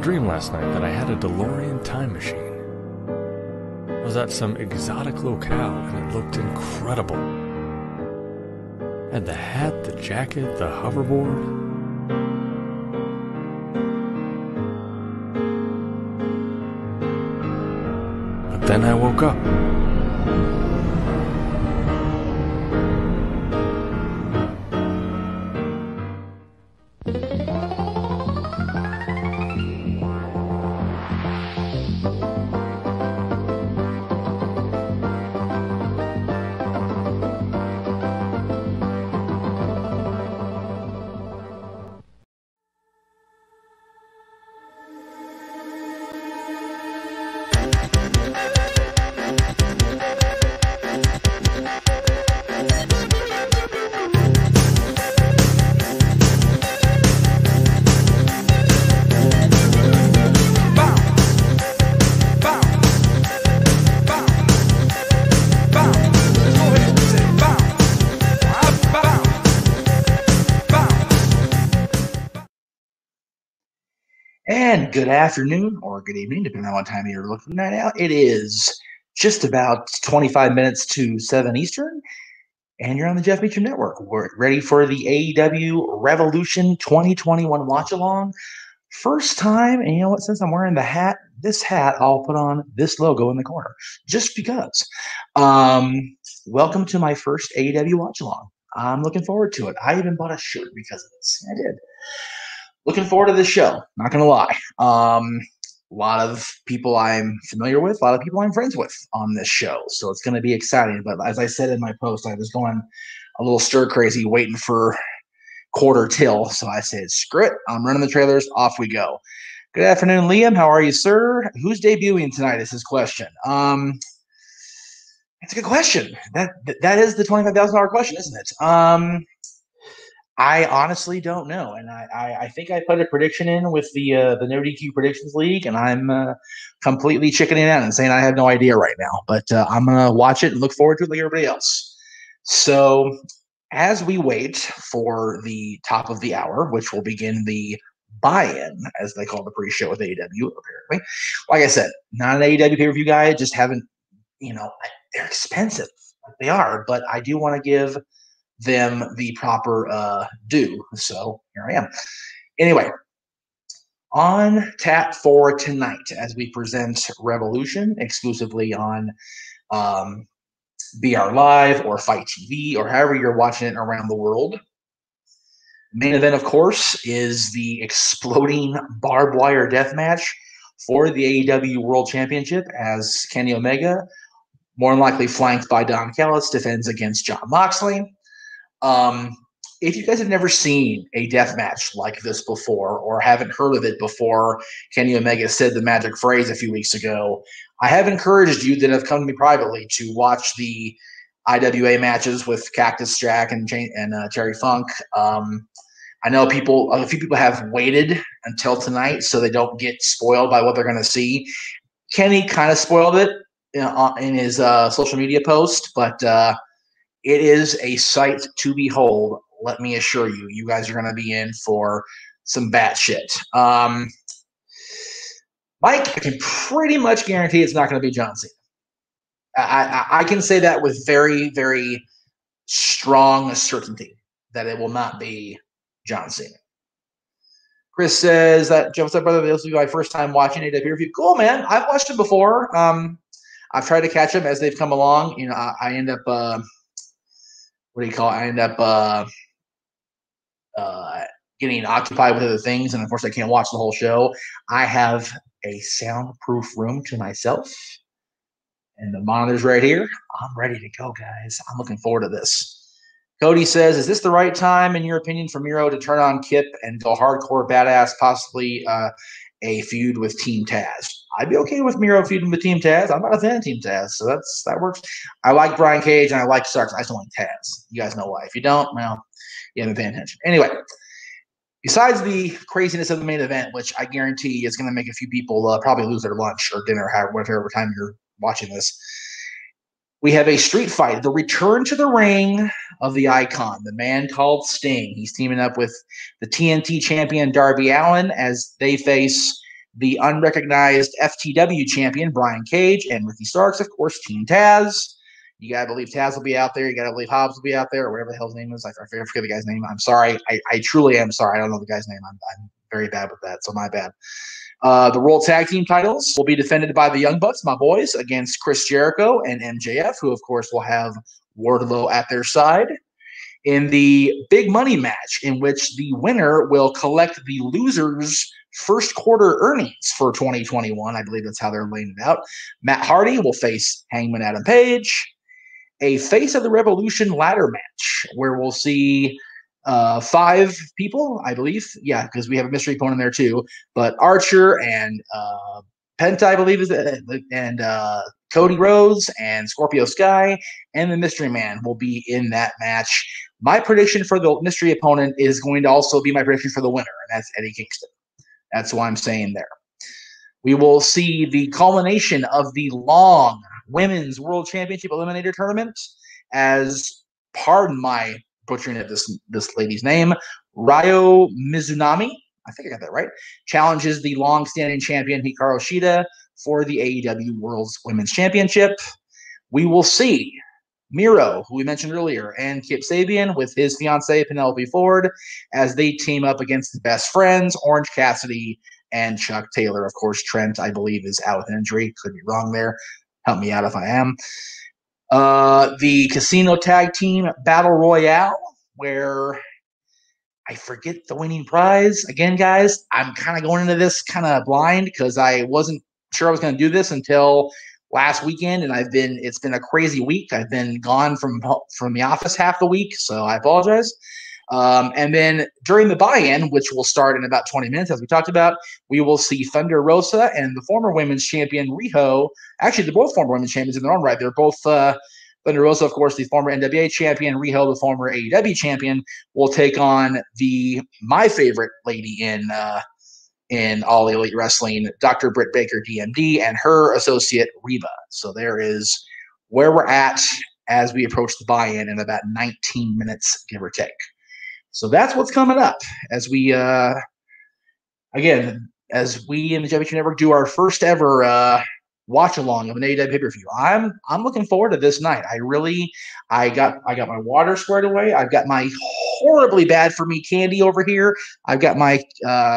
dream last night that I had a DeLorean time machine. I was at some exotic locale and it looked incredible. Had the hat, the jacket, the hoverboard. But then I woke up. And good afternoon or good evening, depending on what time you're looking at now. It is just about 25 minutes to 7 Eastern, and you're on the Jeff Meacham Network. We're ready for the AEW Revolution 2021 watch-along. First time, and you know what, since I'm wearing the hat, this hat, I'll put on this logo in the corner, just because. Welcome to my first AEW watch-along. I'm looking forward to it. I even bought a shirt because of this. I did. Looking forward to this show, not going to lie. A lot of people I'm familiar with, a lot of people I'm friends with on this show. So it's going to be exciting. But as I said in my post, I was going a little stir crazy waiting for quarter till. So I said, screw it. I'm running the trailers. Off we go. Good afternoon, Liam. How are you, sir? Who's debuting tonight is his question. That's a good question. That is the $25,000 question, isn't it? I honestly don't know, and I think I put a prediction in with the No DQ Predictions League, and I'm completely chickening out and saying I have no idea right now. But I'm gonna watch it and look forward to it like everybody else. So as we wait for the top of the hour, which will begin the buy-in, as they call the pre-show with AEW, apparently. Like I said, not an AEW pay-per-view guy. Just haven't, they're expensive. They are, but I do want to give them the proper due. So here I am. Anyway, on tap for tonight as we present Revolution exclusively on BR Live or Fight TV or however you're watching it around the world. Main event, of course, is the exploding barbed wire death match for the AEW World Championship as Kenny Omega, more than likely flanked by Don Callis, defends against Jon Moxley. If you guys have never seen a death match like this before or haven't heard of it before Kenny Omega said the magic phrase a few weeks ago, I have encouraged you that have come to me privately to watch the IWA matches with Cactus Jack and Terry Funk. I know a few people have waited until tonight so they don't get spoiled by what they're going to see. Kenny kind of spoiled it in his social media post, but it is a sight to behold. Let me assure you, you guys are going to be in for some bat shit. Mike, I can pretty much guarantee it's not going to be John Cena. I can say that with very, very strong certainty that it will not be John Cena. Chris says that, Joe, what's up, brother? This will be my first time watching AEW review. Cool, man. I've watched it before. I've tried to catch them as they've come along. I end up I end up getting occupied with other things, and of course I can't watch the whole show. I have a soundproof room to myself, and the monitor's right here. I'm ready to go, guys. I'm looking forward to this. Cody says, is this the right time, in your opinion, for Miro to turn on Kip and go hardcore badass, possibly a feud with Team Taz? I'd be okay with Miro feuding with Team Taz. I'm not a fan of Team Taz, so that works. I like Brian Cage and I like Starks. I just don't like Taz. You guys know why. If you don't, well, you haven't paid attention. Anyway, besides the craziness of the main event, which I guarantee is going to make a few people probably lose their lunch or dinner, whatever time you're watching this, we have a street fight, the return to the ring of the icon, the man called Sting. He's teaming up with the TNT champion Darby Allin as they face the unrecognized FTW champion, Brian Cage, and Ricky Starks, of course, Team Taz. You got to believe Taz will be out there. You got to believe Hobbs will be out there, or whatever the hell his name is. I forget the guy's name. I'm sorry. I truly am sorry. I don't know the guy's name. I'm very bad with that, so my bad. The World Tag Team titles will be defended by the Young Bucks, my boys, against Chris Jericho and MJF, who, of course, will have Wardlow at their side. In the big money match, in which the winner will collect the loser's first quarter earnings for 2021. I believe that's how they're laying it out. Matt Hardy will face Hangman Adam Page. A Face of the Revolution ladder match, where we'll see 5 people, I believe. Yeah, because we have a mystery opponent there too. But Archer and Penta, I believe, and Cody Rhodes and Scorpio Sky and the Mystery Man will be in that match. My prediction for the mystery opponent is going to also be my prediction for the winner, and that's Eddie Kingston. That's what I'm saying there. We will see the culmination of the long Women's World Championship Eliminator Tournament as, pardon my butchering of this lady's name, Riho Mizunami, I think I got that right, challenges the long-standing champion Hikaru Shida for the AEW World's Women's Championship. We will see Miro, who we mentioned earlier, and Kip Sabian with his fiancée Penelope Ford as they team up against the best friends, Orange Cassidy and Chuck Taylor. Of course, Trent, I believe, is out with injury. Could be wrong there. Help me out if I am. The Casino Tag Team Battle Royale, where I forget the winning prize. Again, guys, I'm kind of going into this kind of blind because I wasn't sure I was going to do this until last weekend, and it's been a crazy week. I've been gone from the office half the week, so I apologize. And then during the buy-in, which will start in about 20 minutes, as we talked about, we will see Thunder Rosa and the former women's champion Riho. Actually, they're both former women's champions in their own right. They're both Thunder Rosa, of course, the former NWA champion, Riho, the former AEW champion, will take on my favorite lady in All Elite Wrestling, Dr. Britt Baker, DMD, and her associate, Reba. So there is where we're at as we approach the buy-in in about 19 minutes, give or take. So that's what's coming up as we, as we in the Championship Network do our first ever watch along of an AEW pay-per-view. I'm looking forward to this night. I got my water squared away. I've got my horribly bad for me candy over here. I've got my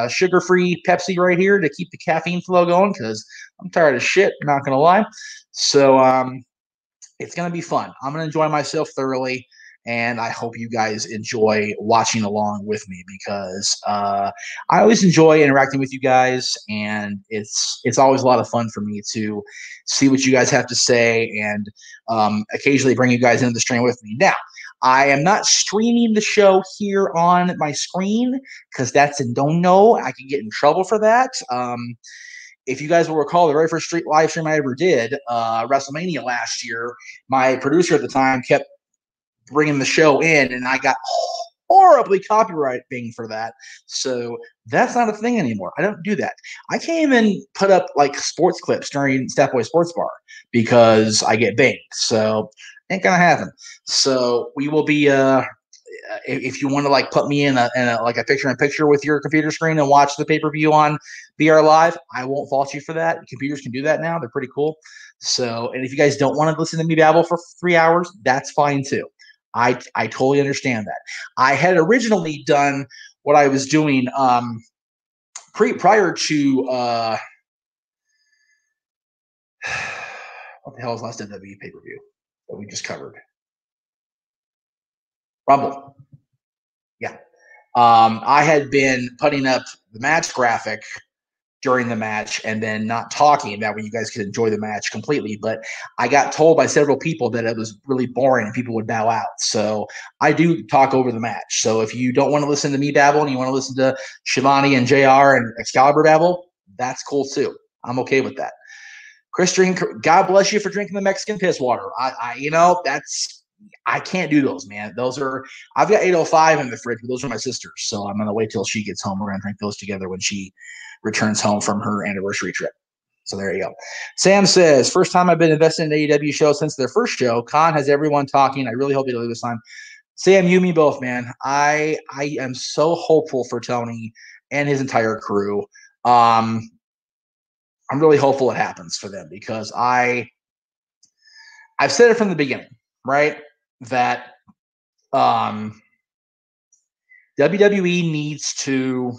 sugar-free Pepsi right here to keep the caffeine flow going because I'm tired of shit, not gonna lie. So it's gonna be fun. I'm gonna enjoy myself thoroughly. And I hope you guys enjoy watching along with me because I always enjoy interacting with you guys, and it's always a lot of fun for me to see what you guys have to say and occasionally bring you guys into the stream with me. Now, I am not streaming the show here on my screen because that's a no-no. I can get in trouble for that. If you guys will recall, the very first live stream I ever did, WrestleMania last year, my producer at the time kept bringing the show in, and I got horribly copyright binged for that. So that's not a thing anymore. I don't do that. I can't even put up like sports clips during Stat Boy Sports Bar because I get binged. So ain't gonna happen. So we will be if you want to like put me in a like a picture-in-picture with your computer screen and watch the pay-per-view on BR Live, I won't fault you for that. Computers can do that now. They're pretty cool. So, and if you guys don't want to listen to me babble for 3 hours, that's fine too. I totally understand that. I had originally done what I was doing prior to what the hell is last WWE pay-per-view that we just covered? Rumble. Yeah. I had been putting up the match graphic during the match and then not talking. That way you guys could enjoy the match completely. But I got told by several people that it was really boring and people would bow out. So I do talk over the match. So if you don't want to listen to me babble and you want to listen to Shivani and JR and Excalibur babble, that's cool too. I'm okay with that. Chris, God bless you for drinking the Mexican piss water. I can't do those, man. I've got 805 in the fridge, but those are my sisters. So I'm going to wait till she gets home. We're going to drink those together when she returns home from her anniversary trip. So there you go. Sam says, first time I've been invested in an AEW show since their first show. Khan has everyone talking. I really hope you do this time. Sam, you, me both, man. I am so hopeful for Tony and his entire crew. I'm really hopeful it happens for them because I've said it from the beginning, right? That WWE needs to.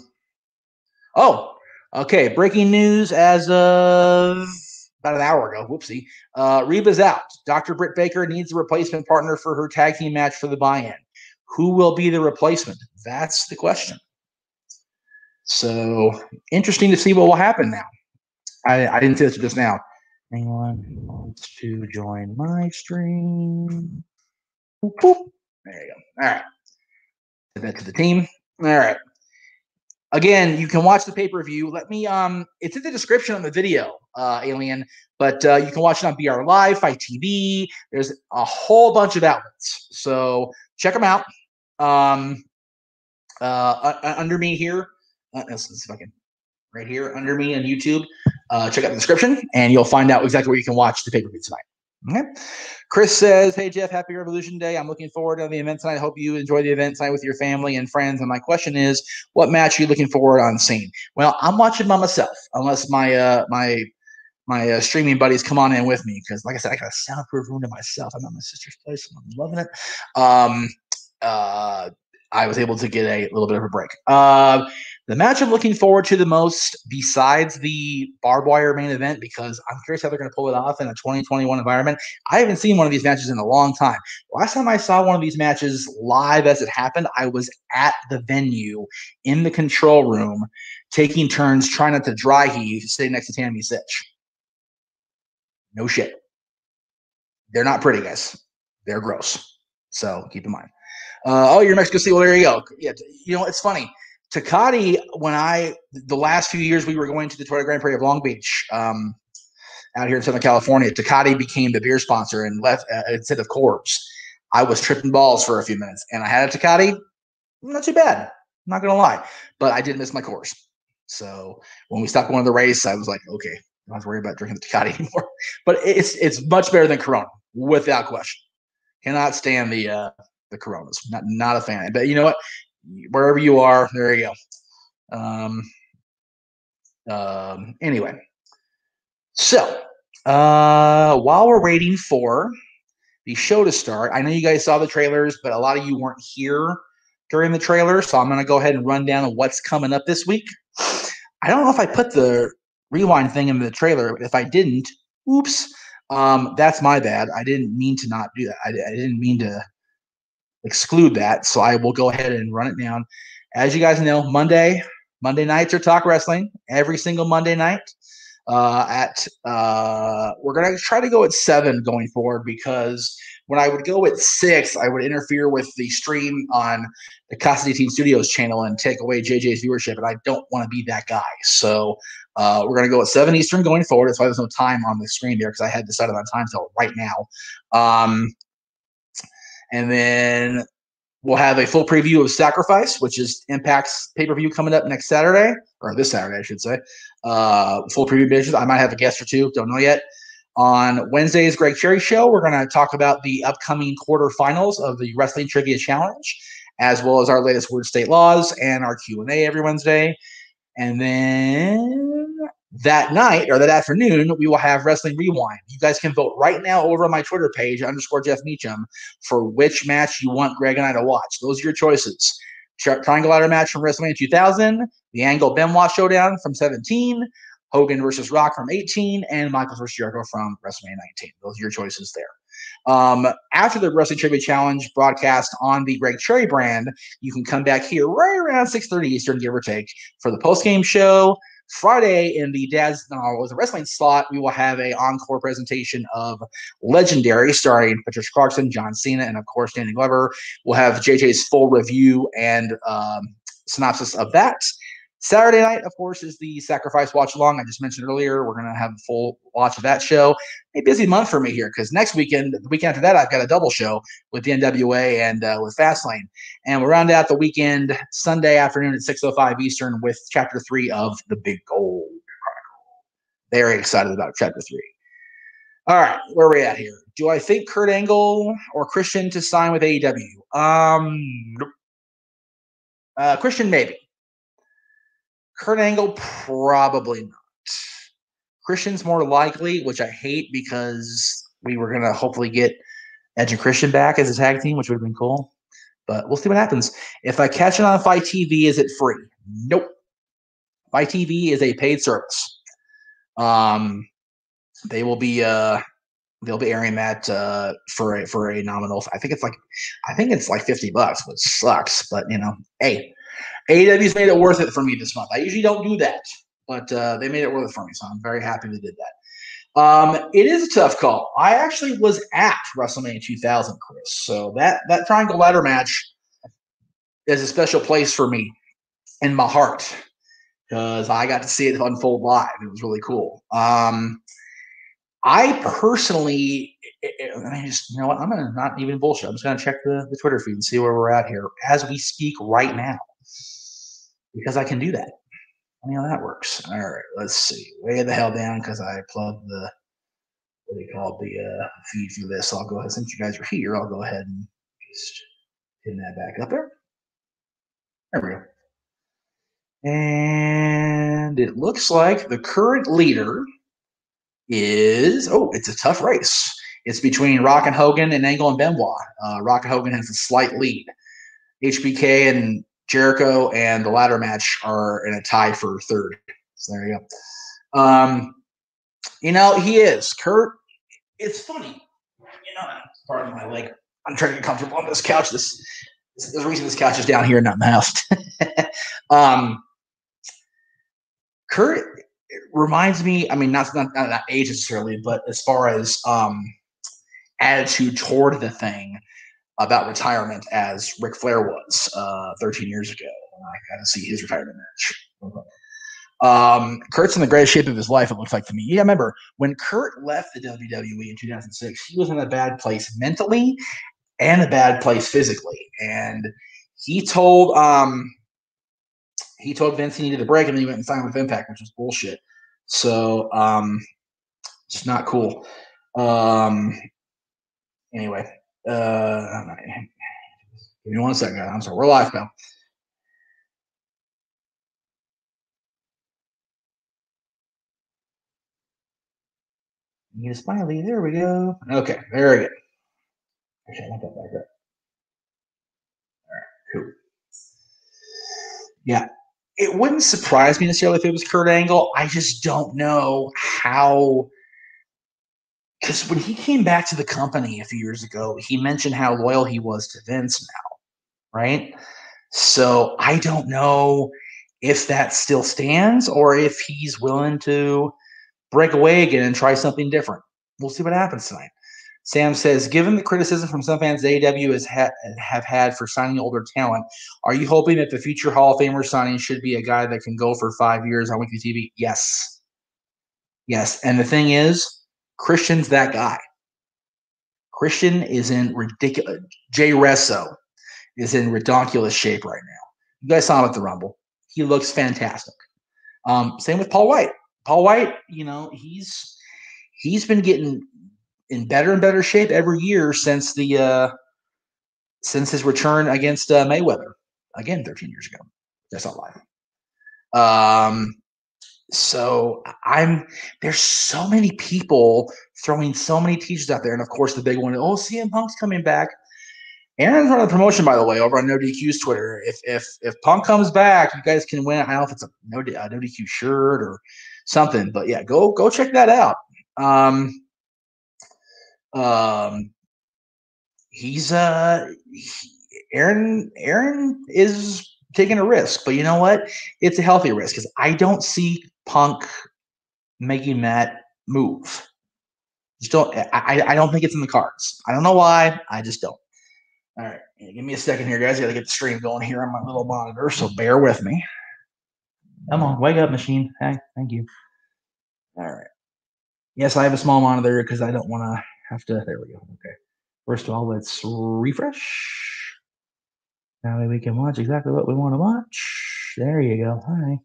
Oh, okay. Breaking news as of about an hour ago. Whoopsie. Reba's out. Dr. Britt Baker needs a replacement partner for her tag team match for the buy-in. Who will be the replacement? That's the question. So interesting to see what will happen now. I didn't say this just now. Anyone wants to join my stream? Boop, boop. There you go. All right. Send that to the team. All right. Again, you can watch the pay-per-view. Let me it's in the description on the video, Alien, but you can watch it on BR Live, Fight TV. There's a whole bunch of outlets. So check them out. Under me here. Let's see if I can right here under me on YouTube. Check out the description, and you'll find out exactly where you can watch the pay-per-view tonight. Okay. Chris says, hey, Jeff, happy Revolution Day. I'm looking forward to the event tonight. I hope you enjoy the event tonight with your family and friends. And my question is, what match are you looking forward on seeing? Well, I'm watching by myself, unless my streaming buddies come on in with me. Because, like I said, I got a soundproof room to myself. I'm at my sister's place, and I'm loving it. I was able to get a little bit of a break. The match I'm looking forward to the most, besides the barbed wire main event, because I'm curious how they're going to pull it off in a 2021 environment. I haven't seen one of these matches in a long time. Last time I saw one of these matches live as it happened, I was at the venue in the control room, taking turns trying not to dry heave, sitting next to Tammy Sitch. No shit. They're not pretty, guys. They're gross. So keep in mind. You're Mexico City. Well, there you go. Yeah, it's funny. Takati, the last few years we were going to the Toyota Grand Prix of Long Beach, out here in Southern California, Takati became the beer sponsor and left instead of Coors. I was tripping balls for a few minutes, and I had a Takati. Not too bad. I'm not gonna lie, but I did miss my Coors. So when we stopped going to the race, I was like, okay, I don't have to worry about drinking the Takati anymore. But it's much better than Corona, without question. Cannot stand the Coronas. Not a fan. But you know what? Wherever you are, there you go. Anyway, so while we're waiting for the show to start, I know you guys saw the trailers, but a lot of you weren't here during the trailer, so I'm going to go ahead and run down what's coming up this week. I don't know if I put the rewind thing in the trailer. If I didn't, oops. That's my bad. I didn't mean to not do that. I didn't mean to exclude that, so I will go ahead and run it down. As you guys know, Monday nights are Talk Wrestling every single Monday night. We're gonna try to go at 7 going forward, because when I would go at 6, I would interfere with the stream on the Cassidy Team Studios channel and take away JJ's viewership, and I don't want to be that guy. So we're gonna go at 7 Eastern going forward. That's why there's no time on the screen there, because I had decided on time till right now. And then we'll have a full preview of Sacrifice, which is Impact's pay-per-view coming up next Saturday, or this Saturday, I should say. Full preview basis. I might have a guest or two. Don't know yet. On Wednesday's Greg Cherry Show, we're going to talk about the upcoming quarterfinals of the Wrestling Trivia Challenge, as well as our latest Word State Laws and our Q&A every Wednesday. And then that night or that afternoon, we will have Wrestling Rewind. You guys can vote right now over on my Twitter page, _Jeff Meacham, for which match you want Greg and I to watch. Those are your choices. Triangle Ladder match from WrestleMania 2000, the Angle Benoit Showdown from 17, Hogan versus Rock from 18, and Michaels versus Jericho from WrestleMania 19. Those are your choices there. After the Wrestling Trivia Challenge broadcast on the Greg Cherry brand, you can come back here right around 6:30 Eastern, give or take, for the post-game show. Friday in the the wrestling slot, we will have an encore presentation of Legendary, starring Patricia Clarkson, John Cena, and of course Danny Glover. We'll have JJ's full review and synopsis of that. Saturday night, of course, is the Sacrifice Watch Along I just mentioned earlier. We're going to have a full watch of that show. A busy month for me here, because next weekend, the weekend after that, I've got a double show with the NWA and with Fastlane. And we'll round out the weekend Sunday afternoon at 6:05 Eastern with Chapter 3 of The Big Gold Chronicle. Very excited about Chapter 3. All right, where are we at here? Do I think Kurt Angle or Christian to sign with AEW? Christian, maybe. Kurt Angle, probably not. Christian's more likely, which I hate because we were going to hopefully get Edge and Christian back as a tag team, which would have been cool. But we'll see what happens. If I catch it on Fight TV, is it free? Nope. Fight TV is a paid service. They will be they'll be airing that for a nominal. I think it's like $50, which sucks. But hey, AEW's made it worth it for me this month. I usually don't do that, but they made it worth it for me, so I'm very happy they did that. It is a tough call. I actually was at WrestleMania 2000, Chris. So that triangle ladder match is a special place for me in my heart because I got to see it unfold live. It was really cool. I personally, I just, you know what? I'm going to not even bullshit. I'm just going to check the Twitter feed and see where we're at here as we speak right now because I can do that. I mean, how that works. All right, let's see. Way the hell down because I plugged the feed for this. So I'll go ahead. Since you guys are here, I'll go ahead and just pin that back up there. There we go. And it looks like the current leader is, it's a tough race. It's between Rock and Hogan and Angle and Benoit. Rock and Hogan has a slight lead. HBK and Jericho and the ladder match are in a tie for third. So there you go. He is. Kurt, it's funny. Pardon my leg. I'm trying to get comfortable on this couch. There's a reason this couch is down here, not in the house. Kurt reminds me, I mean, not age necessarily, but as far as attitude toward the thing about retirement as Ric Flair was 13 years ago when I got to see his retirement match. Kurt's in the greatest shape of his life, it looks like to me. Yeah, I remember when Kurt left the WWE in 2006, he was in a bad place mentally and a bad place physically. And he told Vince he needed a break, and then he went and signed with Impact, which was bullshit. So it's not cool. Anyway, give me 1 second. I'm sorry. We're live now. Need a smiley. There we go. Okay, very good. Actually, I want that back up. All right, cool. Yeah, it wouldn't surprise me necessarily if it was Kurt Angle. I just don't know how. Because when he came back to the company a few years ago, he mentioned how loyal he was to Vince now, right? So I don't know if that still stands or if he's willing to break away again and try something different. We'll see what happens tonight. Sam says, given the criticism from some fans AEW have had for signing older talent, are you hoping that the future Hall of Famer signing should be a guy that can go for 5 years on weekly TV? Yes. Yes. And the thing is, Christian's that guy. Christian is in ridiculous. Jay Resso is in ridiculous shape right now. You guys saw him at the Rumble. He looks fantastic. Same with Paul White. Paul White, he's been getting in better and better shape every year since his return against Mayweather, again 13 years ago. That's not live. So there's so many people throwing so many teasers out there, and of course the big one, CM Punk's coming back. Aaron's running the promotion, by the way, over on No DQ's Twitter. If Punk comes back, you guys can win. I don't know if it's a No DQ shirt or something, but yeah, go check that out. Aaron is taking a risk, but you know what? It's a healthy risk because I don't see Punk making that move. I don't think it's in the cards. I don't know why. I just don't. All right, give me a second here, guys. I got to get the stream going here on my little monitor, so bear with me. Come on, wake up, machine. Hey, thank you. All right. Yes, I have a small monitor because I don't want to have to. There we go. Okay. First of all, let's refresh. Now we can watch exactly what we want to watch. There you go. Hi.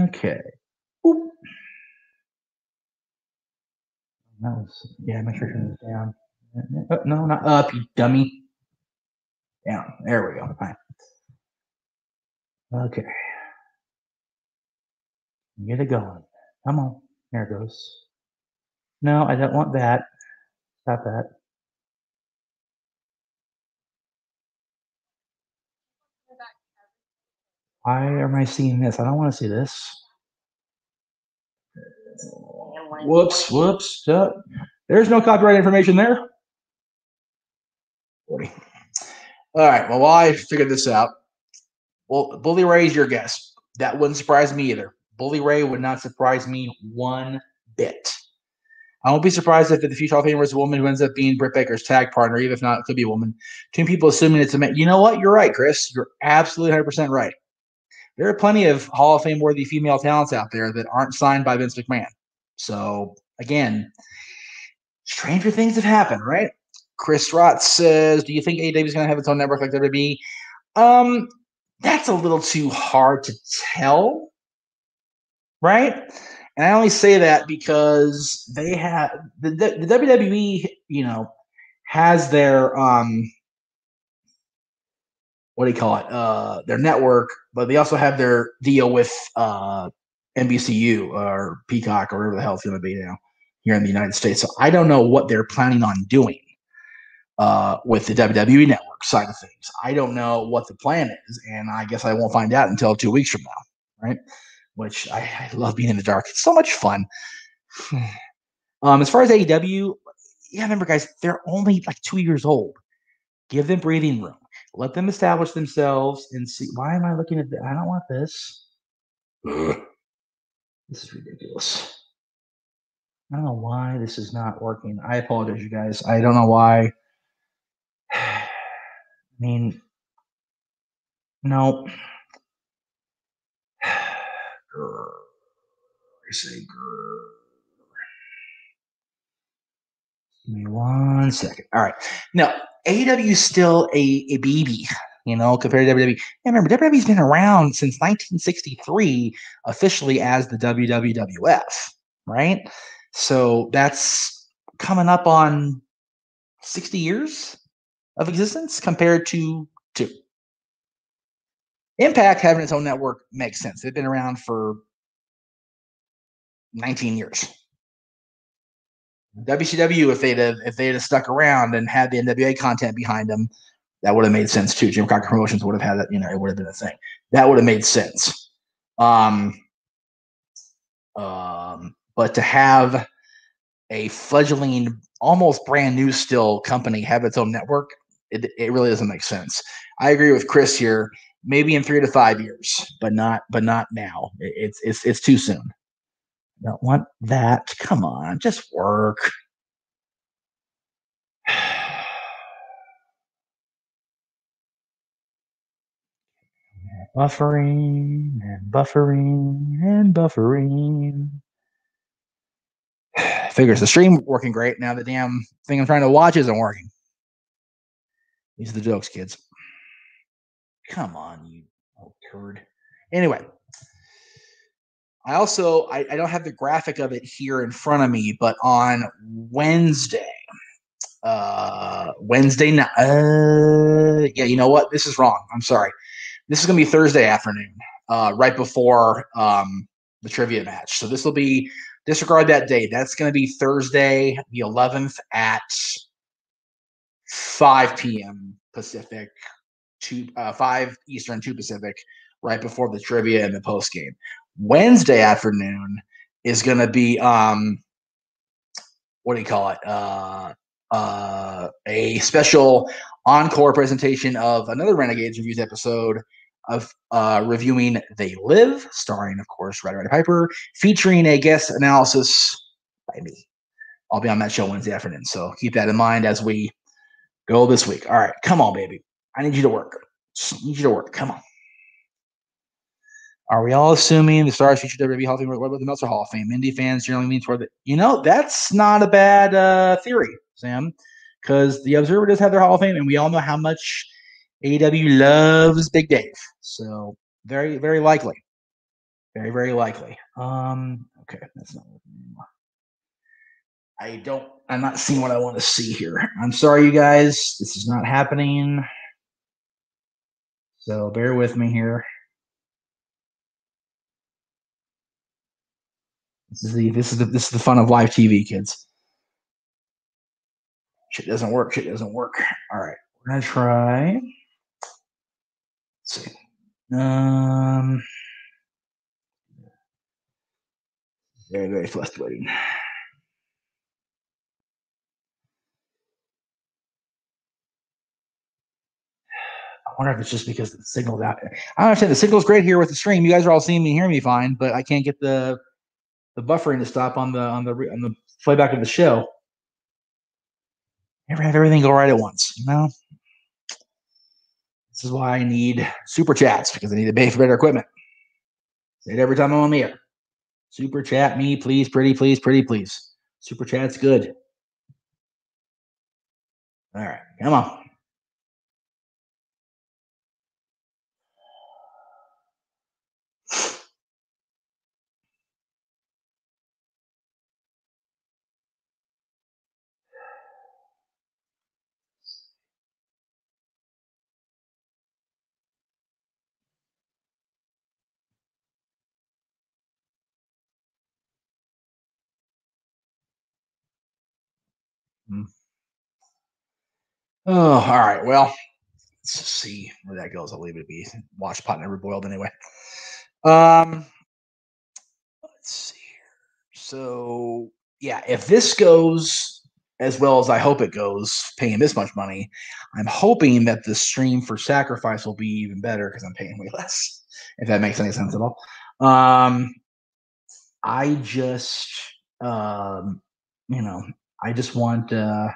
Okay. Boop. That was, make sure to turn this down. No, not up, you dummy. Down. There we go. Fine. Okay. Get it going. Come on. There it goes. No, I don't want that. Stop that. Why am I seeing this? I don't want to see this. Whoops. There's no copyright information there. All right. Well, while I figured this out, well, Bully Ray is your guess. That wouldn't surprise me either. Bully Ray would not surprise me one bit. I won't be surprised if the future Hall of Famer is a woman who ends up being Britt Baker's tag partner, even if not, it could be a woman. Two people assuming it's a man. You know what? You're right, Chris. You're absolutely 100% right. There are plenty of Hall of Fame worthy female talents out there that aren't signed by Vince McMahon. So, again, stranger things have happened, right? Chris Rott says, do you think AEW is going to have its own network like WWE? That's a little too hard to tell, right? And I only say that because they have the WWE, has their what do you call it? Their network, but they also have their deal with NBCU or Peacock or whatever the hell it's going to be now here in the United States. So I don't know what they're planning on doing with the WWE network side of things. I don't know what the plan is, and I guess I won't find out until 2 weeks from now, right? Which I love being in the dark. It's so much fun. As far as AEW, yeah, remember, guys, they're only like 2 years old. Give them breathing room. Let them establish themselves and see. Why am I looking at this? I don't want this. This is ridiculous. I don't know why this is not working. I apologize, you guys. I don't know why. I mean, no. I say, give me 1 second. All right. Now, AEW is still a baby, compared to WWE. And remember, WWE's been around since 1963, officially as the WWF, right? So that's coming up on 60 years of existence compared to 2. Impact having its own network makes sense. They've been around for 19 years. WCW, if they'd have stuck around and had the NWA content behind them, that would have made sense too. Jim Crockett Promotions would have had that, it would have been a thing. That would have made sense. But to have a fledgling, almost brand new still company have its own network, it really doesn't make sense. I agree with Chris here. Maybe in 3 to 5 years, but not now. It's too soon. Don't want that. Come on, just work. Buffering and buffering and buffering. Figures the stream working great. Now the damn thing I'm trying to watch isn't working. These are the jokes, kids. Come on, you old turd. Anyway, I don't have the graphic of it here in front of me, but on Wednesday night. Yeah, you know what? This is wrong. I'm sorry. This is going to be Thursday afternoon, right before the trivia match. So this will be, disregard that date. That's going to be Thursday, the 11th at 5 p.m. Pacific, 5 Eastern, 2 Pacific, right before the trivia and the post game. Wednesday afternoon is going to be, what do you call it? A special encore presentation of another Renegades Reviews episode of reviewing They Live, starring, of course, Roddy Piper, featuring a guest analysis by me. I'll be on that show Wednesday afternoon, so keep that in mind as we go this week. All right, come on, baby. I need you to work. Come on. Are we all assuming the Stars future WWE Hall of Fame? What about the Meltzer Hall of Fame? Indie fans generally lean toward the. That's not a bad theory, Sam, because the Observer does have their Hall of Fame, and we all know how much AEW loves Big Dave. So very, very likely. Very, very likely. Okay, that's not working anymore. I'm not seeing what I want to see here. I'm sorry, you guys. This is not happening. So bear with me here. This is the fun of live TV, kids. Shit doesn't work. All right, we're gonna try. Let's see. Very frustrating. I wonder if it's just because the signal's out there. I understand the signal's great here with the stream. You guys are all seeing me, hearing me fine, but I can't get the buffering to stop on the playback of the show. Never have everything go right at once, you know? This is why I need super chats, because I need to pay for better equipment. Say it every time I'm on the air. Super chat me, please, pretty please. Super chat's good. All right, come on. Oh, all right. Well, let's see where that goes. I'll leave it be. Wash pot never boiled anyway. Let's see here. So yeah, if this goes as well as I hope it goes, paying this much money, I'm hoping that the stream for Sacrifice will be even better because I'm paying way less. If that makes any sense at all. I just, I just want to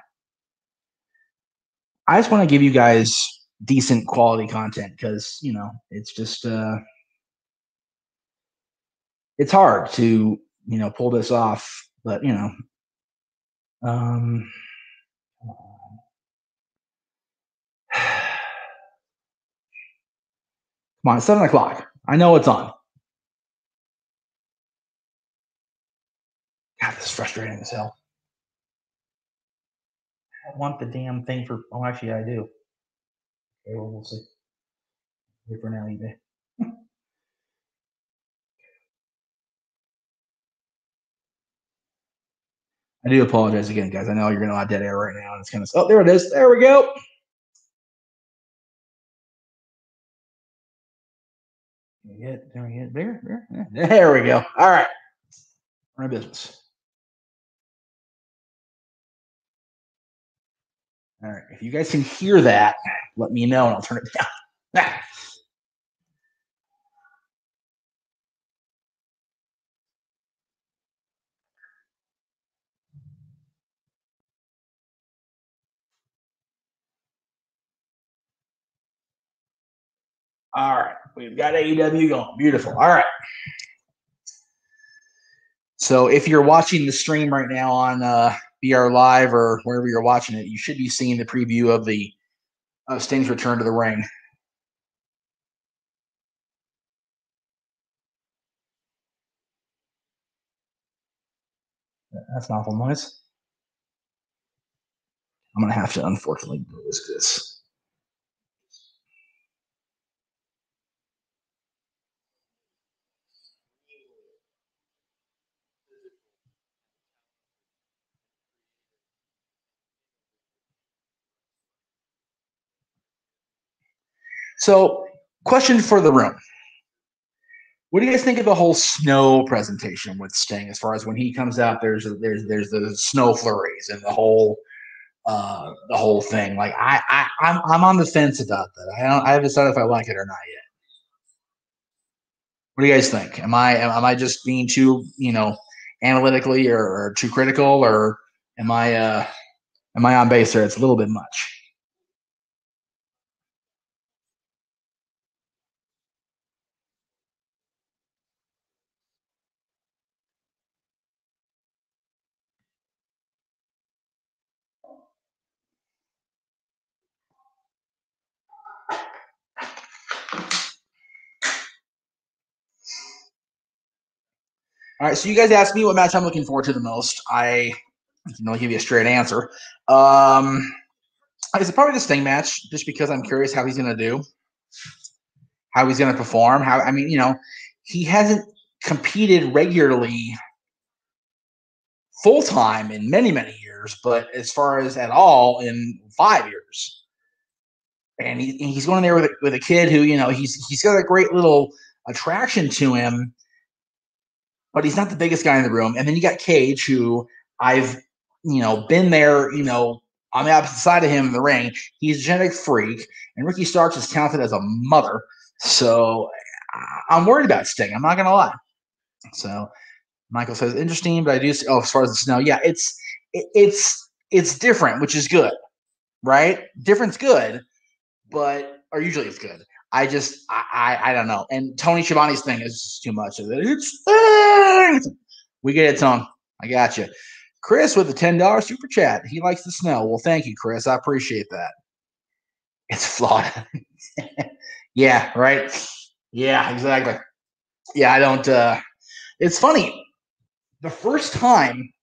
give you guys decent quality content because, it's just, it's hard to, pull this off, but, come on, it's 7 o'clock. I know it's on. God, this is frustrating as hell. I don't want the damn thing for. Oh, actually, I do. Okay, well, we'll see. Wait for now, eBay. I do apologize again, guys. I know you're getting a lot of dead air right now, and it's kind of. Oh, there it is. There we go. There we get bigger. There we go. All right. Run business. All right. If you guys can hear that, let me know and I'll turn it down. All right. We've got AEW going. Beautiful. All right. So if you're watching the stream right now on BR Live or wherever you're watching it, you should be seeing the preview of the Sting's return to the ring. That's an awful noise. I'm going to have to, unfortunately, risk this. So, question for the room. What do you guys think of the whole snow presentation with Sting? As far as when he comes out, there's the snow flurries and the whole thing. Like I'm on the fence about that. I haven't decided if I like it or not yet. What do you guys think? Am I just being too analytically or too critical, or am I on base there? It's a little bit much. All right, so you guys asked me what match I'm looking forward to the most. I can only give you a straight answer. It's probably the Sting match, just because I'm curious how he's going to do, how he's going to perform. He hasn't competed regularly full-time in many, many years, but as far as at all in 5 years. And he's going in there with a kid who, he's got a great little attraction to him, but he's not the biggest guy in the room. And then you got Cage, who I've, been there, on the opposite side of him in the ring. He's a genetic freak, and Ricky Starks is talented as a mother. So I'm worried about Sting. I'm not going to lie. So Michael says, interesting, but I do see, as far as the snow, yeah, it's different, which is good, right? Different's good, or usually it's good. I don't know. And Tony Schiavone's thing is just too much of it. We get it, Tom. I got you. Chris with the $10 super chat. He likes the snow. Well, thank you, Chris. I appreciate that. It's Florida. Yeah, right? Yeah, exactly. Yeah, I don't it's funny. The first time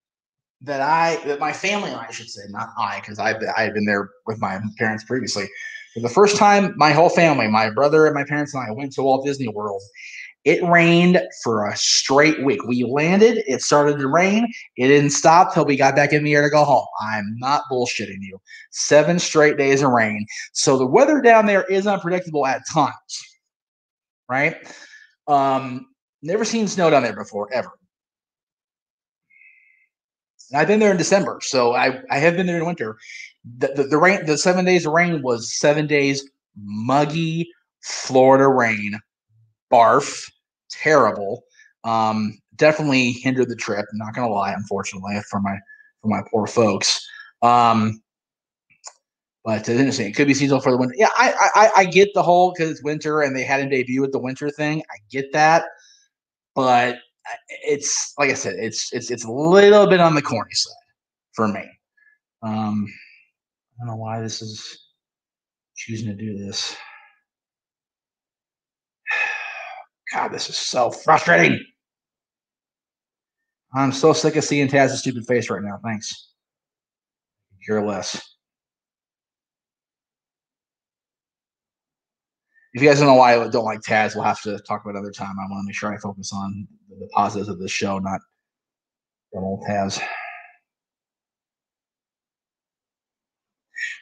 that my family and I should say, not I, because I had been there with my parents previously. But the first time my whole family, my brother and my parents and I went to Walt Disney World, it rained for a straight week. We landed, it started to rain, it didn't stop till we got back in the air to go home. I'm not bullshitting you. 7 straight days of rain. So the weather down there is unpredictable at times, right? Never seen snow down there before, ever. And I've been there in December, so I have been there in winter. The rain, the 7 days of rain was 7 days muggy Florida rain, barf, terrible. Definitely hindered the trip. I'm not gonna lie, unfortunately, for my poor folks. But it's interesting. It could be seasonal for the winter. Yeah, I get the whole because it's winter and they had him debut with the winter thing. I get that, but it's like I said, it's a little bit on the corny side for me. I don't know why this is choosing to do this. God, this is so frustrating. I'm so sick of seeing Taz's stupid face right now. Thanks. Care less. If you guys don't know why I don't like Taz, we'll have to talk about it another time. I want to make sure I focus on the positives of this show, not old Taz.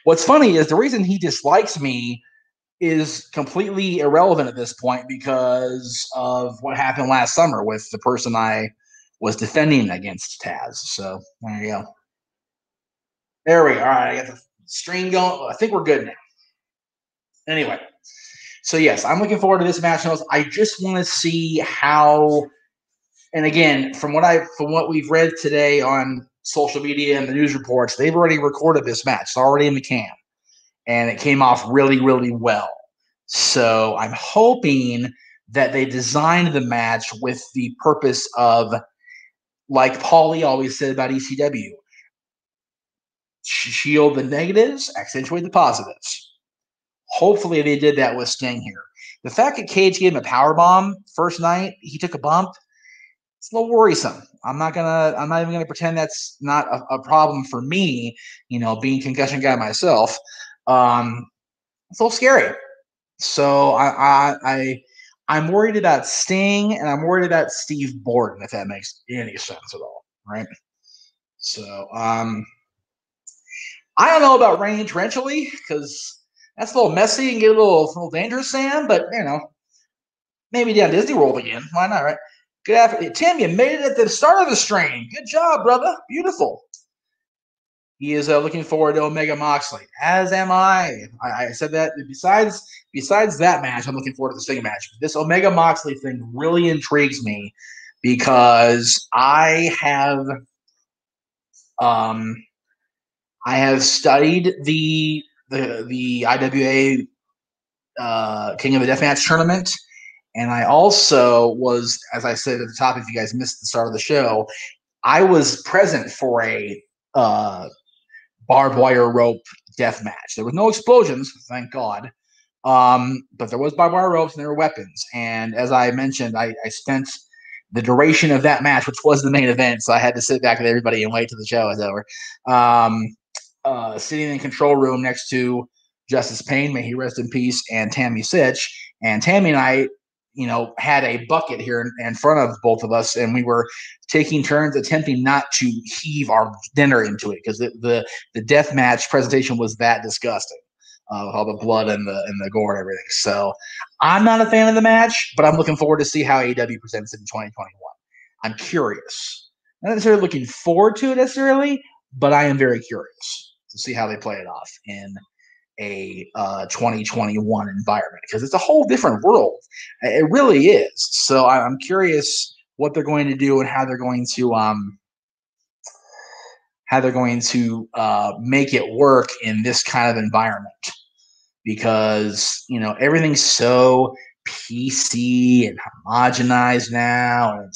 What's funny is the reason he dislikes me is completely irrelevant at this point because of what happened last summer with the person I was defending against Taz. So there you go. There we are. All right, I got the stream going. I think we're good now. Anyway, so yes, I'm looking forward to this match. I just want to see how. And again, from what we've read today on social media and the news reports, they've already recorded this match. It's already in the can, and it came off really, really well. So I'm hoping that they designed the match with the purpose of, like Paulie always said about ECW, shield the negatives, accentuate the positives. Hopefully they did that with Sting here. The fact that Cage gave him a power bomb first night, he took a bump. It's a little worrisome. I'm not even gonna pretend that's not a problem for me. Being a concussion guy myself, it's a little scary. So I'm worried about Sting and I'm worried about Steve Borden, if that makes any sense at all, right? So I don't know about Reigns torrentially because that's a little messy and get a little dangerous, Sam. But maybe down Disney World again. Why not, right? Good afternoon, Tim. You made it at the start of the stream. Good job, brother. Beautiful. He is looking forward to Omega Moxley, as am I. I said that. Besides that match, I'm looking forward to the Sting match. This Omega Moxley thing really intrigues me because I have studied the IWA King of the Deathmatch tournament. And I also was, as I said at the top, if you guys missed the start of the show, I was present for a barbed wire rope death match. There was no explosions, thank God. But there was barbed wire ropes and there were weapons. And as I mentioned, I spent the duration of that match, which was the main event, so I had to sit back with everybody and wait till the show was over. Sitting in the control room next to Justice Payne, may he rest in peace, and Tammy Sitch. And Tammy and I had a bucket here in front of both of us, and we were taking turns attempting not to heave our dinner into it because the death match presentation was that disgusting, with all the blood and the gore and everything. So I'm not a fan of the match, but I'm looking forward to see how AEW presents it in 2021. I'm curious. Not necessarily looking forward to it necessarily, but I am very curious to see how they play it off in a 2021 environment, because it's a whole different world. It really is. So I'm curious what they're going to do and how they're going to make it work in this kind of environment, because everything's so PC and homogenized now, and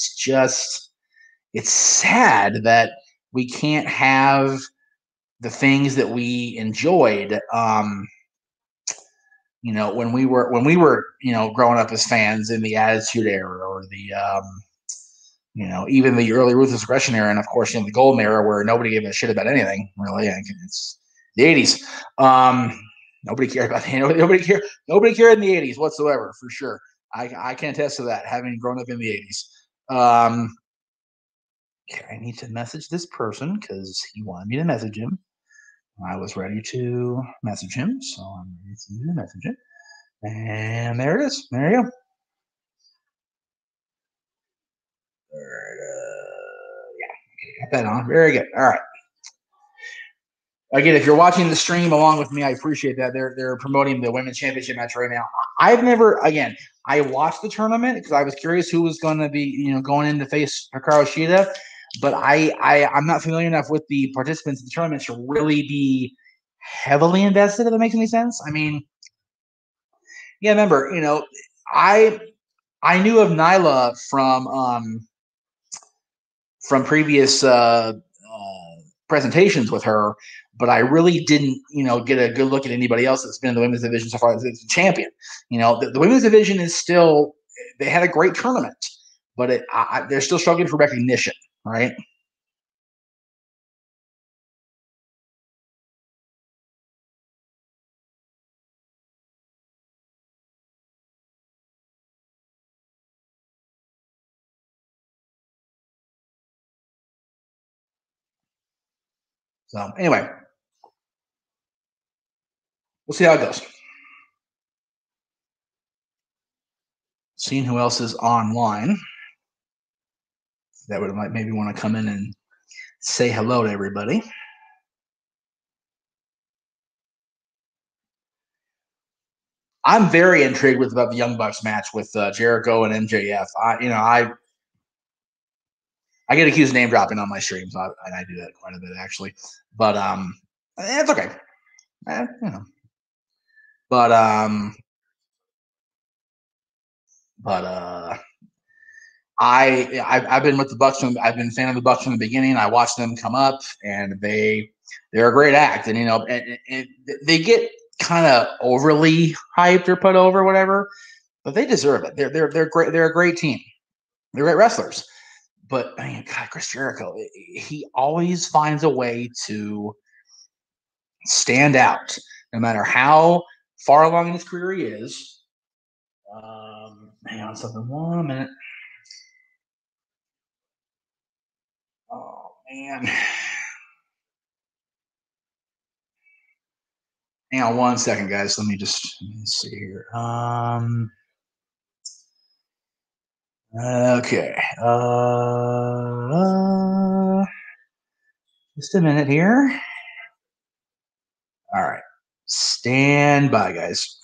it's sad that we can't have the things that we enjoyed, when we were growing up as fans in the Attitude Era, or the even the early Ruthless Aggression era, and of course the Golden Era, where nobody gave a shit about anything really. It's the 80s. Nobody cared about nobody cared in the 80s whatsoever, for sure. I can attest to that, having grown up in the 80s. Okay, I need to message this person because he wanted me to message him. I was ready to message him, so I'm ready to message him. And there it is. There you go. Yeah, got that on. Very good. All right. Again, if you're watching the stream along with me, I appreciate that. They're promoting the women's championship match right now. I watched the tournament because I was curious who was going to be, going in to face Hikaru Shida, but I'm not familiar enough with the participants in the tournament to really be heavily invested, if that makes any sense. I mean, yeah, remember, I knew of Nyla from previous presentations with her, but I really didn't, get a good look at anybody else that's been in the women's division so far as a champion. The women's division is still, they had a great tournament, but they're still struggling for recognition, right? So anyway, we'll see how it goes. Seeing who else is online that would maybe want to come in and say hello to everybody. I'm very intrigued about the Young Bucks match with Jericho and MJF. I get accused of name dropping on my streams, and I do that quite a bit actually. But it's okay. But I've been with the Bucks I've been a fan of the Bucks from the beginning. I watched them come up, and they're a great act, and and they get kind of overly hyped or put over, whatever, but they deserve it. They're great. They're a great team. They're great wrestlers. But man, God, Chris Jericho, he always finds a way to stand out, no matter how far along in his career he is. Hang on something, 1 minute. Oh man. Hang on 1 second, guys. Let me see here. Okay. Just a minute here. All right. Stand by, guys.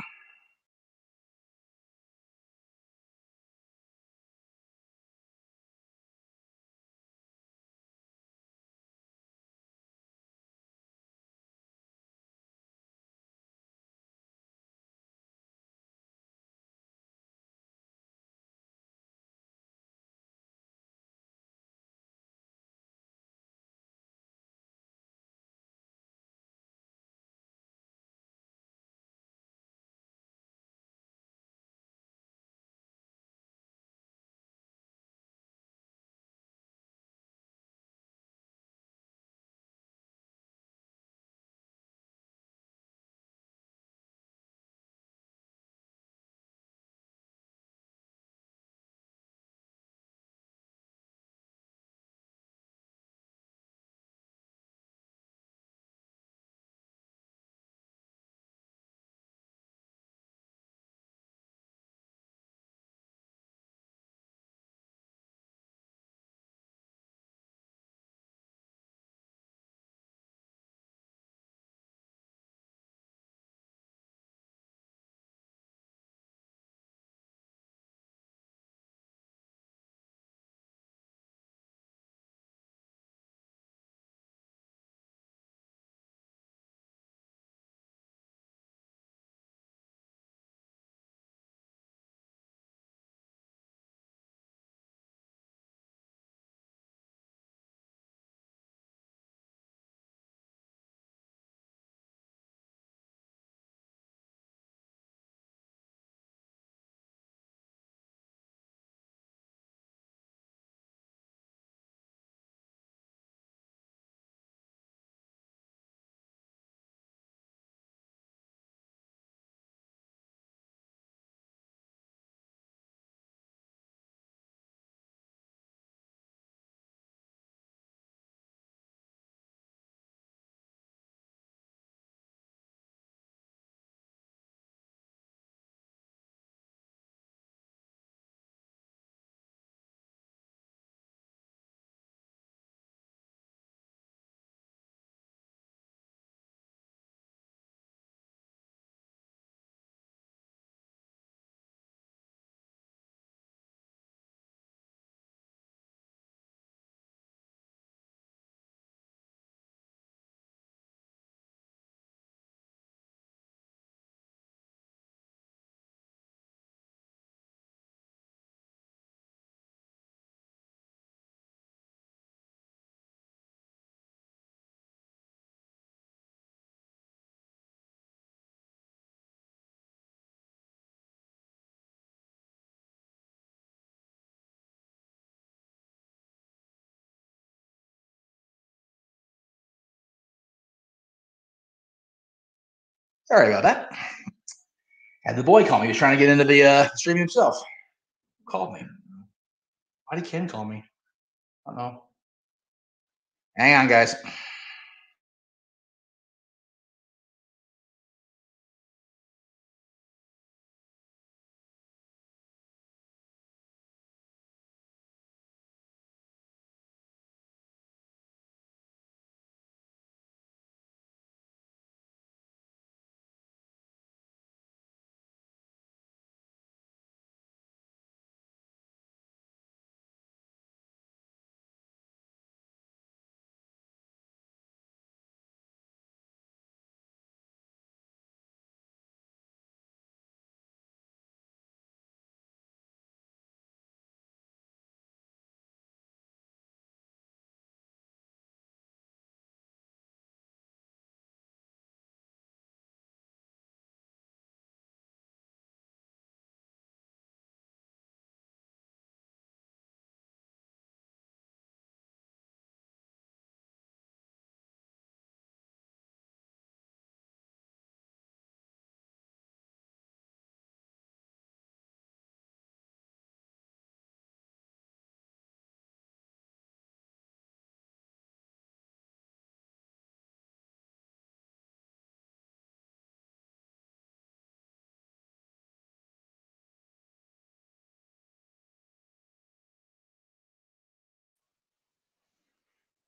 Sorry about that. Had the boy call me. He was trying to get into the stream himself. Called me. Why did Ken call me? I don't know. Hang on, guys.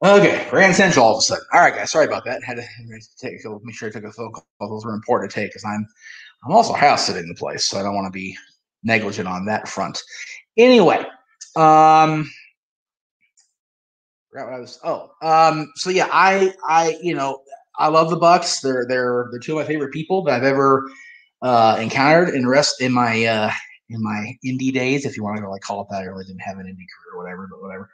Okay, Grand Central all of a sudden. All right, guys, sorry about that. Had to make sure I took a phone call. Those were important to take because I'm also house sitting the place, so I don't want to be negligent on that front. Anyway, forgot what I was. So yeah, I I love the Bucks. They're two of my favorite people that I've ever encountered in my indie days, if you want to like call it that. I really didn't have an indie career or whatever, but whatever.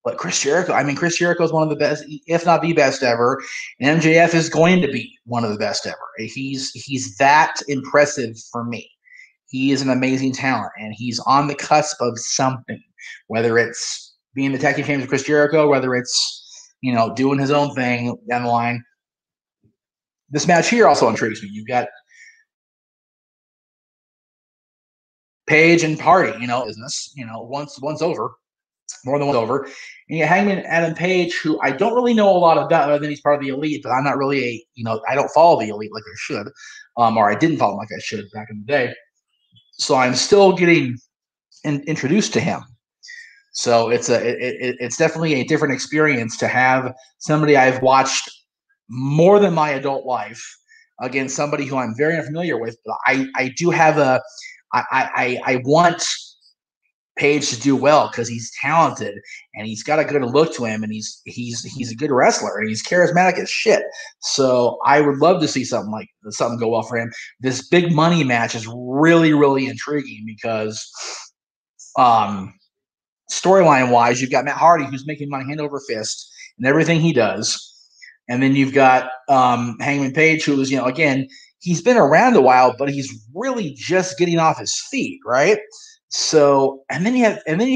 But Chris Jericho, Chris Jericho is one of the best, if not the best ever. And MJF is going to be one of the best ever. He's that impressive for me. He is an amazing talent, and he's on the cusp of something. Whether it's being the tag team champion with Chris Jericho, whether it's doing his own thing down the line. This match here also intrigues me. You've got Paige and Hardy, business. Once over. More than once over. And you Hangman Adam Page, who I don't really know a lot about other than he's part of the Elite, but I'm not really I don't follow the Elite like I should, or I didn't follow him like I should back in the day. So I'm still getting introduced to him. So it's definitely a different experience to have somebody I've watched more than my adult life against somebody who I'm very unfamiliar with. But I do have I want Page to do well because he's talented and he's got a good look to him, and he's a good wrestler and he's charismatic as shit. So I would love to see something go well for him. This big money match is really, really intriguing because storyline wise, you've got Matt Hardy who's making money hand over fist and everything he does. And then you've got Hangman Page, who is, again, he's been around a while, but he's really just getting off his feet, right? So, and then you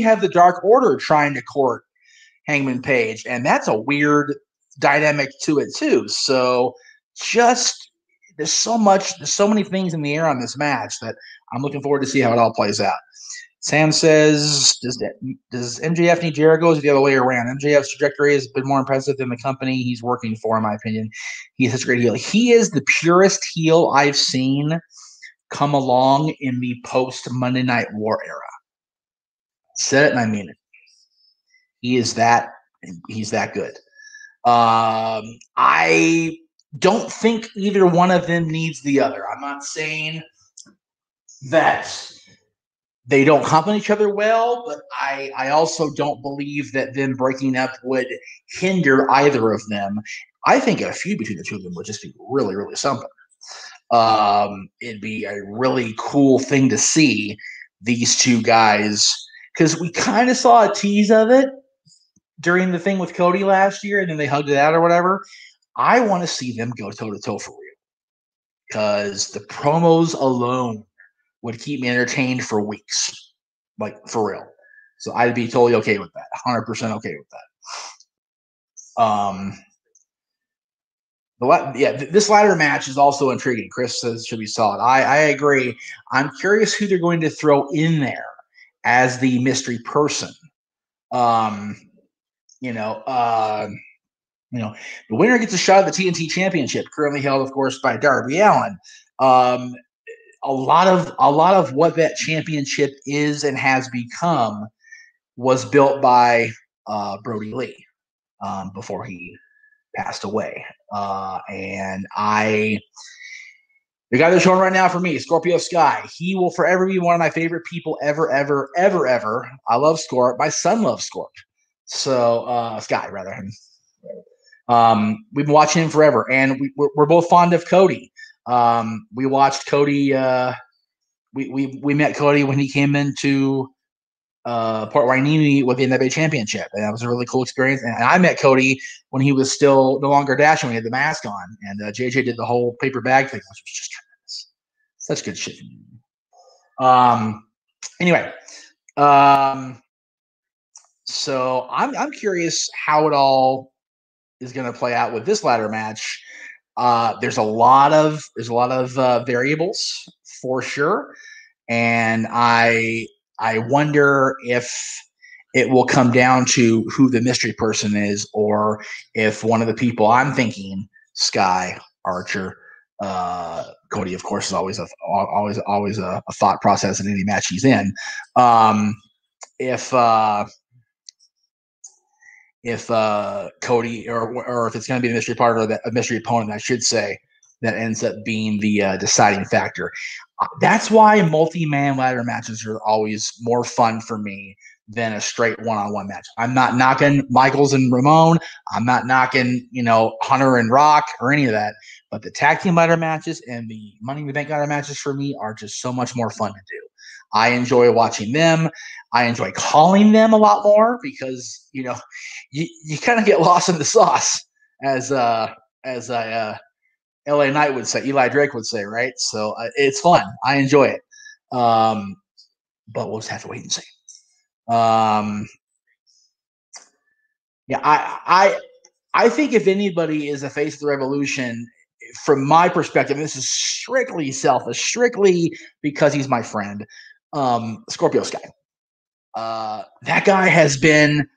have the Dark Order trying to court Hangman Page, and that's a weird dynamic to it too. So, there's so many things in the air on this match that I'm looking forward to see how it all plays out. Sam says, does MJF need Jericho? Is the other way around? MJF's trajectory has been more impressive than the company he's working for, in my opinion. He's such a great heel. He is the purest heel I've seen come along in the post Monday Night War era. Said it and I mean it. He's that good. I don't think either one of them needs the other. I'm not saying that they don't complement each other well, but I also don't believe that them breaking up would hinder either of them. I think a feud between the two of them would just be really, really something. It'd be a really cool thing to see these two guys, because we kind of saw a tease of it during the thing with Cody last year, and then they hugged it out or whatever. I want to see them go toe-to-toe for real, because the promos alone would keep me entertained for weeks, like for real. So I'd be totally okay with that, 100% okay with that. This ladder match is also intriguing. Chris says should be solid. I agree. I'm curious who they're going to throw in there as the mystery person. You know, the winner gets a shot at the TNT Championship, currently held, of course, by Darby Allin. A lot of what that championship is and has become was built by Brody Lee before he passed away. And the guy that's showing right now for me, Scorpio Sky, he will forever be one of my favorite people ever. I love Scorp. My son loves Scorp. So Sky, rather. We've been watching him forever, and we're both fond of Cody. We watched Cody. We met Cody when he came into Port Wainini with the NWA Championship, and that was a really cool experience. And I met Cody when he was still no longer dashing, when he had the mask on, and JJ did the whole paper bag thing, which was just tremendous. Such good shit. Anyway, so I'm curious how it all is going to play out with this ladder match. There's a lot of variables for sure, and I wonder if it will come down to who the mystery person is, or if one of the people I'm thinking, Sky, Archer, Cody, of course, is always a thought process in any match he's in. If Cody or if it's going to be the mystery partner, or a mystery opponent, I should say, that ends up being the deciding factor. That's why multi-man ladder matches are always more fun for me than a straight one-on-one match. I'm not knocking Michaels and Ramon. I'm not knocking, Hunter and Rock or any of that. But the tag team ladder matches and the Money in the Bank ladder matches for me are just so much more fun to do. I enjoy watching them. I enjoy calling them a lot more because, you kind of get lost in the sauce, as LA Knight would say, Eli Drake would say, right? So it's fun. I enjoy it. But we'll just have to wait and see. I think if anybody is a face of the revolution, from my perspective, this is strictly selfish, strictly because he's my friend, Scorpio Sky. That guy has been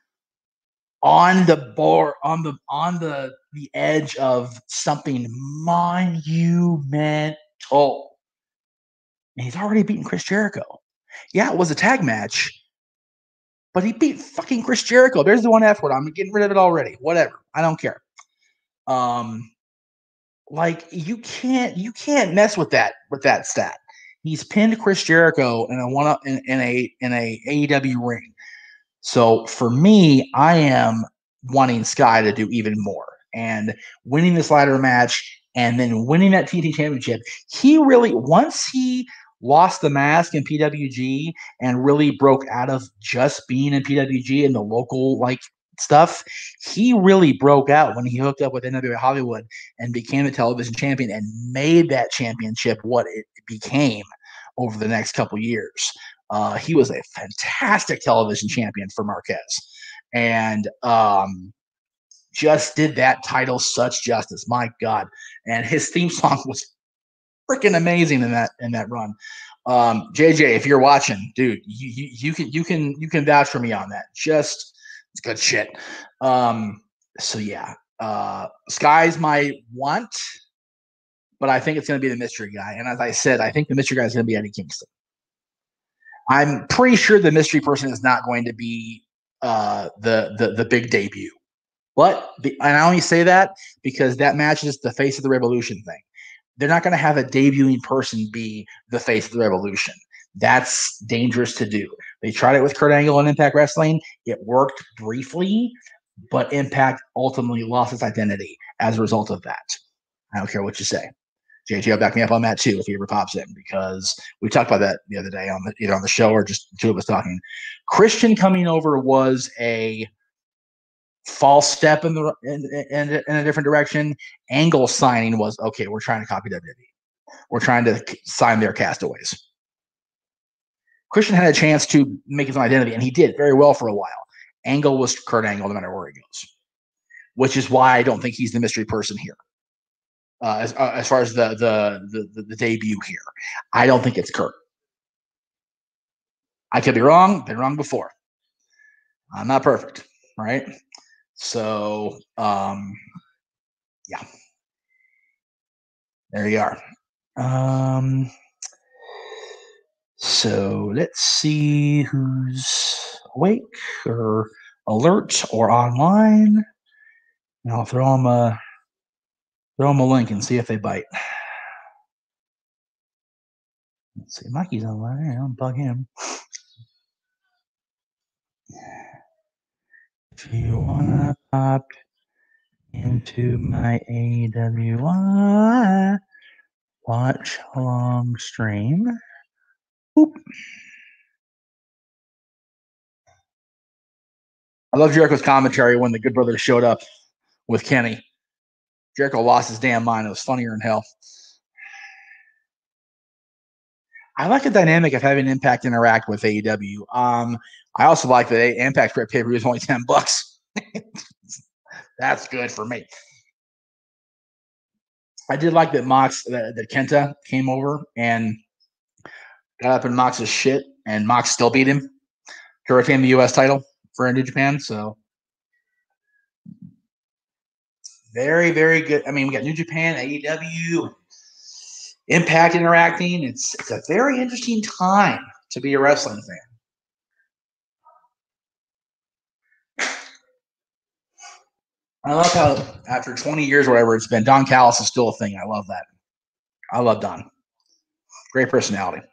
on the edge of something monumental. And he's already beaten Chris Jericho. Yeah, it was a tag match, but he beat fucking Chris Jericho. There's the one F word. I'm getting rid of it already. Whatever. I don't care. You can't mess with that stat. He's pinned Chris Jericho in a AEW ring. So for me, I am wanting Sky to do even more, and winning this ladder match and then winning that TNT Championship. He really, once he lost the mask in PWG and really broke out of just being in PWG and the local stuff, he really broke out when he hooked up with NWA Hollywood and became the television champion and made that championship what it became over the next couple years. He was a fantastic television champion for Marquez, and just did that title such justice. My God. And his theme song was freaking amazing in that run. JJ, if you're watching, dude, you can vouch for me on that. Just, it's good shit. So yeah, Sky's my want, but I think it's going to be the mystery guy. And as I said, I think the mystery guy is going to be Eddie Kingston. I'm pretty sure the mystery person is not going to be the big debut. But and I only say that because that matches the face of the revolution thing. They're not going to have a debuting person be the face of the revolution. That's dangerous to do. They tried it with Kurt Angle on Impact Wrestling. It worked briefly, but Impact ultimately lost its identity as a result of that. I don't care what you say. JJ will back me up on that too if he ever pops in, because we talked about that the other day either on the show or just two of us talking. Christian coming over was a false step in a different direction. Angle signing was, okay, we're trying to copy WWE. We're trying to sign their castaways. Christian had a chance to make his own identity, and he did very well for a while. Angle was Kurt Angle no matter where he goes, which is why I don't think he's the mystery person here. as far as the debut here. I don't think it's Kurt. I could be wrong. Been wrong before. I'm not perfect, right? So, yeah. There you are. So let's see who's awake or alert or online. And I'll throw them a link and see if they bite. Let's see, Mikey's online. I'll unplug him. If you wanna pop into my AEW watch along stream. Boop. I love Jericho's commentary when the Good Brothers showed up with Kenny. Jericho lost his damn mind. It was funnier than hell. I like the dynamic of having Impact interact with AEW. I also like that Impact pay-per-view is only $10. That's good for me. I did like that that Kenta came over and got up in Mox's shit, and Mox still beat him to retain the U.S. title for New Japan. So very, very good. I mean, we got New Japan, AEW, Impact interacting. It's a very interesting time to be a wrestling fan. I love how after 20 years or whatever it's been, Don Callis is still a thing. I love that. I love Don. Great personality.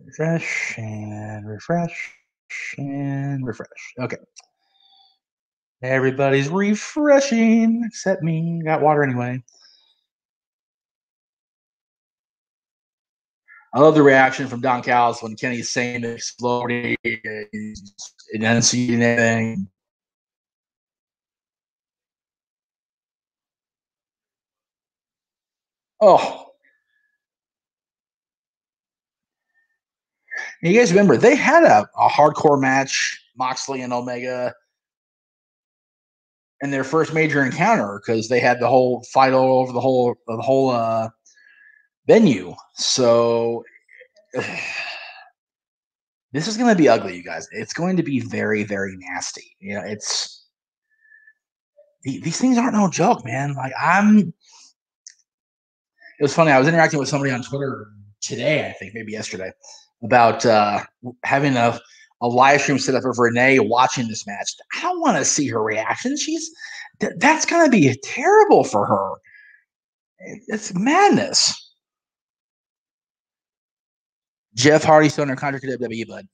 Refresh and refresh and refresh. Okay. Everybody's refreshing except me. Got water anyway. I love the reaction from Don Callis when Kenny's saying exploding and enunciating anything. Oh. And you guys remember, they had a hardcore match, Moxley and Omega, in their first major encounter because they had the whole fight all over the whole venue. So this is going to be ugly, you guys. It's going to be very, very nasty. You know, these things aren't no joke, man. Like it was funny. I was interacting with somebody on Twitter today, I think maybe yesterday, about having a live stream set up of Renee watching this match. I don't want to see her reaction. That's going to be terrible for her. It's madness. Jeff Hardy still under contract at WWE, bud.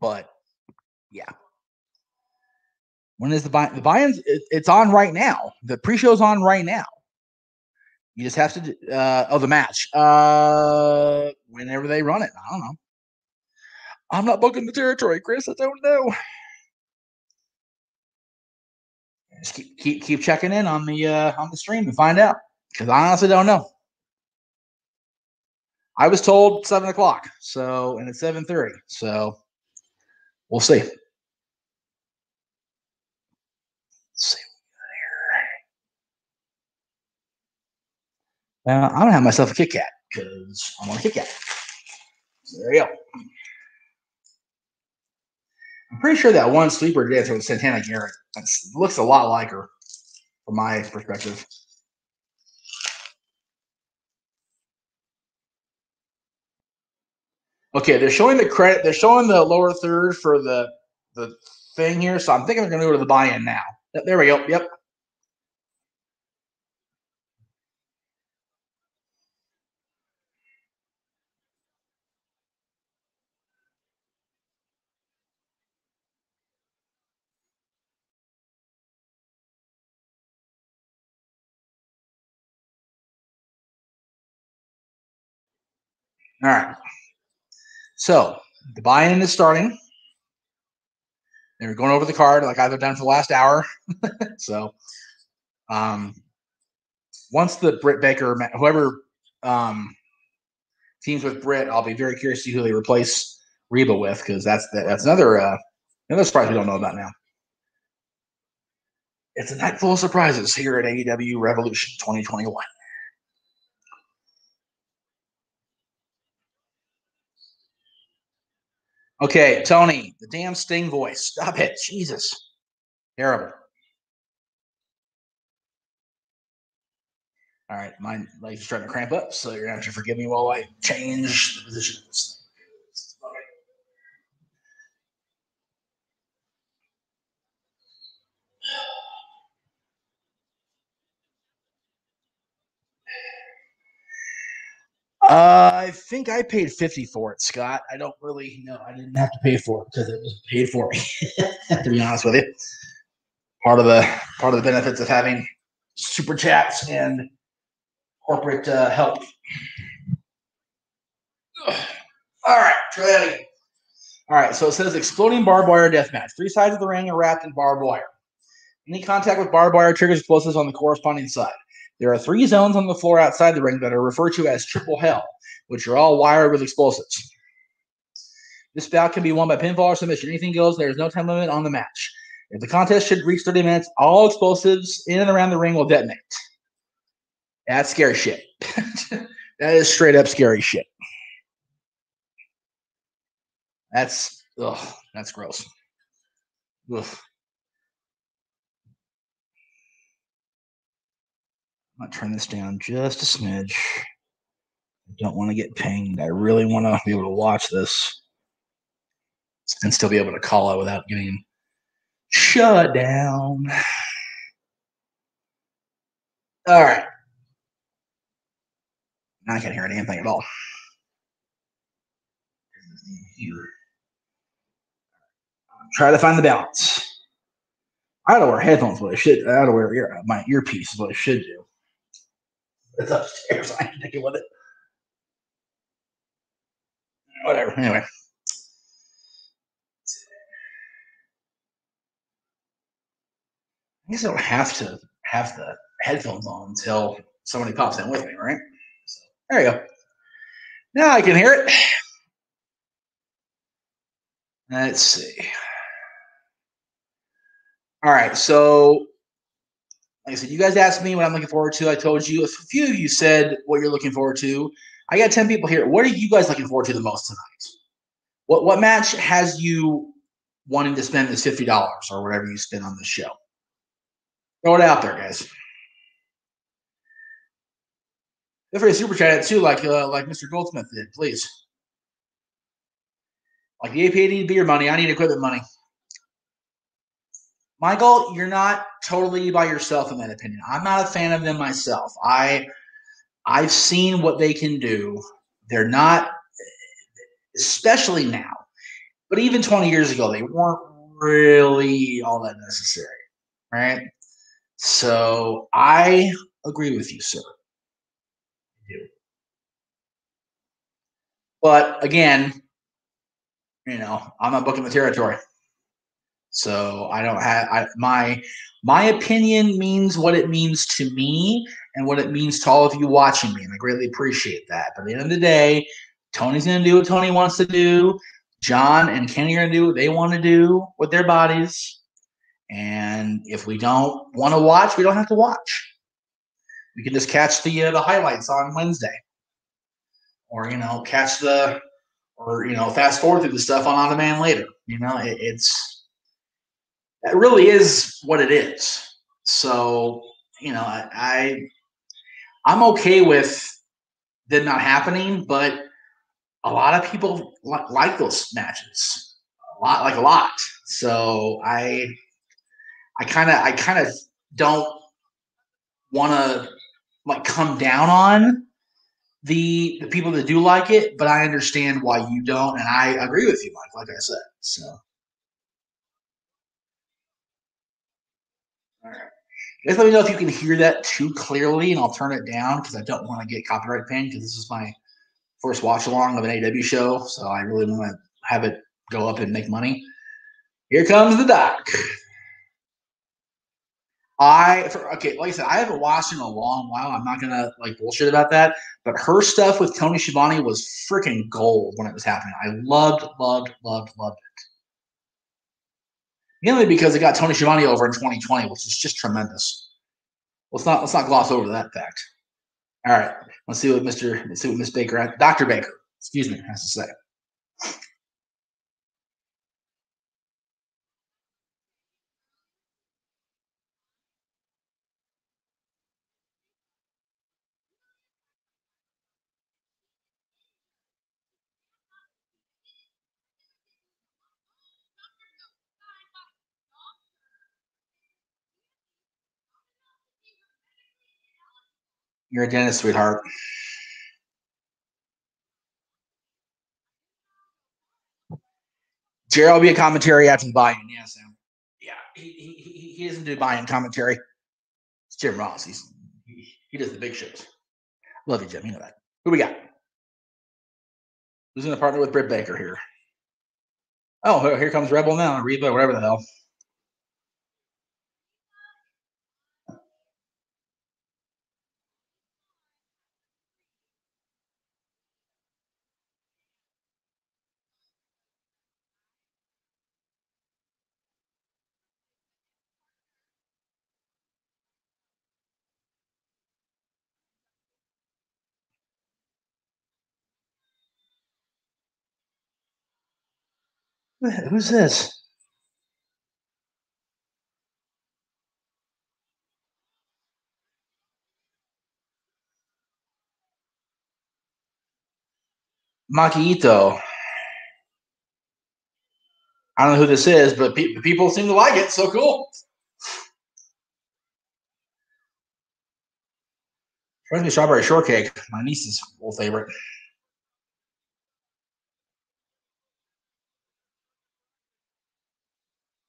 But yeah. When is the buy-in? It's on right now. The pre-show's on right now. You just have to the match. Whenever they run it. I don't know. I'm not booking the territory, Chris. I don't know. Just keep checking in on the stream and find out. Because I honestly don't know. I was told 7 o'clock. So, and it's 7:30. So we'll see. Let's see what we got here. I'm gonna have myself a Kit Kat because I want a Kit Kat. So there you go. I'm pretty sure that one sleeper dancer was Santana Garrett. It looks a lot like her from my perspective. Okay, they're showing the credit. They're showing the lower third for the thing here. So I'm thinking they're going to go to the buy-in now. There we go. Yep. All right. So the buy-in is starting. They're going over the card like I've done for the last hour. So once the Britt Baker, whoever teams with Britt, I'll be very curious to see who they replace Reba with because that's another surprise we don't know about now. It's a night full of surprises here at AEW Revolution 2021. Okay, Tony, the damn Sting voice. Stop it. Jesus. Terrible. All right, my leg's starting to cramp up, so you're going to have to forgive me while I change the position of this thing. I think I paid $50 for it, Scott. I don't really know. I didn't have to pay for it because it was paid for me. To be honest with you, part of the benefits of having super chats and corporate help. All right, try that again. All right, so it says exploding barbed wire deathmatch. 3 sides of the ring are wrapped in barbed wire. Any contact with barbed wire triggers explosives on the corresponding side. There are 3 zones on the floor outside the ring that are referred to as triple hell, which are all wired with explosives. This bout can be won by pinfall or submission. Anything goes. There is no time limit on the match. If the contest should reach 30 minutes, all explosives in and around the ring will detonate. That's scary shit. That is straight up scary shit. That's gross. Ugh. I'm going to turn this down just a smidge. I don't want to get pinged. I really want to be able to watch this and still be able to call it without getting shut down. All right. Now I can't hear anything at all. Try to find the balance. I don't wear headphones, but I should. I don't wear my earpiece, is what I should do. It's upstairs. I can take it with it. Whatever. Anyway. I guess I don't have to have the headphones on until somebody pops in with me, right? So, there you go. Now I can hear it. Let's see. All right, so like I said, you guys asked me what I'm looking forward to. I told you. A few of you said what you're looking forward to. I got 10 people here. What are you guys looking forward to the most tonight? What match has you wanting to spend this $50 or whatever you spend on this show? Throw it out there, guys. Feel free to super chat it too, like Mr. Goldsmith did, please. Like the APA need beer money, I need equipment money. Michael, you're not totally by yourself in that opinion. I'm not a fan of them myself. I've seen what they can do. They're not, especially now, but even 20 years ago, they weren't really all that necessary, right? So I agree with you, sir. I do. But again, I'm not booking the territory. So I don't have my opinion means what it means to me and what it means to all of you watching me, and I greatly appreciate that. But at the end of the day, Tony's going to do what Tony wants to do. John and Kenny are going to do what they want to do with their bodies. And if we don't want to watch, we don't have to watch. We can just catch the highlights on Wednesday, or catch fast forward through the stuff on demand later. That really is what it is. So, I'm okay with them not happening, but a lot of people like those matches, a lot. So I kind of don't want to come down on the people that do like it, but I understand why you don't, and I agree with you, Mike. Like I said, so. All right. Guys, let me know if you can hear that too clearly, and I'll turn it down because I don't want to get copyright pinged because this is my first watch along of an AEW show, so I really want to have it go up and make money. Here comes the doc. Like I said, I haven't watched in a long while. I'm not gonna bullshit about that, but her stuff with Tony Schiavone was freaking gold when it was happening. I loved it. Mainly because it got Tony Schiavone over in 2020, which is just tremendous. Let's not gloss over that fact. All right, let's see what Miss Baker, Dr. Baker, excuse me, has to say. You're a dentist, sweetheart. Jerry will be a commentary after the buy-in. Yeah, Sam. Yeah, he doesn't do buy-in commentary. It's Jim Ross. He does the big shows. Love you, Jim. You know that. Who we got? Who's going to partner with Britt Baker here? Oh, here comes Rebel now. Reba, whatever the hell. Who's this? Maki Ito. I don't know who this is, but people seem to like it. So cool. Reminds me of strawberry shortcake. My niece's old favorite.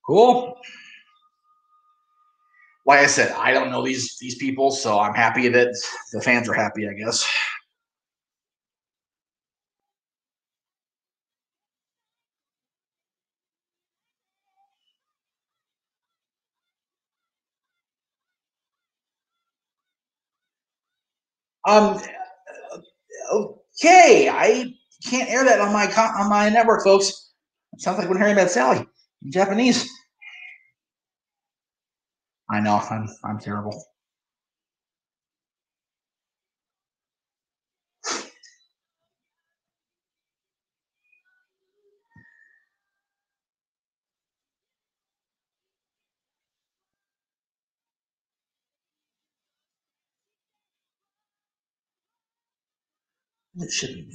Cool. Like I said, I don't know these people, so I'm happy that the fans are happy, I guess. Okay, I can't air that on my network, folks. It sounds like when Harry met Sally in Japanese. I know, I'm terrible. It should be.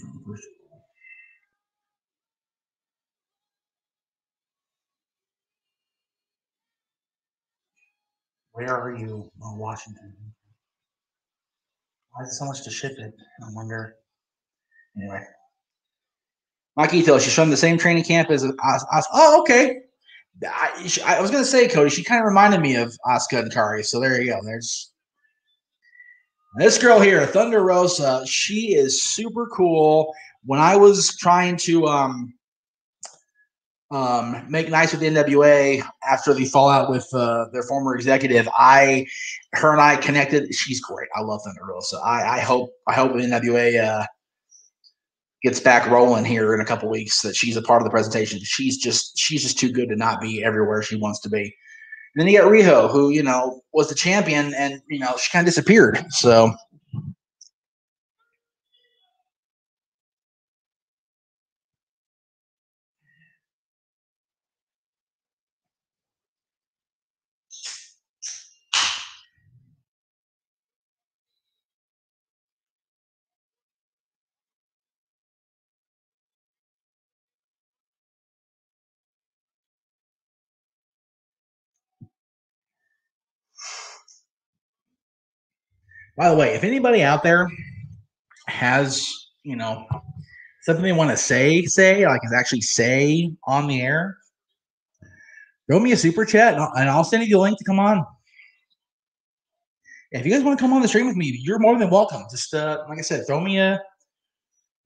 Where are you? Oh, Washington. Why is it so much to ship it? I wonder. Anyway. Makito, she's from the same training camp as oh, okay. I was going to say, Cody, she kind of reminded me of Asuka and Kari. So there you go. There's this girl here, Thunder Rosa. She is super cool. When I was trying to make nice with the NWA after the fallout with their former executive, her and I connected. She's great. I love Thunder Rosa. I hope the NWA gets back rolling here in a couple weeks. That she's a part of the presentation. She's just too good to not be everywhere she wants to be. And then you got Riho, who was the champion, and she kind of disappeared. So. By the way, if anybody out there has, something they want to say, like is actually say on the air, throw me a super chat and I'll send you the link to come on. If you guys want to come on the stream with me, you're more than welcome. Just like I said, throw me a.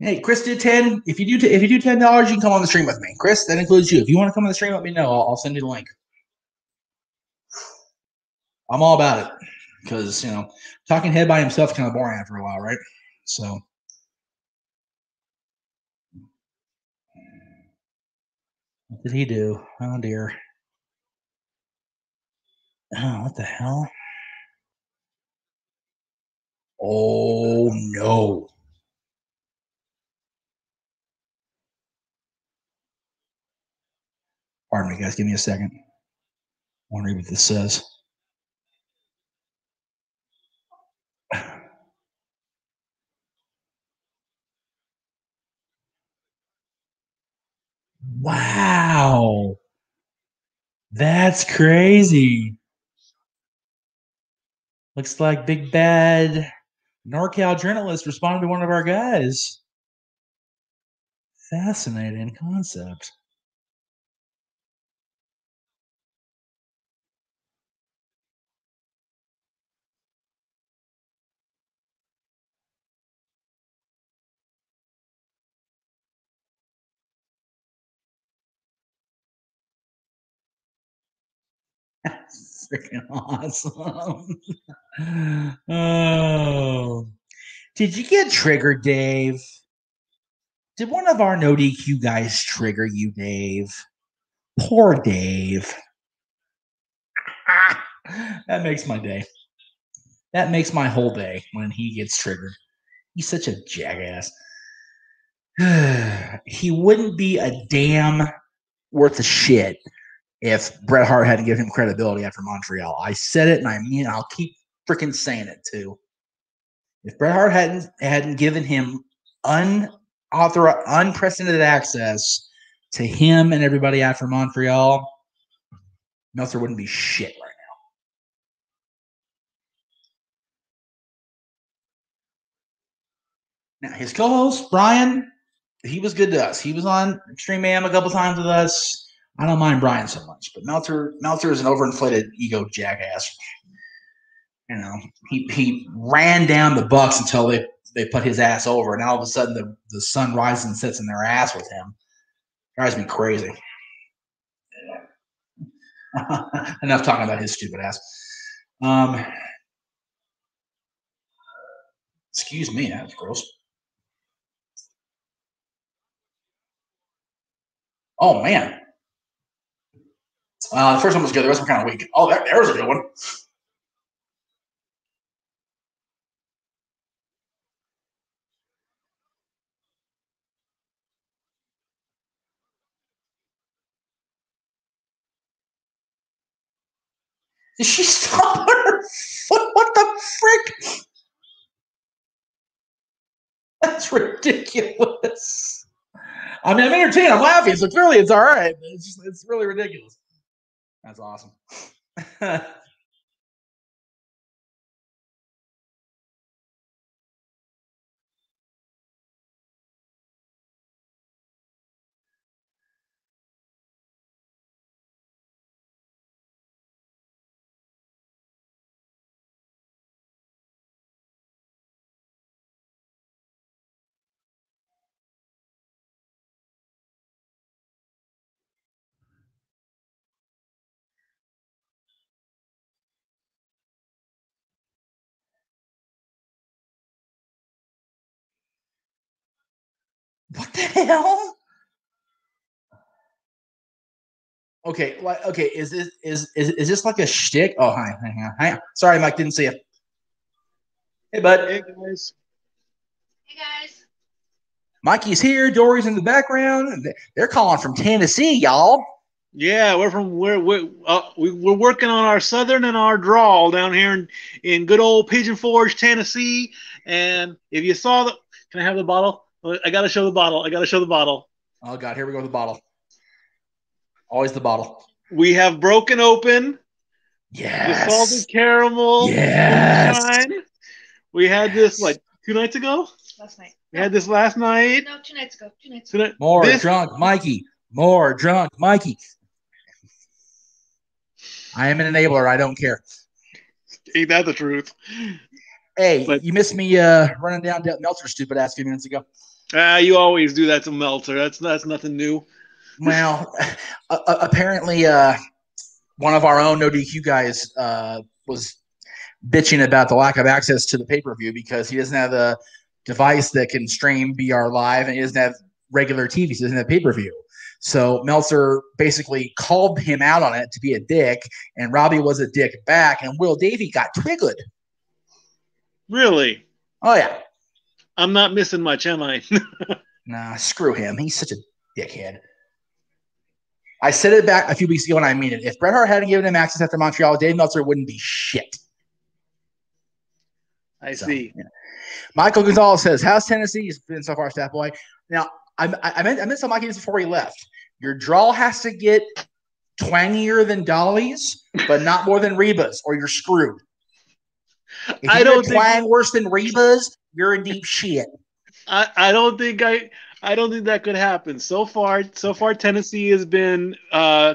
Hey, Chris did 10. If you do $10, you can come on the stream with me. Chris, that includes you. If you want to come on the stream, let me know. I'll send you the link. I'm all about it because talking head by himself is kind of boring after a while, right? So. What did he do? Oh dear. Oh, what the hell? Oh, no. Pardon me, guys. Give me a second. I want to read what this says. Wow. That's crazy. Looks like Big Bad NorCal journalist responded to one of our guys. Fascinating concept. That's freaking awesome. Oh. Did you get triggered, Dave? Did one of our no DQ guys trigger you, Dave? Poor Dave. That makes my day. That makes my whole day when he gets triggered. He's such a jackass. He wouldn't be a damn worth of shit if Bret Hart hadn't given him credibility after Montreal. I said it, and I mean I'll keep freaking saying it too. If Bret Hart hadn't given him unprecedented access to him and everybody after Montreal, Meltzer wouldn't be shit right now. Now, his co-host, Brian, he was good to us. He was on Extreme AM a couple times with us. I don't mind Brian so much, but Meltzer is an overinflated ego jackass. You know, he ran down the Bucks until they put his ass over, and all of a sudden the sun rises and sets in their ass with him. Drives me crazy. Enough talking about his stupid ass. Excuse me, that's gross. Oh man. The first one was good. The rest were kind of weak. Oh, there's a good one. Did she stop her foot? What the frick? That's ridiculous. I mean, I'm entertained. I'm laughing, so clearly it's all right. It's really ridiculous. That's awesome. What the hell? Okay, okay. Is this like a shtick? Oh, hi. Sorry, Mike, didn't see you. Hey, bud. Hey guys. Hey guys. Mikey's here. Dory's in the background. They're calling from Tennessee, y'all. Yeah, we're working on our southern and our drawl down here in good old Pigeon Forge, Tennessee. And if you saw the, can I have the bottle? I gotta show the bottle. Oh God, here we go with the bottle. Always the bottle. We have broken open. Yes. The salted caramel. Yes. Sunshine. We had this like 2 nights ago. Last night. We had this last night. No, 2 nights ago. More drunk Mikey. More drunk Mikey. I am an enabler. I don't care. Ain't that the truth? Hey, you missed me running down Meltzer's stupid ass a few minutes ago. You always do that to Meltzer. That's nothing new. Well, apparently one of our own no DQ guys was bitching about the lack of access to the pay-per-view because he doesn't have a device that can stream BR Live and he doesn't have regular TV. So he doesn't have pay-per-view. So Meltzer basically called him out on it to be a dick, and Robbie was a dick back, and Will Davey got triggered. Really? Oh, yeah. I'm not missing much, am I? Nah, screw him. He's such a dickhead. I said it back a few weeks ago, and I mean it. If Bret Hart hadn't given him access after Montreal, Dave Meltzer wouldn't be shit. I see. Yeah. Michael Gonzalez says, how's Tennessee? He's been so far, Stat Boy. Now, I meant to tell Mikey this before he left. Your draw has to get twangier than Dolly's, but not more than Reba's, or you're screwed. If you get twang worse than Reba's, you're in deep shit. I don't think that could happen. So far Tennessee has been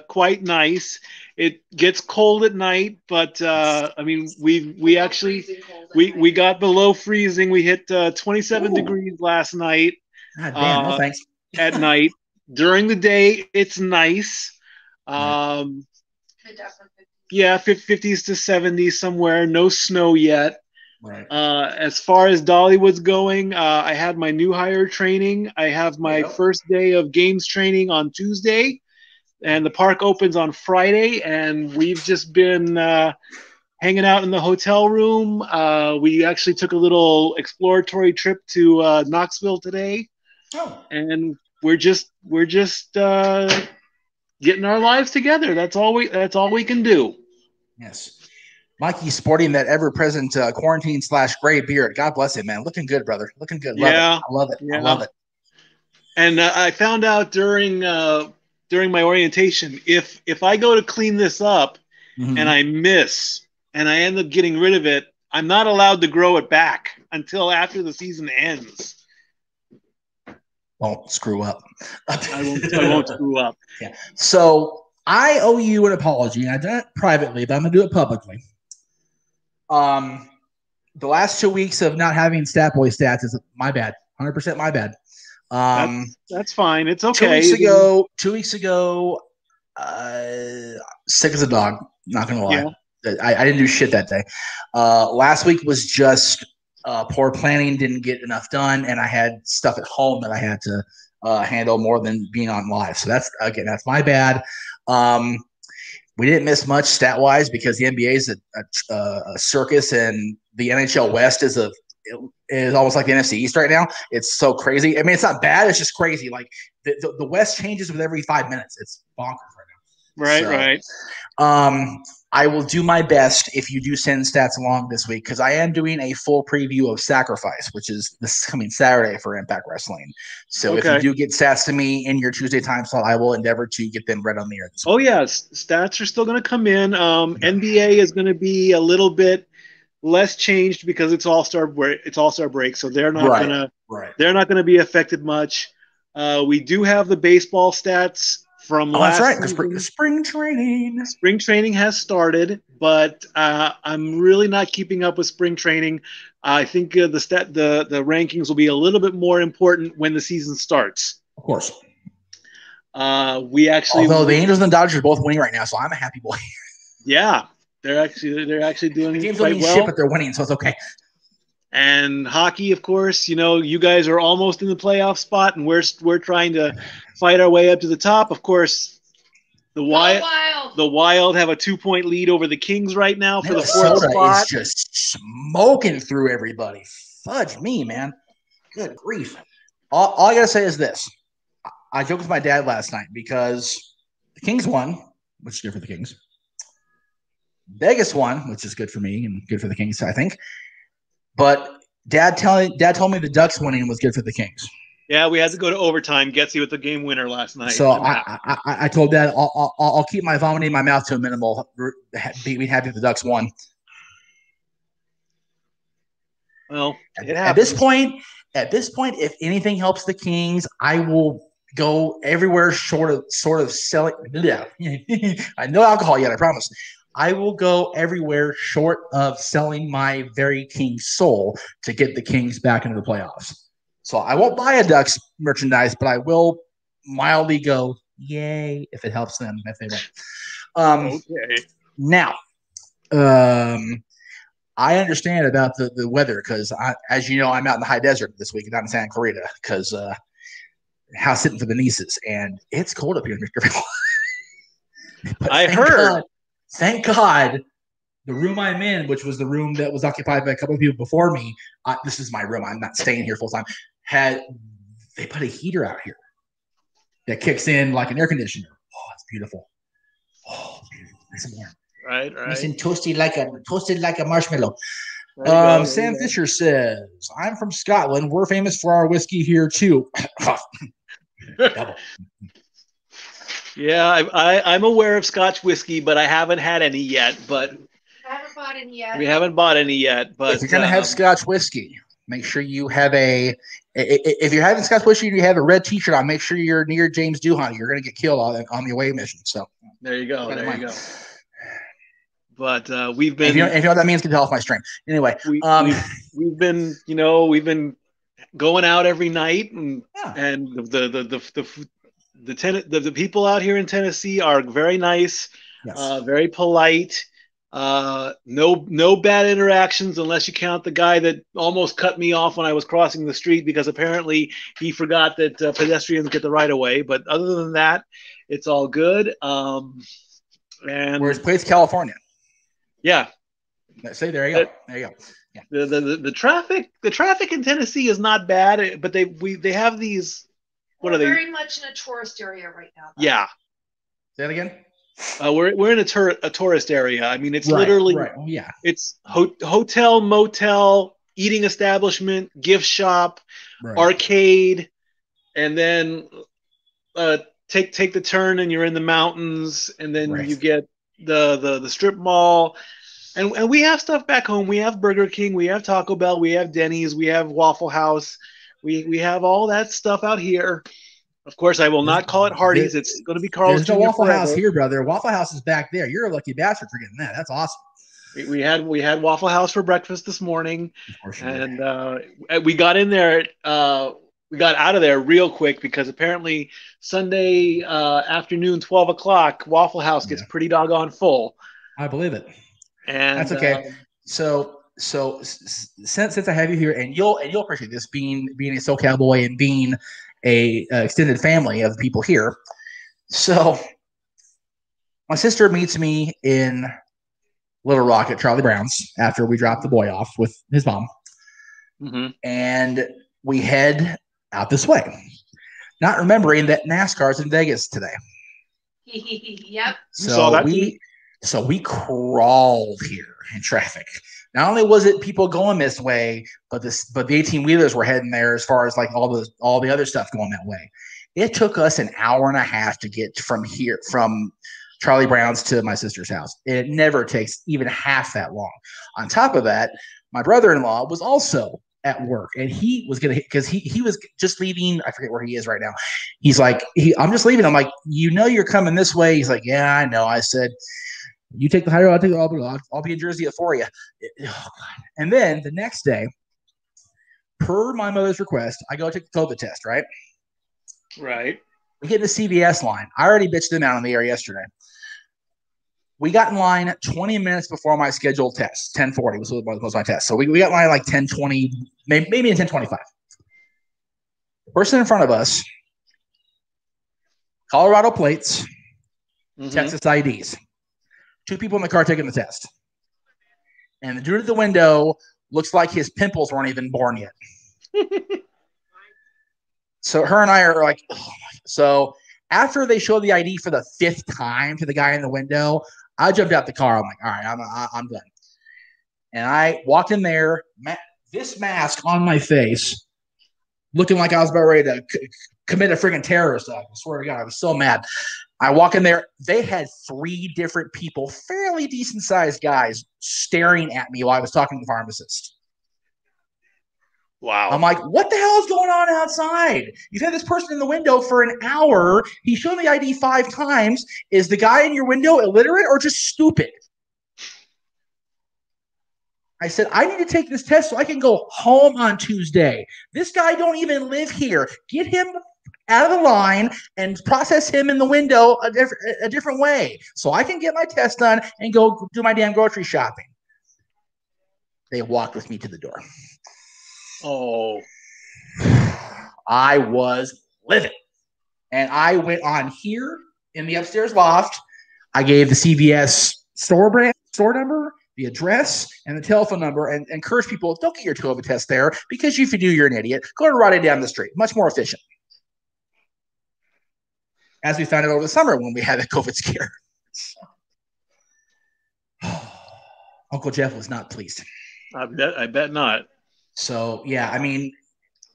quite nice. It gets cold at night, but I mean we actually got below freezing. We hit 27 degrees last night. God damn, no thanks. At night. During the day, it's nice. Yeah, 50s to 70s somewhere. No snow yet. Right. As far as Dollywood's going, I had my new hire training. I have my first day of games training on Tuesday, and the park opens on Friday. And we've just been hanging out in the hotel room. We actually took a little exploratory trip to Knoxville today, and we're just getting our lives together. That's all we can do. Yes. Mikey's sporting that ever-present quarantine/gray beard. God bless him, man. Looking good, brother. Looking good. Love it. I love it. Yeah. I love it. And I found out during my orientation, if I go to clean this up and I miss and I end up getting rid of it, I'm not allowed to grow it back until after the season ends. Won't screw up. I won't screw up. Yeah. So I owe you an apology, and I've done it privately, but I'm gonna do it publicly. The last 2 weeks of not having Stat Boy stats is my bad. 100% my bad. That's fine. It's okay. 2 weeks ago, sick as a dog. Not gonna lie. Yeah. I didn't do shit that day. Last week was just poor planning. Didn't get enough done, and I had stuff at home that I had to handle more than being on live. So that's my bad. We didn't miss much stat wise because the NBA is a circus, and the NHL West is almost like the NFC East right now. It's so crazy. I mean, it's not bad. It's just crazy. Like the West changes with every 5 minutes. It's bonkers right now. Right. I will do my best if you do send stats along this week, because I am doing a full preview of Sacrifice, which is this coming Saturday for Impact Wrestling. So if you do get stats to me in your Tuesday time slot, I will endeavor to get them read on the air this week. Oh, yes. Stats are still going to come in. NBA is going to be a little bit less changed because it's All-Star break, so they're not going to be affected much. We do have the baseball stats from last season. The spring training. Spring training has started, but I'm really not keeping up with spring training. I think the rankings will be a little bit more important when the season starts. Of course. Although the Angels and the Dodgers are both winning right now, so I'm a happy boy. Yeah, they're actually doing the game's quite well. Shit, but they're winning, so it's okay. And hockey, of course, you guys are almost in the playoff spot, and we're trying to fight our way up to the top. Of course, the Wild have a 2-point lead over the Kings right now for the fourth spot. Is just smoking through everybody. Fudge me, man. Good grief. All I gotta say is this: I joked with my dad last night because the Kings won, which is good for the Kings. Vegas won, which is good for me and good for the Kings, I think. But Dad told me the Ducks winning was good for the Kings. Yeah, we had to go to overtime. Getsy with the game winner last night. So I told Dad I'll keep my vomiting in my mouth to a minimal. Be happy if the Ducks won. Well, at this point, if anything helps the Kings, I will go everywhere short of selling. No alcohol yet, I promise. I will go everywhere short of selling my very king soul to get the Kings back into the playoffs. So I won't buy a Ducks merchandise, but I will mildly go, yay, if it helps them, if they don't. Okay. Now, I understand about the weather because, as you know, I'm out in the high desert this week, not in Santa Clarita, because house sitting for the nieces, and it's cold up here in Victorville. I heard. Thank God, the room I'm in, which was the room that was occupied by a couple of people before me, this is my room. I'm not staying here full time. They put a heater out here that kicks in like an air conditioner. Oh, it's beautiful. Oh, it's beautiful. Nice and warm. Right. Nice and toasted like a marshmallow. Sam Fisher says, I'm from Scotland. We're famous for our whiskey here too. Double. Yeah, I'm aware of Scotch whiskey, but I haven't had any yet. But I haven't bought any yet. We haven't bought any yet. But if you're gonna have Scotch whiskey, make sure you have if you're having Scotch whiskey and you have a red T-shirt on, make sure you're near James Doohan. You're gonna get killed on the away mission. So there you go. But we've been. If you know what that means, can tell off my string. Anyway, we've been going out every night, and the people out here in Tennessee are very nice, yes. Very polite. No bad interactions unless you count the guy that almost cut me off when I was crossing the street because apparently he forgot that pedestrians get the right of way. But other than that, it's all good. And where's Place, California? Yeah. Say there you go. There you go. Yeah. The traffic in Tennessee is not bad, but they have these. What are they? Very much in a tourist area right now. Though. Yeah. Say that again. We're in a tourist area. I mean, it's literally right. Oh, yeah. It's hotel, motel, eating establishment, gift shop, arcade, and then take the turn and you're in the mountains, and then you get the strip mall. And we have stuff back home. We have Burger King, we have Taco Bell, we have Denny's, we have Waffle House. We have all that stuff out here. Of course, I will not call it Hardee's. It's going to be Carl's Jr. There's no Waffle forever. House here, brother. Waffle House is back there. You're a lucky bastard for getting that. That's awesome. We had Waffle House for breakfast this morning, of course and we got in there. We got out of there real quick because apparently Sunday afternoon, 12 o'clock, Waffle House gets pretty doggone full. I believe it. And that's okay. So since I have you here, and you'll appreciate this, being a SoCal boy and being a extended family of people here. So my sister meets me in Little Rock at Charlie Brown's after we drop the boy off with his mom, and we head out this way, not remembering that NASCAR's in Vegas today. Yep. So we crawled here in traffic. Not only was it people going this way, but the 18-wheelers were heading there as far as like all the other stuff going that way. It took us an hour and a half to get from Charlie Brown's to my sister's house. It never takes even half that long. On top of that, my brother-in-law was also at work, and he was gonna, because he was just leaving. I forget where he is right now. He's like, I'm just leaving. I'm like, you're coming this way. He's like, yeah, I know. I said, you take the high road, I'll take the low. I'll be in Jersey for you. And then the next day, per my mother's request, I go take the COVID test, right? Right. We get in the CVS line. I already bitched them out on the air yesterday. We got in line 20 minutes before my scheduled test. 10:40 was my test. So we got in line like 10:20, maybe in 10:25. The person in front of us, Colorado plates, Texas IDs. 2 people in the car taking the test. And the dude at the window looks like his pimples weren't even born yet. So her and I are like, oh. So after they show the ID for the 5th time to the guy in the window, I jumped out the car. I'm like, all right, I'm done. And I walked in there, this mask on my face, looking like I was about ready to commit a freaking terrorist act. I swear to God, I was so mad. I walk in there. They had 3 different people, fairly decent-sized guys, staring at me while I was talking to the pharmacist. Wow. I'm like, what the hell is going on outside? You've had this person in the window for an hour. He's shown the ID 5 times. Is the guy in your window illiterate or just stupid? I said, I need to take this test so I can go home on Tuesday. This guy don't even live here. Get him out of the line and process him in the window a different way so I can get my test done and go do my damn grocery shopping. They walked with me to the door. Oh. I was living. And I went on here in the upstairs loft. I gave the CVS store number, the address, and the telephone number, and encourage people, don't get your COVID test there, because if you do, you're an idiot. Go to Rite down the street. Much more efficient. As we found out over the summer when we had a COVID scare. Uncle Jeff was not pleased. I bet not. So, yeah, I mean,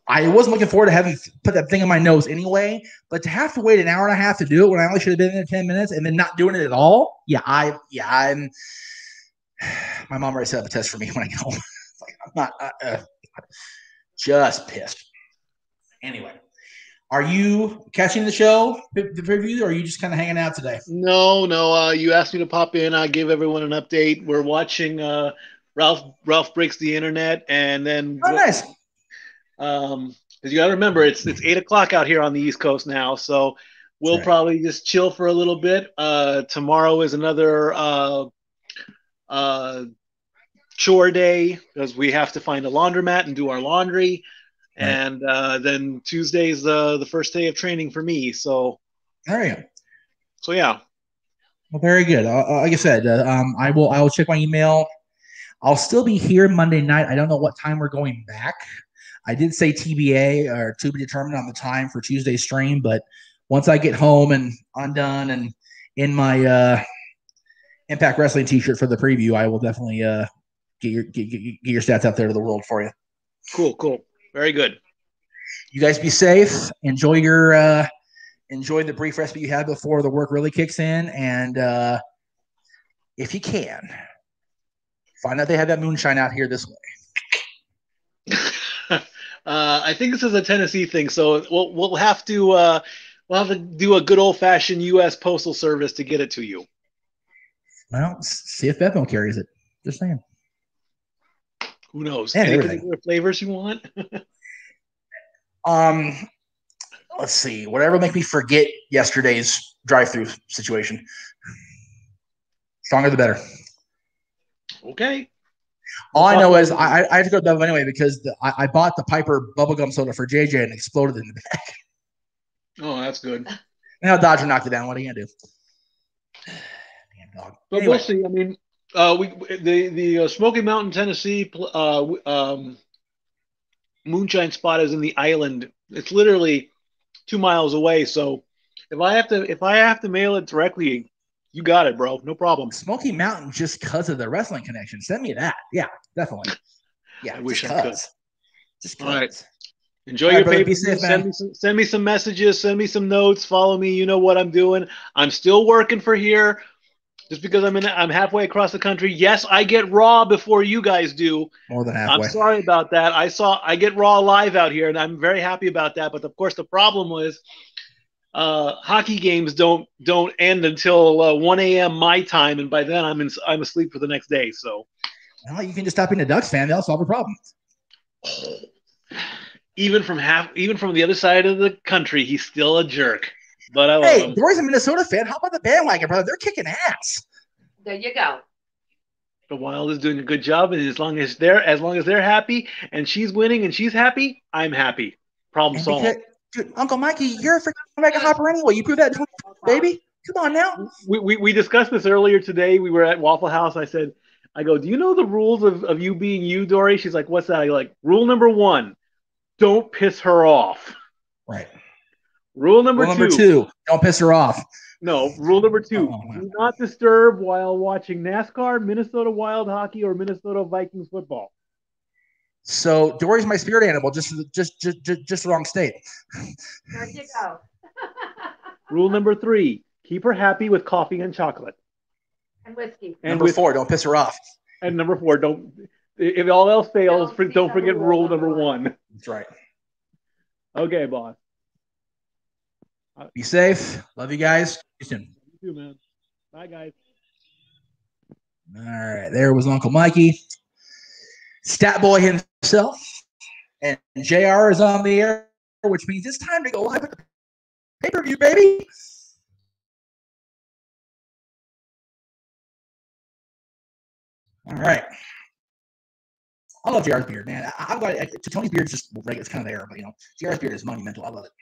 I wasn't looking forward to having put that thing in my nose anyway, but to have to wait an hour and a half to do it when I only should have been in 10 minutes and then not doing it at all. I'm my mom already set up a test for me when I get home. Like, I'm not just pissed. Anyway, are you catching the show, the preview, or are you just kind of hanging out today? No. You asked me to pop in. I give everyone an update. We're watching Ralph Breaks the Internet, and then nice. Because you got to remember, it's 8:00 out here on the East Coast now, so we'll probably just chill for a little bit. Tomorrow is another chore day because we have to find a laundromat and do our laundry, and then Tuesday's the first day of training for me. So there you go. So yeah. Well, very good. Like I said, I will check my email. I'll still be here Monday night. I don't know what time we're going back. I did say TBA or to be determined on the time for Tuesday's stream, but once I get home and undone and in my Impact Wrestling t-shirt for the preview, I will definitely get your stats out there to the world for you. Cool. Very good. You guys be safe. Enjoy the brief respite you have before the work really kicks in, and if you can, find out they have that moonshine out here this way. I think this is a Tennessee thing, so we'll have to do a good old fashioned U.S. Postal Service to get it to you. Well, see if Bevmo carries it. Just saying. Who knows? And any everything. particular flavors you want? Let's see. Whatever make me forget yesterday's drive-through situation. Stronger the better. Okay. All I know is I have to go to Bevmo anyway because I bought the Piper bubblegum soda for JJ and it exploded in the back. Oh, that's good. Now Dodger knocked it down. What are you gonna do? Damn dog. But Anyway. we'll see. I mean, the Smoky Mountain, Tennessee moonshine spot is in the island. It's literally 2 miles away. So if I have to mail it directly, you got it, bro. No problem. Smoky Mountain, just because of the wrestling connection. Send me that. Yeah, definitely. Yeah, I wish I could. Just all right. Cause. Enjoy your paper. Send me some messages. Send me some notes. Follow me. You know what I'm doing. I'm still working for here. Just because I'm halfway across the country. Yes, I get Raw before you guys do. More than halfway. I'm sorry about that. I get Raw live out here, and I'm very happy about that. But of course, the problem was hockey games don't end until 1 a.m. my time, and by then I'm asleep for the next day. So, well, you can just stop being a Ducks fan. They'll solve the problem. Even from the other side of the country, he's still a jerk. But I love him. Dory's a Minnesota fan. How about the bandwagon, brother? They're kicking ass. There you go. The Wild is doing a good job, and as long as they're happy and she's winning and she's happy, I'm happy. Problem solved. Dude, Uncle Mikey, you're a freaking mega hopper anyway. You proved that, baby. Come on now. We discussed this earlier today. We were at Waffle House. I go, do you know the rules of you being you, Dory? She's like, what's that? I go, like, rule number 1, don't piss her off. Right. Rule number 2, don't piss her off. No, rule number 2, do not disturb while watching NASCAR, Minnesota Wild hockey, or Minnesota Vikings football. So Dory's my spirit animal, just the wrong state. There you go. Rule number 3, keep her happy with coffee and chocolate. And whiskey. And number 4, don't piss her off. And number 4, if all else fails, don't forget rule number 1. That's right. Okay, boss. Be safe. Love you guys. See you soon. You too, man. Bye, guys. All right. There was Uncle Mikey. Stat Boy himself. And JR is on the air, which means it's time to go live with the pay-per-view, baby. All right. I love JR's beard, man. I'm glad Tony's beard is just like it's kind of there, but JR's beard is monumental. I love it.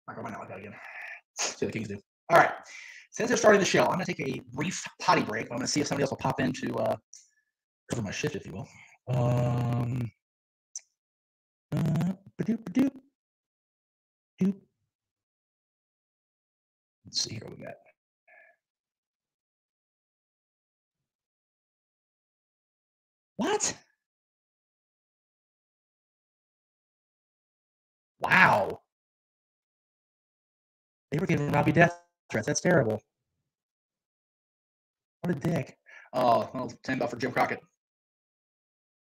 I might not like that again. See what the Kings do. All right. Since they're starting the show, I'm going to take a brief potty break. I'm going to see if somebody else will pop in to cover my shift, if you will. Let's see here what we got. What? Wow. They were giving Robbie death threats. That's terrible. What a dick. Oh, well, $10 for Jim Crockett.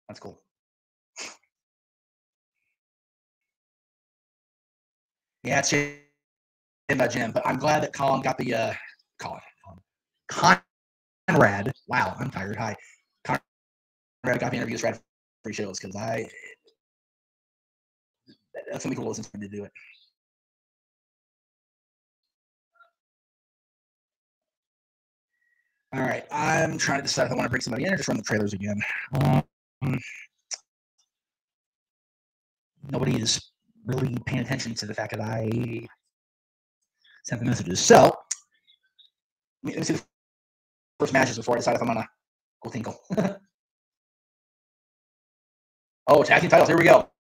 That's cool. Yeah, it's Jim by Jim, but I'm glad that Colin got the Conrad. Wow, I'm tired. Hi. Conrad got the interviews right free shows because that's something cool since to do it. All right, I'm trying to decide if I want to bring somebody in or just run the trailers again. Nobody is really paying attention to the fact that I sent the messages. So, let me see the first matches before I decide if I'm going to go tinkle. Oh, tag team titles. Here we go.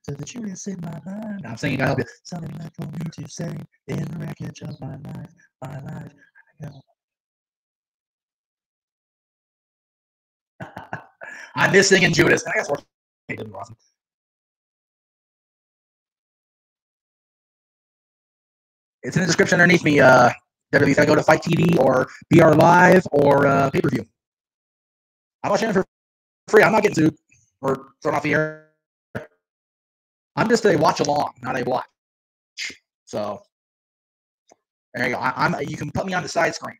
So the curious in my mind. I'm singing, I help you. Something like for me to say in the wreckage of my life. I'm missing in Judas. I guess we're awesome. It's in the description underneath me. WWE, if I go to Fight TV or BR Live or pay-per-view. I'm watching it for free. I'm not getting sued or thrown off the air. I'm just a watch along, not a watch. So there you go. You can put me on the side screen.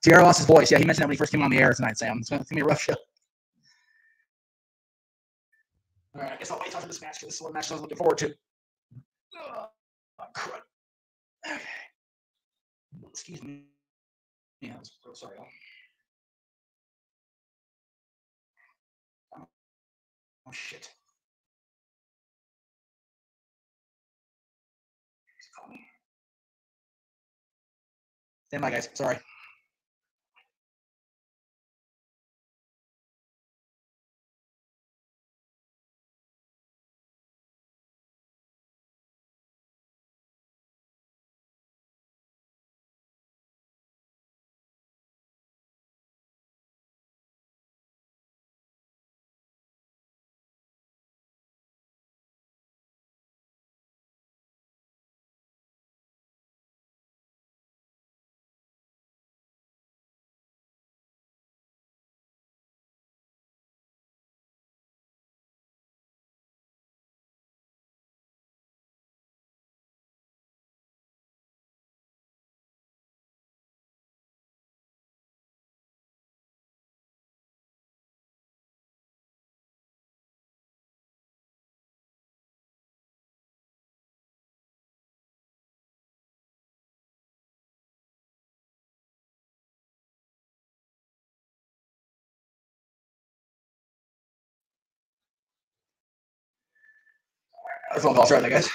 Sierra lost his voice. Yeah, he mentioned that when he first came on the air tonight, Sam. It's going to be a rough show. All right, I guess I'll wait till this match because this is what match I was looking forward to. Oh, crud. Okay. Excuse me. Yeah, I'm so sorry. Oh, shit. Stand by, guys. Sorry. Our phone call. Sorry, there, guys.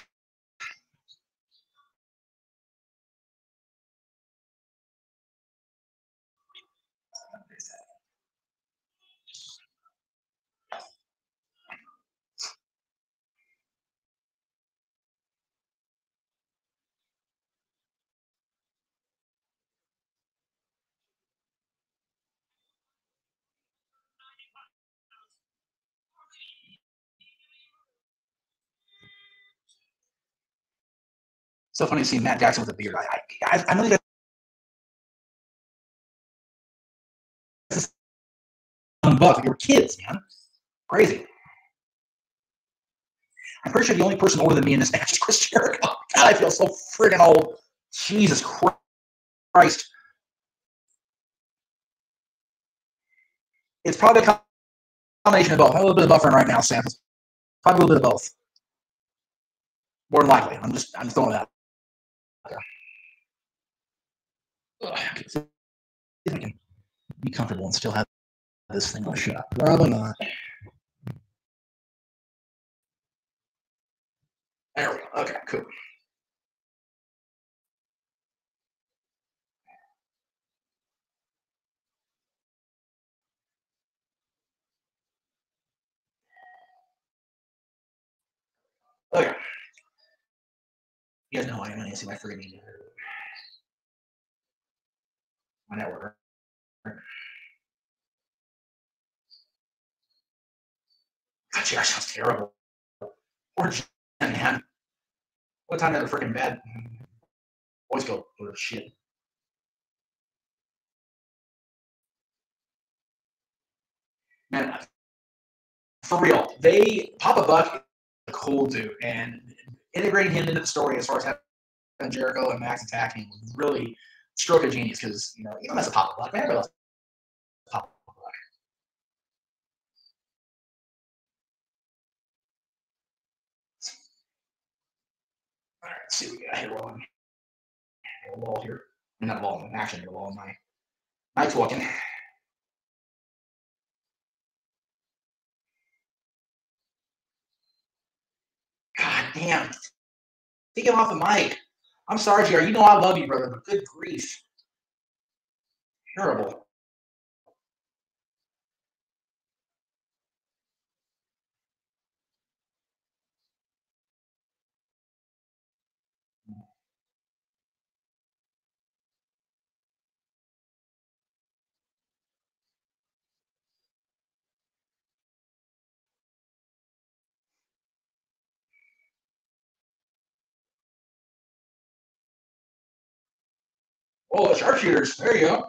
So funny to see Matt Jackson with a beard. I know you guys buff. Like you were kids, man. Crazy. I'm pretty sure the only person older than me in this match is Chris Jericho. God, I feel so friggin' old. Jesus Christ. It's probably a combination of both. I have a little bit of buffering right now, Sam. It's probably a little bit of both. More than likely. I'm just throwing it out there. Okay, so if I can be comfortable and still have this thing on shut. Probably not. There we go. Okay, cool. Okay. You guys know I am going to see my freaking my network. God, Josh sounds terrible. Poor Jen, man. What time to freaking bed? Boys go to shit. Man, for real, Papa Buck is a cool dude, and integrating him into the story as far as having Jericho and Max attacking was really stroke of genius because you know that's a Papa Buck, man. Everybody loves Papa Buck. All right, let's see what we got here. A wall here. Not a wall, actually a wall. My mic's walking. God damn. Take him off the mic. I'm sorry, JR. You know I love you, brother, but good grief. Terrible. Oh, the sharpshooters. There you go.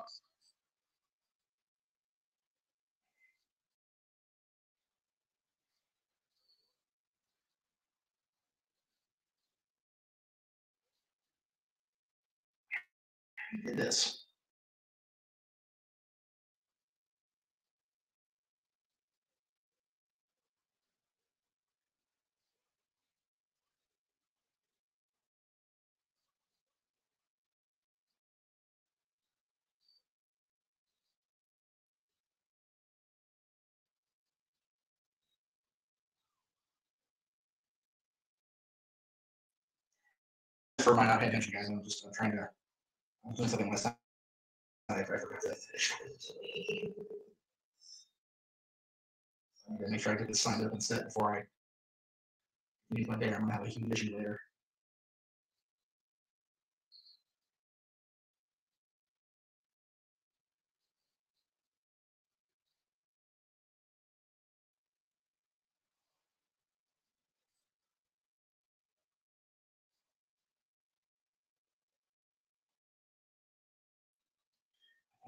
Did this. For my not paying attention, guys. I'm trying to. I'm doing something on my side. I forgot to finish. I'm gonna make sure I get this signed up and set before I leave my day. I'm gonna have a huge issue later.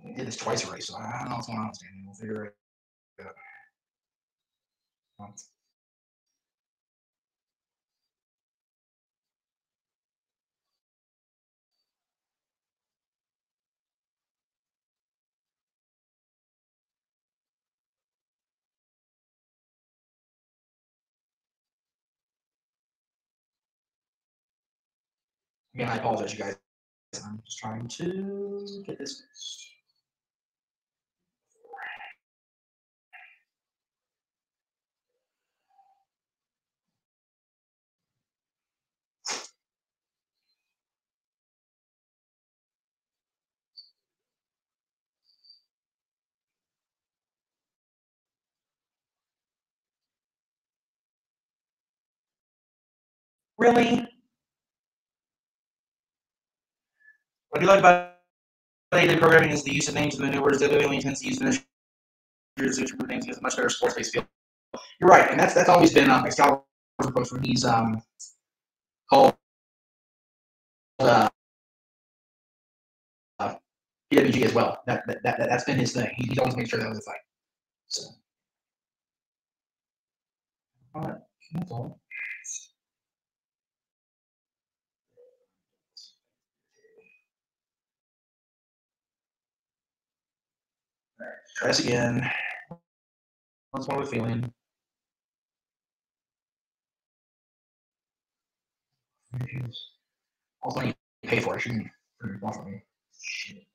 I did this twice already, so I don't know what's going on with Danny. We'll figure it out. Again, I apologize, you guys. I'm just trying to get this fixed. Really? What do you like about AEW programming is the use of names and maneuvers. WWE only tends to use finishers, which names gives a much better sports-based feel. You're right, and that's always been Excalibur's approach when he's called PWG as well. That's been his thing. He's always made sure that was a fight. So. All right. That's all. All right. Try this again. What's one with feeling? Also, you pay for it. Shouldn't offer me. Shit.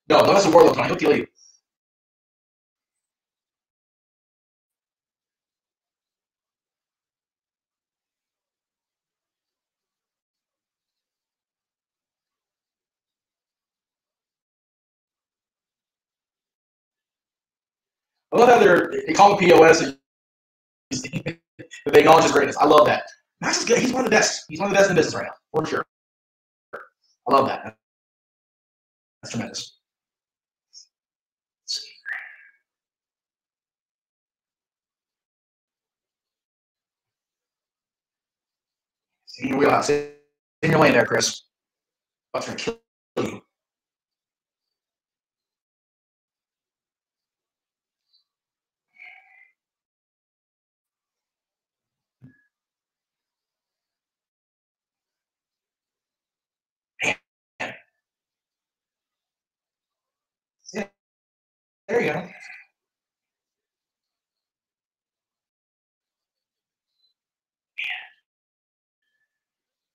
No, don't support those. He'll kill you. I love how they call him POS. But they acknowledge his greatness. I love that. Max is good. He's one of the best. He's one of the best in the business right now, for sure. I love that. That's tremendous. Let's see. Stay in your wheelhouse. Stay in your lane there, Chris. What's going to kill you? Man. Yeah, there you go.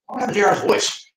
I don't have JR's voice.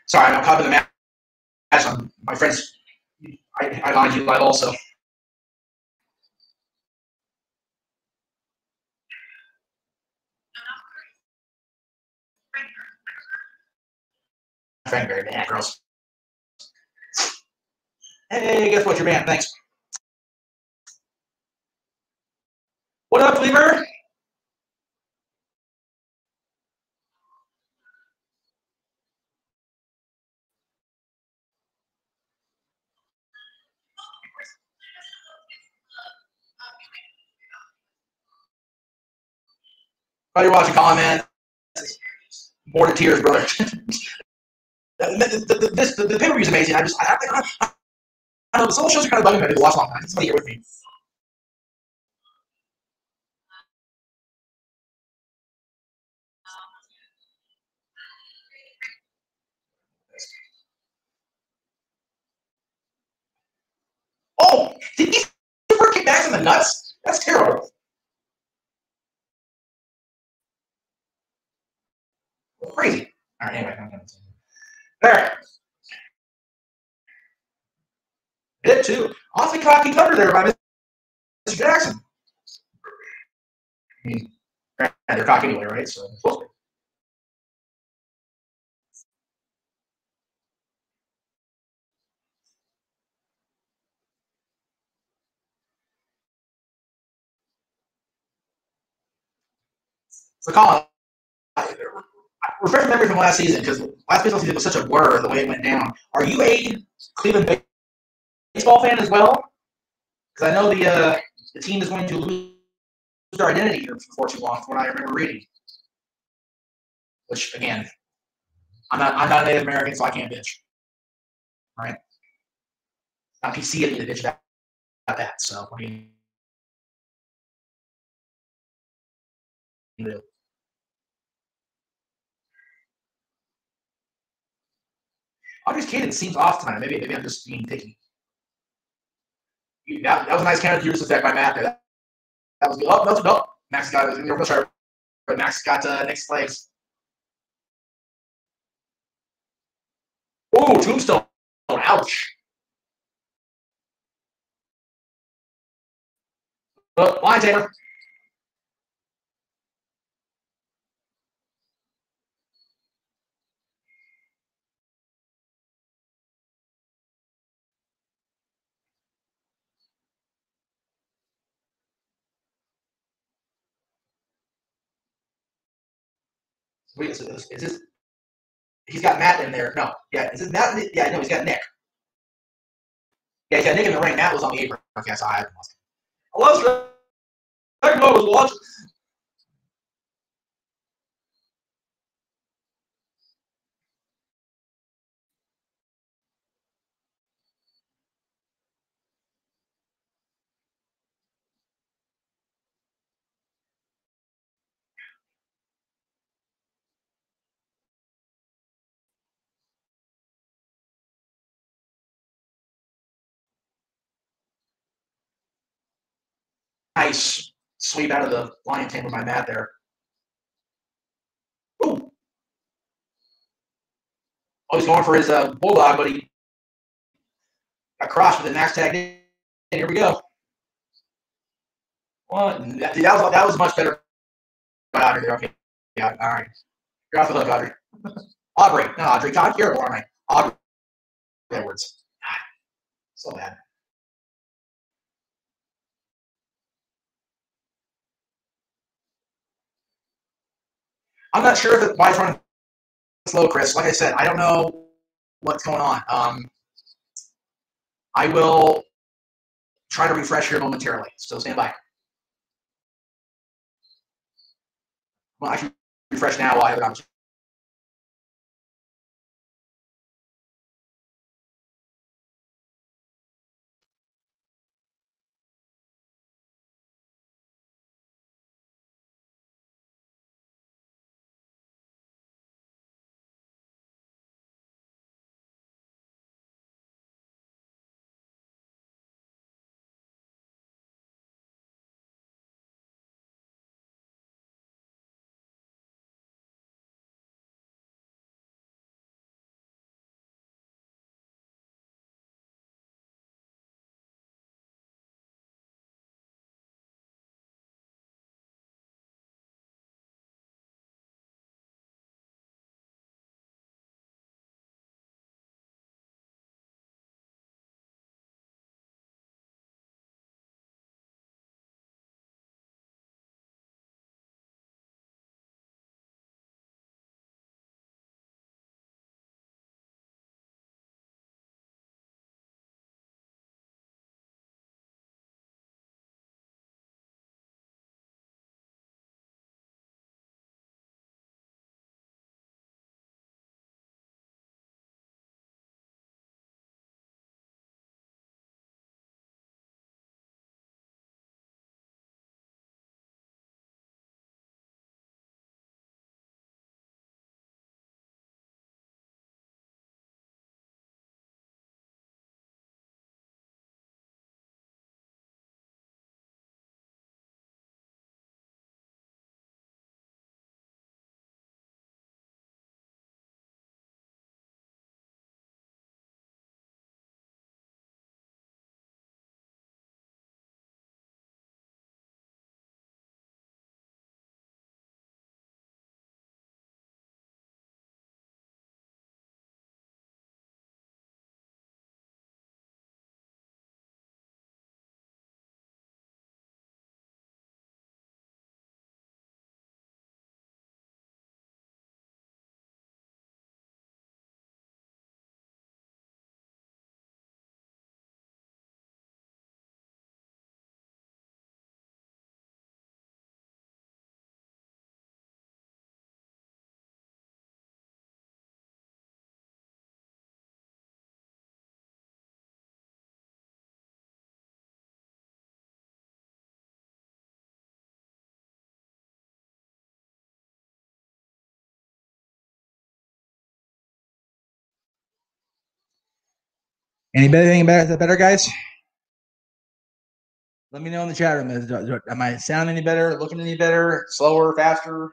Sorry, I'm copying the match. My friends, I lied you live also. Frank very bad, girls. Hey, guess what? You're banned. Thanks. What up, Cleaver? While you're watching, Colin, man. More to tears, brother. The pay-per-view is amazing. I know the solo shows are kind of bugging me. I did watch a long time. Somebody here with me. Oh, did he super kick back in the nuts? That's terrible. Crazy. All right, anyway. There. Hit two. Awfully cocky cover there by Mr. Jackson. I mean, they're cocky anyway, right? So, Colin, refresh memory from last season because last baseball season was such a blur the way it went down. Are you a Cleveland baseball fan as well? Because I know the team is going to lose their identity here before too long, from what I remember reading. Which again, I'm not a Native American, so I can't bitch. Right? Not PC of me to bitch about that. So what do you do? Audrey's cadence seems off tonight. Maybe I'm just being picky. That was a nice counter use effect by Matt there. That was good. Oh, no. Max got it. But Max got next legs. Oh, tombstone. Ouch. Line tamer. Wait, is this? He's got Matt in there. No, yeah, is it Matt? Yeah, no, he's got Nick. Yeah, he's got Nick in the ring. Matt was on the apron. Okay, so I love Dragon was watching. Nice sweep out of the lion tamer by Matt there. Ooh. Oh, he's going for his bulldog, but he got crossed with the max tag. And here we go. What? That was much better. Audrey, okay. Yeah, all right. You're off the hook, Audrey. Aubrey, not Audrey. God, you're a mate. Aubrey Edwards. God, so bad. I'm not sure why it's running slow, Chris. Like I said, I don't know what's going on. I will try to refresh here momentarily. So stand by. Well, I can refresh now while I have it on. Anything better, guys? Let me know in the chat room. Am I sounding any better? Looking any better? Slower? Faster?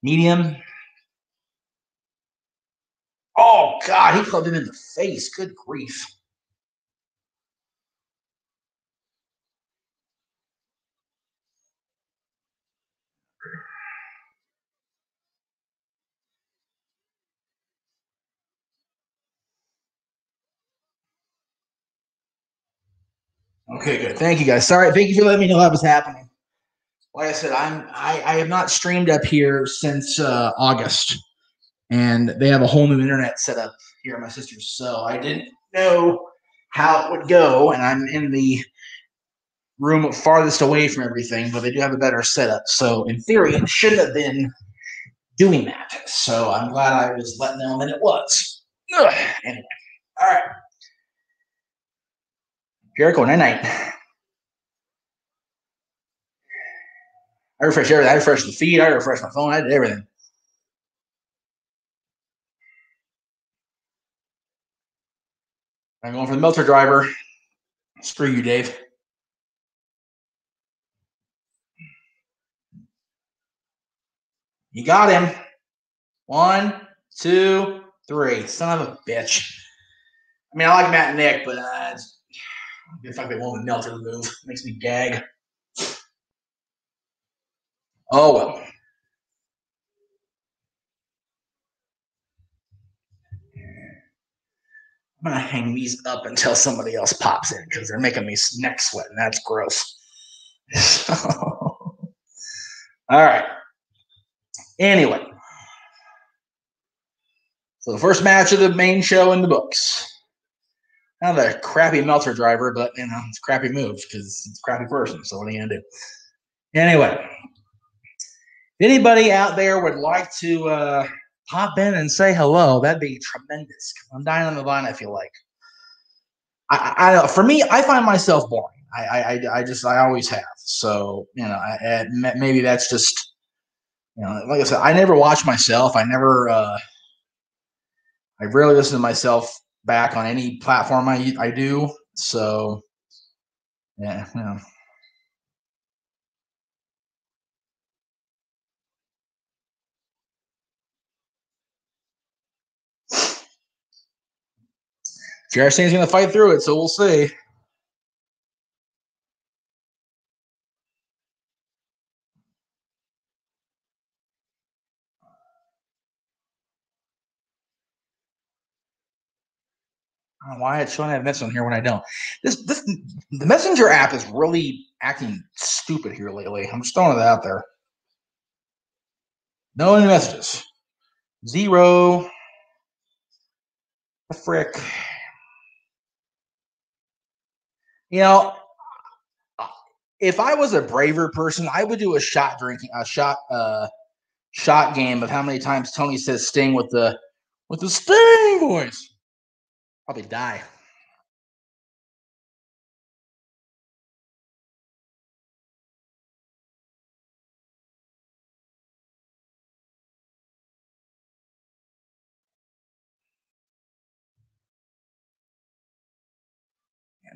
Medium? Oh, God. He clubbed him in the face. Good grief. Okay, good. Thank you, guys. Sorry. Thank you for letting me know that was happening. Like I said, I have not streamed up here since August, and they have a whole new internet set up here at my sister's. So I didn't know how it would go, and I'm in the room farthest away from everything, but they do have a better setup. So in theory, it shouldn't have been doing that. So I'm glad I was letting them know that it was. Ugh. Anyway, all right. Jericho, night. I refreshed everything. I refreshed the feed. I refreshed my phone. I did everything. I'm going for the Meltzer driver. Screw you, Dave. You got him. 1, 2, 3. Son of a bitch. I mean, I like Matt and Nick, but the fact they won't Meltzer to move makes me gag. Oh, well. I'm going to hang these up until somebody else pops in because they're making me neck sweat, and that's gross. So, all right. Anyway. So the first match of the main show in the books. Not a crappy Meltzer driver, but, it's a crappy move because it's a crappy person. So what are you going to do? Anyway. If anybody out there would like to pop in and say hello, that'd be tremendous. I'm dying on the vine, I feel like. I don't know. For me, I find myself boring. I always have. So, maybe that's just, like I said, I never watch myself. I rarely listen to myself back on any platform I do. So, yeah, JRC's going to fight through it, so we'll see. I don't know why it's showing that message on here when I don't. The Messenger app is really acting stupid here lately. I'm just throwing it out there. No new messages. 0. The frick. If I was a braver person, I would do a shot game of how many times Tony says Sting with the Sting voice. Probably die.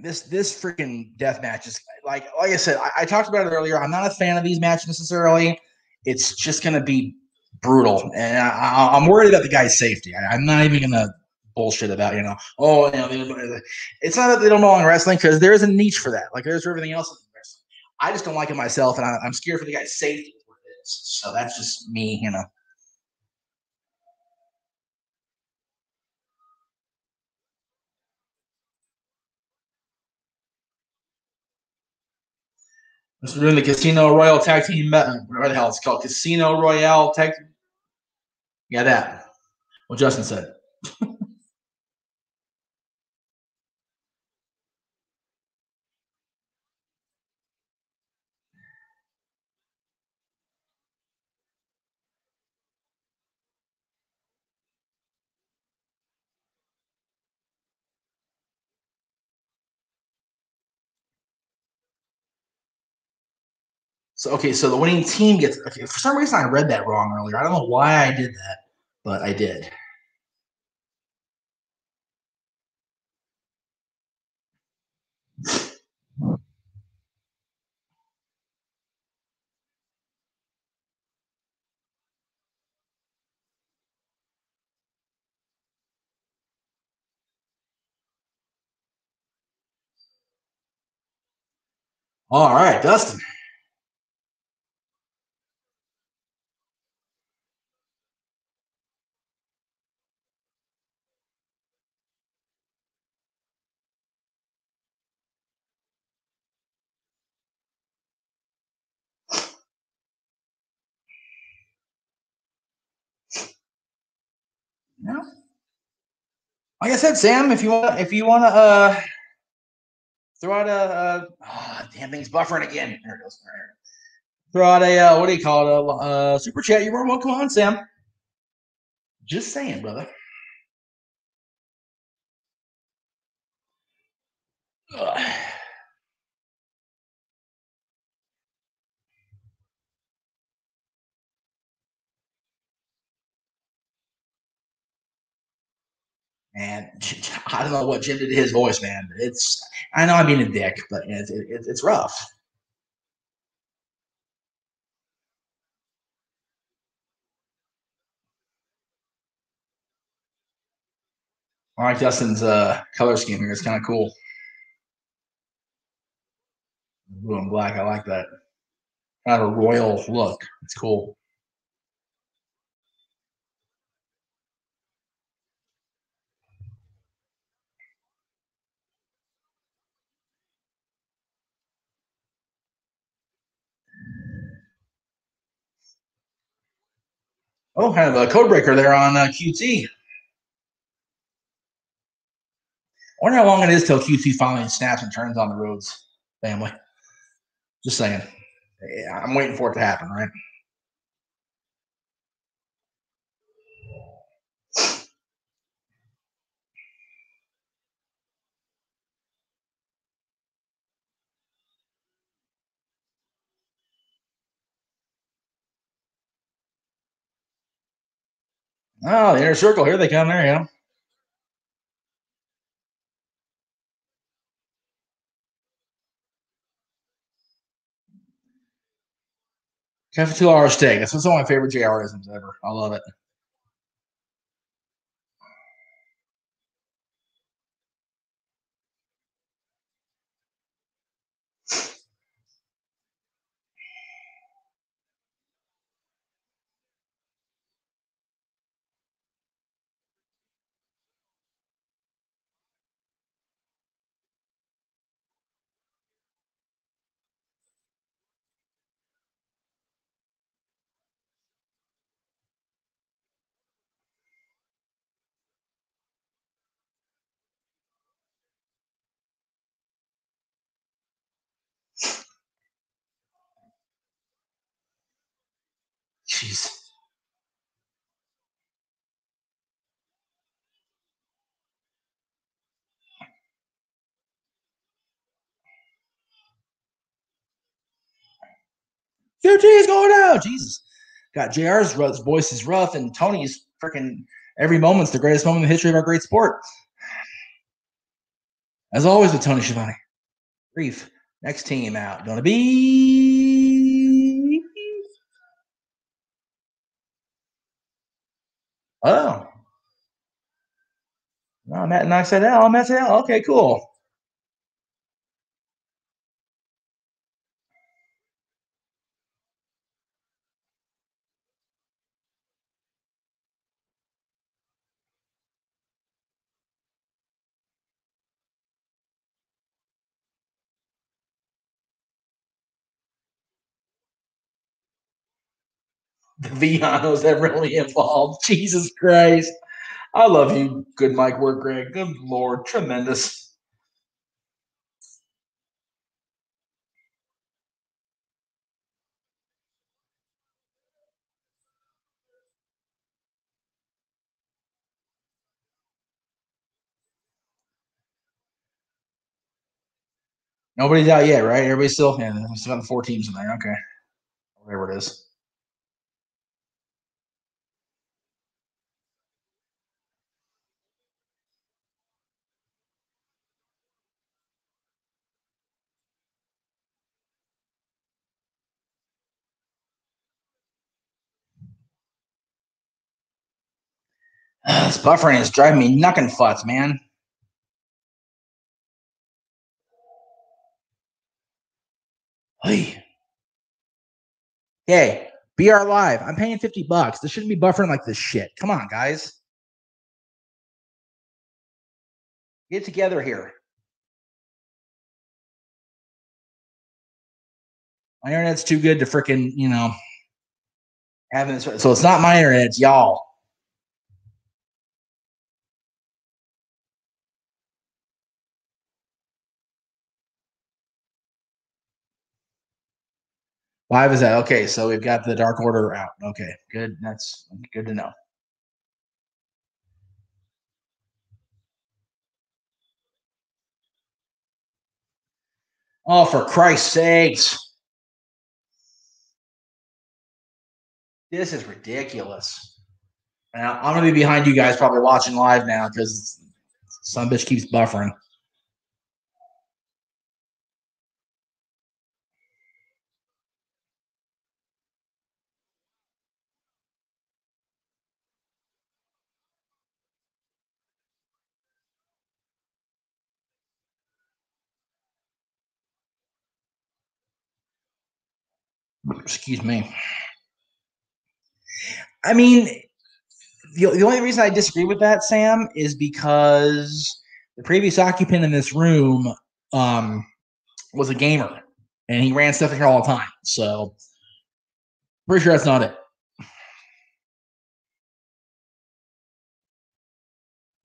This freaking death match is like I said, I talked about it earlier. I'm not a fan of these matches necessarily. It's just going to be brutal, and I'm worried about the guy's safety. I'm not even going to bullshit about it's not that they don't belong in wrestling because there is a niche for that. Like there's for everything else in wrestling. I just don't like it myself, and I'm scared for the guy's safety. So that's just me, We're doing the Casino Royale Tag Team. What the hell it's called? Casino Royale Tag Team. Yeah, that. What Justin said. So the winning team gets. Okay, for some reason, I read that wrong earlier. I don't know why I did that, but I did. All right, Dustin. Yeah. Like I said, Sam, if you want to throw out a damn thing's buffering again. There it goes. Right. Throw out a what do you call it? A super chat. You're more welcome on, Sam. Just saying, brother. Ugh. Man, I don't know what Jim did to his voice, man. I know I'm being a dick, but it's rough. I like Dustin's color scheme here. It's kind of cool. Blue and black. I like that. Kind of a royal look. It's cool. Oh, kind of a code breaker there on QT. I wonder how long it is till QT finally snaps and turns on the Rhodes family. Just saying. I'm waiting for it to happen, right? Oh, the inner circle. Here they come. There you go. Cafe 2 hour steak. That's one of my favorite JRisms ever. I love it. Jeez. QT is going out. Jesus. Got JR's voice is rough, and Tony's freaking every moment's the greatest moment in the history of our great sport. As always with Tony Schiavone. Brief. Next team out. Gonna be. Oh. No, Matt and I said, oh, Matt said, oh, okay, cool. The Villanos that really involved. Jesus Christ. I love you. Good mic work, Greg. Good Lord. Tremendous. Nobody's out yet, right? Everybody's still in. We still got the 4 teams in there. Okay. Whatever it is. This buffering is driving me knuckin' futs, man. Hey. Hey, BR Live. I'm paying $50. This shouldn't be buffering like this shit. Come on, guys. Get together here. My internet's too good to freaking, having this. So it's not my internet, it's y'all. Live is that okay? So we've got the Dark Order out. Okay, good. That's good to know. Oh, for Christ's sakes! This is ridiculous. Now, I'm gonna be behind you guys, probably watching live now because some bitch keeps buffering. Excuse me. I mean, the only reason I disagree with that, Sam, is because the previous occupant in this room was a gamer, and he ran stuff in here all the time. So, pretty sure that's not it.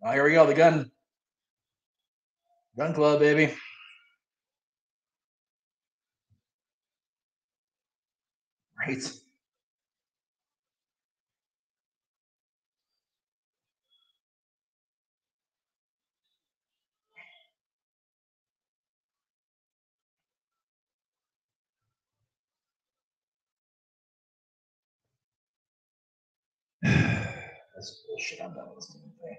Oh, here we go. The gun club, baby. Right. That's bullshit. I'm done with this thing.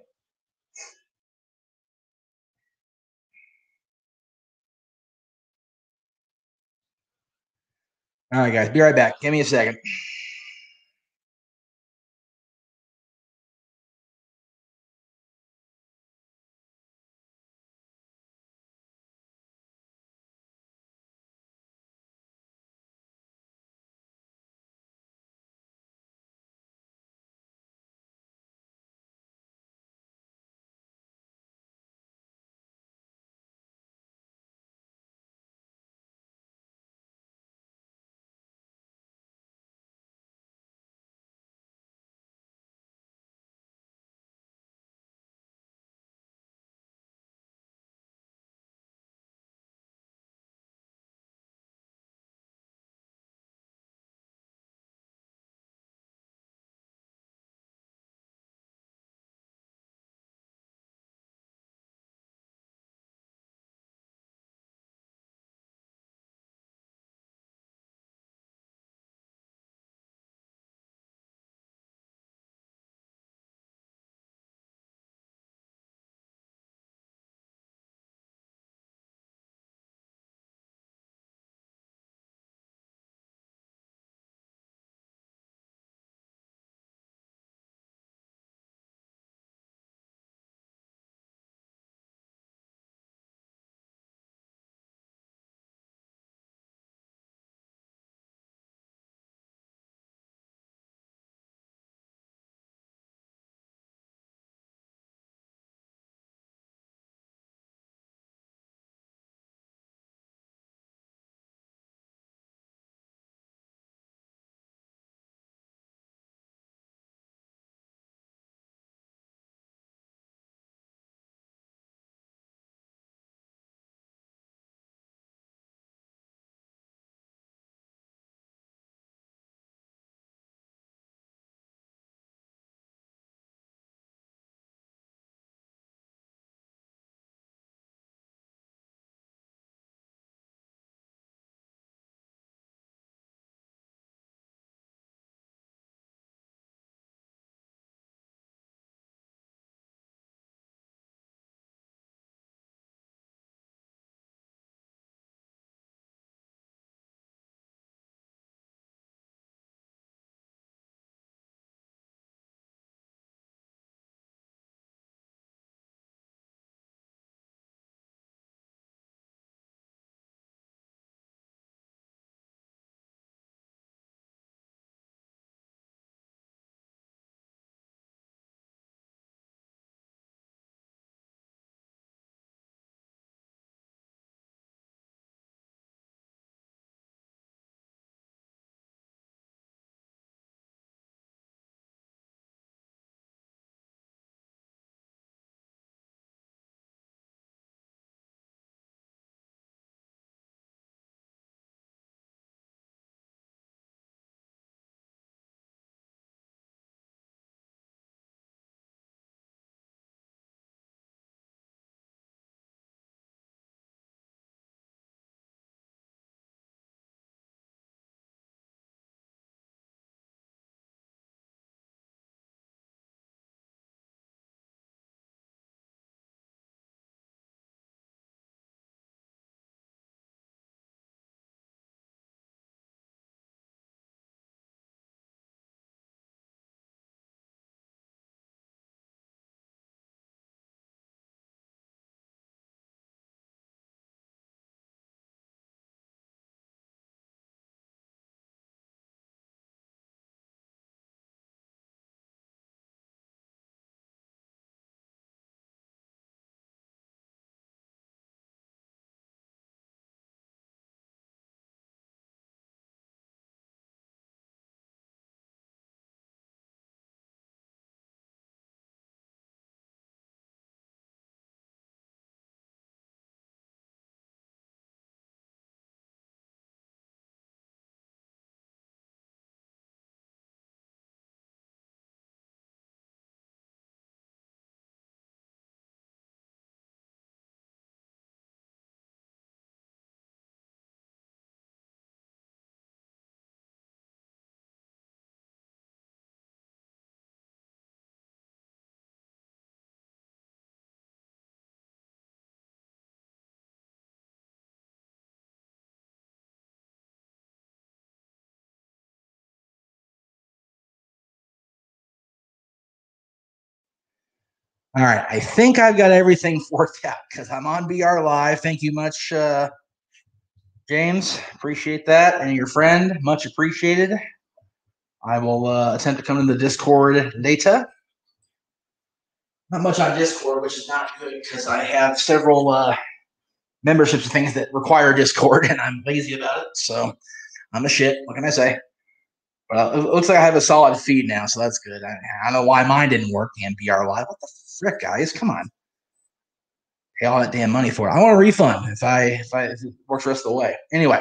All right, guys. Be right back. Give me a second. All right. I think I've got everything worked out because I'm on BR Live. Thank you much, James. Appreciate that. And your friend, much appreciated. I will attempt to come to the Discord data. Not much on Discord, which is not good because I have several memberships and things that require Discord, and I'm lazy about it. So I'm a shit. What can I say? Well, it looks like I have a solid feed now, so that's good. I don't know why mine didn't work. The NPR Live. What the frick, guys? Come on. Pay all that damn money for it. I want a refund if it works the rest of the way. Anyway.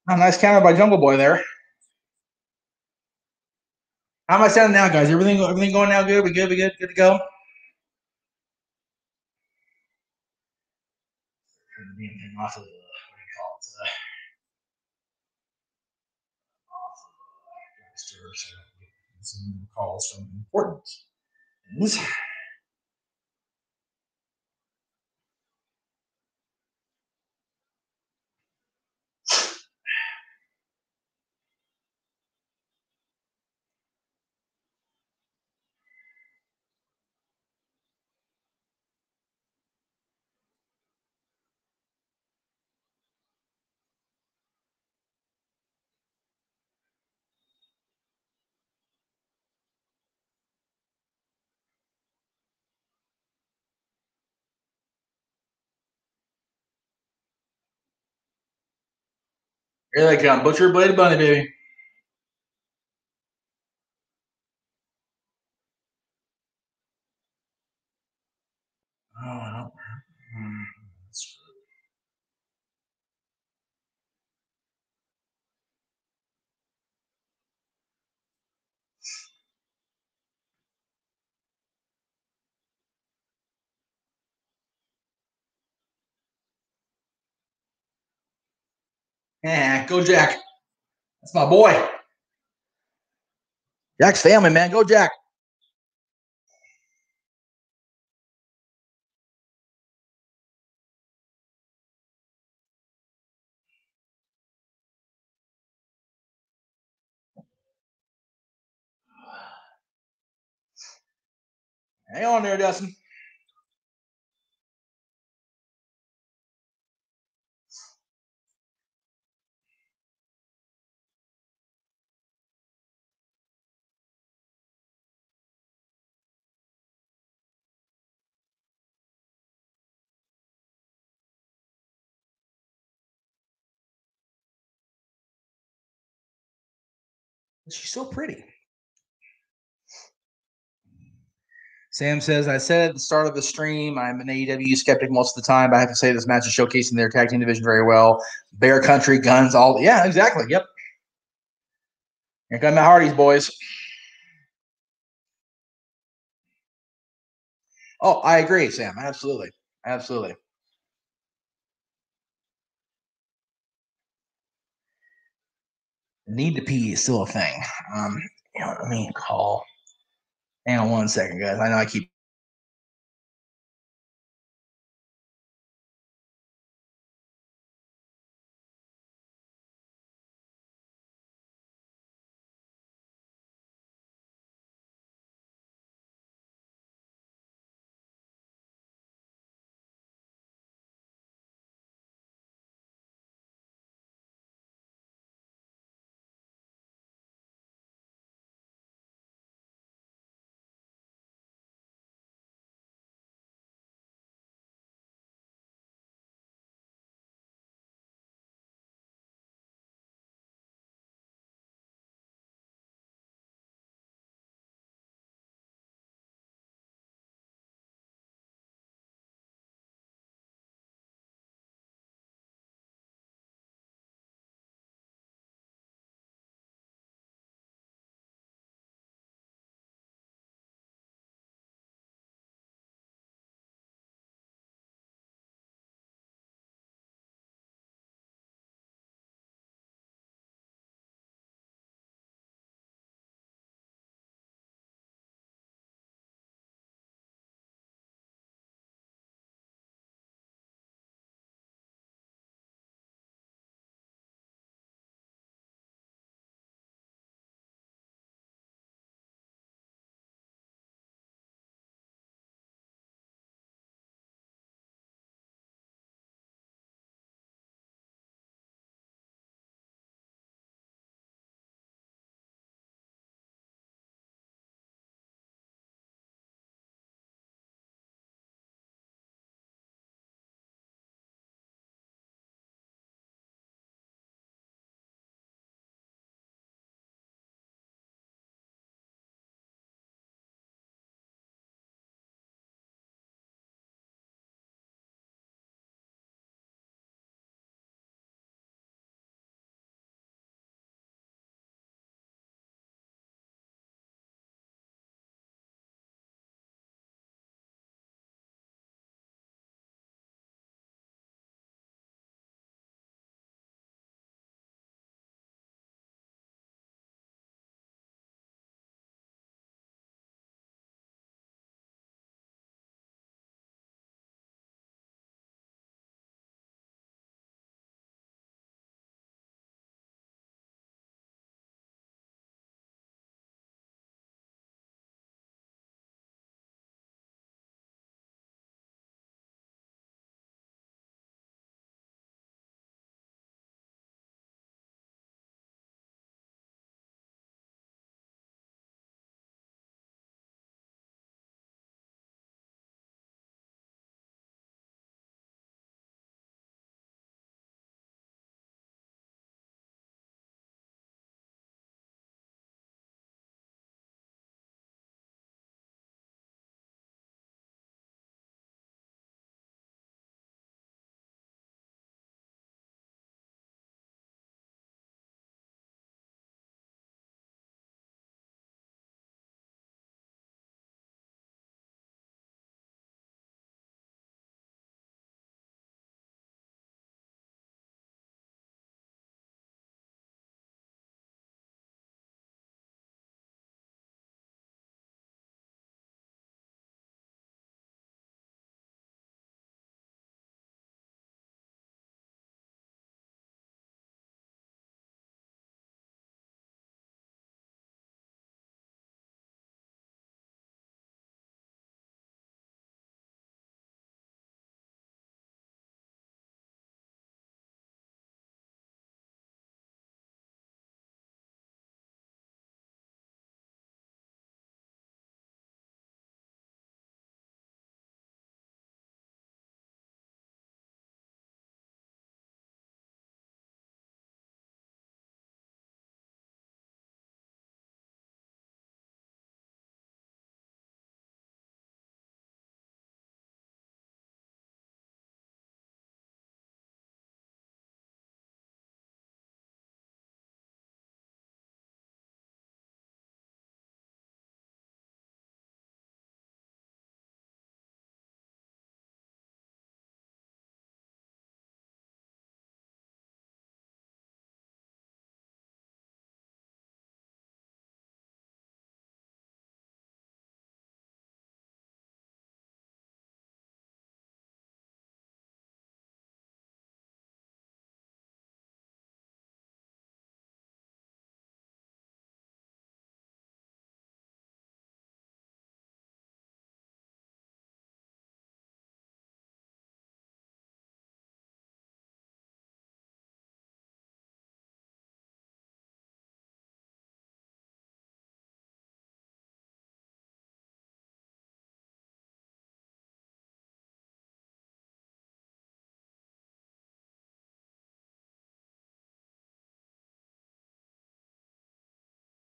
Oh, nice counter by Jungle Boy there. How am I sounding now, guys? Everything going now good? We good? We good? Good to go? Turn the damn thing off of the, what do you call it? Off of register so I don't get some calls from important things. Here they come. Butcher Blade Bunny, baby. Oh, I don't. Yeah, go Jack. That's my boy. Jack's family, man. Go Jack. Hang on there, Dustin. She's so pretty. Sam says, I said at the start of the stream, I'm an AEW skeptic most of the time, but I have to say this match is showcasing their tag team division very well. Bear Country, Guns, all. Yeah, exactly. Yep. Here come the Hardys, boys. Oh, I agree, Sam. Absolutely. Absolutely. Need to pee is still a thing. Let me call. Hang on 1 second, guys. I know I keep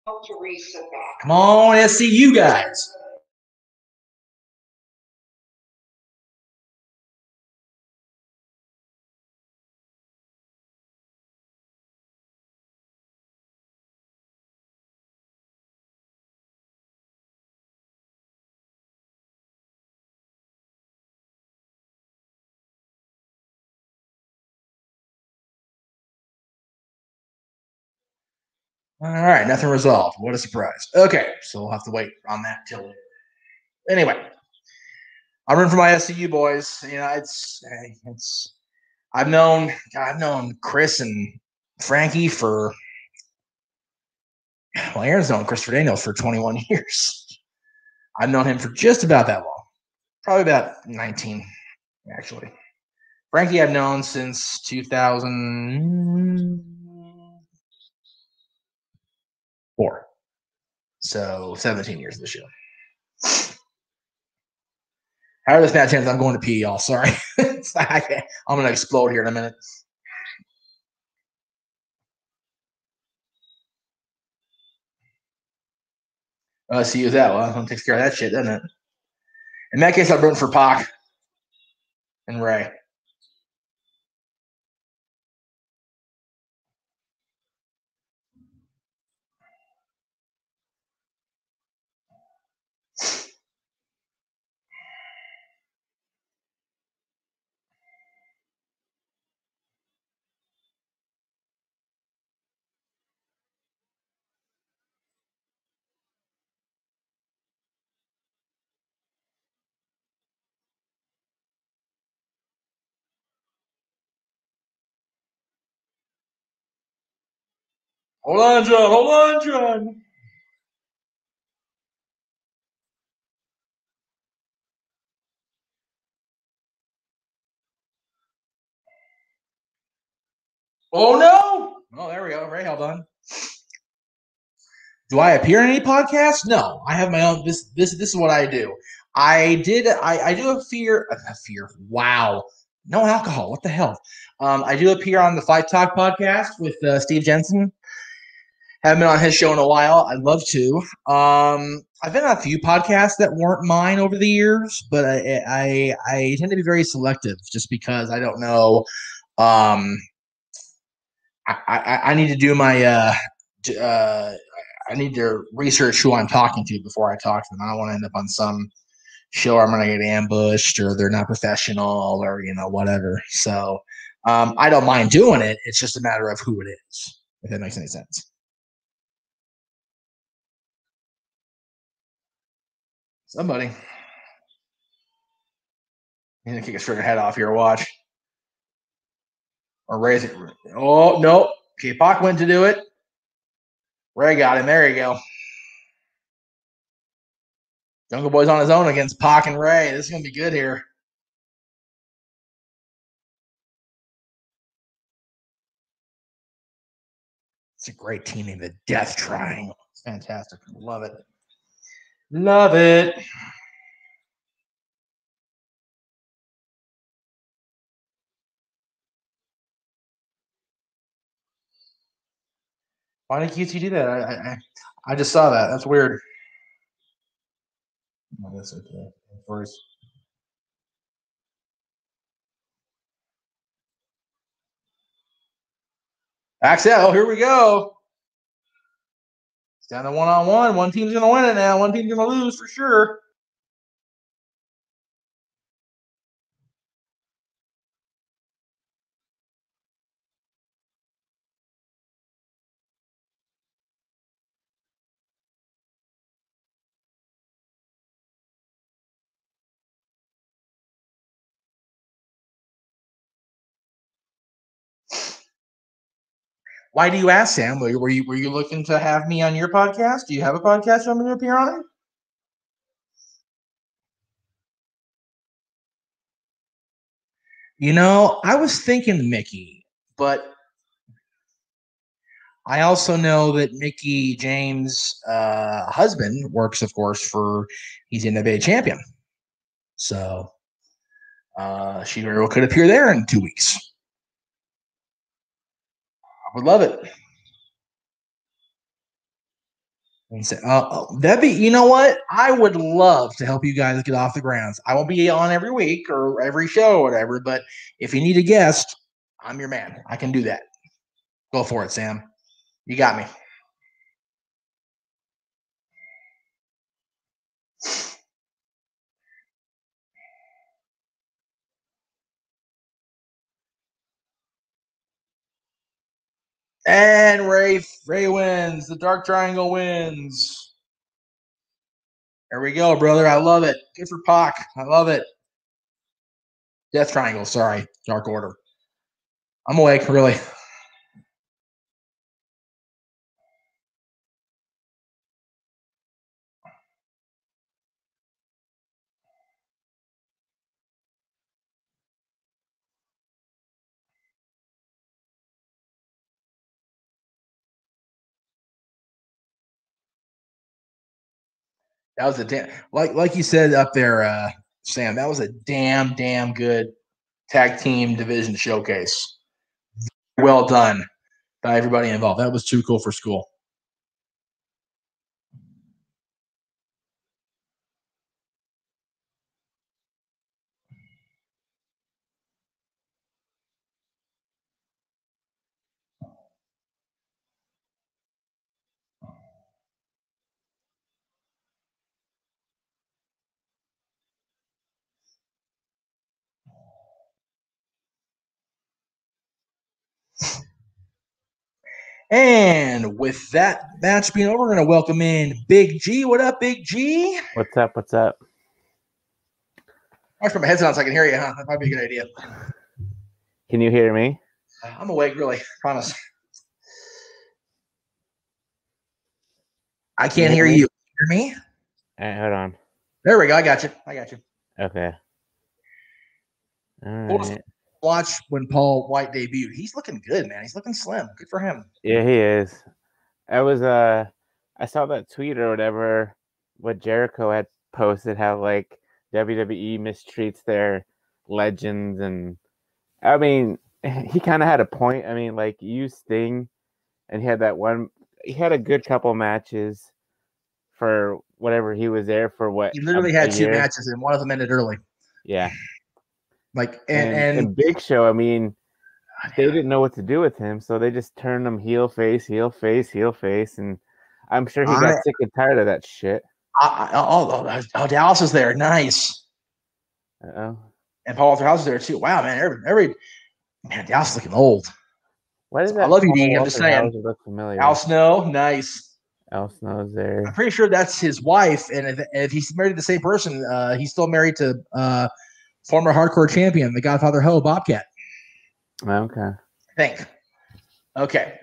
Come on, SCU guys. All right, nothing resolved. What a surprise. Okay, so we'll have to wait on that till. Anyway, I'm rooting for my SCU boys. You know, it's. I've known Chris and Frankie for. Well, Aaron's known Christopher Daniels for 21 years. I've known him for just about that long, probably about 19, actually. Frankie, I've known since 2004. So 17 years this year. How are this match ends? I'm going to pee, y'all. Sorry. I'm going to explode here in a minute. See you that. Well, that takes care of that shit, doesn't it? In that case, I'm rooting for Pac and Ray. Hold on, John. Hold on, John. Oh, no. Oh, there we go. Ray, hold on. Do I appear in any podcast? No. I have my own. This is what I do. I do appear. Wow. No alcohol. What the hell? I do appear on the Fight Talk podcast with Steve Jensen. Haven't been on his show in a while. I'd love to. I've been on a few podcasts that weren't mine over the years, but I tend to be very selective just because I don't know. I need to do my I need to research who I'm talking to before I talk to them. I don't want to end up on some show where I'm going to get ambushed or they're not professional or whatever. So I don't mind doing it. It's just a matter of who it is, if that makes any sense. Somebody. He's going to kick his freaking head off here. Watch. Or raise it. Oh, no. Okay, Pac went to do it. Ray got him. There you go. Jungle Boy's on his own against Pac and Ray. This is going to be good here. It's a great team name, the Death Triangle. It's fantastic. Love it. Love it. Why did QT do that? I just saw that. That's weird. Oh, that's okay. First. Axel, here we go. It's down to one-on-one. One team's going to win it now. One team's going to lose for sure. Why do you ask, Sam? Were you looking to have me on your podcast? Do you have a podcast you want me to appear on? I was thinking Mickey, but I also know that Mickey James' husband works, of course, he's an NWA champion. So she very well could appear there in 2 weeks. I would love it. And say, that'd be, you know what? I would love to help you guys get off the grounds. I won't be on every week or every show or whatever, but if you need a guest, I'm your man. I can do that. Go for it, Sam. You got me. And Ray wins. The Dark Triangle wins. There we go, brother. I love it. Good for Pac. I love it. Death Triangle. Sorry. Dark Order. I'm awake, really. That was a damn like you said up there, Sam. That was a damn good tag team division showcase. Well done by everybody involved. That was too cool for school. And with that match being over, we're going to welcome in Big G. What up, Big G? What's up? What's up? I should put my headset on so I can hear you, huh? That might be a good idea. Can you hear me? I'm awake, really. Promise. I can't hear you. Hear me? All right, hold on. There we go. I got you. Okay. All right. Watch when Paul White debuted. He's looking good, man. He's looking slim. Good for him. Yeah, he is. I saw that tweet or whatever what Jericho had posted, how like WWE mistreats their legends, and I mean he kind of had a point. I mean, like you Sting, and he had a good couple matches for whatever he was there for. What he literally had two matches, and one of them ended early. Yeah, like and Big Show. I mean, they didn't know what to do with him, so they just turned him heel face, and I'm sure he got sick and tired of that shit. Dallas is there. Nice. Uh-oh. And Paul Walter House is there too. Wow, man. Man, Dallas is looking old. What is that? I love you, D. I'm just saying. Look familiar. Al Snow, nice. Al Snow's there. I'm pretty sure that's his wife, and if he's married to the same person, he's still married to former hardcore champion, the Godfather Ho, Bobcat. Okay. I think. Okay.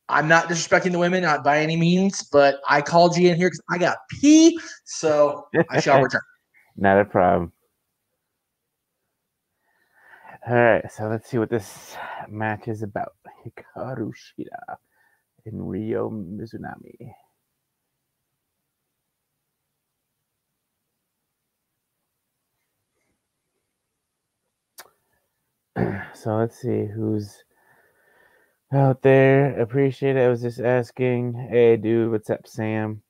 I'm not disrespecting the women, not by any means, but I called you in here because I got pee, so I shall return. Not a problem. All right, so let's see what this match is about. Hikaru Shida and Riho Mizunami. So let's see who's out there. Appreciate it. I was just asking, hey dude, what's up, Sam?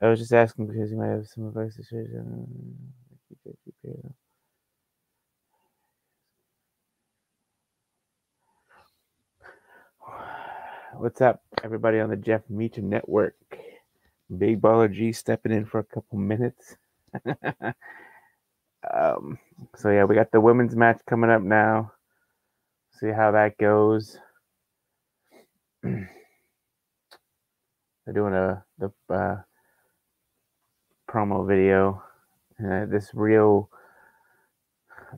I was just asking because you might have some advice to share. What's up, everybody on the Jeff Meacham Network? Big Baller G stepping in for a couple minutes. So yeah, we got the women's match coming up now. See how that goes. They're doing the promo video. This Rio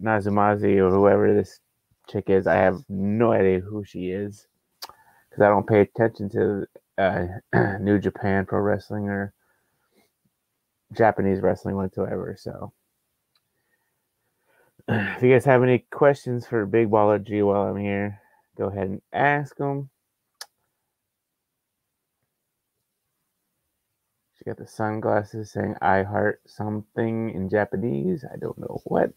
Nazumazi or whoever this chick is, I have no idea who she is because I don't pay attention to New Japan Pro Wrestling or Japanese wrestling whatsoever. So if you guys have any questions for Big Baller G while I'm here, go ahead and ask them. She got the sunglasses saying I heart something in Japanese. I don't know what.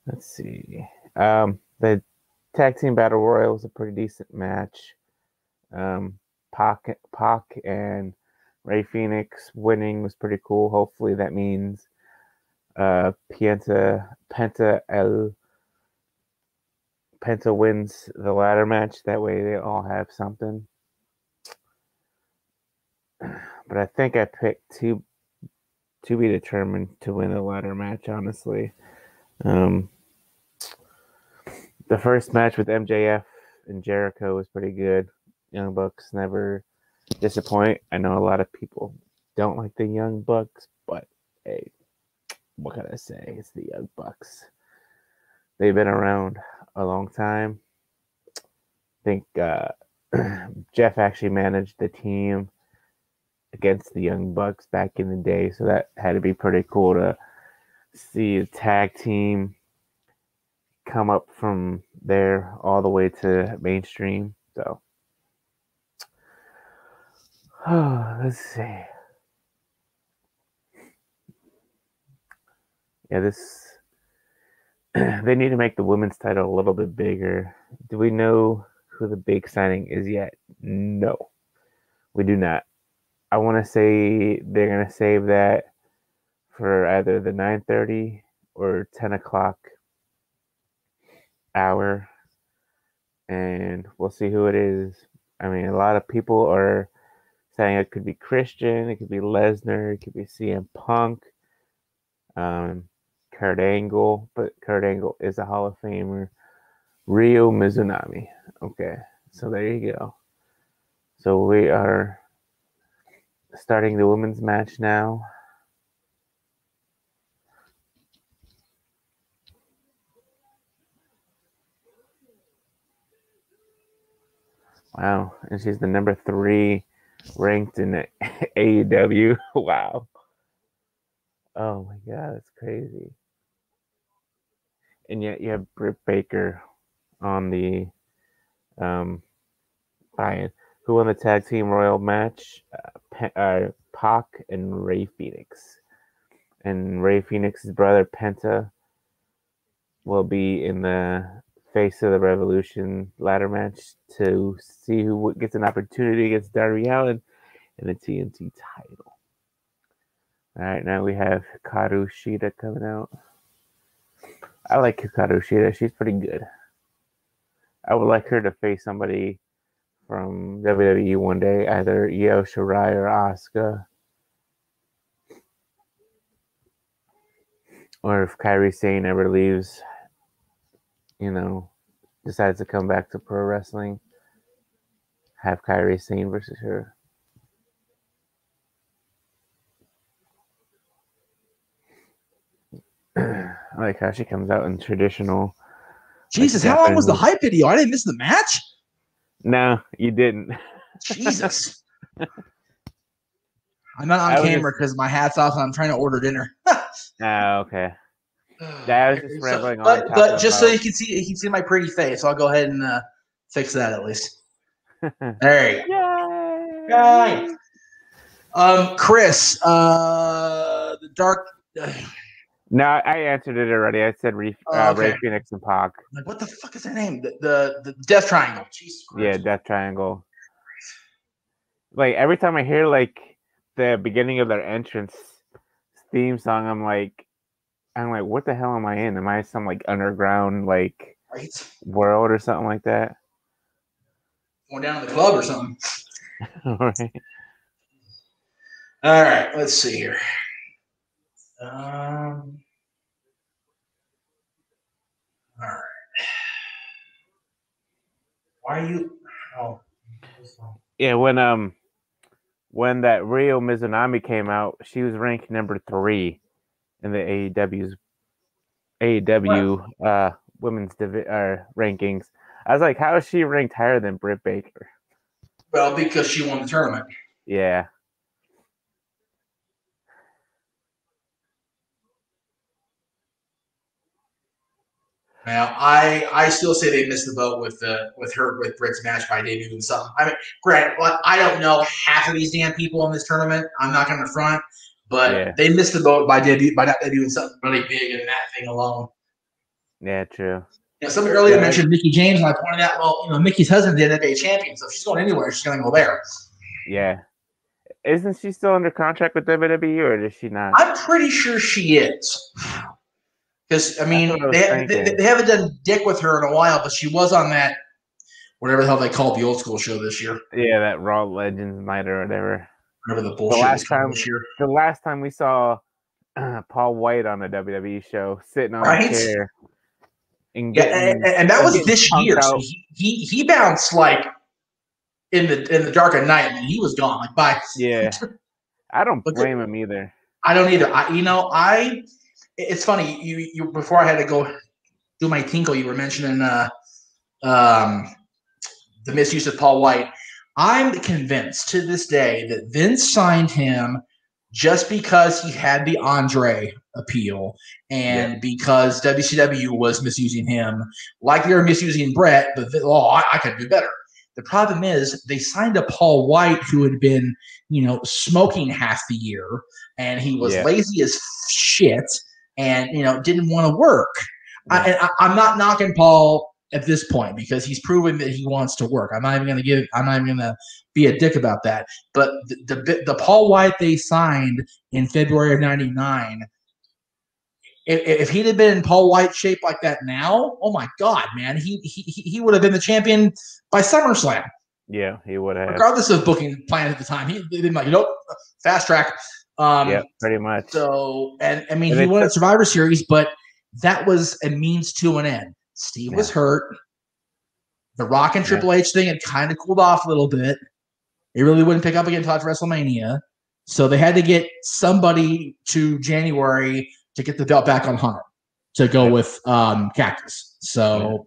Let's see. The Tag Team Battle Royal was a pretty decent match. Pac and Ray Phoenix winning was pretty cool. Hopefully that means Penta wins the ladder match. That way they all have something. But I think I picked to be determined to win the ladder match, honestly. The first match with MJF and Jericho was pretty good. Young Bucks never disappoint. I know a lot of people don't like the Young Bucks, but hey, what can I say? It's the Young Bucks. They've been around a long time. I think Jeff actually managed the team against the Young Bucks back in the day, so that had to be pretty cool to see a tag team come up from there all the way to mainstream. So let's see. Yeah, this they need to make the women's title a little bit bigger. Do we know who the big signing is yet? No, we do not. I want to say they're going to save that for either the 9:30 or 10 o'clock hour, and we'll see who it is. I mean, a lot of people are saying it could be Christian, it could be Lesnar, it could be CM Punk, Kurt Angle, but Kurt Angle is a Hall of Famer. Ryo Mizunami. Okay, so there you go. So we are starting the women's match now. Wow, and she's the number 3 ranked in the AEW. Wow. Oh my God, that's crazy. And yet you have Britt Baker on the buy-in. Who won the tag team royal match? Pac and Ray Phoenix. And Ray Phoenix's brother Penta will be in the Face of the Revolution ladder match to see who gets an opportunity against Darby Allin in the TNT title. All right, now we have Hikaru Shida coming out. I like Hikaru Shida. She's pretty good. I would like her to face somebody from WWE one day, either Io Shirai or Asuka. Or if Kairi Sane ever leaves, decides to come back to pro wrestling, have Kairi Sane versus her. I like how she comes out in traditional. Jesus, how long was the hype video? I didn't miss the match? No, you didn't. Jesus. I'm not on camera because my hat's off and I'm trying to order dinner. Okay. Yeah, I was just rambling on. But just so you can see my pretty face, I'll go ahead and fix that at least. There you go. Yay! Chris, the dark. No, I answered it already. I said Ray Phoenix and Pac. Like, what the fuck is their name? The Death Triangle. Jesus Christ. Yeah, Death Triangle. Like every time I hear like the beginning of their entrance theme song, I'm like, what the hell am I in? Am I some like underground like world or something like that? Going down to the club or something. Right. All right, let's see here. All right. Why are you? Oh. Yeah, when that Ryo Mizunami came out, she was ranked number 3 in the AEW women's rankings. I was like, how is she ranked higher than Britt Baker? Well, because she won the tournament. Yeah. Now, I still say they missed the boat with Britt's match by debuting something. I mean, granted, I don't know half of these damn people in this tournament. I'm not going to front, but they missed the boat by not debuting something really big in that thing alone. Yeah, true. Somebody earlier mentioned Mickie James, and I pointed out, well, Mickey's husband's the NWA champion, so if she's going anywhere, she's going to go there. Yeah. Isn't she still under contract with WWE, or is she not? I'm pretty sure she is. Because, I mean, they haven't done dick with her in a while, but she was on that, whatever the hell they called the old school show this year. Yeah, that Raw Legends night or whatever. Whatever the bullshit was called this year. The last time we saw Paul White on a WWE show sitting on a chair. And that was this year. So he bounced like in the dark of night. I mean, he was gone. Like, bye. Yeah. I don't blame him either. I don't either. It's funny. You before I had to go do my tinkle, you were mentioning the misuse of Paul White. I'm convinced to this day that Vince signed him just because he had the Andre appeal and because WCW was misusing him like they were misusing Brett, but I could do better. The problem is they signed a Paul White who had been, smoking half the year, and he was lazy as shit and, didn't want to work. I'm not knocking Paul at this point because he's proven that he wants to work. I'm not even going to be a dick about that. But the Paul White they signed in February of '99, if he'd have been in Paul White shape like that now, oh my God, man, he would have been the champion by SummerSlam. Yeah, he would have. Regardless of booking plan at the time, he'd been like, nope, fast track. Yeah, pretty much. So, and I mean, he won at Survivor Series, but that was a means to an end. Steve was hurt. The Rock and Triple H thing had kind of cooled off a little bit. It really wouldn't pick up again until after WrestleMania. So they had to get somebody to January to get the belt back on Hunter to go with Cactus. So,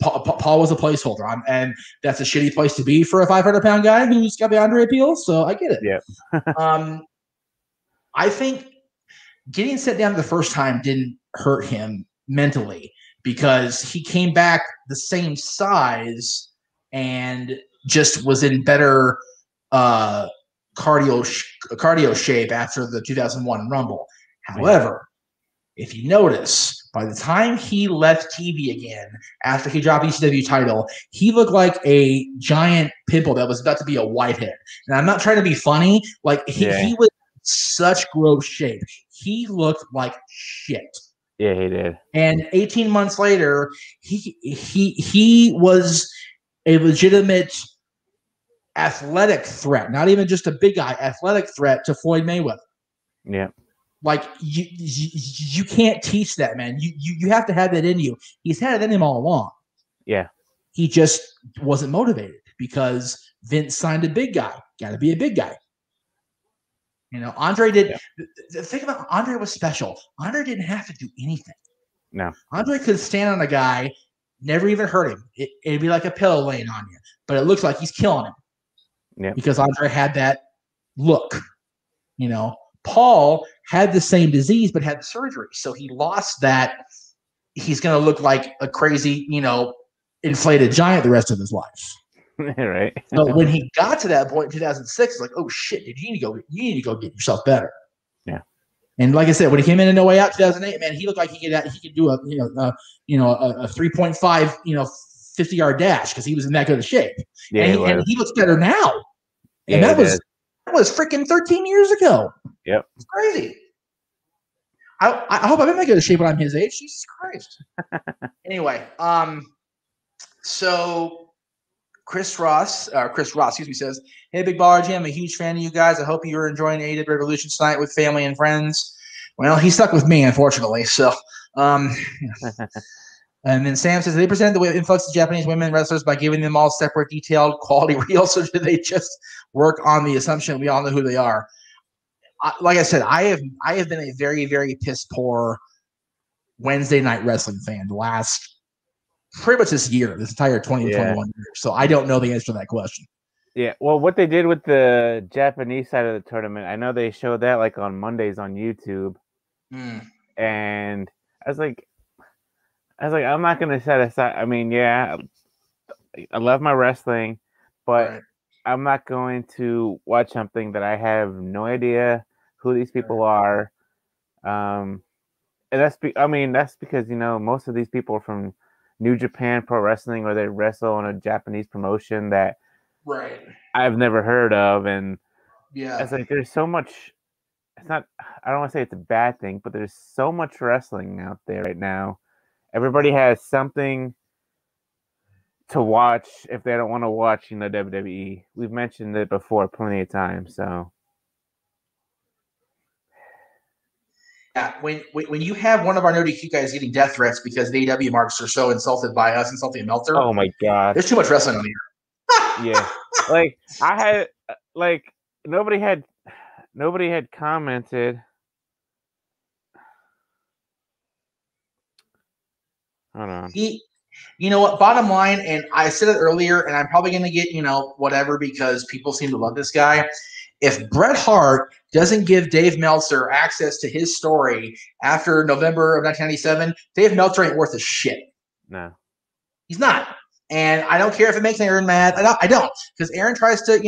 Paul was a placeholder. And that's a shitty place to be for a 500-pound guy who's got the Andre appeal. So I get it. Yeah. I think getting set down the first time didn't hurt him mentally, because he came back the same size and just was in better cardio shape after the 2001 Rumble. However, if you notice, by the time he left TV again, after he dropped ECW title, he looked like a giant pimple that was about to be a whitehead. And I'm not trying to be funny. Like, he was in such gross shape. He looked like shit. Yeah, he did. And 18 months later, he was a legitimate athletic threat, not even just a big guy, athletic threat to Floyd Mayweather. Yeah. Like, you can't teach that, man. You have to have that in you. He's had it in him all along. Yeah. He just wasn't motivated because Vince signed a big guy. Got to be a big guy. Andre did. Yeah. The thing about Andre was special. Andre didn't have to do anything. No. Andre could stand on a guy, never even hurt him. It'd be like a pillow laying on you, but it looks like he's killing him. Yeah. Because Andre had that look. Paul had the same disease, but had the surgery. So he lost that. He's going to look like a crazy, inflated giant the rest of his life. Right. So when he got to that point in 2006, it's like, oh shit, dude, you need to go get yourself better. Yeah. And like I said, when he came in No Way Out 2008, man, he looked like he could do a 3.5 50-yard dash because he was in that good of shape. Yeah, and he looks better now. And that was freaking 13 years ago. Yep. It's crazy. I hope I'm in that good of shape when I'm his age. Jesus Christ. Anyway, so Chris Ross, says, "Hey, Big Baller Jim, I'm a huge fan of you guys. I hope you're enjoying AEW Revolution tonight with family and friends." Well, he stuck with me, unfortunately. So, and then Sam says, "They presented the influx of Japanese women wrestlers by giving them all separate, detailed, quality reels, or did they just work on the assumption we all know who they are?" Like I said, I have been a very, very piss poor Wednesday night wrestling fan the last pretty much this entire 2021 year. So I don't know the answer to that question. Yeah, well, what they did with the Japanese side of the tournament, I know they showed that like on Mondays on YouTube, and I was like, I'm not gonna set aside. I mean, yeah, I love my wrestling, but I'm not going to watch something that I have no idea who these people are. that's because most of these people are from New Japan Pro Wrestling, or they wrestle on a Japanese promotion that Right. I've never heard of, and Yeah. it's like there's so much. It's not. I don't want to say it's a bad thing, but there's so much wrestling out there right now. Everybody has something to watch if they don't want to watch, WWE. We've mentioned it before plenty of times, so. Yeah, when you have one of our NoDQ guys getting death threats because the AEW marks are so insulted by us insulting Meltzer, Oh my god! there's too much wrestling on here. Yeah, nobody had commented. Hold on. You know what? Bottom line, and I said it earlier, and I'm probably going to get whatever because people seem to love this guy. If Bret Hart doesn't give Dave Meltzer access to his story after November of 1997, Dave Meltzer ain't worth a shit. No, he's not. And I don't care if it makes Aaron mad. I don't, because Aaron tries to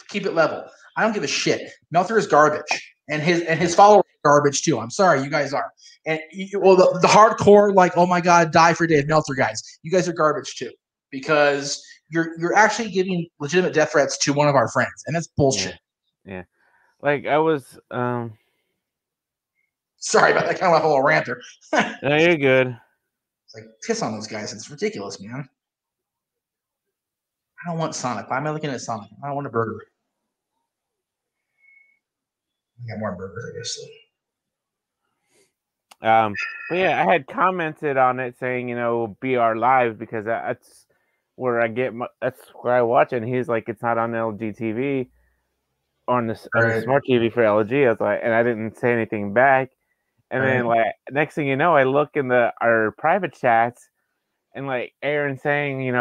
keep it level. I don't give a shit. Meltzer is garbage, and his followers are garbage too. I'm sorry, you guys are. And the hardcore, like, oh my god, die for Dave Meltzer guys, you guys are garbage too, because you're actually giving legitimate death threats to one of our friends, and that's bullshit. Yeah. Like I was. Sorry about that. Kind of like a little rant there. No, you're good. It's like piss on those guys. It's ridiculous, man. I don't want Sonic. Why am I looking at Sonic? I don't want a burger. I got more burgers, I guess. But yeah, I had commented on it saying, BR Live, because that's where that's where I watch it. And he's like, it's not on LG TV, on the smart TV for LG. I was like, and I didn't say anything back. And then like next thing you know, I look in our private chats, and like Aaron saying,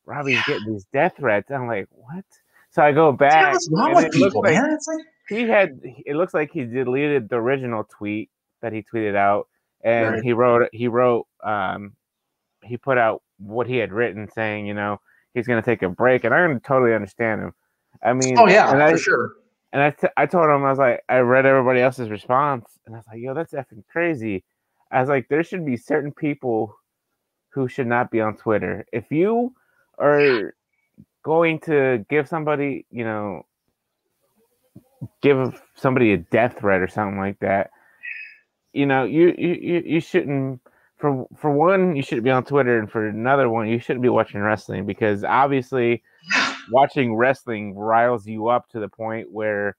Robbie's getting these death threats. I'm like, what? So I go back. What's wrong with people, man? It's like it looks like he deleted the original tweet that he tweeted out, and he put out what he had written, saying, he's going to take a break, and I can totally understand him. I mean, for sure. And I told him, I was like, I read everybody else's response, and I was like, yo, that's effing crazy. I was like, there should be certain people who should not be on Twitter. If you are going to give somebody, give somebody a death threat or something like that, you shouldn't. For one, you shouldn't be on Twitter, and for another one, you shouldn't be watching wrestling, because obviously watching wrestling riles you up to the point where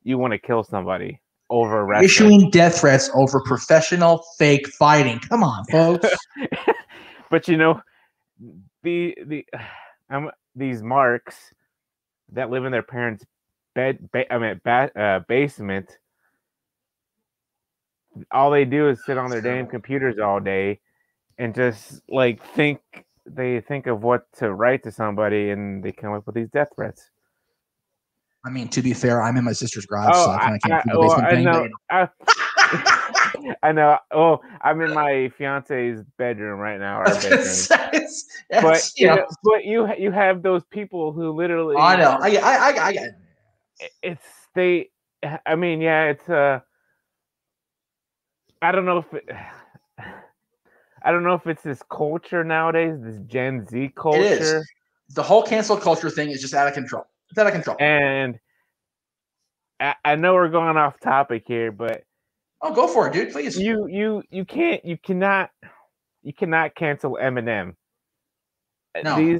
you want to kill somebody over wrestling. Issuing death threats over professional fake fighting. Come on, folks. But these marks that live in their parents' basement, all they do is sit on their damn computers all day and just like think of what to write to somebody, and they come up with these death threats. I mean, to be fair, I'm in my sister's garage, so I kind of can't do the basement thing. I know. Oh, I'm in my fiance's bedroom right now. Our bedroom. But you have those people who literally. I know. I get it. I mean, yeah, it's I don't know if it's this culture nowadays, this Gen Z culture. It is. The whole cancel culture thing is just out of control. It's out of control. And I know we're going off topic here, but go for it, dude. Please. You cannot cancel Eminem. No.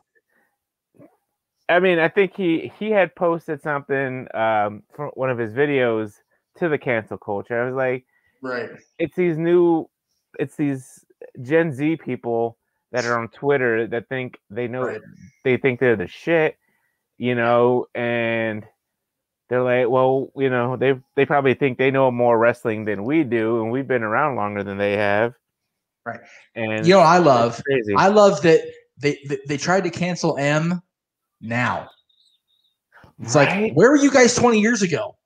I think he had posted something from one of his videos to the cancel culture. I was like, right. It's these Gen Z people that are on Twitter that think they know, they think they're the shit, and they're like, well, they probably think they know more wrestling than we do, and we've been around longer than they have. Right. And what I love? I love that they tried to cancel M now. It's like, where were you guys 20 years ago?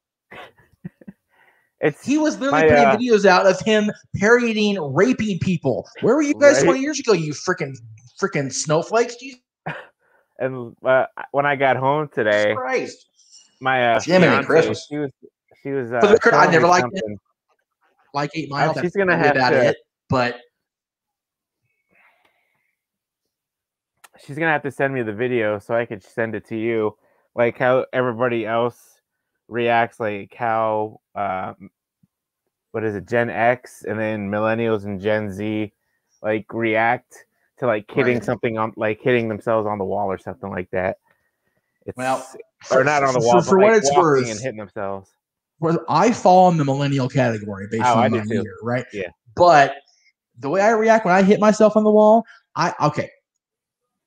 He was literally putting videos out of him parodying raping people. Where were you guys 20 years ago, you freaking snowflakes? And when I got home today, my Jiminy Christmas. she was For the record, I never liked him. like 8 Mile. She's That's gonna really have about to. it. But she's gonna have to send me the video so I could send it to you, like how everybody else reacts, like how what is it, Gen X and then millennials and Gen Z like react to like hitting Right. something on, like hitting themselves on the wall or something like that. It's Well, or not on the wall, for but what like it's walking worth, and hitting themselves. I fall in the millennial category based Oh, I on do my too. year, right? Yeah. But the way I react when I hit myself on the wall,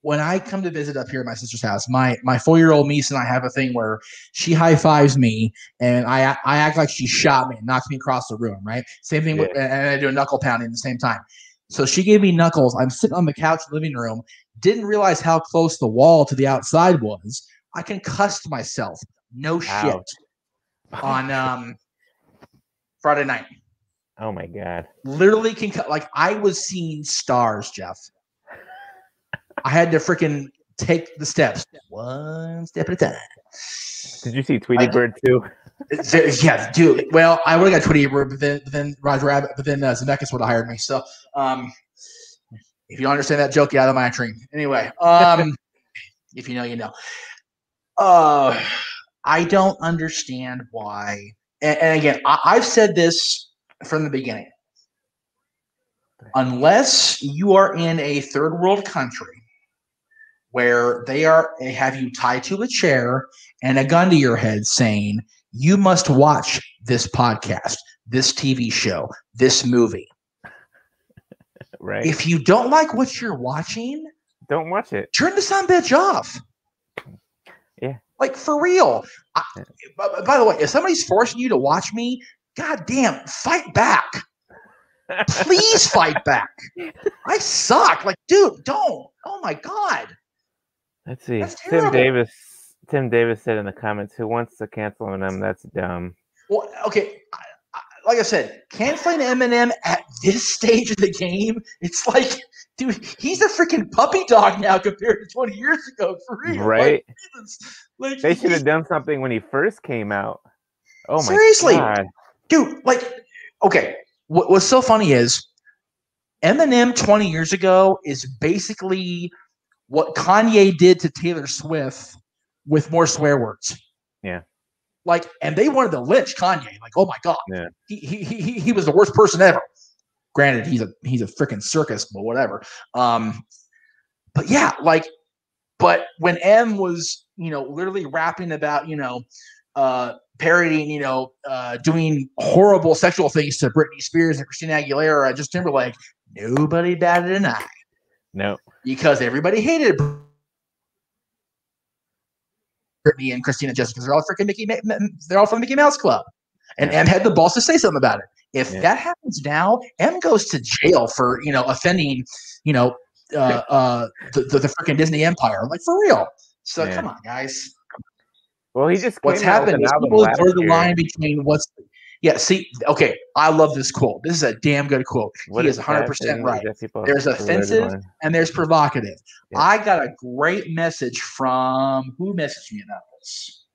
when I come to visit up here at my sister's house, my 4-year-old niece and I have a thing where she high fives me and I act like she shot me and knocks me across the room, right? Same thing with, and I do a knuckle pounding at the same time. So she gave me knuckles. I'm sitting on the couch in the living room, didn't realize how close the wall to the outside was. I concussed myself. No shit. On Friday night. Oh my god. Literally like I was seeing stars, Jeff. I had to freaking take the steps one step at a time. Did you see Tweety Bird too? Yeah, dude. Well, I would have got Tweety Bird, but then Roger Rabbit, but then Zemeckis would have hired me. So, if you don't understand that joke, get out of my dream. Anyway, if you know, you know. I don't understand why. And again, I've said this from the beginning. Unless you are in a third world country where they have you tied to a chair and a gun to your head saying, you must watch this podcast, this TV show, this movie. Right. If you don't like what you're watching, don't watch it. Turn the sumbitch off. Yeah. Like, for real. By the way, if somebody's forcing you to watch me, goddamn, fight back. Please fight back. I suck. Like, dude, don't. Oh my God. Let's see. That's terrible. Tim Davis said in the comments, who wants to cancel Eminem? That's dumb. Well, okay. Like I said, canceling Eminem at this stage of the game, it's like, dude, he's a freaking puppy dog now compared to 20 years ago, for real. Right? Like, they should have done something when he first came out. Oh, seriously, my God. Dude, like, okay, what's so funny is Eminem 20 years ago is basically what Kanye did to Taylor Swift with more swear words. Yeah. Like, and they wanted to lynch Kanye. Like, oh my God, yeah. He was the worst person ever. Granted, he's a freaking circus, but whatever. But yeah, like, but when M was, literally rapping about, parodying, doing horrible sexual things to Britney Spears and Christina Aguilera and Justin Timberlake, nobody batted an eye. No, because everybody hated Britney and Christina just because they're all freaking they're all from Mickey Mouse Club, and M had the balls to say something about it. If that happens now, M goes to jail for offending the freaking Disney Empire, like, for real. So come on, guys. Well, he just what's happened is people blur the line between what's. Yeah, see, okay, I love this quote. This is a damn good quote. He is 100% right. There's offensive and there's provocative. Yeah. I got a great message from, who messaged me about this?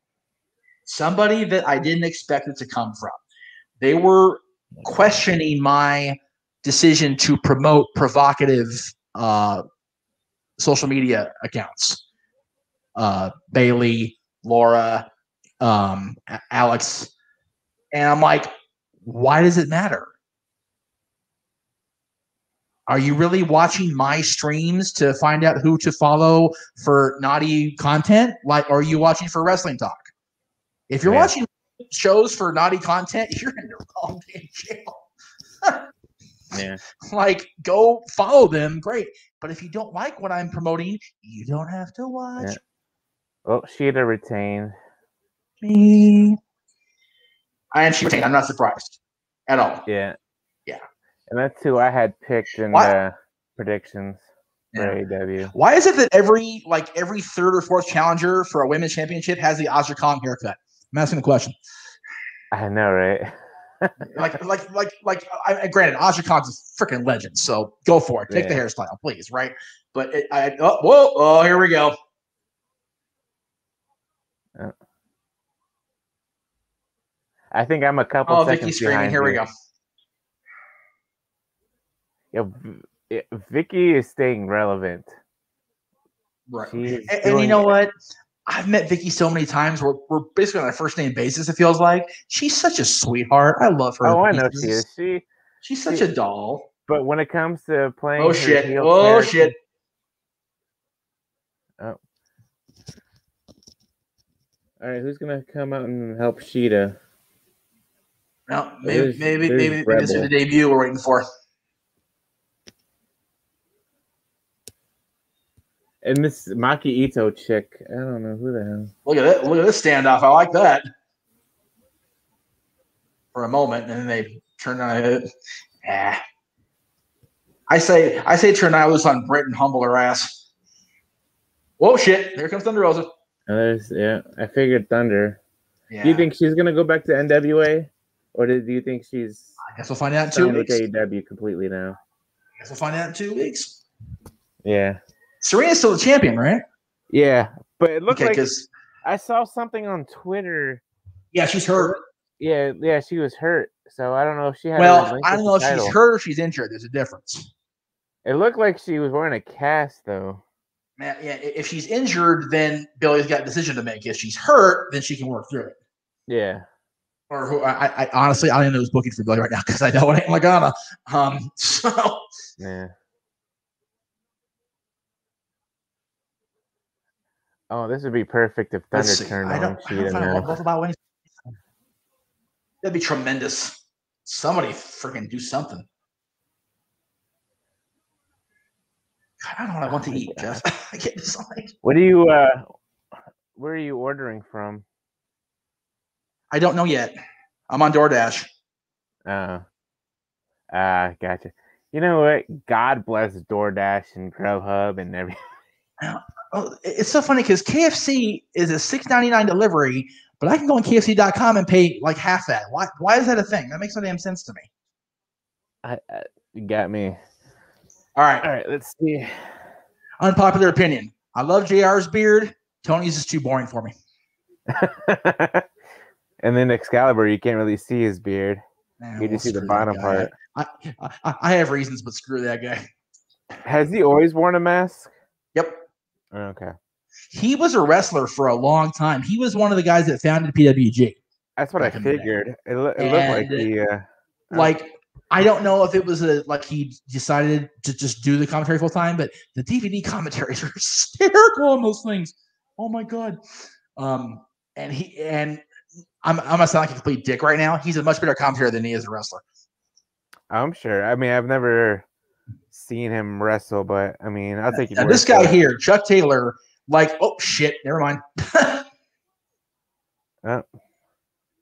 Somebody that I didn't expect it to come from. They were questioning my decision to promote provocative social media accounts. Bailey, Laura, Alex. And I'm like, why does it matter? Are you really watching my streams to find out who to follow for naughty content? Like, or are you watching for wrestling talk? If you're watching shows for naughty content, you're in the wrong damn channel. Yeah. Like, go follow them, great. But if you don't like what I'm promoting, you don't have to watch. Yeah. Well, Shida retained. Me. And she retained. I'm not surprised at all. Yeah. Yeah. And that's who I had picked in the predictions for AEW. Why is it that every third or fourth challenger for a women's championship has the Aja Kong haircut? I'm asking the question. I know, right? Granted, Aja Kong's a freaking legend, so go for it. Take the hairstyle, please, right? But here we go. I think I'm a couple seconds Vicky's screaming. behind. Here we go. Vicky is staying relevant. Right. She's And you know what? I've met Vicky so many times. We're basically on a first name basis. It feels like she's such a sweetheart. I love her. Oh, I know she is. She's such a doll. But when it comes to playing, Oh shit! Oh shit! Oh. All right, who's gonna come out and help Shida? No, maybe Rebel. this is the debut we're waiting for. And this Maki Ito chick, I don't know who the hell. Look at it! Look at this standoff. I like that. For a moment, and then they turn on it. I say turn out loose on Britt and humble her ass. Whoa, shit! There comes Thunder Rosa. I figured Thunder. Yeah. Do you think she's gonna go back to NWA, or do you think she's? I guess we'll find out in 2 weeks. With AEW completely now. I guess we'll find out in 2 weeks. Yeah. Serena's still the champion, right? Yeah, but it looked like because I saw something on Twitter. Yeah, she's hurt. Yeah, she was hurt. So I don't know if she had. Well, I don't know if she's hurt or she's injured. There's a difference. It looked like she was wearing a cast, though. Man, yeah. If she's injured, then Billy's got a decision to make. If she's hurt, then she can work through it. Yeah. Or who? I honestly, I don't even know who's booking for Billy right now because I know it ain't Lagana. So. Yeah. Oh, this would be perfect if Thunder turned on Shida now. That'd be tremendous. Somebody freaking do something. I don't know what I want to eat, Jeff. I can't decide. What do you? Where are you ordering from? I don't know yet. I'm on DoorDash. Gotcha. You know what? God bless DoorDash and Grubhub and everything. Oh, it's so funny because KFC is a $6.99 delivery, but I can go on KFC.com and pay like half that. Why is that a thing? That makes no damn sense to me. You got me. All right, let's see. Unpopular opinion. I love JR's beard. Tony's is too boring for me. And then Excalibur, you can't really see his beard. Man, you just see the bottom part. I have reasons, but screw that guy. Has he always worn a mask? Yep. Okay. He was a wrestler for a long time. He was one of the guys that founded PWG. That's what I figured. It looked like he. I don't know if it was he decided to just do the commentary full time, but the DVD commentaries are hysterical on those things. Oh my god. I'm gonna sound like a complete dick right now. He's a much better commentator than he is a wrestler. I'm sure. I mean, I've never seen him wrestle, but I mean, I'll take you. Now, this guy here, Chuck Taylor, oh shit, never mind.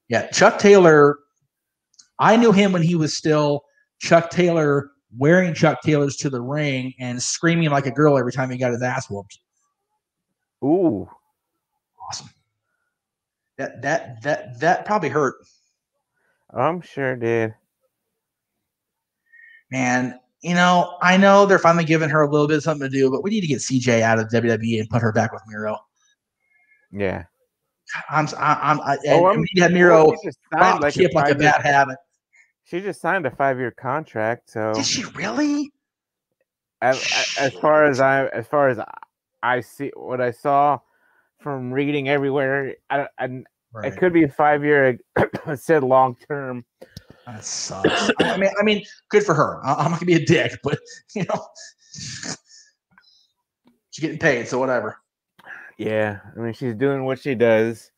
Yeah, Chuck Taylor. I knew him when he was still Chuck Taylor, wearing Chuck Taylors to the ring and screaming like a girl every time he got his ass whooped. Ooh, awesome. That probably hurt. I'm sure it did. Man, I know they're finally giving her a little bit of something to do, but we need to get CJ out of WWE and put her back with Miro. Yeah. We need to have Miro like a bad habit. She just signed a 5-year contract, so did she really? As far as I see what I saw from reading everywhere, it could be a 5-year. It said long term. That sucks. I mean, good for her. I'm not gonna be a dick, but she's getting paid, so whatever. Yeah, I mean, she's doing what she does.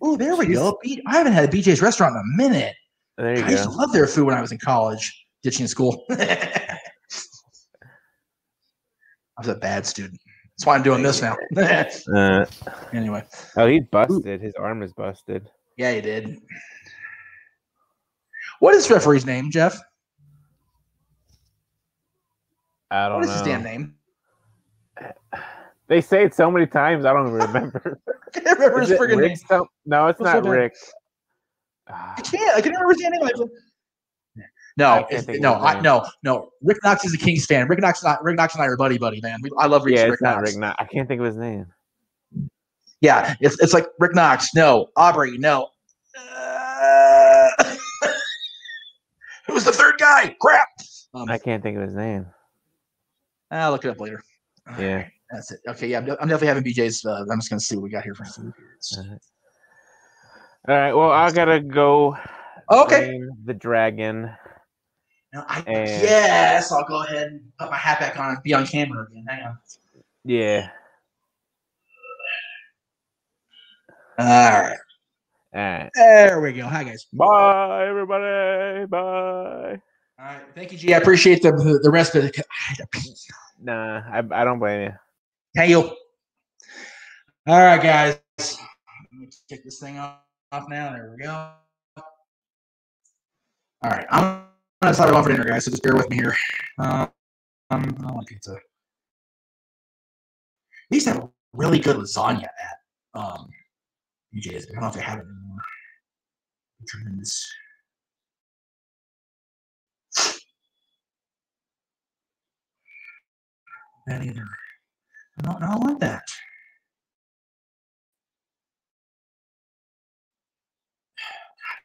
Oh, there we go. I haven't had a BJ's restaurant in a minute. There you go. I used to love their food when I was in college, ditching school. I was a bad student. That's why I'm doing this now. Anyway. Oh, he's busted. His arm is busted. Yeah, he did. What is referee's name, Jeff? I don't know. What is his damn name? They say it so many times, I don't even remember. I can't remember his friggin' name. No, it's not Rick. I can't. I can remember his name. No. Rick Knox is a Kings fan. Rick Knox and I are buddy, man. I love Rick. Yeah, it's not Rick Knox. I can't think of his name. Yeah, it's like Rick Knox. No, Aubrey. No. Who's the third guy? Crap. I can't think of his name. I'll look it up later. Yeah. All right, that's it. Okay, yeah, I'm definitely having BJ's. I'm just gonna see what we got here for food. All right. Well, I gotta go. Okay. Train the dragon. Now, I guess I'll go ahead and put my hat back on and be on camera again. Hang on. Yeah. All right. All right. There we go. Hi, guys. Bye, everybody. Bye. All right. Thank you, G. I appreciate the rest of it. Nah, I don't blame you. Hey, you. All right, guys. Let me take this thing off now. There we go. All right. I'm going to start off for dinner, guys, so just bear with me here. I want pizza. They used to have a really good lasagna at BJ's. I don't know if they have it anymore. Tremendous. That either. I don't want that.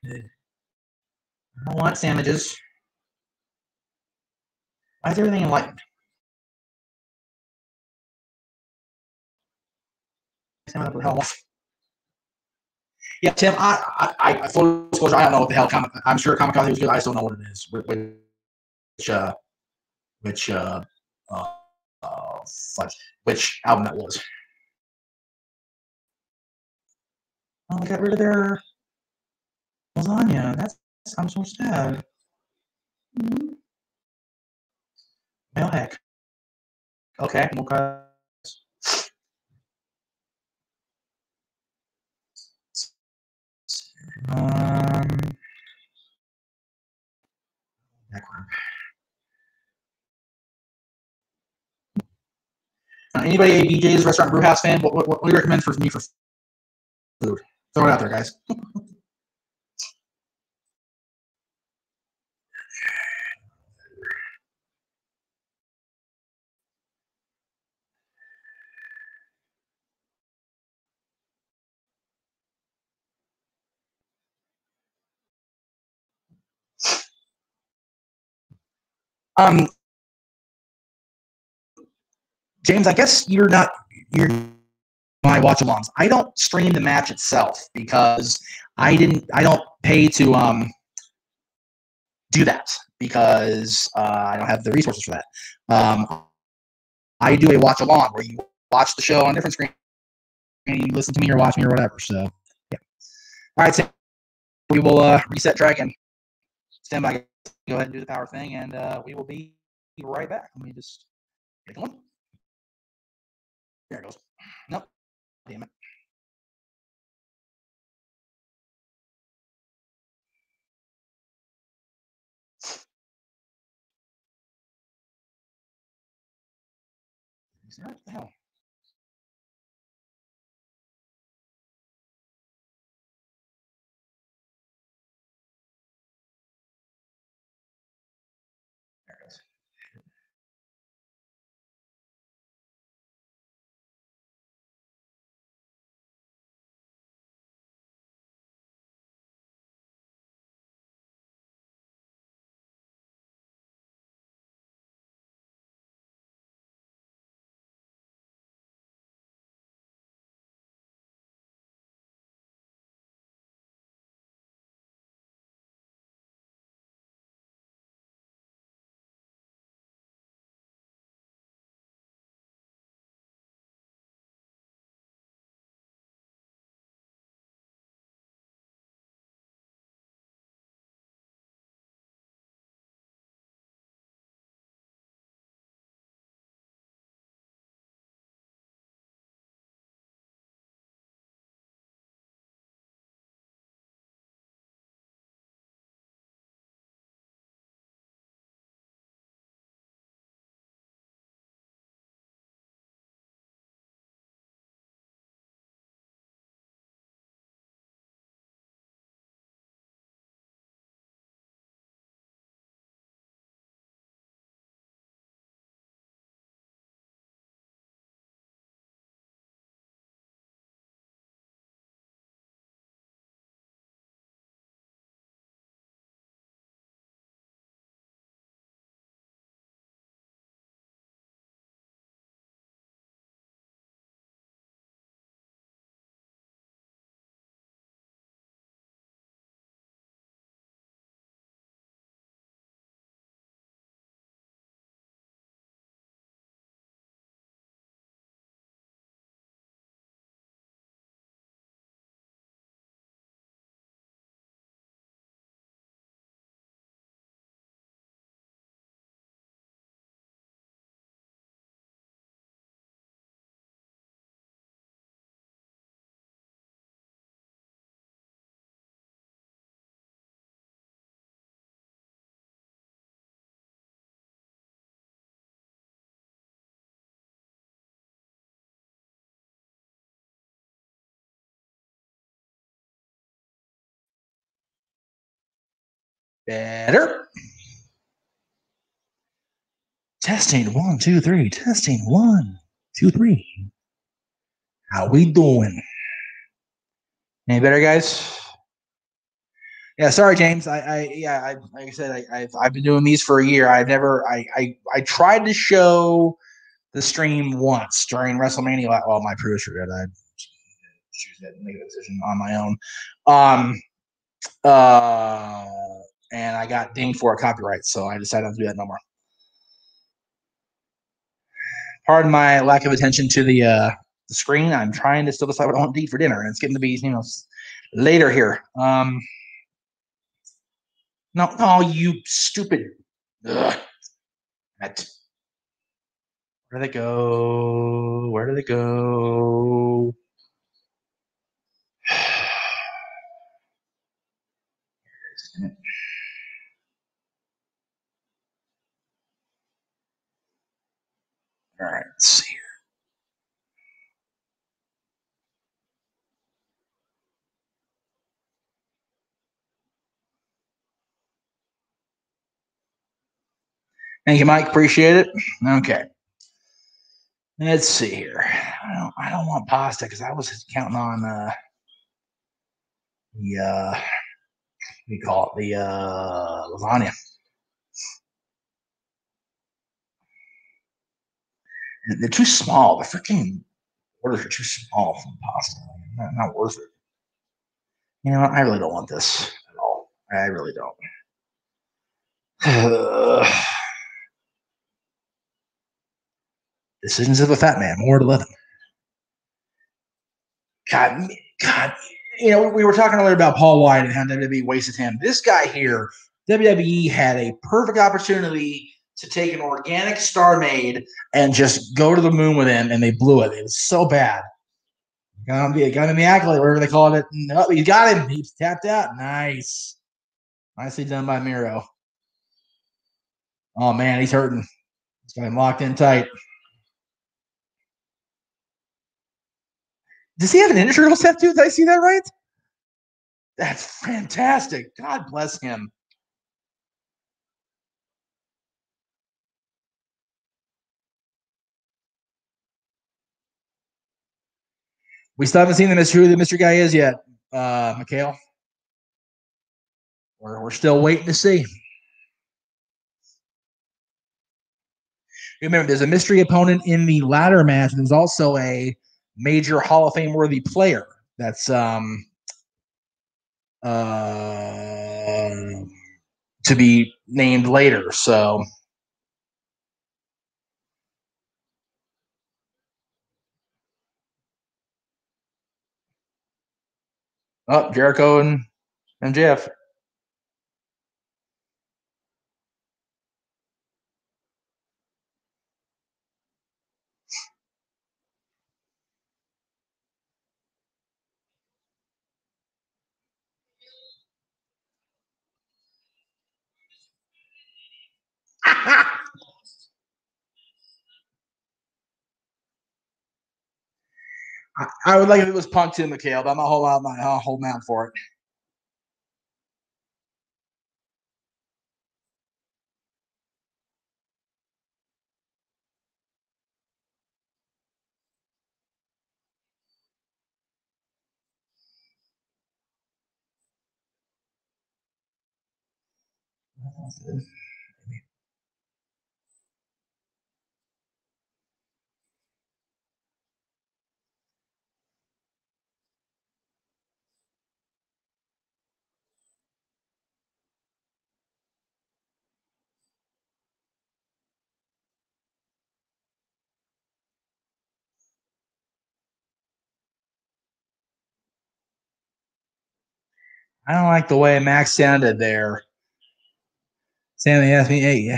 I don't want sandwiches. Why is everything enlightened? Yeah, Tim. I full disclosure. I don't know what the hell. I'm sure Kamikaze was good. I just don't know what it is. Which album that was. Oh, they got rid of their lasagna. I'm so sad. Well, heck. Okay, okay. Anybody a BJ's Restaurant Brewhouse fan? What do you recommend for me for food? Throw it out there, guys. James, I guess you're my watch alongs. I don't stream the match itself because I don't pay to do that because I don't have the resources for that. I do a watch along where you watch the show on different screens and you listen to me or watch me or whatever. So yeah. All right, so we will reset Dragon. Stand by. Go ahead and do the power thing, and we will be right back. Let me just get one. There it goes. Nope. Damn it. What the hell? There it goes. Better. Testing 1, 2, 3. Testing 1, 2, 3. How we doing? Any better, guys? Yeah, sorry, James. Like I said, I've been doing these for a year. I tried to show the stream once during WrestleMania. Well, my producer did. I choose that, make a decision on my own. And I got dinged for a copyright, so I decided not to do that no more. Pardon my lack of attention to the screen. I'm trying to still decide what I want to eat for dinner, and it's getting to be later here. No, you stupid. Ugh. Where do they go? Where do they go? All right, let's see here. Thank you, Mike. Appreciate it. Okay. Let's see here. I don't want pasta because I was counting on the we call it the lasagna. They're too small. The freaking orders are too small for pasta. Not worth it. You know what? I really don't want this at all. I really don't. Decisions of a fat man, more to 11. God, we were talking earlier about Paul White and how WWE wasted him. This guy here, WWE had a perfect opportunity to take an organic star made and just go to the moon with him, and they blew it. It was so bad. Got him in the accolade, whatever they call it. No, you got him. He's tapped out. Nice. Nicely done by Miro. Oh, man, he's hurting. He's got him locked in tight. Does he have an integral set too? Did I see that right? That's fantastic. God bless him. We still haven't seen who the mystery guy is yet, Mikhail. We're still waiting to see. Remember, there's a mystery opponent in the ladder match, and there's also a major Hall of Fame worthy player that's to be named later. So. Oh, Jericho and MJF. I would like if it was Punk to Mikhail, but I'm not holding out for it. I don't like the way Max sounded there. Sammy asked me, hey,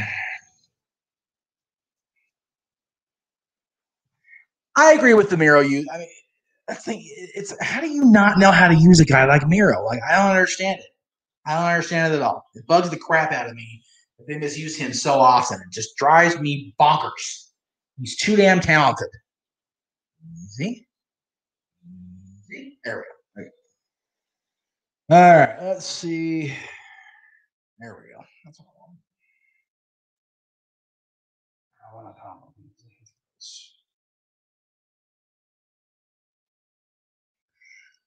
I agree with the Miro use. I mean, that's the thing. It's how do you not know how to use a guy like Miro? Like, I don't understand it. I don't understand it at all. It bugs the crap out of me that they misuse him so often. It just drives me bonkers. He's too damn talented. See? There we go. All right, let's see. There we go. That's what I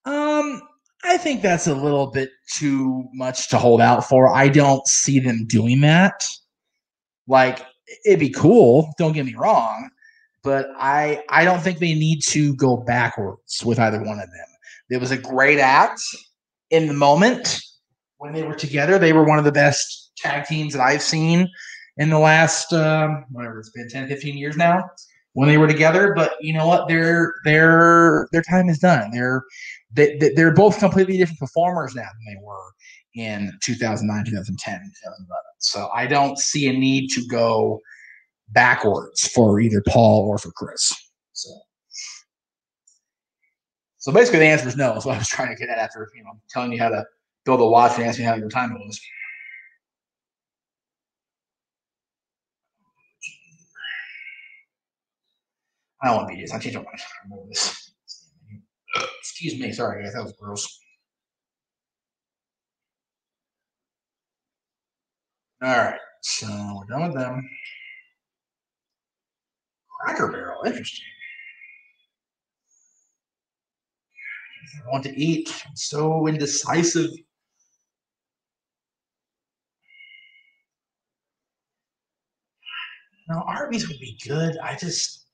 want. I think that's a little bit too much to hold out for. I don't see them doing that. Like, it'd be cool, don't get me wrong, but I don't think they need to go backwards with either one of them. It was a great act in the moment when they were together. They were one of the best tag teams that I've seen in the last whatever it's been 10, 15 years now when they were together. But you know what? Their time is done. They're both completely different performers now than they were in 2009, 2010, 2011. So I don't see a need to go backwards for either Paul or for Chris. So basically the answer is no. That's what I was trying to get at after telling you how to build a watch and asking how your time was. I don't want to be this. I changed my mind. I remove this. Excuse me. Sorry, guys. That was gross. All right. So we're done with them. Cracker Barrel. Interesting. I want to eat. I'm so indecisive. No, Arby's would be good. I just.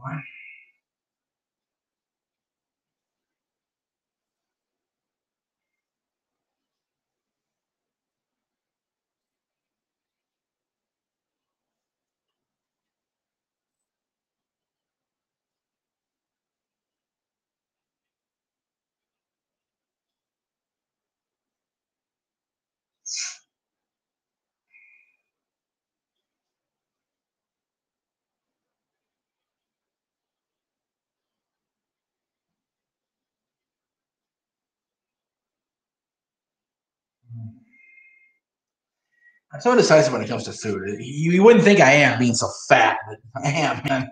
What? I'm so indecisive when it comes to food. You wouldn't think I am being so fat, but I am, man.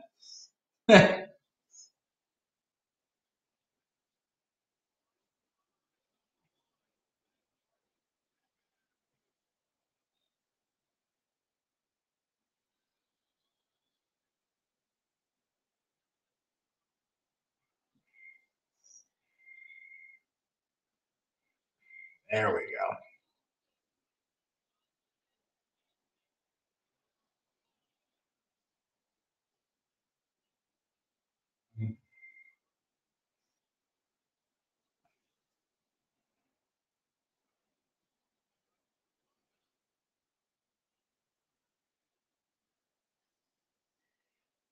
There we go.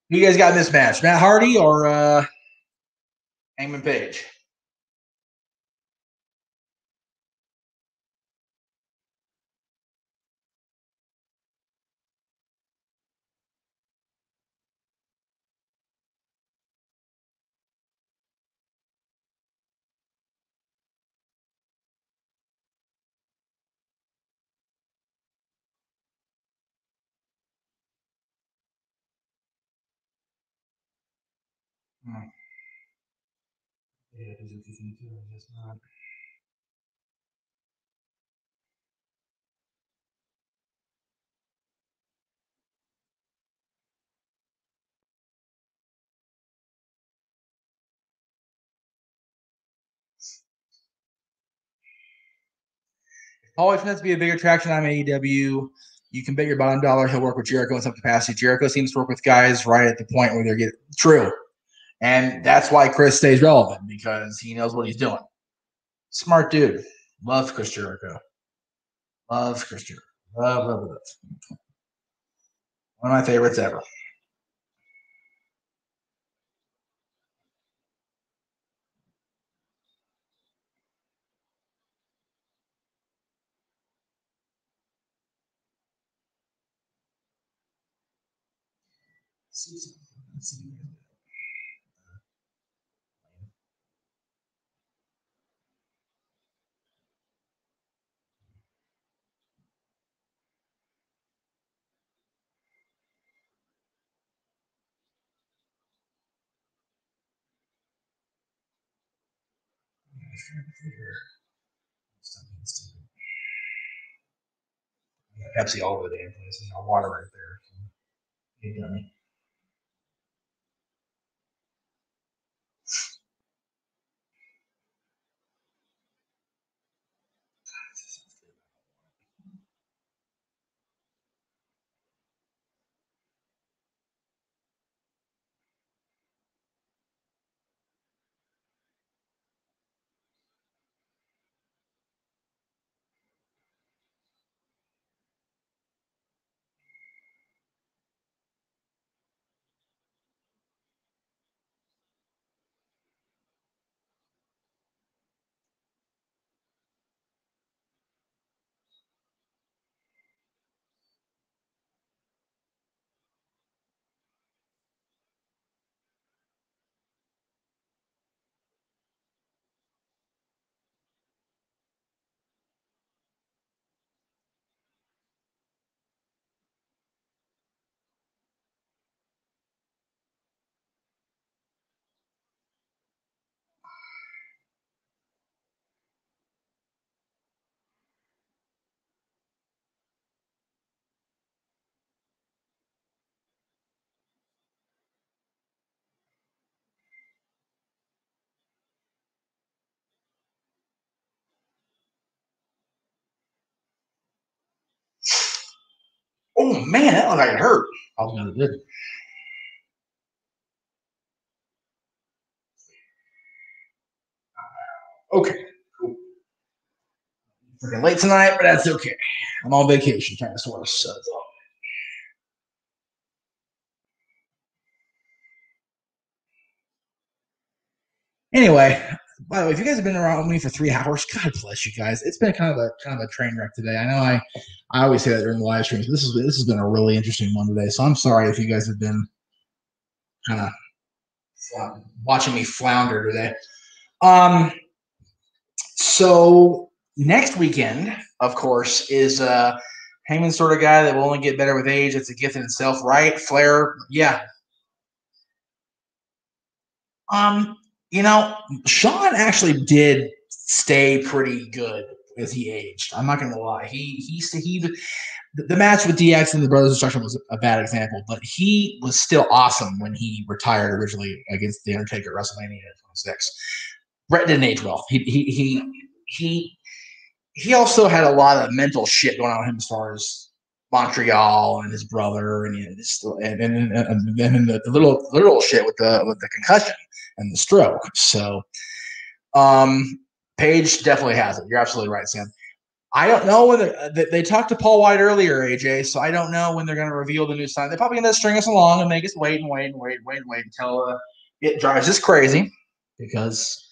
Who you guys got in this match? Matt Hardy or Hangman Page? Yeah, it's not. Always meant to be a big attraction on AEW. You can bet your bottom dollar he'll work with Jericho in some capacity. Jericho seems to work with guys right at the point where they're getting true. And that's why Chris stays relevant, because he knows what he's doing. Smart dude. Loves Chris Jericho. Loves Chris Jericho. Love. One of my favorites ever. Let's see. Pepsi all over the damn place. And water right there. You know me. Oh man, that looked like it hurt. I was gonna do. Okay, cool. Freaking late tonight, but that's okay. I'm on vacation, kind of sort of. So it's all. Anyway, by the way, if you guys have been around with me for 3 hours, God bless you guys. It's been kind of a train wreck today. I know I always say that during the live streams. This has been a really interesting one today. So I'm sorry if you guys have been kind of watching me flounder today. So next weekend, of course, is Heyman's sort of guy that will only get better with age. It's a gift in itself, right? Flair, yeah. You know, Sean actually did stay pretty good as he aged. I'm not gonna lie. The match with DX and the Brothers Destruction was a bad example, but he was still awesome when he retired originally against The Undertaker at WrestleMania 26. Brett didn't age well. He also had a lot of mental shit going on with him as far as Montreal and his brother and the little shit with the concussion and the stroke. So Paige definitely has it. You're absolutely right, Sam. I don't know whether they talked to Paul White earlier, AJ, so I don't know when they're going to reveal the new sign. They're probably going to string us along and make us wait until it drives us crazy, because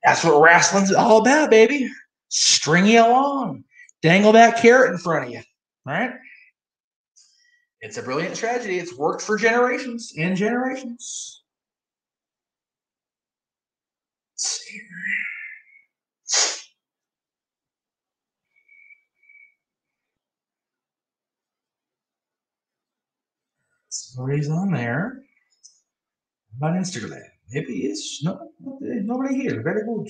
that's what wrestling's all about, baby. String you along. Dangle that carrot in front of you. All right? It's a brilliant strategy. It's worked for generations and generations. Let's see here. Somebody's on there. About Instagram. Maybe it's nobody here. Very good.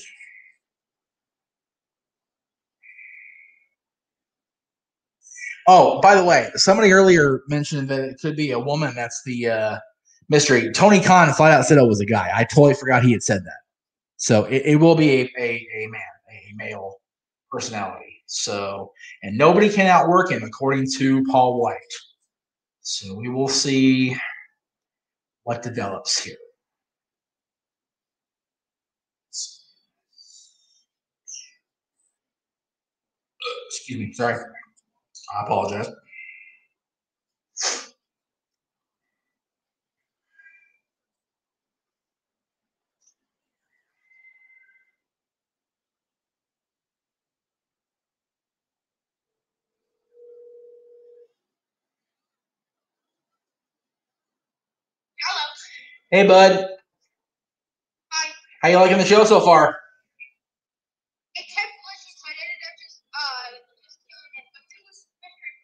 Oh, by the way, somebody earlier mentioned that it could be a woman. That's the mystery. Tony Khan flat out said it was a guy. I totally forgot he had said that. So it will be a man, a male personality. So, and nobody can outwork him, according to Paul White. So we will see what develops here. Excuse me. Sorry. I apologize. Hello. Hey, bud. Hi. How you liking the show so far? Except Felicity, I ended up just doing it, but it was mystery.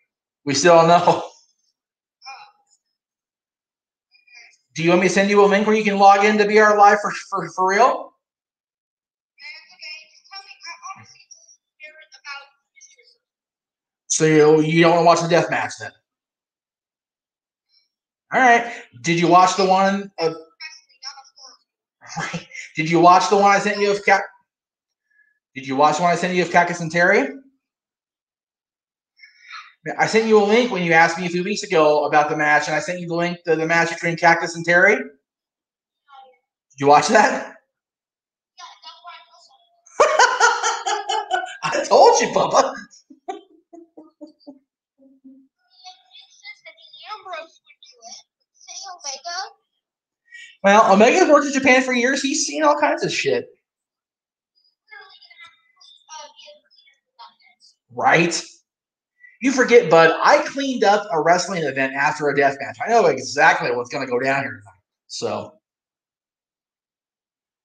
We still don't know. Do you want me to send you a link where you can log in to be our live for real? That's okay. So you don't want to watch the death match then? All right. Did you watch the one? Did you watch the one I sent you of Did you watch the one I sent you of Cactus and Terry? I sent you a link when you asked me a few weeks ago about the match, and I sent you the link to the match between Cactus and Terry. Did you watch that? I told you, Bubba. Well, Omega's worked in Japan for years. He's seen all kinds of shit. Right? You forget, bud, I cleaned up a wrestling event after a death match. I know exactly what's going to go down here tonight. So,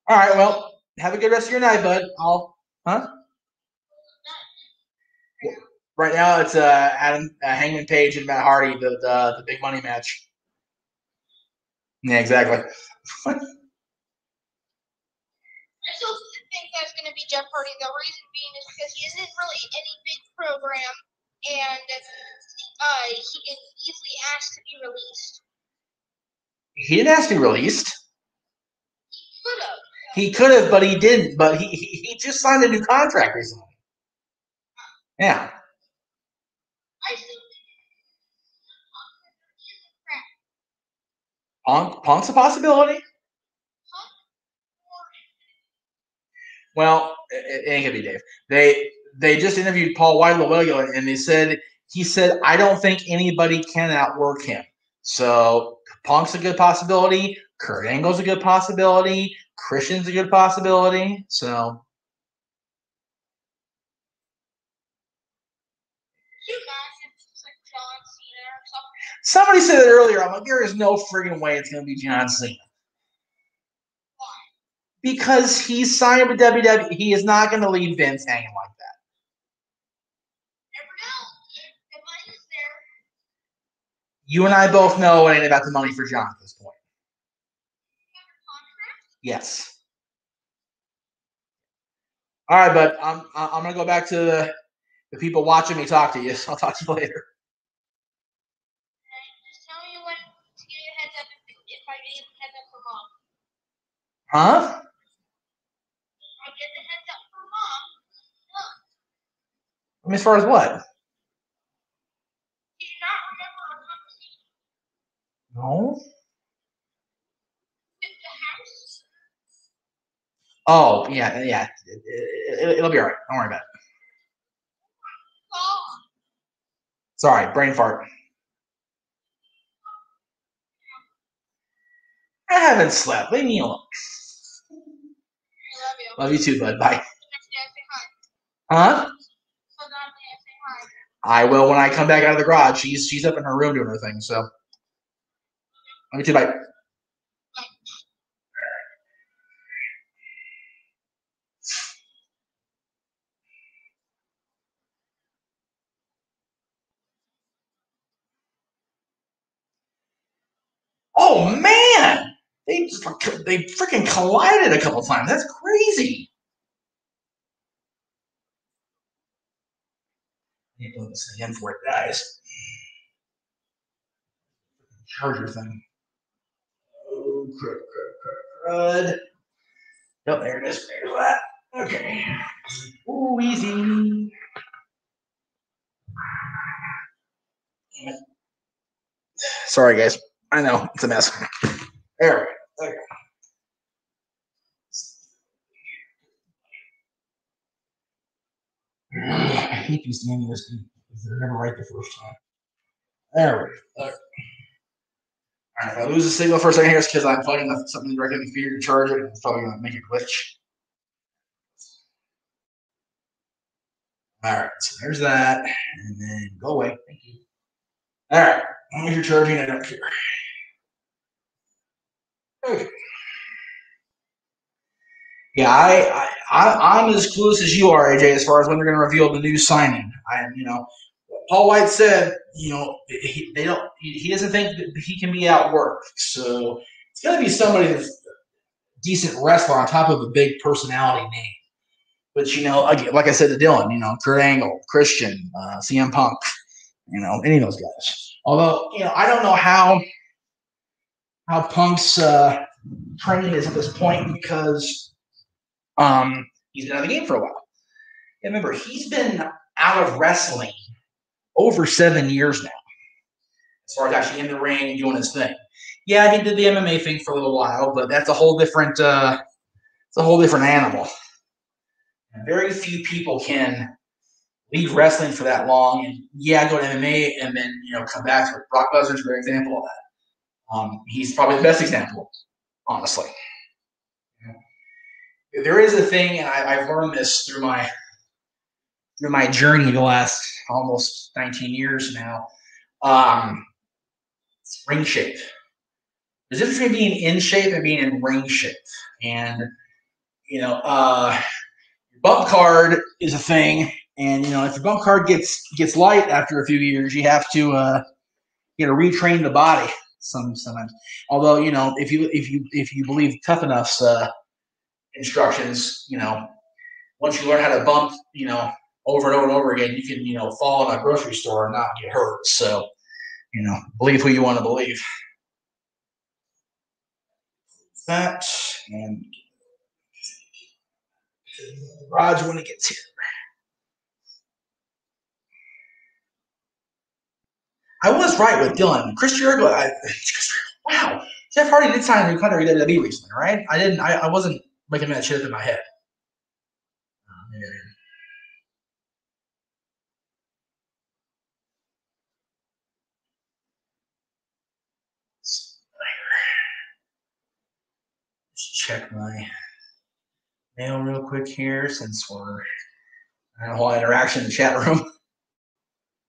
all right, well, have a good rest of your night, bud. Right now, it's Adam Hangman Page and Matt Hardy, the big money match. Yeah, exactly. I still think that's going to be Jeff Hardy. The reason being is because he isn't really any big program, and he is easily asked to be released. He didn't ask to be released. He could have. He could have, but he didn't. But he just signed a new contract recently. Yeah. I still think Punk's a possibility. Well, it ain't gonna be Dave. They just interviewed Paul White-Lawillo, and he said, I don't think anybody can outwork him. So Punk's a good possibility. Kurt Angle's a good possibility. Christian's a good possibility. So somebody said it earlier. I'm like, there is no friggin' way it's gonna be John Cena. Because he's signed with WWE. He is not going to leave Vince hanging like that. Never know. The money's there. You and I both know it ain't about the money for John at this point. Yes. All right, bud. I'm going to go back to the people watching me talk to you. So I'll talk to you later. Just tell me when to give you a heads up if I get a heads up for Mom. Huh? I'll get the heads up for Mom. I mean, as far as what? Do you not remember our conversation No. with the house? Oh, yeah. It'll be all right. Don't worry about it. Oh, Sorry, brain fart. I haven't slept. Leave me alone. I love you. Love you too, bud. Bye. Next day I say hi. Huh? So that day I say hi. I will when I come back out of the garage. She's up in her room doing her thing. So, love you too. Bye. Oh man, they freaking collided a couple times. That's crazy. I need to put this again before it dies. Charger thing. Oh, crud. Yep, there it is. There's that. Okay. Ooh, easy. Damn it. Sorry, guys. I know it's a mess. There we go. I hate these damn whiskey because they're never right the first time. There we go. All right, if I lose the signal for a second here, it's because I'm plugging something directly in the computer to charge it, and it's probably going to make a glitch. All right, so there's that, and then go away. Thank you. All right, as long as you're charging, I don't care. Okay. Yeah, I'm as clueless as you are, AJ, as far as when they're going to reveal the new signing. Paul White said, he doesn't think that he can be outworked. So it's got to be somebody that's a decent wrestler on top of a big personality name. But again, like I said to Dylan, Kurt Angle, Christian, CM Punk, any of those guys. Although, I don't know how Punk's training is at this point because he's been out of the game for a while. And remember, he's been out of wrestling over 7 years now, as far as actually in the ring and doing his thing. Yeah, he did the MMA thing for a little while, but that's a whole different animal. And very few people can leave wrestling for that long and go to MMA and then come back to it. Brock Lesnar's a great example of that. He's probably the best example, honestly. There is a thing, and I've learned this through my journey the last almost 19 years now. Ring shape. There's a difference between being in shape and being in ring shape. And, bump card is a thing. And, if your bump card gets light after a few years, you have to retrain the body sometimes. Although, if you believe Tough Enough's instructions, once you learn how to bump, over and over and over again, you can, fall in a grocery store and not get hurt. So, believe who you want to believe. That and the garage when it gets here. I was right with Dylan. Chris Jericho. Wow, Jeff Hardy did sign a new contract with WWE recently, right? I didn't. I wasn't making that shit up in my head. Just check my mail real quick here since we're having a whole interaction in the chat room.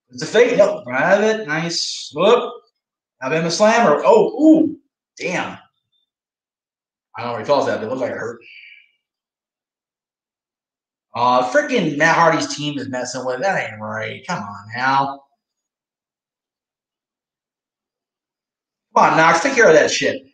It's a fake. Nope. Grab it. Nice. Whoop. Alabama Slammer. Oh, ooh. Damn. I don't know what he calls that, but it looks like it hurt. Freaking Matt Hardy's team is messing with it. That ain't right. Come on now. Come on, Knox. Take care of that shit.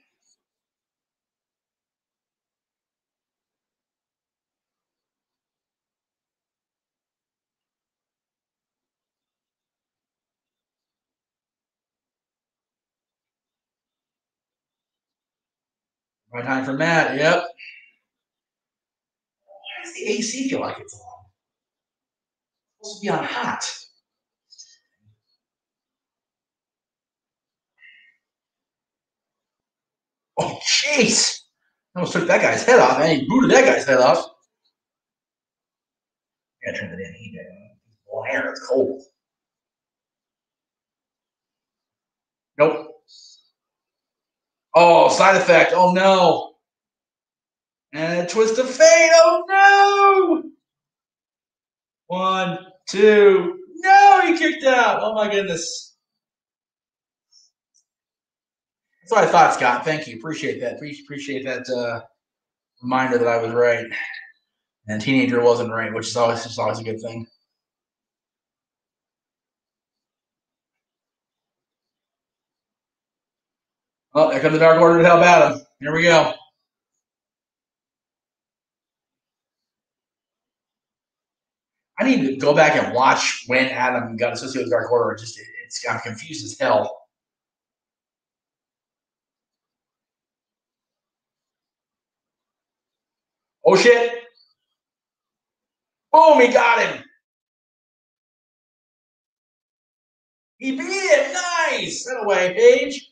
Right time for Matt. Yep. Why does the AC feel like it's on? It's supposed to be on hot. Oh, jeez. I almost took that guy's head off. Man, he booted that guy's head off. I gotta turn it in. He did. Well, hair. It's cold. Nope. Oh, side effect. Oh, no. And a twist of fate. Oh, no. 1, 2. No, he kicked out. Oh, my goodness. That's what I thought, Scott. Thank you. Appreciate that. Appreciate that reminder that I was right. And teenager wasn't right, which is always a good thing. Oh, there comes the Dark Order to help Adam. Here we go. I need to go back and watch when Adam got associated with Dark Order. I'm confused as hell. Oh, shit. Boom, he got him. He beat him. Nice. That away, Paige.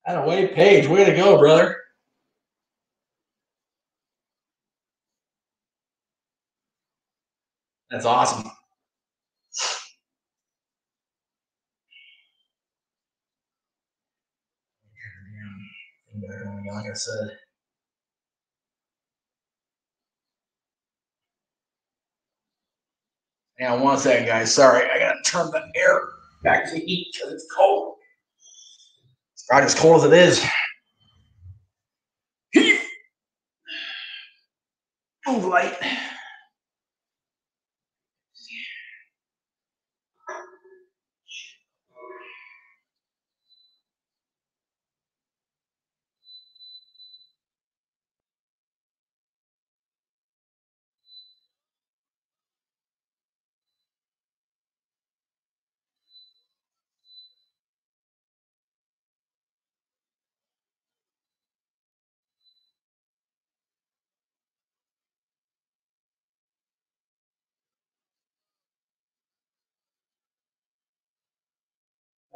That away, Paige. Way to go, brother. That's awesome. Like I said. Hang on 1 second, guys. Sorry, I gotta turn the air back to heat because it's cold. It's not as cold as it is. Heat. Move light.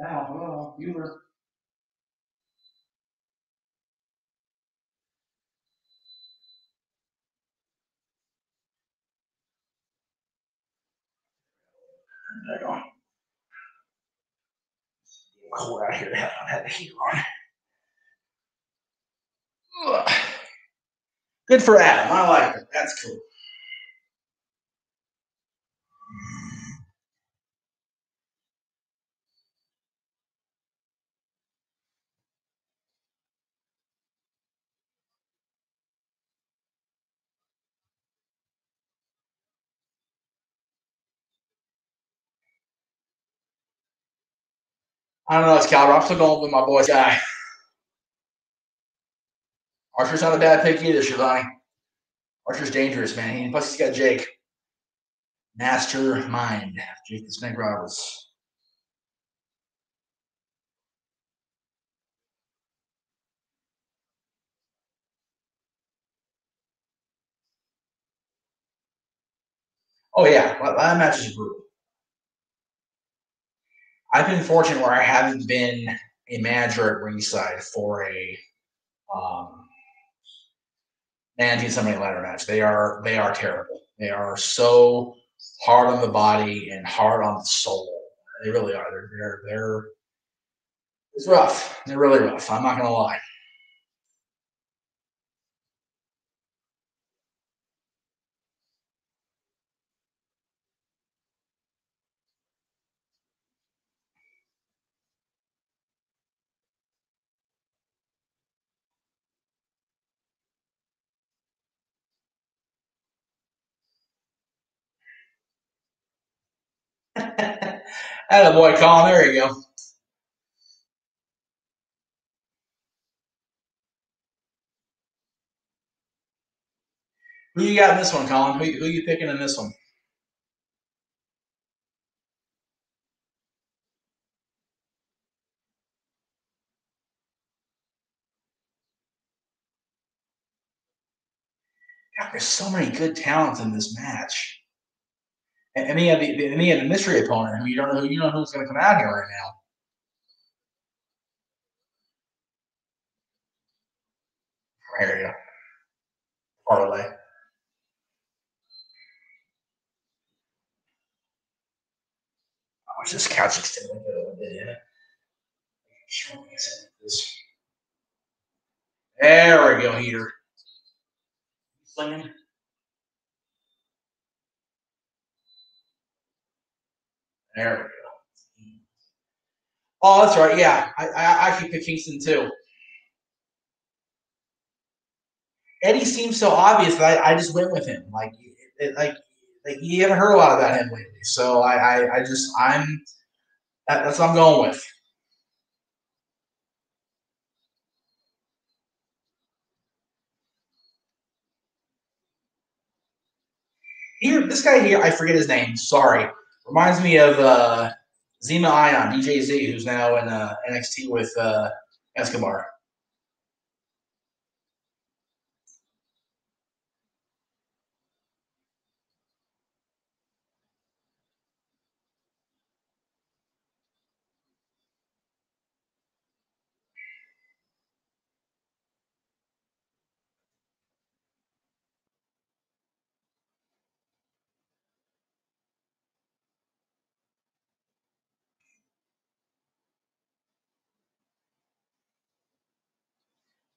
Wow, you were. There you go. Cold out here. I had the heat on. Ugh. Good for Adam. I like it. That's cool. I don't know. It's Calvin. I'm still going with my boy Guy. Archer's not a bad pick either, Shivani. Archer's dangerous, man. Plus, he's got Jake. Mastermind. Jake the Snake Roberts. Oh, yeah. That match is brutal. I've been fortunate where I haven't been a manager at ringside for a managing somebody ladder match. They are terrible. They are so hard on the body and hard on the soul. They really are. They're it's rough. They're really rough. I'm not gonna lie. Attaboy, Colin. There you go. Who you got in this one, Colin? Who you picking in this one? God, there's so many good talents in this match. And then you have the mystery opponent who you don't know who's going to come out here right now. There you go. Parlay. I wish this couch extended a little bit in it. There we go, heater. Slinging. There we go. Oh, that's right. Yeah, I actually picked Kingston too. Eddie seems so obvious that I just went with him. Like you haven't heard a lot about him lately, so that's what I'm going with. Here, this guy here, I forget his name. Sorry, reminds me of Zima Ion, DJZ, who's now in NXT with Escobar.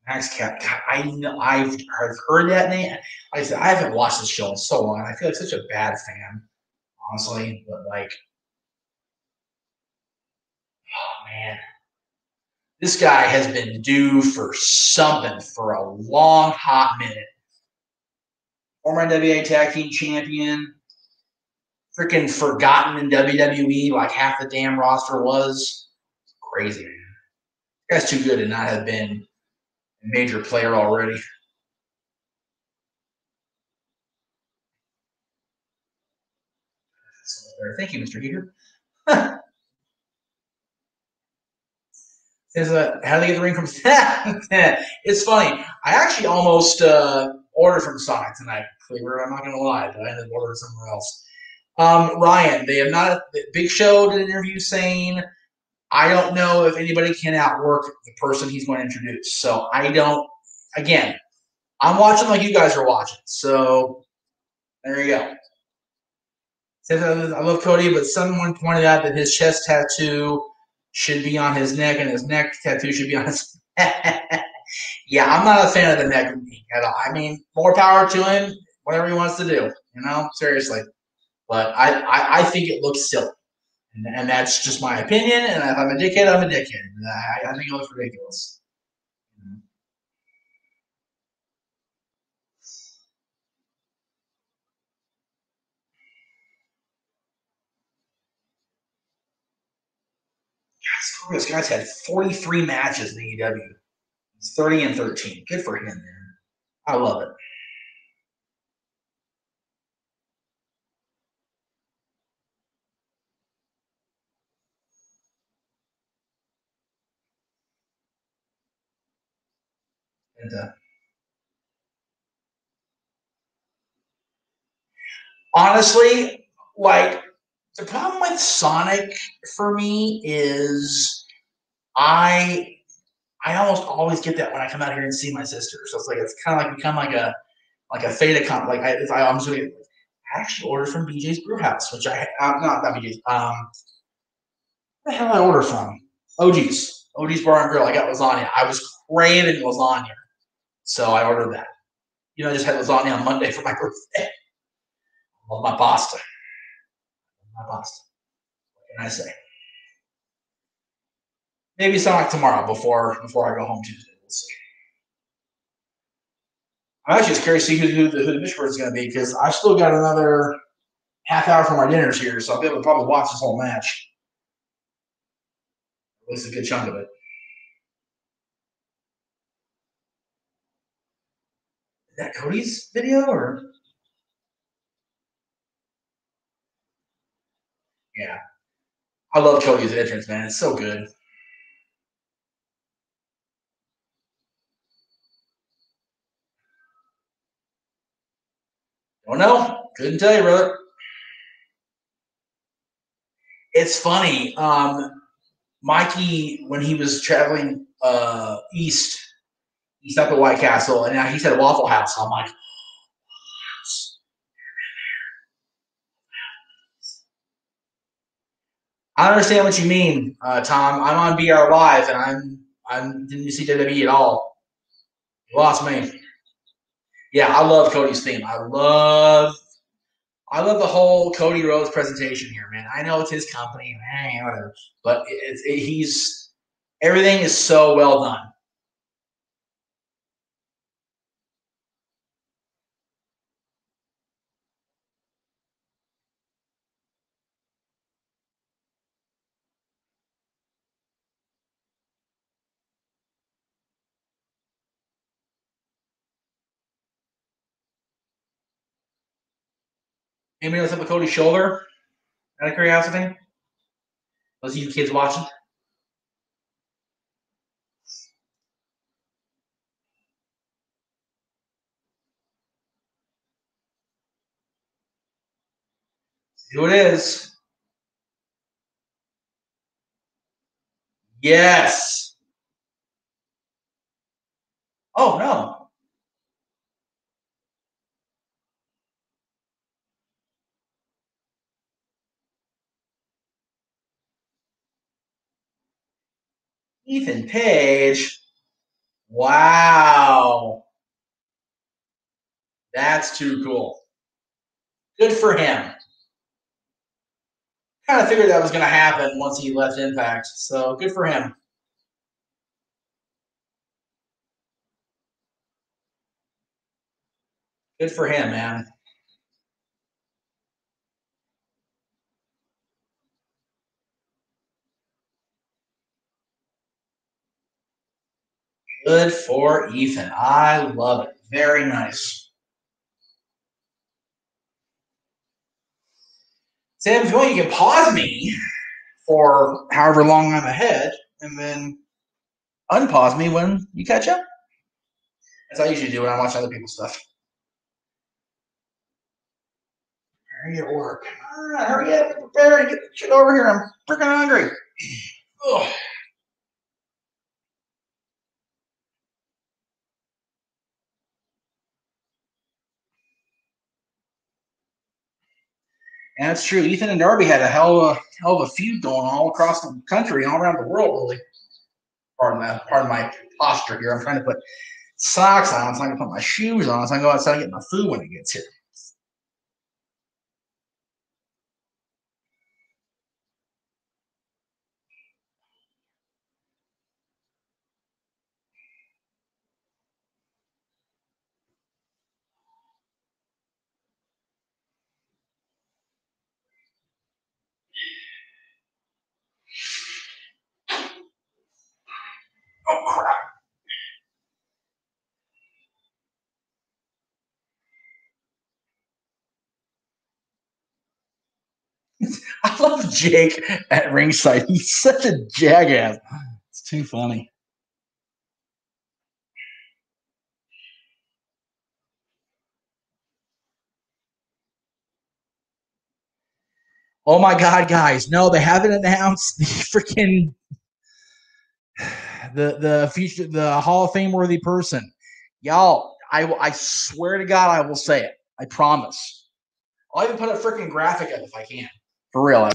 Max Cap. I know I've heard that name. Like I said, I haven't watched this show in so long. I feel like such a bad fan, honestly. But like, oh man, this guy has been due for something for a long, hot minute. Former NWA Tag Team Champion, freaking forgotten in WWE like half the damn roster was. Crazy, man. This guy's too good to not have been a major player already. Thank you, Mr. Heater. How do they get the ring from? It's funny. I actually almost ordered from Sonic tonight, Cleaver. I'm not going to lie, but I ended up ordering somewhere else. Ryan, they have not. Big Show did an interview saying, I don't know if anybody can outwork the person he's going to introduce. So I don't. Again, I'm watching like you guys are watching. So there you go. I love Cody, but someone pointed out that his chest tattoo should be on his neck, and his neck tattoo should be on his. Yeah, I'm not a fan of the neck at all. I mean, more power to him, whatever he wants to do. Seriously. But I think it looks silly, and that's just my opinion. And if I'm a dickhead, I'm a dickhead. I think it looks ridiculous. This guy's had 43 matches in AEW. He's 30-13. Good for him, man. I love it. And honestly, like, the problem with Sonic for me is I almost always get that when I come out here and see my sister. So it's kind of like become like a fait accompli. I'm just gonna actually ordered from BJ's Brewhouse, which not BJ's. Where the hell did I order from? OG's Bar and Grill. I got lasagna. I was craving lasagna, so I ordered that. I just had lasagna on Monday for my birthday. I love my pasta. What can I say? Maybe Sonic tomorrow before I go home Tuesday. We'll see. I'm actually just curious to see who the Mishra is going to be because I still got another half hour for my dinners here, so I'll be able to probably watch this whole match. At least a good chunk of it. Is that Cody's video or? Yeah. I love Cody's entrance, man. It's so good. Don't know. Couldn't tell you, brother. It's funny. Mikey, when he was traveling east, he stopped at White Castle, and now he's at Waffle House. I'm like, I understand what you mean, Tom. I'm on BR Live, and I'm didn't see WWE at all. You lost me. Yeah, I love Cody's theme. I love the whole Cody Rhodes presentation here, man. I know it's his company, whatever, but he's everything is so well done. Anybody else up with Cody's shoulder? Out of curiosity? Those of you kids watching? See who it is. Yes. Oh, no. Ethan Page. Wow. That's too cool. Good for him. Kind of figured that was going to happen once he left Impact, so good for him. Good for him, man. Good for Ethan. I love it. Very nice. Sam, if you want, you can pause me for however long I'm ahead, and then unpause me when you catch up. That's what I usually do when I watch other people's stuff. Hurry at work. Hurry up, prepare and get the shit over here. I'm freaking hungry. Ugh. And that's true. Ethan and Darby had a hell of a feud going all across the country and all around the world, really. Pardon my posture here. I'm trying to put socks on, so I can put my shoes on, so I can go outside and get my food when it gets here. Oh, crap. I love Jake at ringside. He's such a jackass. It's too funny. Oh my God, guys! No, they haven't announced the freaking the Hall of Fame worthy person. Y'all, I swear to God, I will say it. I promise. I'll even put a freaking graphic up if I can. For real.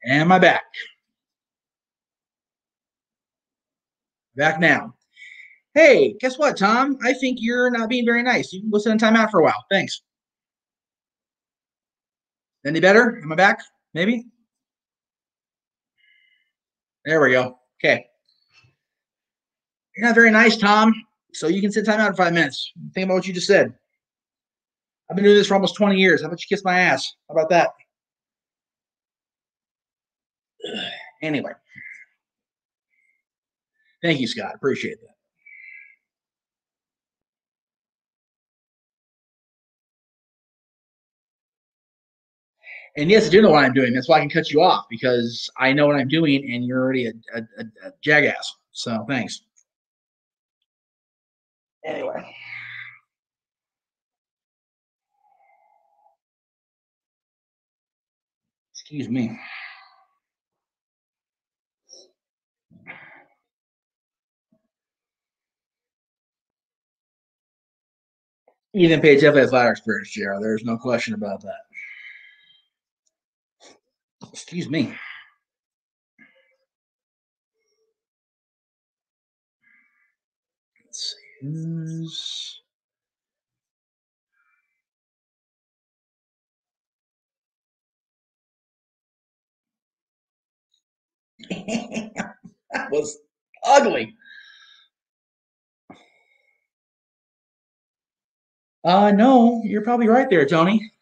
Am I back? Back now. Hey, guess what, Tom? I think you're not being very nice. You can go sit in timeout for a while. Thanks. Any better? Am I back? Maybe? There we go. Okay. You're not very nice, Tom. So you can sit timeout in 5 minutes. Think about what you just said. I've been doing this for almost 20 years. How about you kiss my ass? How about that? Anyway. Thank you, Scott. Appreciate that. And yes, I do know what I'm doing. That's why I can cut you off, because I know what I'm doing, and you're already a jackass. So thanks. Anyway. Excuse me. Ethan Page definitely has ladder experience, JR. There's no question about that. Excuse me. Let's see. Who's... That was ugly. No, you're probably right there, Tony.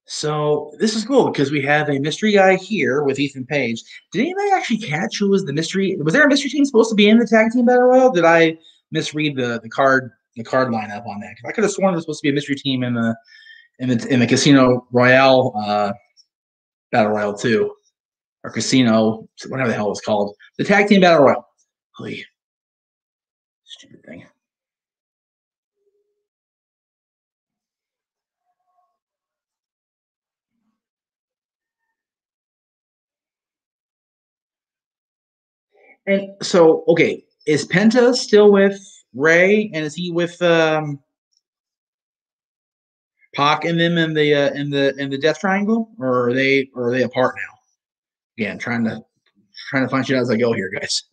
So this is cool because we have a mystery guy here with Ethan Page. Did anybody actually catch who was the mystery? Was there a mystery team supposed to be in the tag team battle royal? Did I misread the card lineup on that? Because I could have sworn there was supposed to be a mystery team in the Casino Royale battle royal too, or Casino, whatever the hell it's called, the tag team battle royal. Holy stupid thing. And so, okay, is Penta still with Ray, and is he with Pac and them in the Death Triangle, or are they apart now? Again, trying to find shit out as I go here, guys.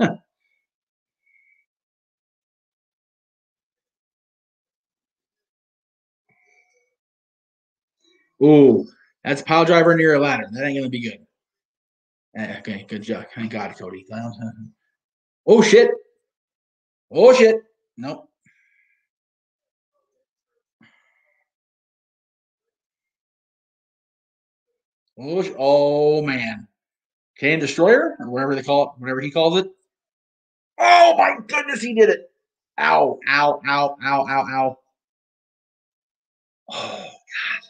Ooh, that's a pile driver near a ladder. That ain't gonna be good. Okay, good job. Thank God, Cody. Oh shit! Oh shit! Nope. Oh man. Canadian Destroyer, or whatever they call it, whatever he calls it. Oh my goodness, he did it. Ow, ow, ow, ow, ow, ow. Oh, God.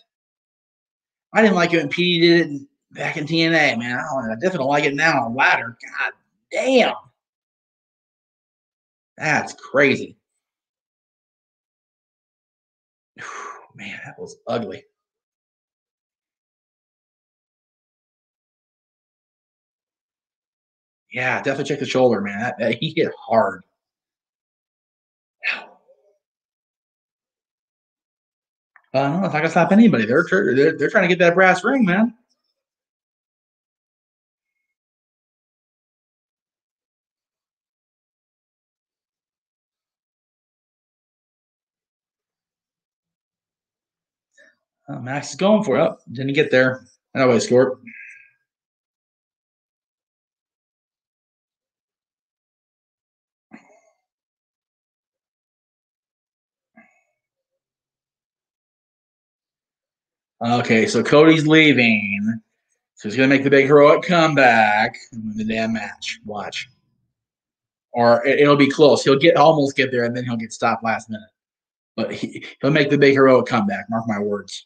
I didn't like it when Petey did it back in TNA, man. I definitely don't like it now on ladder. God damn. That's crazy. Man, that was ugly. Yeah, definitely check the shoulder, man. He hit hard. No, it's not gonna stop anybody. They're trying to get that brass ring, man. Max is going for it. Didn't get there. Anyway, Scorp. Okay, so Cody's leaving. So he's going to make the big heroic comeback and win the damn match. Watch. Or it'll be close. He'll almost get there, and then he'll get stopped last minute. But he'll make the big heroic comeback. Mark my words.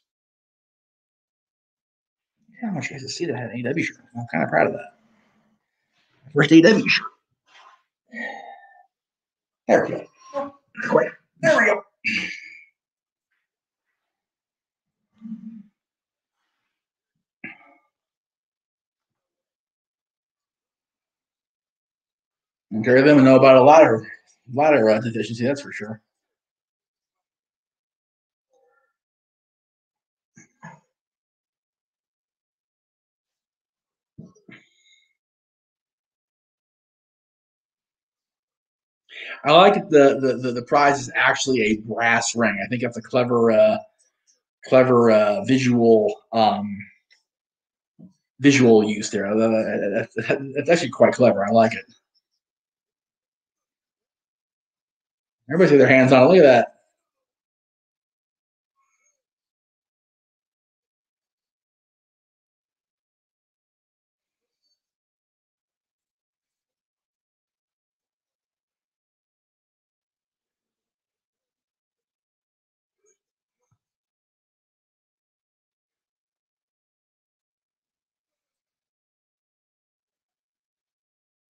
Yeah, I want you guys to see that I had an AEW shirt. I'm kind of proud of that. First AEW shirt. There we go. Quick. There we go. Encourage them to know about a ladder deficiency, that's for sure. I like the prize is actually a brass ring. I think that's a clever visual use there. That's actually quite clever. I like it. Everybody's got their hands on it. Look at that.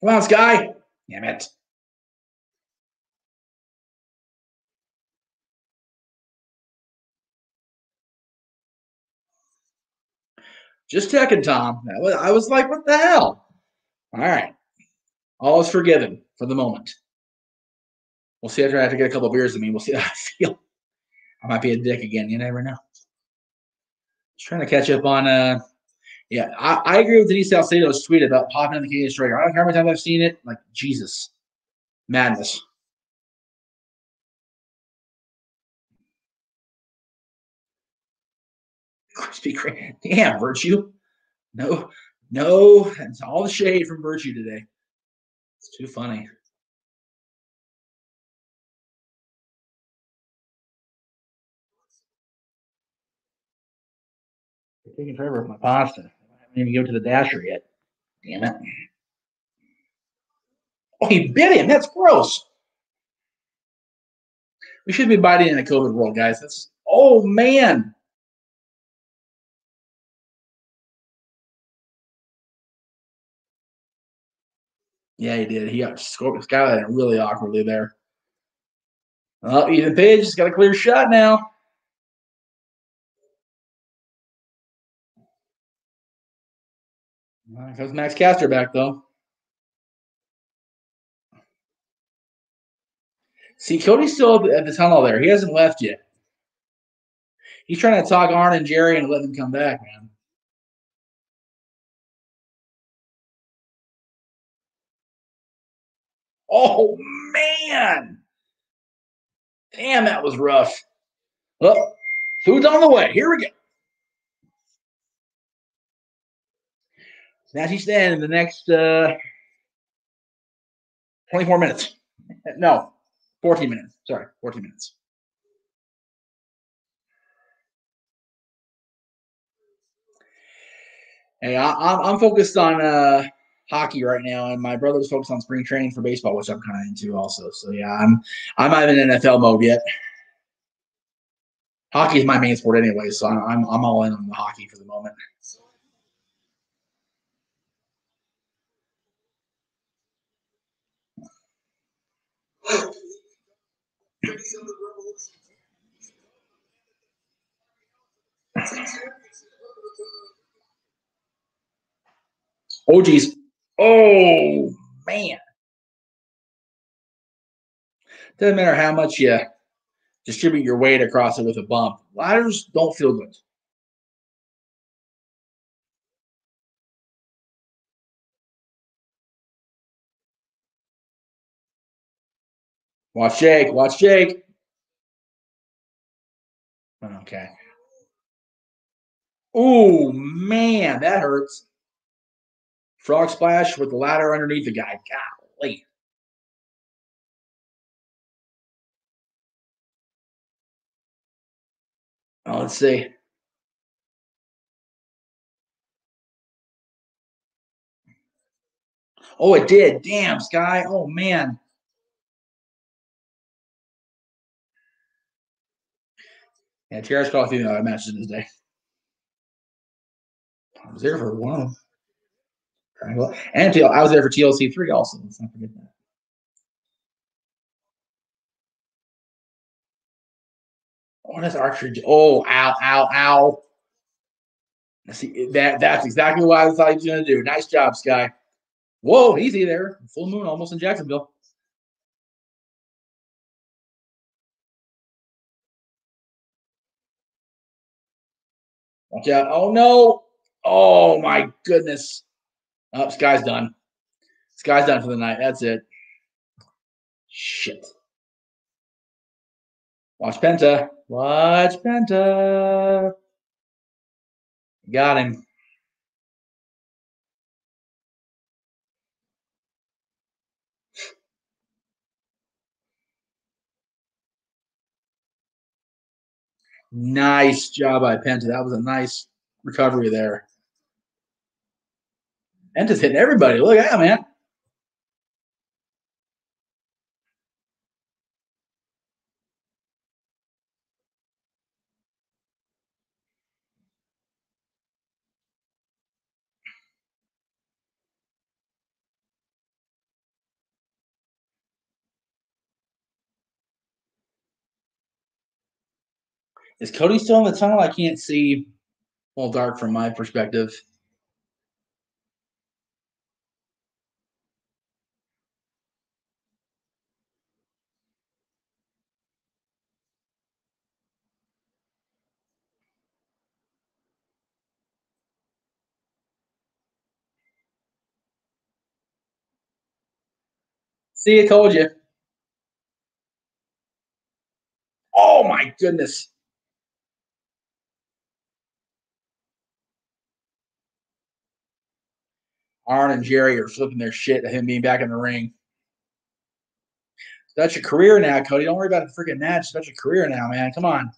Come on, Sky. Damn it. Just checking, Tom. I was like, what the hell? All right. All is forgiven for the moment. We'll see after I have to get a couple of beers in me. We'll see how I feel. I might be a dick again. You never know. Just trying to catch up on yeah, I agree with Denise Salcedo's tweet about popping in the Canadian Striker. I don't care how many times I've seen it. Like, Jesus. Madness. Crispy Kreme. Damn, Virtue. No. It's all the shade from Virtue today. It's too funny. You're taking forever with my pasta. I haven't even go to the dasher yet. Damn it. Oh, he bit him. That's gross. We should be biting in a COVID world, guys. That's oh man. Yeah, he did. He got Skylight really awkwardly there. Oh, Ethan Page has got a clear shot now. Comes Max Caster back though. See, Cody's still at the tunnel there. He hasn't left yet. He's trying to talk Arn and Jerry and let them come back, man. Oh, man. Damn, that was rough. Well, food's on the way. Here we go. Now she's standing in the next 24 minutes. No, 14 minutes. Sorry, 14 minutes. Hey, I'm focused on hockey right now, and my brother's focused on spring training for baseball, which I'm kind of into also. So yeah, I'm not in NFL mode yet. Hockey is my main sport anyway, so I'm all in on the hockey for the moment. Oh geez. Oh man. Doesn't matter how much you distribute your weight across it with a bump. Ladders don't feel good. Watch Jake. Watch Jake. Okay. Oh man, that hurts. Frog splash with the ladder underneath the guy. Golly. Oh, let's see. Oh, it did. Damn, Sky. Oh man. Yeah, Terrace called through the matches in his day. I was there for one of them. And I was there for TLC 3 also. Let's not forget that. Oh, that's archery. Oh, ow, ow, ow. See, that's exactly what I thought he was going to do. Nice job, Sky. Whoa, easy there. Full moon almost in Jacksonville. Watch out. Oh, no. Oh, my goodness. Oh, Sky's done. Sky's done for the night. That's it. Shit. Watch Penta. Watch Penta. Got him. Nice job by Penta. That was a nice recovery there. Penta's hitting everybody. Look at that, man. Is Cody still in the tunnel? I can't see. All dark from my perspective. See, I told you. Oh, my goodness. Arn and Jerry are flipping their shit at him being back in the ring. That's your career now, Cody. Don't worry about the freaking match. That's your career now, man. Come on.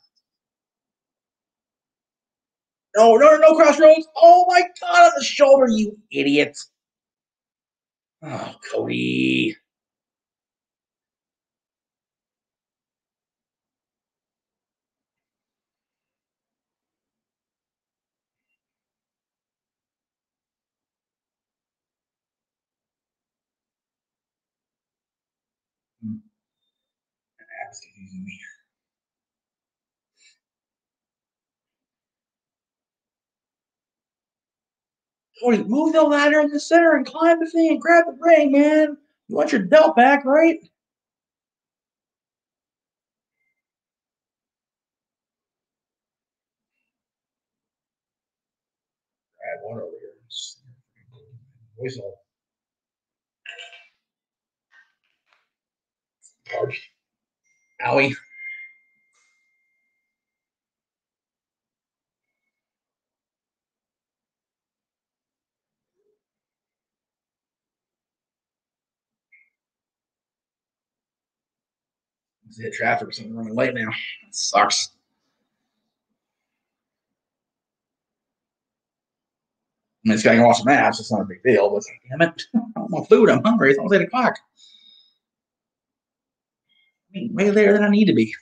No, Crossroads. Oh, my God, on the shoulder, you idiot. Oh, Cody. That's confusing me. Cody, move the ladder in the center and climb the thing and grab the ring, man. You want your belt back, right? Grab one over here. Voice all. Darby. Owie. Hit traffic or something running late now. That sucks. I mean, it's got to watch the match. It's not a big deal, but damn it. I want food. I'm hungry. It's almost 8 o'clock. I mean, way later than I need to be.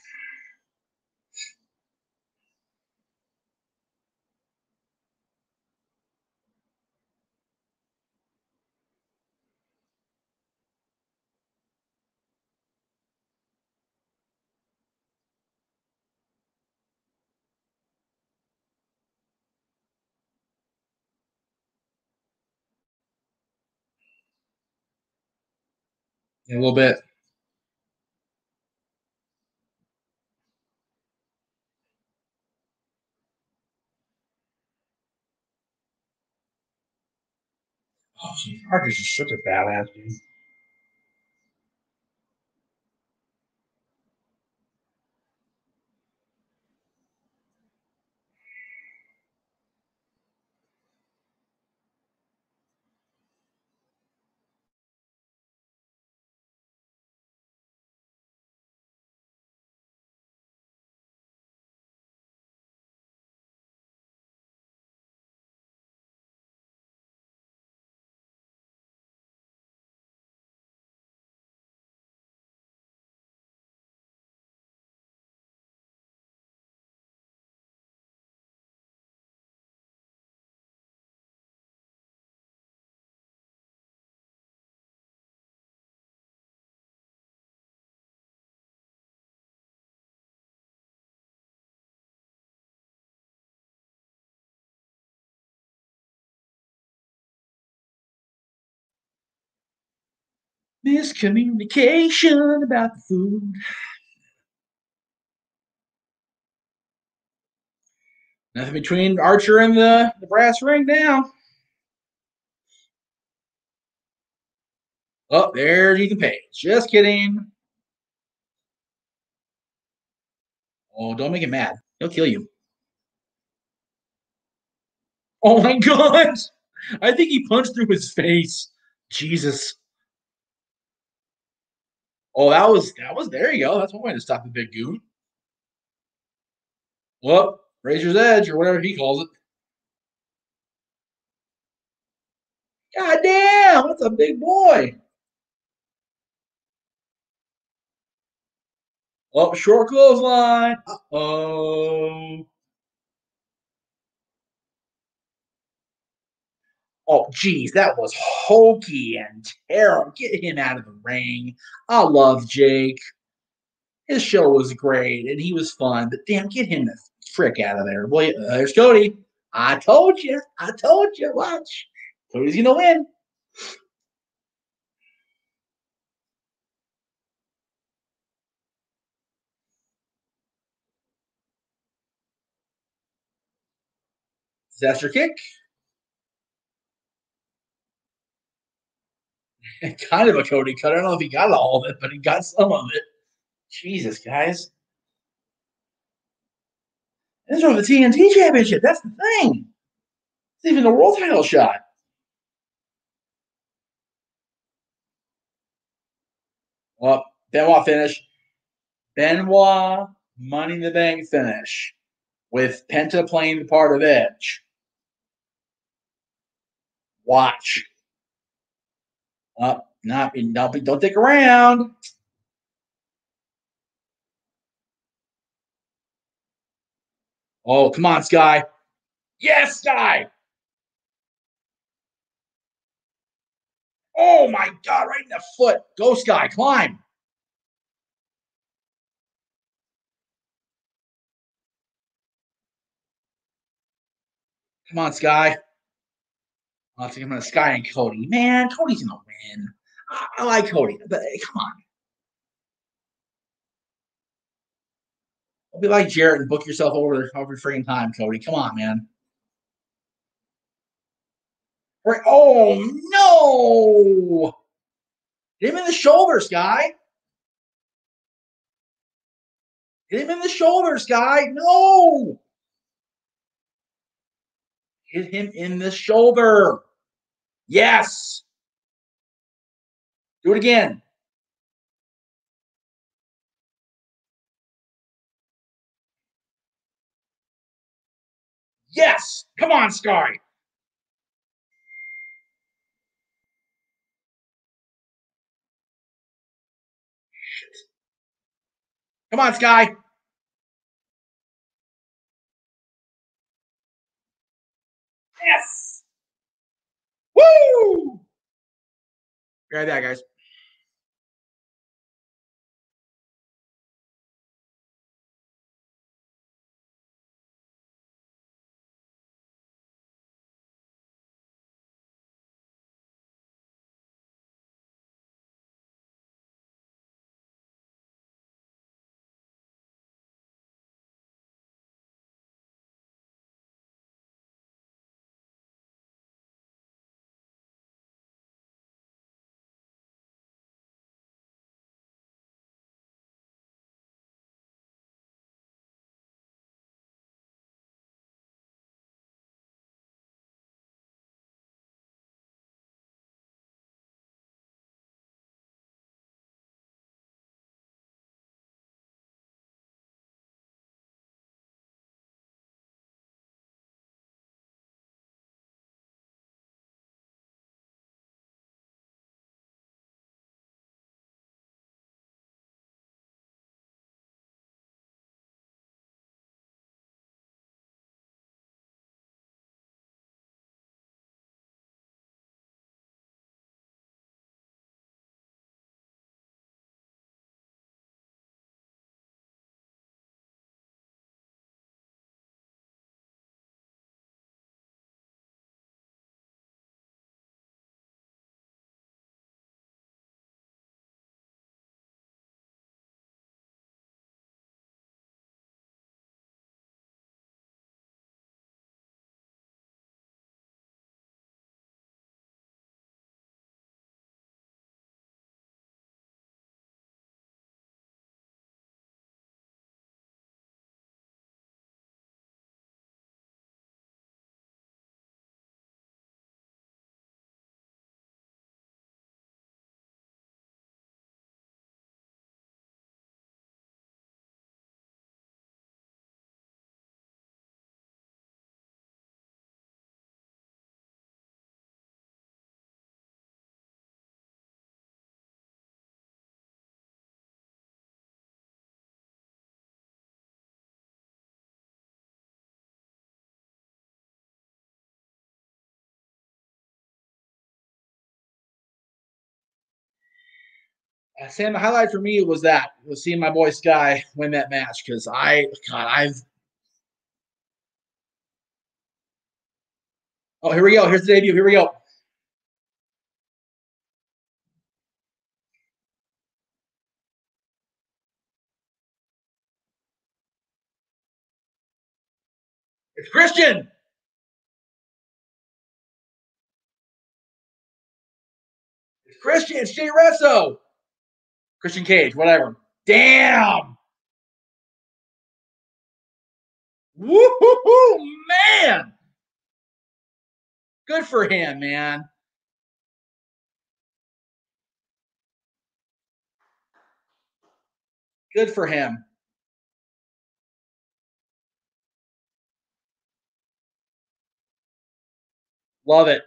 Yeah, a little bit. Oh, geez. Archer's just such a badass, dude. Miscommunication about the food. Nothing between Archer and the brass ring now. Oh, there's Ethan Page. Just kidding. Oh, don't make him mad. He'll kill you. Oh my God. I think he punched through his face. Jesus. Oh, that was there you go. That's one way to stop the big goon. Well, Razor's Edge or whatever he calls it. God damn, that's a big boy. Oh, short clothesline. Uh-oh. Oh, geez, that was hokey and terrible. Get him out of the ring. I love Jake. His show was great and he was fun, but damn, get him the frick out of there. Boy, there's Cody. I told you. I told you. Watch. Cody's going to win. Disaster kick. Kind of a Cody cut. I don't know if he got all of it, but he got some of it. Jesus, guys. This is from the TNT Championship. That's the thing. It's even the world title shot. Well, Benoit finish. Benoit Money in the Bank finish with Penta playing the part of Edge. Watch. Don't stick around. Oh, come on, Sky. Yes, Sky. Oh, my God, right in the foot. Go, Sky. Climb. Come on, Sky. I'll take him on Sky and Cody. Man, Cody's going to win. I like Cody, but come on. Don't be like Jarrett and book yourself over every freaking time, Cody. Come on, man. Right. Oh, no. Hit him in the shoulder, Sky. Hit him in the shoulder, Sky. No. Hit him in the shoulder. Yes. Do it again. Yes. Come on, Sky. Come on, Sky. Yes. Woo. Be right back, guys. Sam, the highlight for me was seeing my boy Sky win that match because Oh, here we go. Here's the debut. Here we go. It's Christian. It's Christian. It's Jay Resso. Christian Cage, whatever. Damn. Woo-hoo-hoo, man. Good for him, man. Good for him. Love it.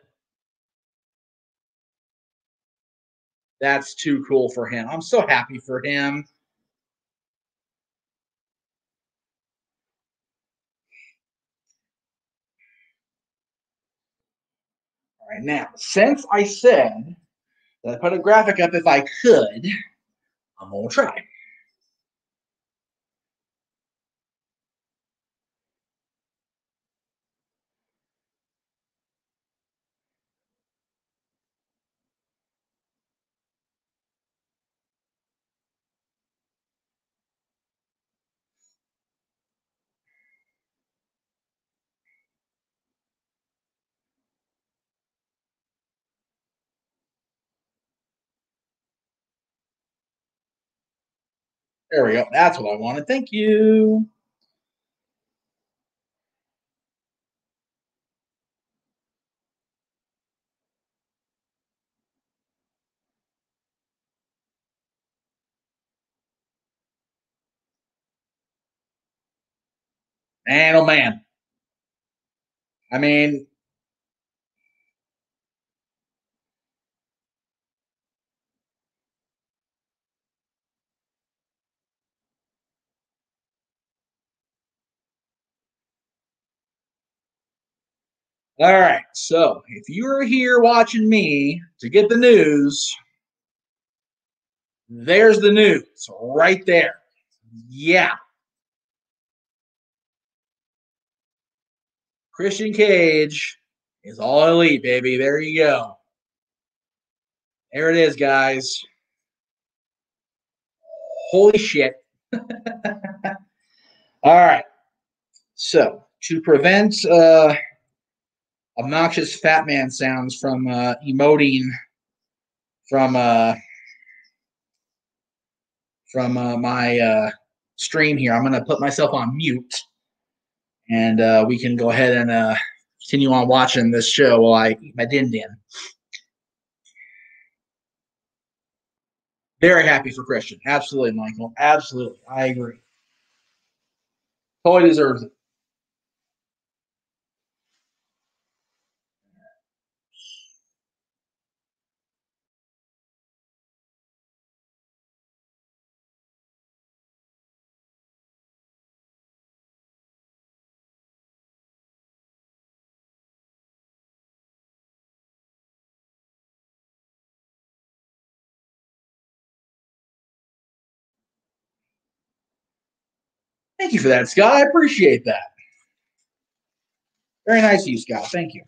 That's too cool for him. I'm so happy for him. All right, now, since I said that I put a graphic up if I could, I'm going to try. There we go. That's what I wanted. Thank you. Man, oh man. I mean, all right. So if you're here watching me to get the news, there's the news right there. Yeah. Christian Cage is all elite, baby. There you go. There it is, guys. Holy shit. All right. So to prevent obnoxious fat man sounds from emoting from my stream here, I'm going to put myself on mute, and we can go ahead and continue on watching this show while I eat my din din. Very happy for Christian. Absolutely, Michael. Absolutely. I agree. Totally deserves it. Thank you for that, Scott. I appreciate that. Very nice of you, Scott. Thank you.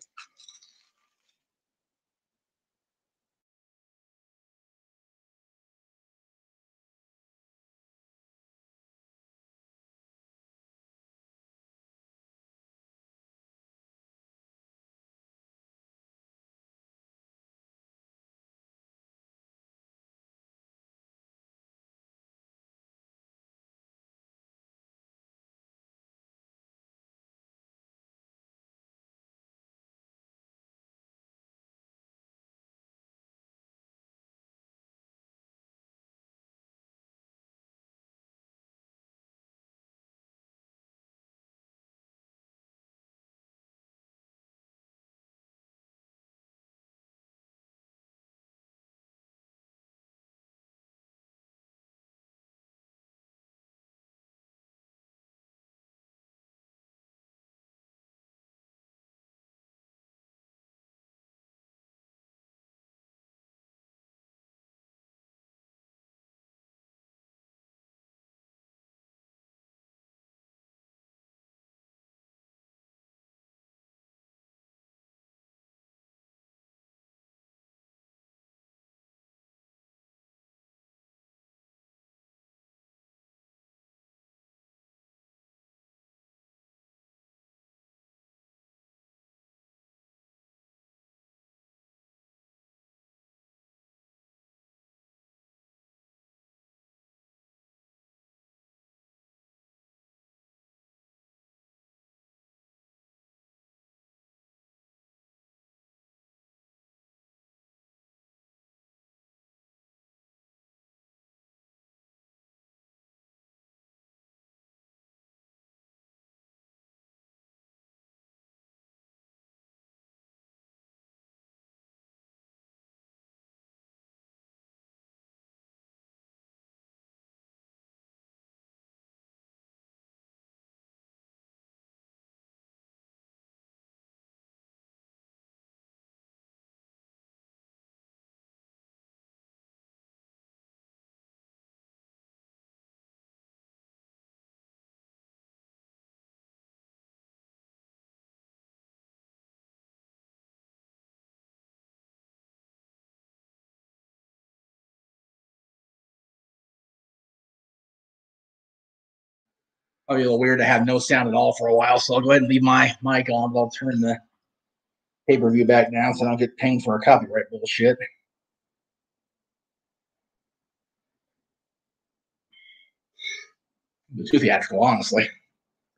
It'll be a little weird to have no sound at all for a while, so I'll go ahead and leave my mic on, but I'll turn the pay-per-view back now so I don't get pinged for a copyright bullshit. Too theatrical, honestly.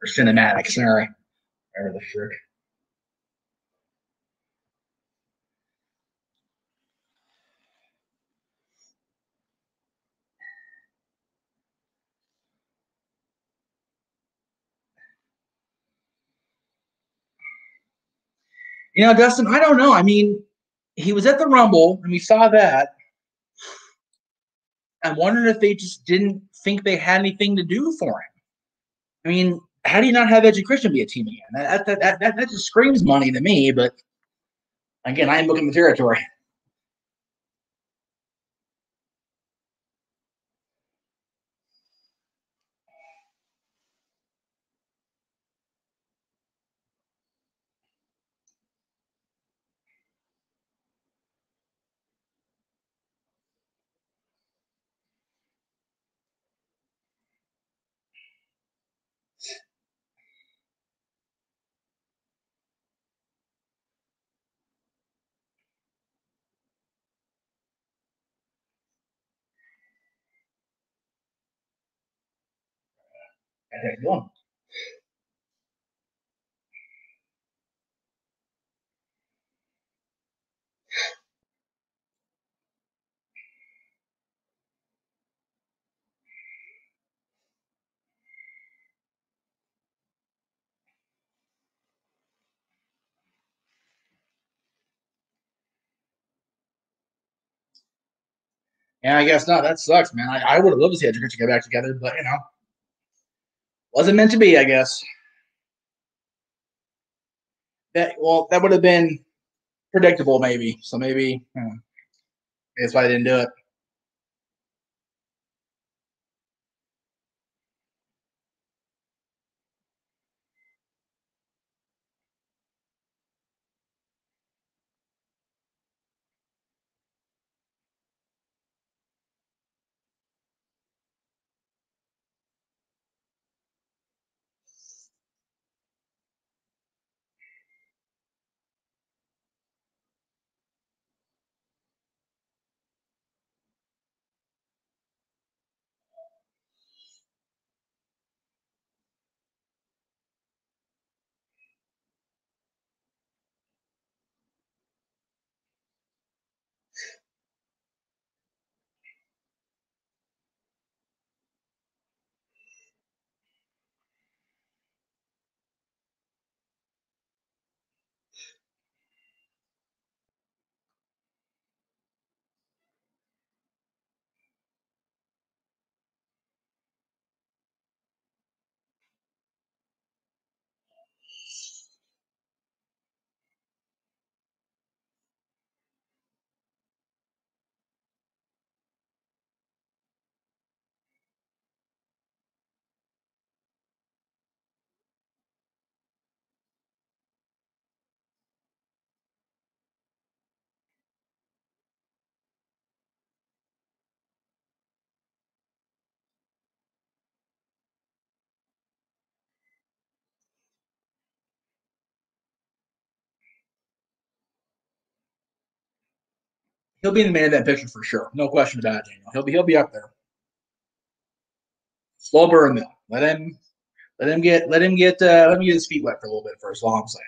Or cinematic, sorry. Whatever the frick. You know, Dustin, I don't know. I mean, he was at the Rumble, and we saw that. I'm wondering if they just didn't think they had anything to do for him. I mean, how do you not have Edge and Christian be a team again? That just screams money to me, but again, I am booking the territory. Yeah, I guess not. That sucks, man. I would have loved to see Edge and Christian get back together, but you know, wasn't meant to be, I guess. That would have been predictable, maybe. So maybe that's why I didn't do it. He'll be in the main event picture for sure. No question about it, Daniel. He'll be up there. Slow burn though. Let him get his feet wet for a little bit first. All I'm saying.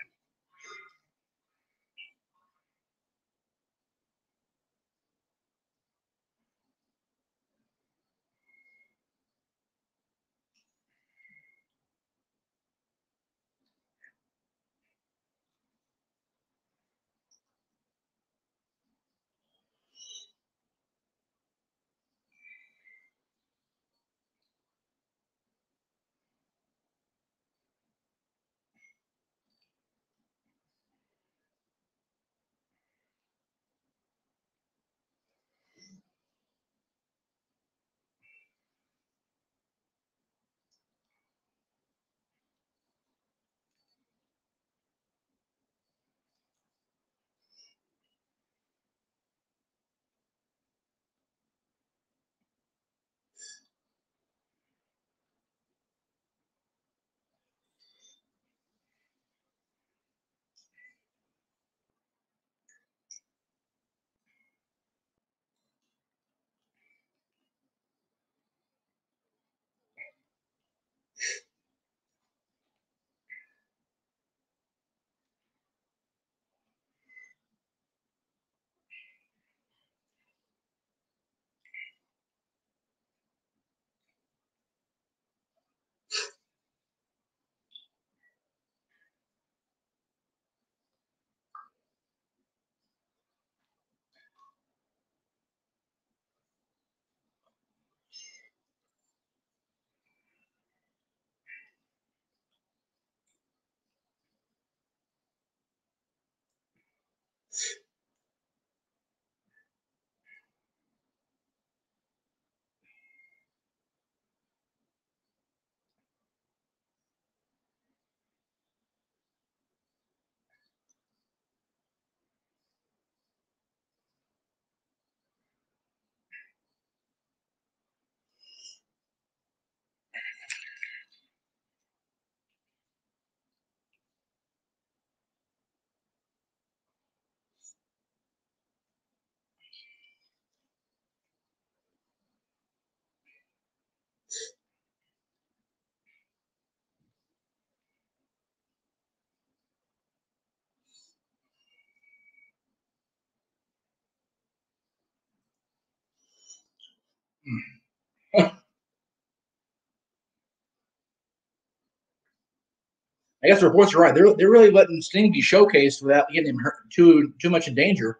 I guess the reports are right. They're really letting Sting be showcased without getting him hurt too much in danger.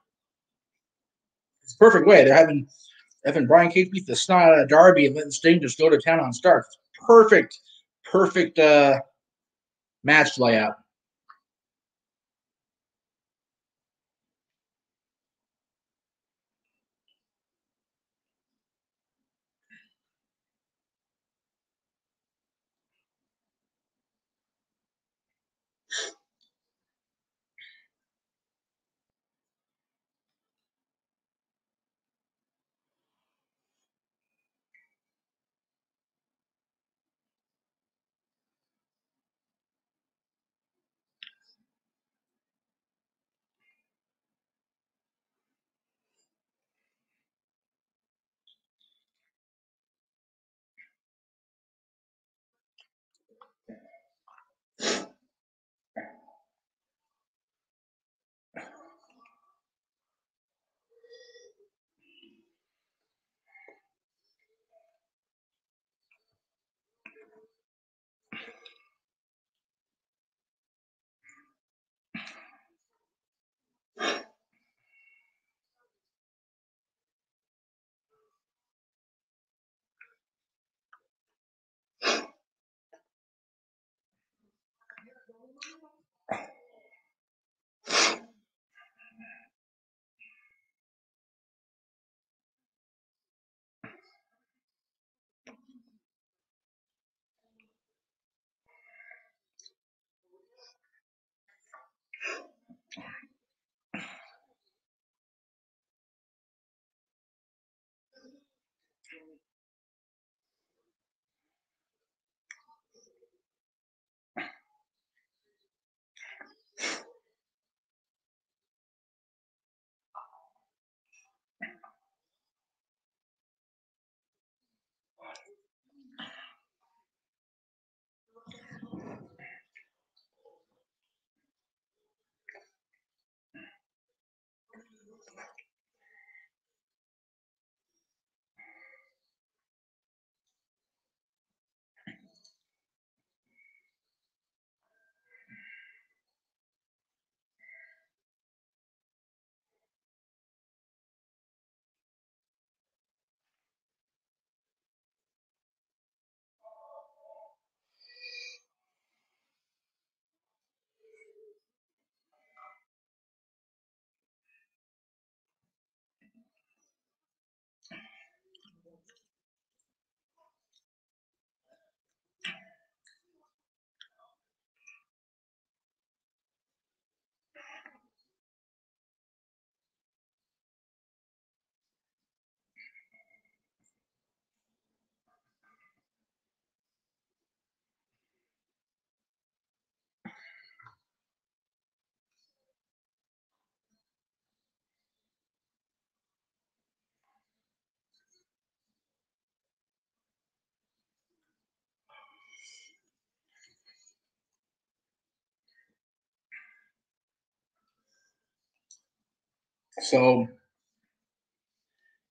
It's a perfect way. They're having Brian Cage beat the snot out of Darby and letting Sting just go to town on starts. Perfect match layout. So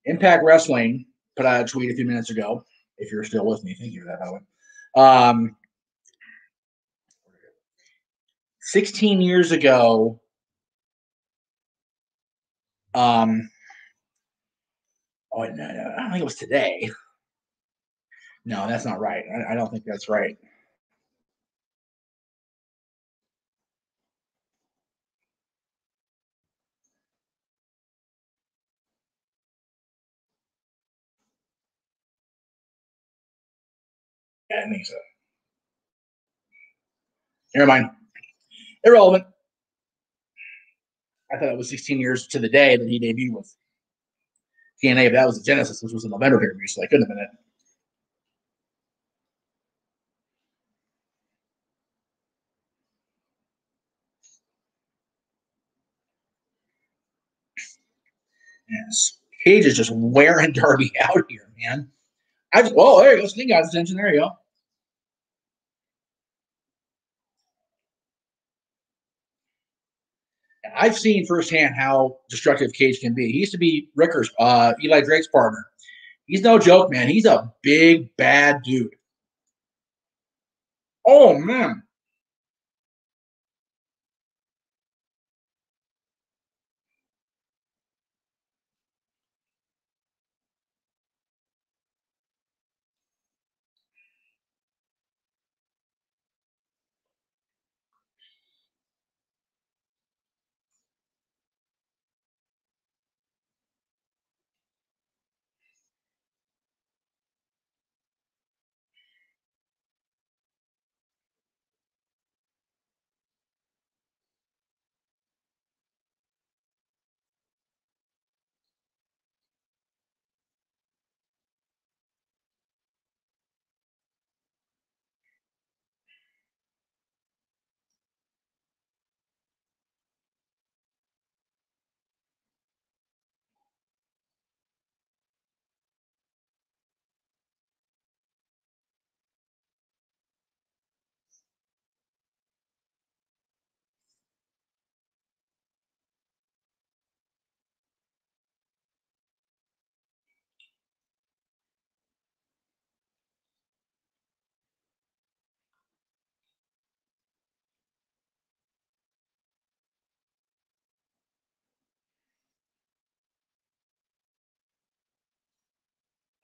Impact Wrestling put out a tweet a few minutes ago. If you're still with me, thank you for that, by the way. 16 years ago, no, I don't think it was today. No, that's not right. I don't think that's right. Yeah, I think so. Never mind. Irrelevant. I thought it was 16 years to the day that he debuted with TNA, but that was the Genesis, which was a November pay-per-view, so that couldn't have been it. Yes. Cage is just wearing Darby out here, man. There you go. Sneak out attention. There you go. I've seen firsthand how destructive Cage can be. He used to be Ricker's, Eli Drake's partner. He's no joke, man. He's a big, bad dude. Oh, man.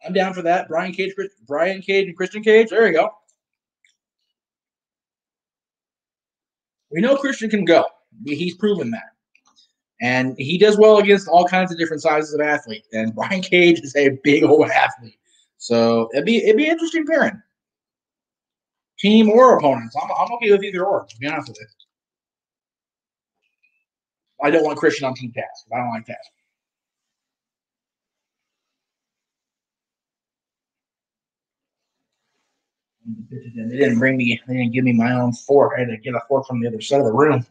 I'm down for that. Brian Cage, and Christian Cage. There you go. We know Christian can go. He's proven that. And he does well against all kinds of different sizes of athletes. And Brian Cage is a big old athlete. So it'd be interesting pairing. Team or opponents. I'm okay with either or, to be honest with you. I don't want Christian on Team Taz. I don't like Taz. They didn't give me my own fork. I had to get a fork from the other side of the room.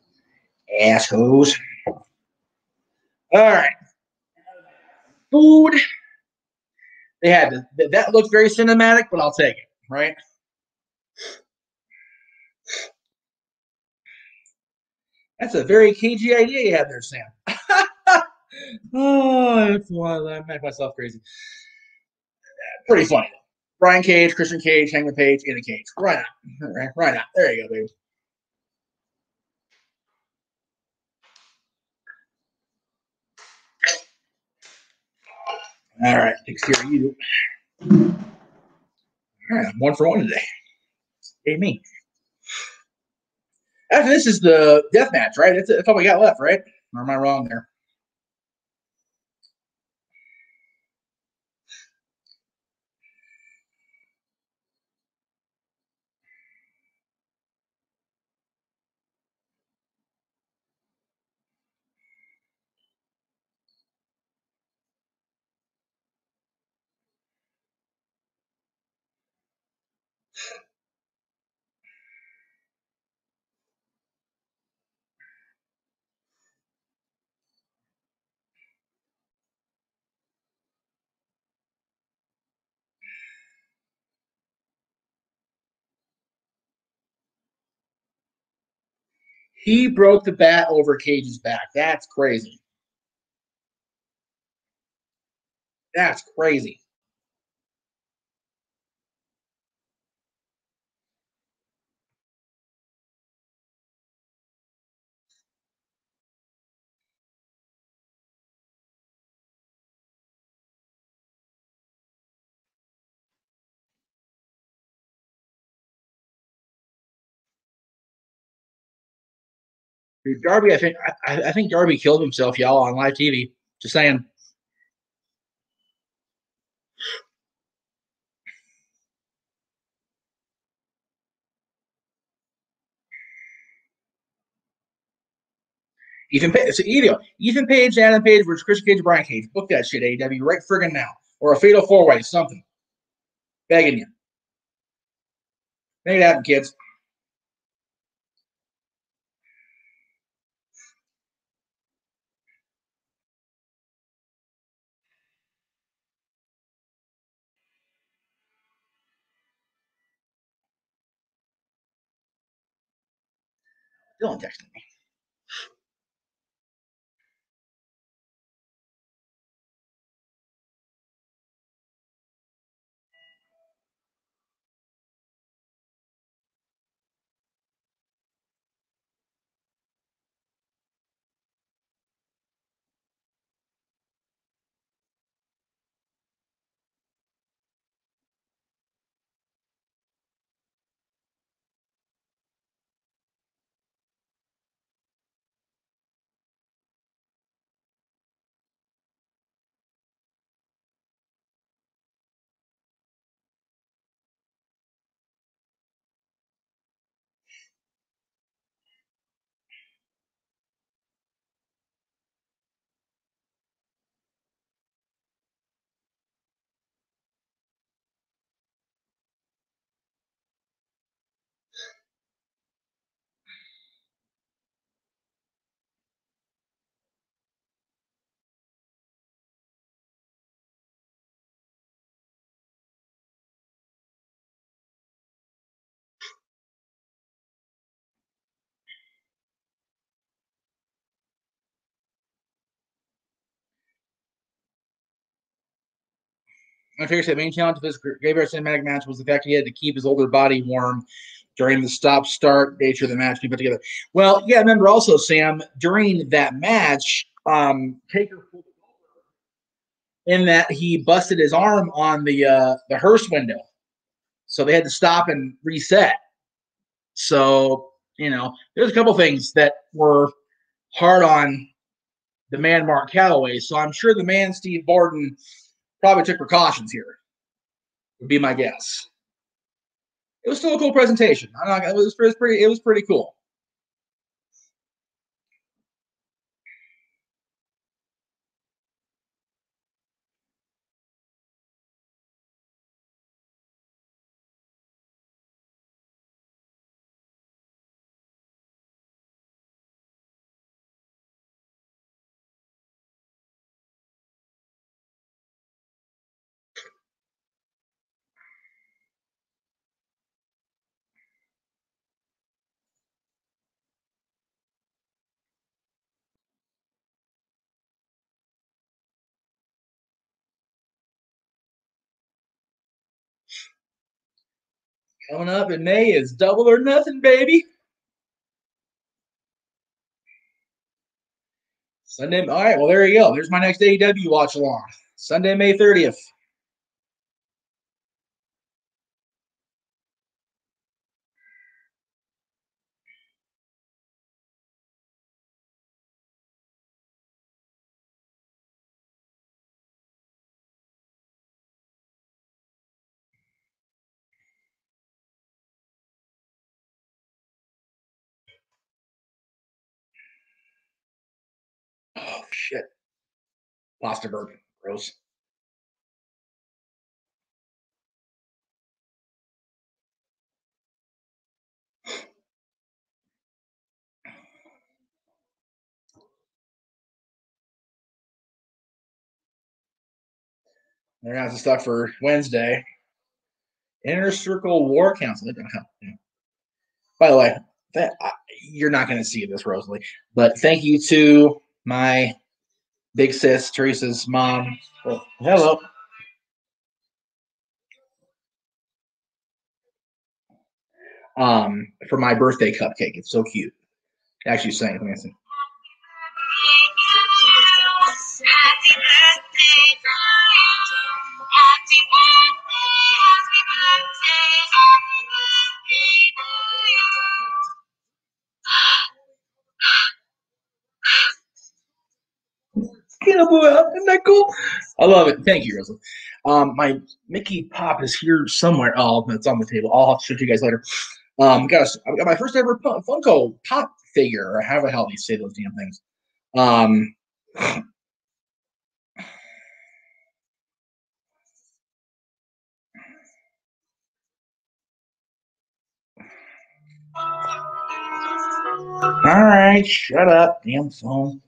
Assholes. All right. Food. They had that looked very cinematic, but I'll take it, right? That's a very cagey idea you had there, Sam. Oh, that's why I make myself crazy. Pretty funny. Brian Cage, Christian Cage, Hangman Page in a cage. Right out. Right out. There you go, baby. All right. Takes care of you. All right. I'm 1 for 1 today. Hey, me. After this is the death match, right? That's all we got left, right? Or am I wrong there? He broke the bat over Cage's back. That's crazy. That's crazy. Dude, Darby, I think Darby killed himself, y'all, on live TV. Just saying. Ethan Page, so Ethan Page, Adam Page versus Christian Cage, Brian Cage. Book that shit, AEW, right friggin' now. Or a fatal four-way, something. Begging you. Make it happen, kids. Dylan texted me. Undertaker said the main challenge of this Graveyard Cinematic match was the fact he had to keep his older body warm during the stop-start nature of the match being put together. Well, yeah, remember also, Sam, during that match, Taker pulled in that he busted his arm on the hearse window. So they had to stop and reset. So, there's a couple things that were hard on the man Mark Calloway. So I'm sure the man Steve Borden probably took precautions here, would be my guess. It was still a cool presentation. It was pretty cool. Coming up in May is Double or Nothing, baby. Sunday. All right, well, there you go. There's my next AEW watch along. Sunday, May 30th. Oh, shit. Pasta bourbon. Gross. There has the stuff for Wednesday. Inner Circle War Council. By the way, you're not going to see this, Rosalie, but thank you to my big sis, Teresa's mom. Oh, hello. For my birthday cupcake. It's so cute. Actually, saying it. Happy birthday Get a boy up. Isn't that cool? I love it. Thank you, Rosalie. My Mickey Pop is here somewhere. Oh, it's on the table. I'll have to show it to you guys later. I got my first ever Funko Pop figure, or however the hell they say those damn things. Um, all right, shut up, damn phone.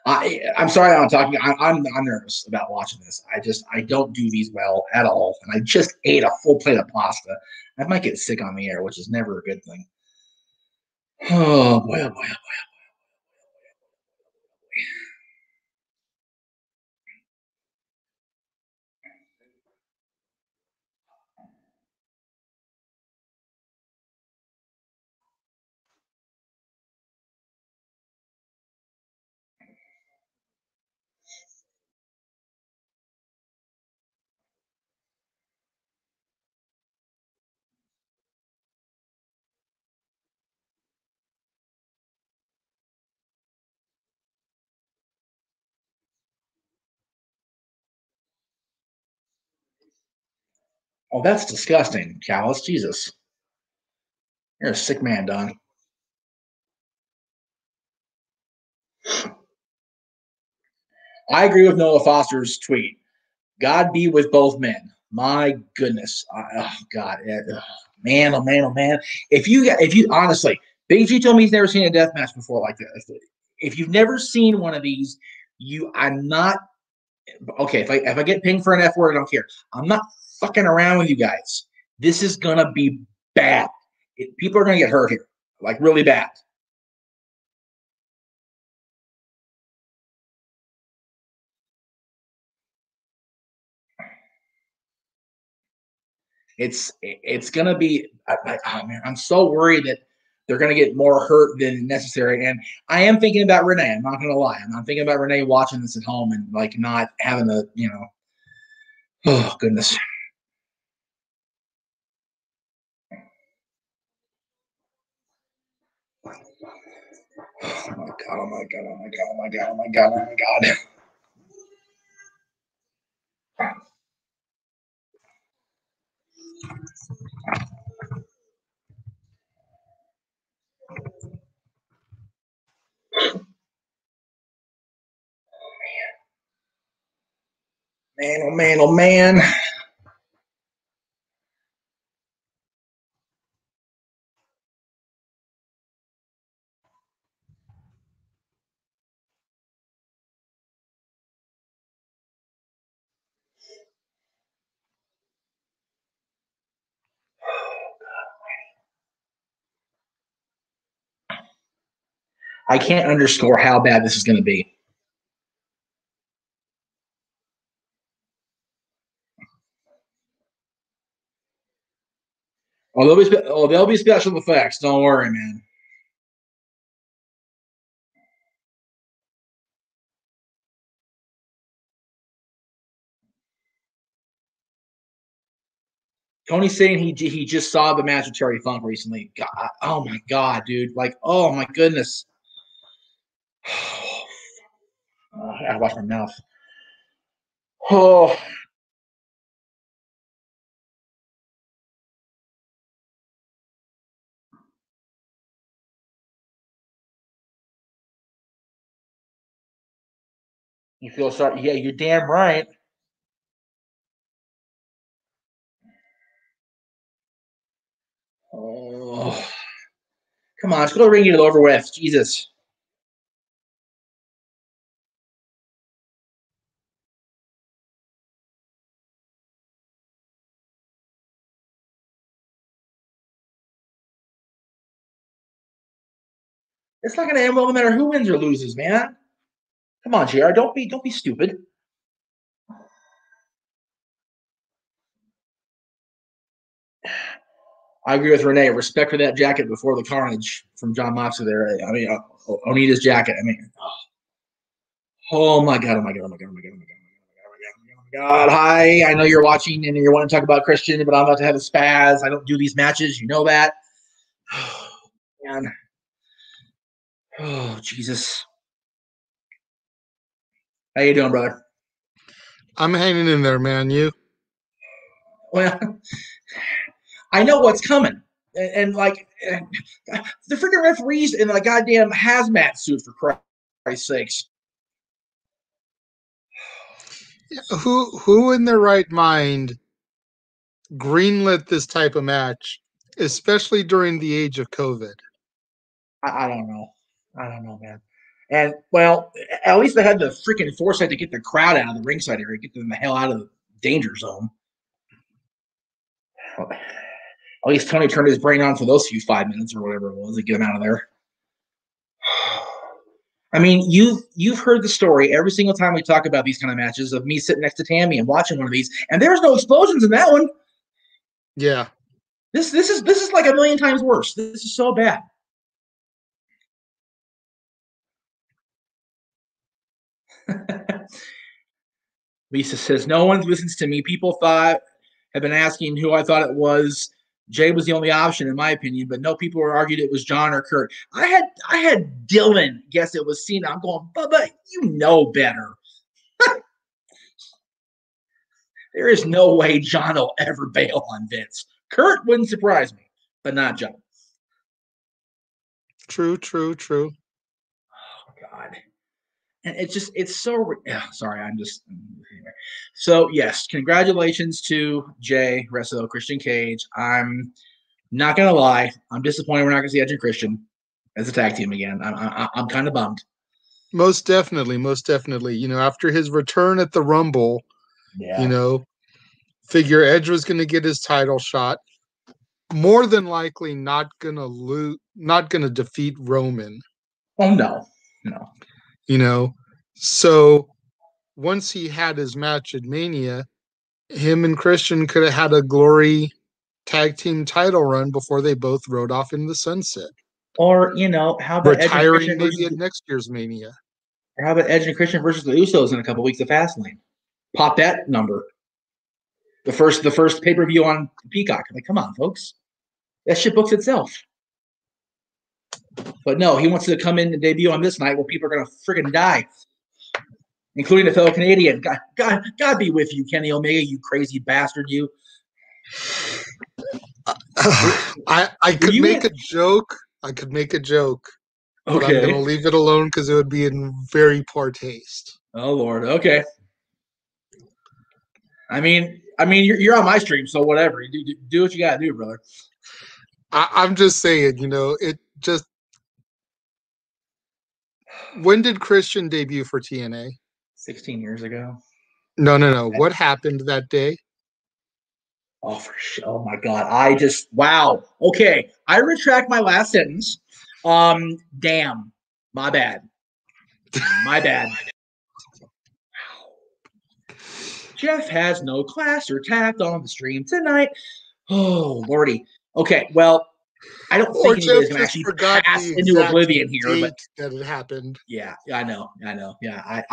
I'm sorry I'm talking. I'm nervous about watching this. I don't do these well at all, and I just ate a full plate of pasta. I might get sick on the air, which is never a good thing. Oh boy, oh boy, oh boy. Oh, that's disgusting, Callus. Jesus, you're a sick man, Don. I agree with Noah Foster's tweet. God be with both men. My goodness. Oh God. Man, oh man, oh man. If you honestly, Big G told me he's never seen a death match before like this. If you've never seen one of these, I'm not okay. If I get pinged for an F word, I don't care. I'm not fucking around with you guys. This is gonna be bad. People are gonna get hurt here, like really bad. It's gonna be. Oh man, I'm so worried that they're gonna get more hurt than necessary. And I am thinking about Renee. I'm not gonna lie. I'm thinking about Renee watching this at home and like not having a Oh goodness. Oh my god. Oh my god. Oh my god. Oh my god. Oh my god. Oh my god. Man, oh man, oh man. I can't underscore how bad this is going to be. Oh, there'll be special effects. Don't worry, man. Tony's saying he just saw the match with Terry Funk recently. God, oh my god, dude! Like, oh my goodness. I gotta wash my mouth. Oh, you feel sorry? Yeah, you're damn right. Oh, Come on, let's go to the ring and get it over with. Jesus. It's not going to end well no matter who wins or loses, man. Come on, JR. Don't be stupid. I agree with Renee. Respect for that jacket before the carnage from John Moxley there. I mean, Onita's jacket. I mean, oh my God, oh my God, oh my God, oh my God, oh my God, oh my God, oh my God, oh my God. Hi, I know you're watching and you're wanting to talk about Christian, but I'm about to have a spaz. I don't do these matches. You know that. Man. Oh, Jesus. How you doing, brother? I'm hanging in there, man. You? Well, I know what's coming. And like, the freaking referees in the goddamn hazmat suit, for Christ's sakes. Who in their right mind greenlit this type of match, especially during the age of COVID? I don't know. I don't know, man. And, well, at least they had the freaking foresight to get the crowd out of the ringside area, get them the hell out of the danger zone. At least Tony turned his brain on for those few 5 minutes or whatever it was to get him out of there. I mean, you've heard the story every single time we talk about these kind of matches of me sitting next to Tammy and watching one of these, and there's no explosions in that one. Yeah. This is like a million times worse. This is so bad. Lisa says, no one listens to me. People have been asking who I thought it was. Jay was the only option, in my opinion, but no people were argued it was John or Kurt. I had Dylan guess it was Cena. I'm going, Bubba, you know better. There is no way John will ever bail on Vince. Kurt wouldn't surprise me, but not John. True. Oh, God. And it's so sorry. Anyway. So yes, congratulations to Jay, wrestler Christian Cage. I'm not gonna lie, I'm disappointed we're not gonna see Edge and Christian as a tag team again. I'm kind of bummed. Most definitely. You know, after his return at the Rumble, you know, figure Edge was going to get his title shot. More than likely, not gonna defeat Roman. Oh no. You know, so once he had his match at Mania, him and Christian could have had a glory tag team title run before they both rode off in the sunset. Or, you know, how about retiring maybe at next year's Mania? Or how about Edge and Christian versus the Usos in a couple weeks of Fastlane? Pop that number. The first pay-per-view on Peacock. I'm like, come on, folks. That shit books itself. But no, he wants to come in and debut on this night where people are going to friggin' die, including a fellow Canadian. God be with you, Kenny Omega, you crazy bastard, you. I could make a joke. But I'm going to leave it alone because it would be in very poor taste. Oh, Lord. Okay. I mean, you're on my stream, so whatever. Do what you got to do, brother. I'm just saying, you know, it just. When did Christian debut for TNA? 16 years ago. No. What happened that day? Oh, for sure. Oh, my God. Wow. Okay. I retract my last sentence. Damn. My bad. Jeff has no class or tact on the stream tonight. Oh, Lordy. Okay, well, I don't think anybody's going to actually pass into oblivion here. But that it happened. Yeah, I know. Yeah,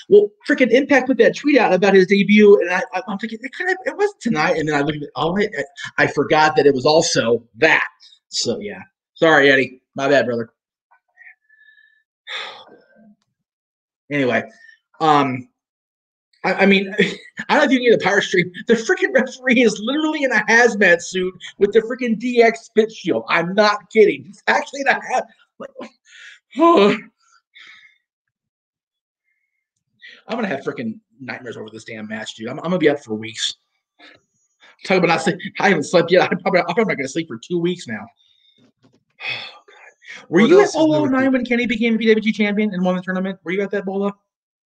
well, freaking Impact put that tweet out about his debut, and I'm thinking it wasn't tonight. And then I looked at it. I forgot that it was also that. So yeah, sorry, Eddie. My bad, brother. Anyway, I mean, I don't know if you can get a power stream. The freaking referee is literally in a hazmat suit with the freaking DX spit shield. I'm not kidding. He's actually in a I'm gonna have freaking nightmares over this damn match, dude. I'm gonna be up for weeks. Talking about not sleep. I haven't slept yet. I'm probably not gonna sleep for 2 weeks now. Oh, God. Were What you else at is new Bolo with 09 you? when Kenny became PWG champion and won the tournament? Were you at that Bolo?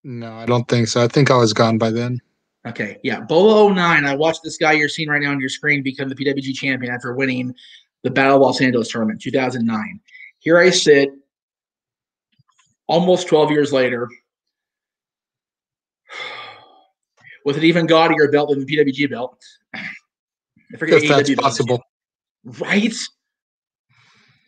No, I don't think so. I think I was gone by then. Okay, yeah. Bolo 09, I watched this guy you're seeing right now on your screen become the PWG champion after winning the Battle of Los Angeles tournament, 2009. Here I sit, almost 12 years later, with an even gaudier belt than the PWG belt. I forget If that's AEW belt. possible. Right?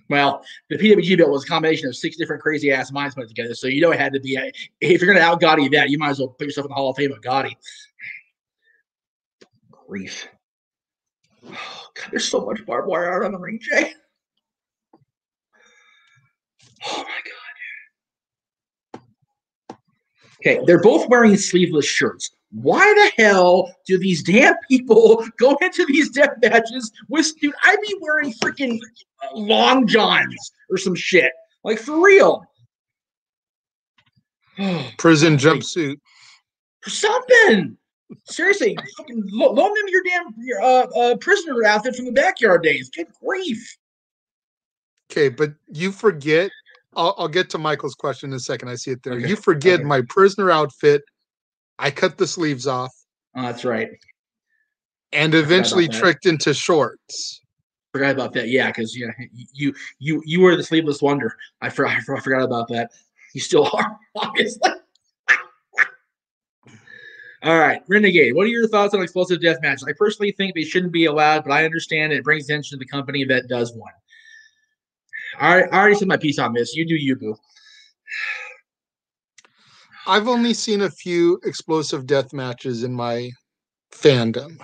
Well, the PWG belt was a combination of 6 different crazy ass minds put together. So you know it had to be. If you're going to out Gotti that, you might as well put yourself in the Hall of Fame of Gotti. Grief. Oh, God, there's so much barbed wire out on the ring, Jay. Oh my God. Okay, they're both wearing sleeveless shirts. Why the hell do these damn people go into these death matches with, dude, I'd be wearing freaking long johns or some shit. Like, for real. Prison jumpsuit. Something. Seriously, fucking loan them your prisoner outfit from the backyard days. Good grief. Okay, but you forget. I'll get to Michael's question in a second. I see it there. Okay. You forget my prisoner outfit. I cut the sleeves off. Oh, that's right. And eventually tricked into shorts. Forgot about that. Yeah, because you were the sleeveless wonder. I forgot about that. You still are, obviously. All right, Renegade, what are your thoughts on explosive death matches? I personally think they shouldn't be allowed, but I understand it brings attention to the company that does one. I already said my piece on this. You do you, boo. I've only seen a few explosive death matches in my fandom.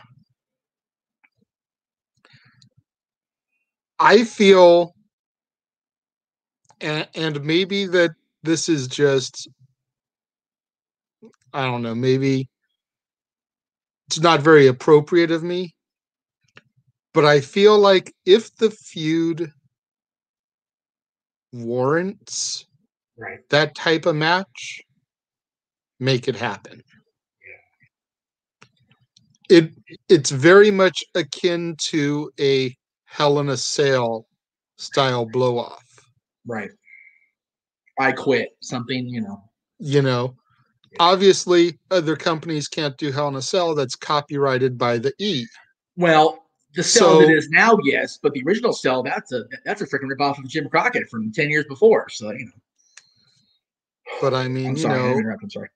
I feel, and maybe that this is just, I don't know, maybe it's not very appropriate of me, but I feel like if the feud warrants that type of match, make it happen. It's very much akin to a Hell in a Cell style blow off. Right. I quit. Something, Obviously, other companies can't do Hell in a Cell that's copyrighted by the E. Well, the cell that is now, yes, but the original cell, that's a freaking ripoff of Jim Crockett from 10 years before. So, But I mean, I'm sorry.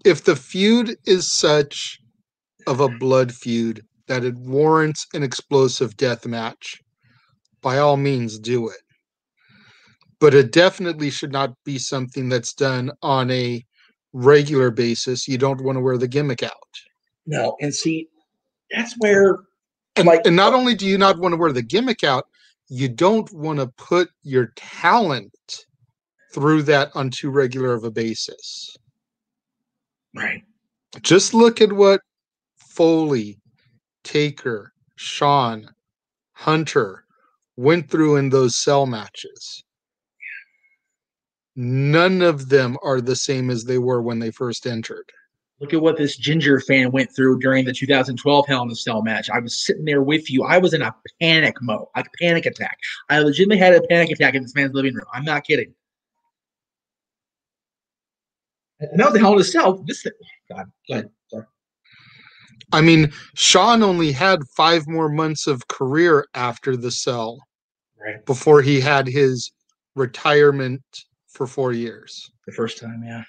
If the feud is such of a blood feud that it warrants an explosive death match, by all means do it. But it definitely should not be something that's done on a regular basis. You don't want to wear the gimmick out. No, and see, that's where... And not only do you not want to wear the gimmick out, you don't want to put your talent through that on too regular of a basis. Right. Just look at what Foley, Taker, Shawn, Hunter went through in those cell matches. None of them are the same as they were when they first entered. Look at what this Ginger fan went through during the 2012 Hell in a Cell match. I was sitting there with you. I was in a panic mode, a panic attack. I legitimately had a panic attack in this man's living room. I'm not kidding. And that was the Hell in a Cell. God, go ahead. Sorry. I mean, Shawn only had 5 more months of career after the Cell, before he had his retirement for 4 years. The first time, yeah.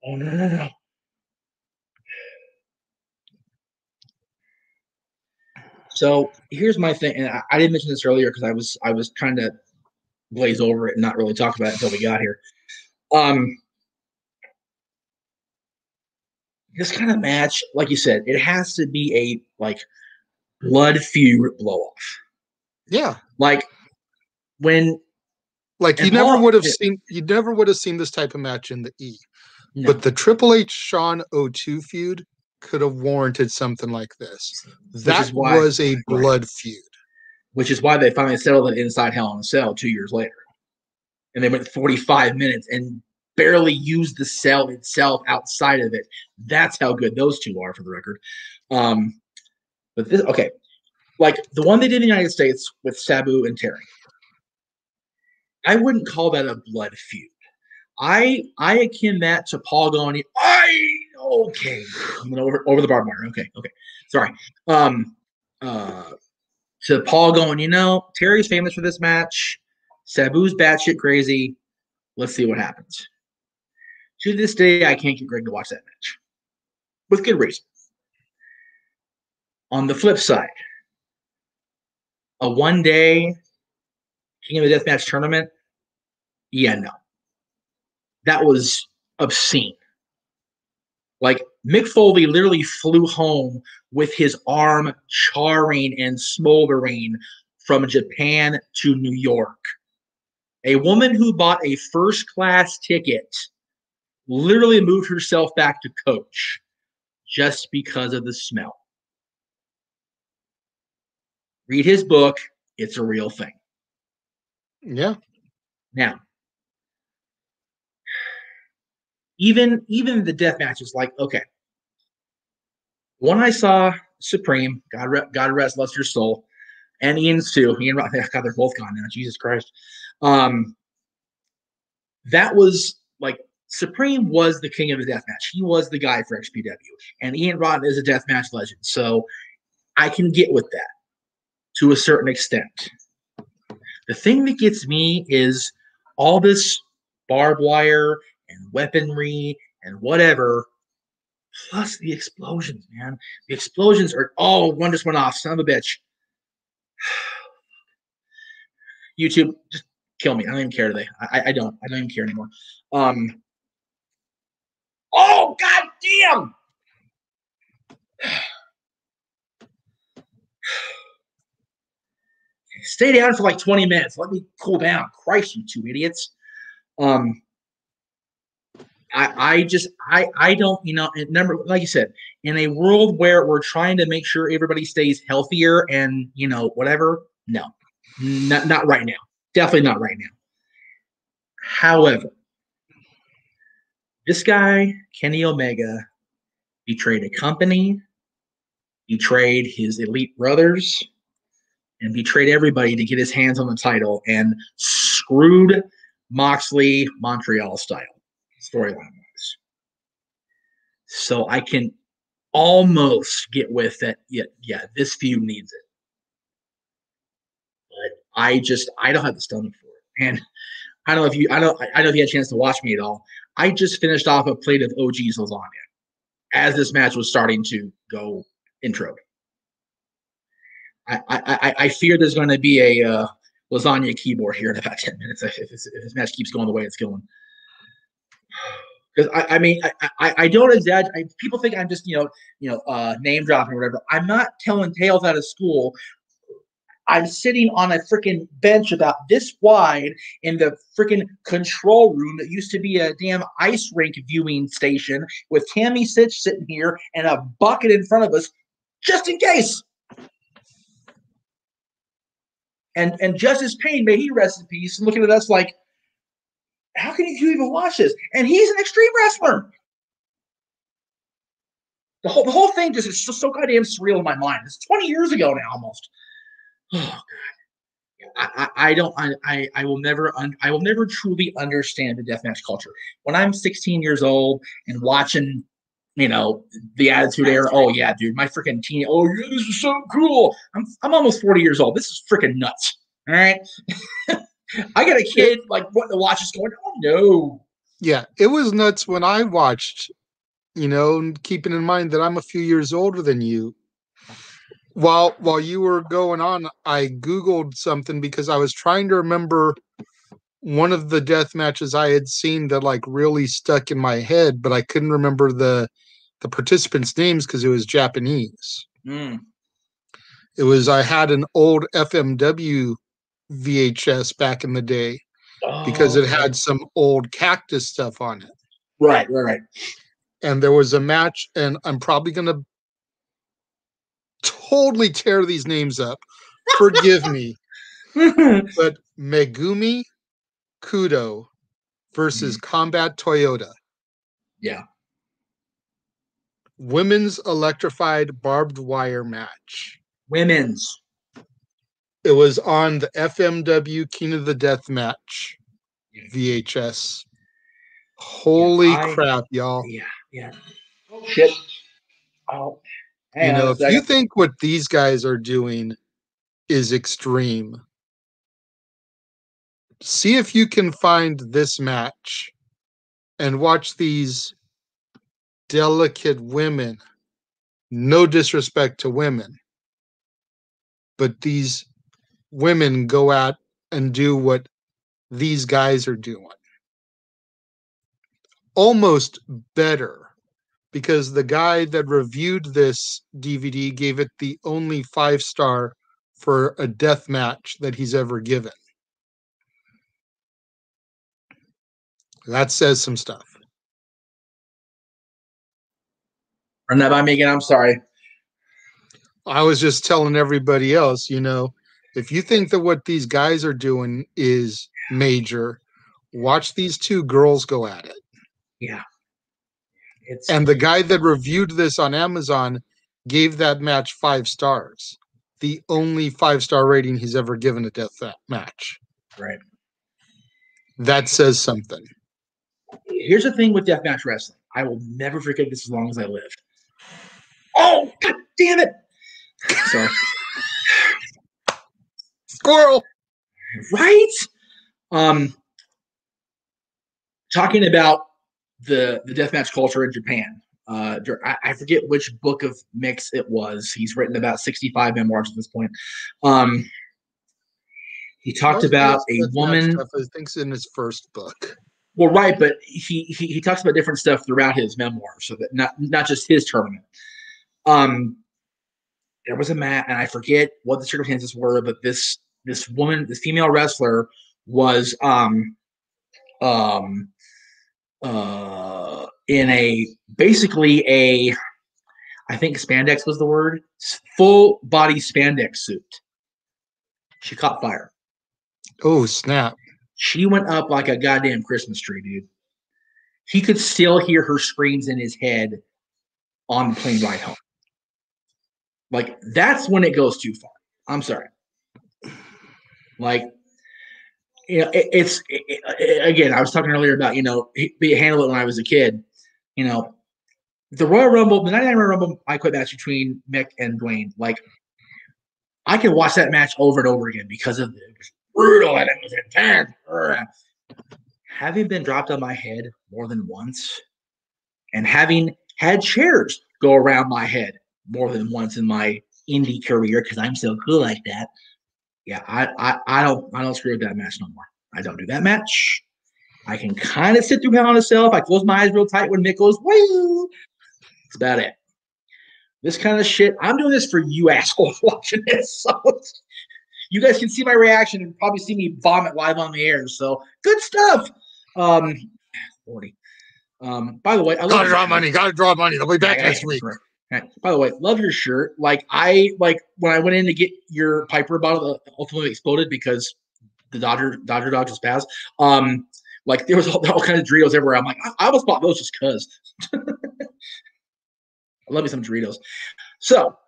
Oh, no. So here's my thing, and I didn't mention this earlier because I was trying to glaze over it and not really talk about it until we got here. This kind of match, like you said, it has to be a blood feud blow off. Yeah, when you never would have seen this type of match in the E. No. But the Triple H Shawn 02 feud could have warranted something like this. That was a blood feud. Which is why they finally settled it inside Hell in a Cell 2 years later. And they went 45 minutes and barely used the cell itself outside of it. That's how good those two are, for the record. But this, okay. The one they did in the United States with Sabu and Terry. I wouldn't call that a blood feud. I akin that to Paul going, okay, I'm gonna over the barbed wire. Okay, sorry. To Paul going, Terry's famous for this match. Sabu's batshit crazy. Let's see what happens. To this day, I can't get Greg to watch that match. With good reason. On the flip side, a one-day King of the Deathmatch tournament, yeah, no. That was obscene. Like, Mick Foley literally flew home with his arm charring and smoldering from Japan to New York. A woman who bought a first-class ticket literally moved herself back to coach just because of the smell. Read his book. It's a real thing. Yeah. Now, even the death match is like, okay. When I saw Supreme, God rest Lester's soul, and Ian's too. Ian, God, they're both gone now. Jesus Christ. That was like, Supreme was the king of the deathmatch. He was the guy for XPW. And Ian Rotten is a deathmatch legend. So I can get with that to a certain extent. The thing that gets me is all this barbed wire and weaponry and whatever, plus the explosions, man. The explosions are, one just went off. Son of a bitch. YouTube, just kill me. I don't even care today. I don't even care anymore. Oh, god damn! Stay down for like 20 minutes. Let me cool down. Christ, you two idiots. I don't, number, like you said, in a world where we're trying to make sure everybody stays healthier and, whatever, no. Not right now. Definitely not right now. However, this guy, Kenny Omega, betrayed a company, betrayed his elite brothers, and betrayed everybody to get his hands on the title and screwed Moxley Montreal style, storyline-wise. So I can almost get with that. Yeah, this feud needs it. But I don't have the stomach for it. And I don't know if you had a chance to watch me at all. I just finished off a plate of OG's lasagna as this match was starting to go intro. I fear there's going to be a lasagna keyboard here in about 10 minutes if this match keeps going the way it's going. Because I don't exaggerate. People think I'm just name dropping or whatever. I'm not telling tales out of school. I'm sitting on a freaking bench about this wide in the freaking control room that used to be a damn ice rink viewing station with Tammy Sitch sitting here and a bucket in front of us just in case. And Justice Payne, may he rest in peace, looking at us like, how can you even watch this? And he's an Extreme wrestler. The whole thing just is so goddamn surreal in my mind. It's 20 years ago now, almost. Oh god, I will never truly understand the deathmatch culture. When I'm 16 years old and watching, the Attitude Era. Oh yeah, dude, my freaking teen. Oh yeah, this is so cool. I'm almost 40 years old. This is freaking nuts. All right, I got a kid like wanting to watch this, going, oh no. Yeah, it was nuts when I watched. Keeping in mind that I'm a few years older than you. While you were going on, I Googled something because I was trying to remember one of the death matches I had seen that like really stuck in my head, but I couldn't remember the participants' names because it was Japanese. It was, I had an old FMW VHS back in the day because it had some old Cactus stuff on it. Right. And there was a match, and I'm probably going to totally tear these names up. Forgive me. But Megumi Kudo versus Combat Toyota. Yeah. Women's electrified barbed wire match. Women's. It was on the FMW King of the Death Match VHS. Holy crap, y'all. Yeah. Oh, shit. Oh, hang on a if second. you think what these guys are doing is extreme, see if you can find this match and watch these delicate women. No disrespect to women, but these women go out and do what these guys are doing. Almost better, because the guy that reviewed this DVD gave it the only 5-star for a death match that he's ever given. That says some stuff. Run that by me again. I'm sorry. I was just telling everybody else, if you think that what these guys are doing is major, watch these two girls go at it. Yeah. And the guy that reviewed this on Amazon gave that match 5 stars. The only 5-star rating he's ever given a death match. Right. That says something. Here's the thing with deathmatch wrestling. I will never forget this as long as I live. Oh, God damn it. Sorry. Squirrel. Right? Talking about the deathmatch culture in Japan. I forget which book of Mix it was. He's written about 65 memoirs at this point. He talked about a woman. Stuff, I think, is in his first book. Well, right, but he talks about different stuff throughout his memoirs, so that not just his tournament. There was a match, and I forget what the circumstances were, but this woman, this female wrestler, was in I think spandex was the word, full body spandex suit. She caught fire. Oh, snap. She went up like a goddamn Christmas tree, dude. He could still hear her screams in his head on the plane ride home. Like, that's when it goes too far. I'm sorry. Like, again, I was talking earlier about, handle it when I was a kid. The Royal Rumble, the 99 Royal Rumble I quit match between Mick and Dwayne. Like, I could watch that match over and over again because of it was brutal and it was intense. Having been dropped on my head more than once and having had chairs go around my head more than once in my indie career because I'm so cool like that. Yeah, I don't screw with that match no more. I don't do that match. I can kind of sit through Hell in a Cell if I close my eyes real tight when Mick goes, woo! That's about it. This kind of shit, I'm doing this for you assholes watching this. So you guys can see my reaction and probably see me vomit live on the air. So good stuff. 40. By the way, gotta draw money. They'll be back next week. Right. By the way, love your shirt. Like when I went in to get your Piper bottle that ultimately exploded because the Dodger dog just passed. Like there was all kinds of Doritos everywhere. I'm like, I almost bought those just because. I love me some Doritos. So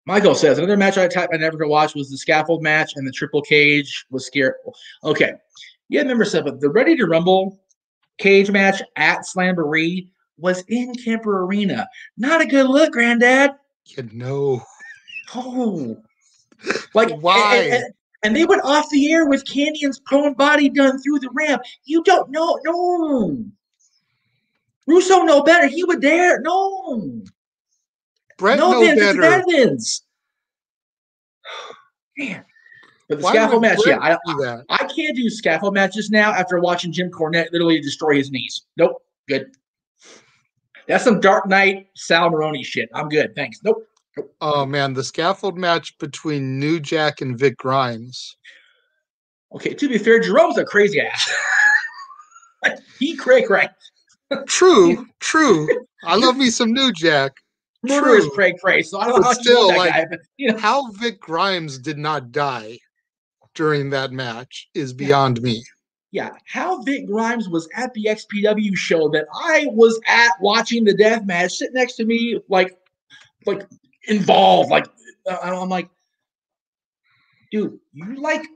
Michael says another match I never could watch was the scaffold match, and the triple cage was scary. Okay, yeah, remember something. The Ready to Rumble cage match at Slamboree was in Kemper Arena. Not a good look, Granddad. No. Oh, like why? And they went off the air with Canyon's prone body done through the ramp. You don't know. No. Russo know better. He would dare. No. Brett no know Vince, better. It's Vince. Man. But the scaffold match, Brett I can't do scaffold matches now after watching Jim Cornette literally destroy his knees. Nope. Good. That's some Dark Knight Sal Maroni shit. I'm good. Thanks. Nope. Oh, man. The scaffold match between New Jack and Vic Grimes. Okay, to be fair, Jerome's a crazy ass. He cray. True. I love me some New Jack. Murderous cray. So I don't know how still, you that guy. But, how Vic Grimes did not die during that match is beyond me. Yeah, how Vic Grimes was at the XPW show that I was at watching the death match, sitting next to me, like involved. Like I'm like, dude, you like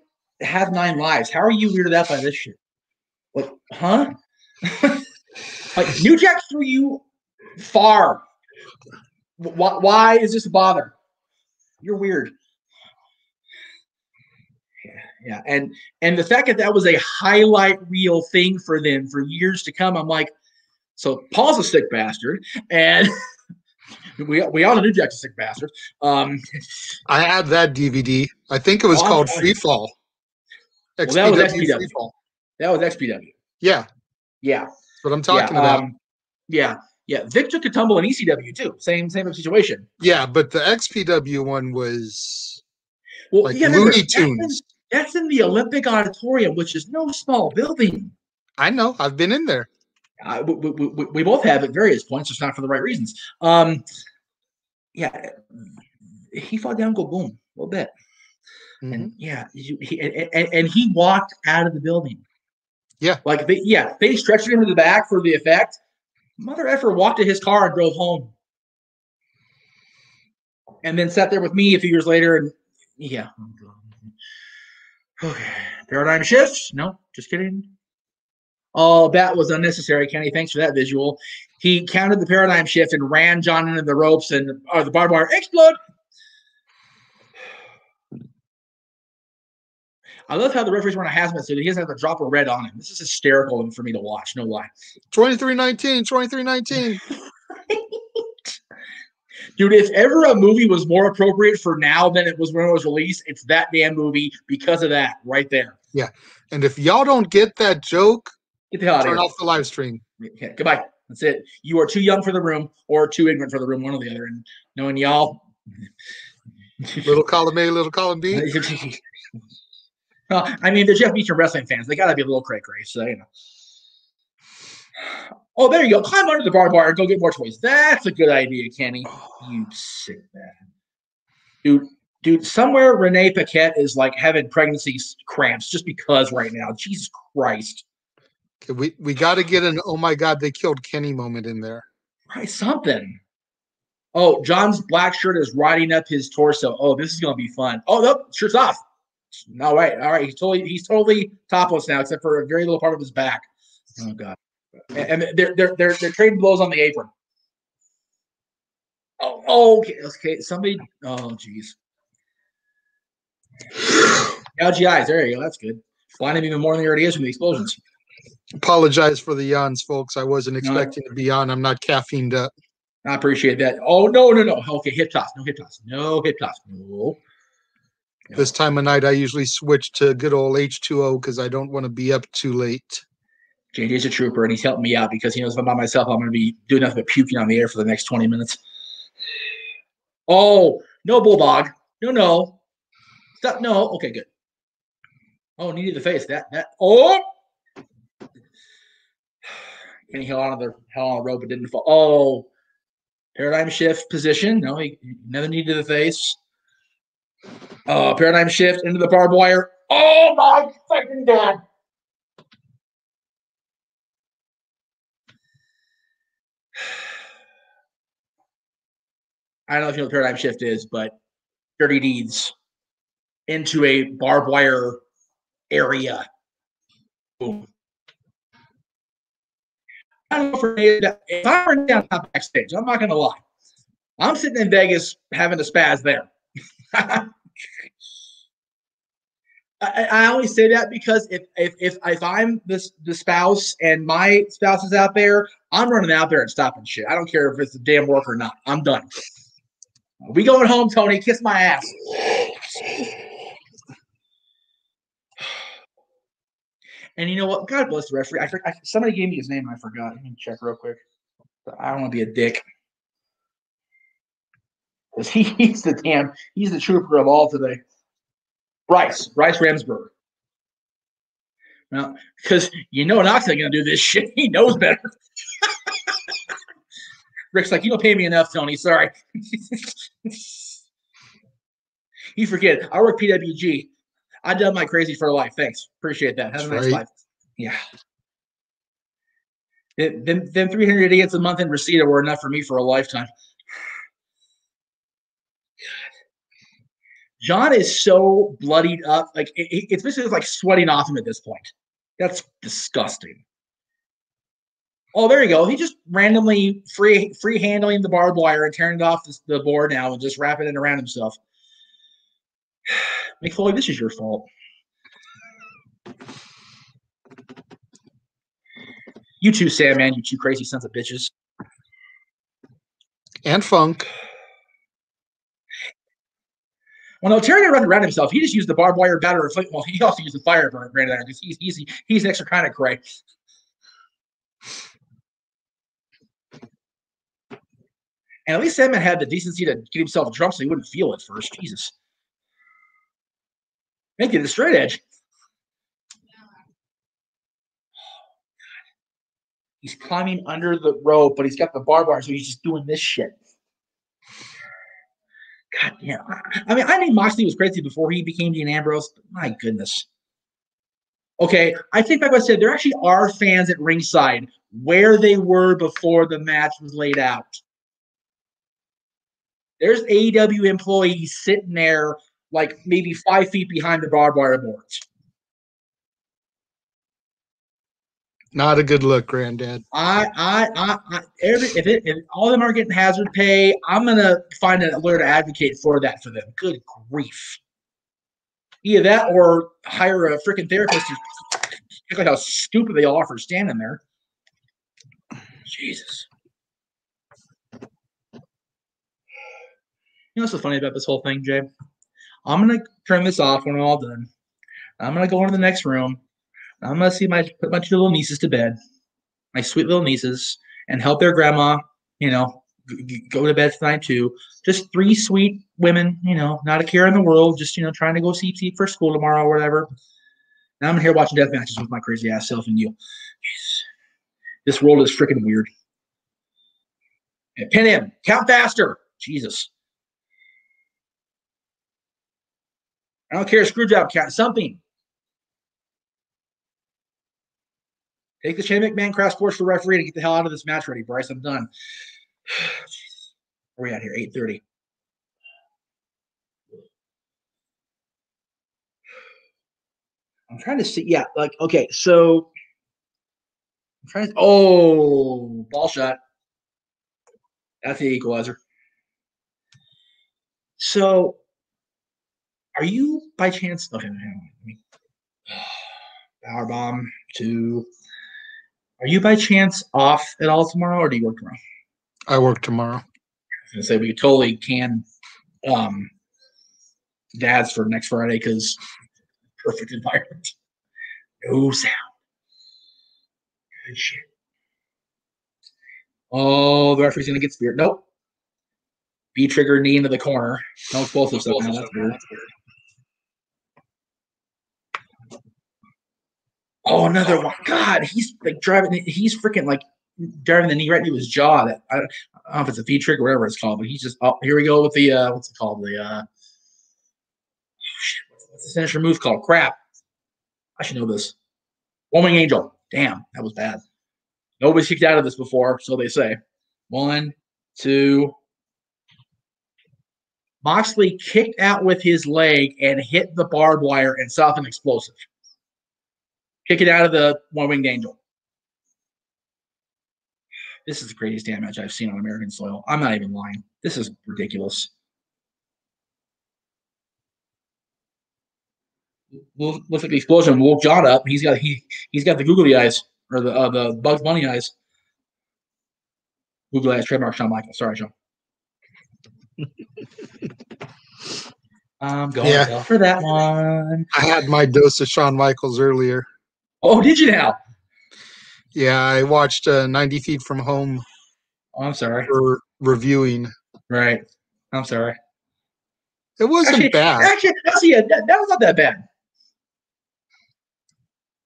have 9 lives. How are you weirded out by this shit? Like, huh? Like, New Jack threw you far. Why is this a bother? You're weird. Yeah. And the fact that was a highlight reel thing for them for years to come, I'm like, so Paul's a sick bastard, and we all know New Jack's a sick bastard. I had that DVD. I think it was called Free Fall. Well, that was XPW. That was XPW. Yeah. Yeah. That's what I'm talking about. Yeah. Vic took a tumble in ECW too. Same situation. Yeah, but the XPW one was Looney Tunes. That's in the Olympic Auditorium, which is no small building. I know. I've been in there. We both have at various points, just not for the right reasons. Yeah, he fell down, go boom, a little bit, and he walked out of the building. Yeah, like they stretched him to the back for the effect. Mother effer walked to his car and drove home, and then sat there with me a few years later. And yeah, okay, paradigm shift. No, just kidding. Oh, that was unnecessary, Kenny. Thanks for that visual. He counted the paradigm shift and ran John into the ropes and the barbed wire explode. I love how the referee's wearing a hazmat suit. He doesn't have a drop of red on him. This is hysterical for me to watch. No lie. 2319. Dude, if ever a movie was more appropriate for now than it was when it was released, it's that damn movie because of that right there. Yeah. And if y'all don't get that joke, get the hell out of here. Turn off the live stream. Okay, goodbye. That's it. You are too young for the room or too ignorant for the room, one or the other. And knowing y'all. Little column A, little column B. Well, I mean, they're Jeff Meacham wrestling fans. They got to be a little cray-cray, so, you know. Oh, there you go. Climb under the barbed wire and go get more toys. That's a good idea, Kenny. You sick man. Dude, somewhere Renee Paquette is like having pregnancy cramps just because right now. Jesus Christ. Okay, we got to get an oh my God, they killed Kenny moment in there. Right, something. Oh, John's black shirt is riding up his torso. Oh, this is going to be fun. Oh, nope, shirt's off. All right. He's totally topless now, except for a very little part of his back. Oh God. And they're trading blows on the apron. Oh, okay. Somebody. Oh, geez. Gougy eyes. There you go. That's good. Flying him even more than he already is from the explosions. Apologize for the yawns, folks. I wasn't expecting to be on. I'm not caffeined up. I appreciate that. Oh, no. Okay, hip toss. No hip toss. No hip toss. No. This time of night, I usually switch to good old H2O because I don't want to be up too late. JJ's a trooper, and he's helping me out because he knows if I'm by myself, I'm going to be doing nothing but puking on the air for the next 20 minutes. Oh, no bulldog. No. Stop. No. Okay, good. Oh, needed the face. That. Oh. And he held on the rope but didn't fall. Oh. Paradigm shift position. No, he never needed the face. Paradigm shift into the barbed wire. Oh, my fucking God. I don't know if you know what paradigm shift is, but dirty deeds into a barbed wire area. Boom. I don't know if I were down backstage, I'm not going to lie. I'm sitting in Vegas having a spaz there. I always say that because if I'm the spouse and my spouse is out there, I'm running out there and stopping shit. I don't care if it's a damn work or not. I'm done. We going home, Tony. Kiss my ass. And you know what? God bless the referee. Somebody gave me his name and I forgot. Let me check real quick. I don't want to be a dick. Because he's the trooper of all today. Bryce Ramsberg. Well, because you know Knox ain't going to do this shit. He knows better. Rick's like, you don't pay me enough, Tony. Sorry. You forget. I work PWG. I done my crazy for life. Thanks. Appreciate that. Have a nice life. Yeah. Them 300 idiots a month in Reseda were enough for me for a lifetime. John is so bloodied up. Like it's basically like sweating off him at this point. That's disgusting. Oh, there you go. He just randomly free handling the barbed wire and tearing it off the board now and just wrapping it around himself. Mick Foley, this is your fault. You too, Sam, man. You two crazy sons of bitches. And Funk. Well, no, Terry didn't run around himself. He just used the barbed wire batter. Well, he also used the fire burn because he's an extra kind of cray. And at least Sandman had the decency to get himself a drum so he wouldn't feel it first. Jesus. Make it a straight edge. He's climbing under the rope, but he's got the barbed wire, so he's just doing this shit. God damn. I mean, I knew Moxley was crazy before he became Dean Ambrose, but my goodness. Okay, I think like I said, there actually are fans at ringside where they were before the match was laid out. There's AEW employees sitting there like maybe 5 feet behind the barbed wire boards. Not a good look, Granddad. If all of them are getting hazard pay, I'm gonna find a lawyer to advocate for that for them. Good grief! Either that or hire a freaking therapist to check out how stupid they all are for standing there. Jesus. You know what's so funny about this whole thing, Jay? I'm gonna turn this off when we're all done. I'm gonna go into the next room. I'm gonna put my two little nieces to bed, my sweet little nieces, and help their grandma, go to bed tonight too. Just 3 sweet women, not a care in the world, just trying to go see for school tomorrow or whatever. And I'm here watching death matches with my crazy ass self and you. Jeez. This world is freaking weird. And pin him, count faster, Jesus. I don't care, screw job, count something. Take the Shane McMahon crash course for referee to get the hell out of this match ready, Bryce. I'm done. Where are we at here? 8:30. I'm trying to see. Yeah, okay, so I'm trying to. Oh, ball shot. That's the equalizer. So, are you by chance? Okay, power bomb 2. Are you by chance off at all tomorrow, or do you work tomorrow? I work tomorrow. I was gonna say we could totally can dads for next Friday because perfect environment. No sound. Good shit. Oh, the referee's gonna get speared. Nope. B trigger knee into the corner. No explosive stuff now. That's weird. Oh, another one. God, he's like driving. He's freaking like driving the knee right into his jaw. That I don't know if it's a V trigger or whatever it's called, but he's just. Oh, here we go with the what's it called? The what's the finisher move called? Crap. I should know this. One wing angel. Damn, that was bad. Nobody's kicked out of this before, so they say. 1, 2. Moxley kicked out with his leg and hit the barbed wire and saw an explosive. Kick it out of the one-winged angel. This is the craziest damn match I've seen on American soil. I'm not even lying. This is ridiculous. Looks like the explosion woke John up. He's got the googly eyes or the Bugs Bunny eyes. Googly eyes trademark Shawn Michaels. Sorry, Sean. I'm going for that one. I had my dose of Shawn Michaels earlier. Oh, did you now? Yeah, I watched 90 Feet from Home. Oh, I'm sorry. For reviewing. Right. I'm sorry. It wasn't bad. Actually, that was not that bad.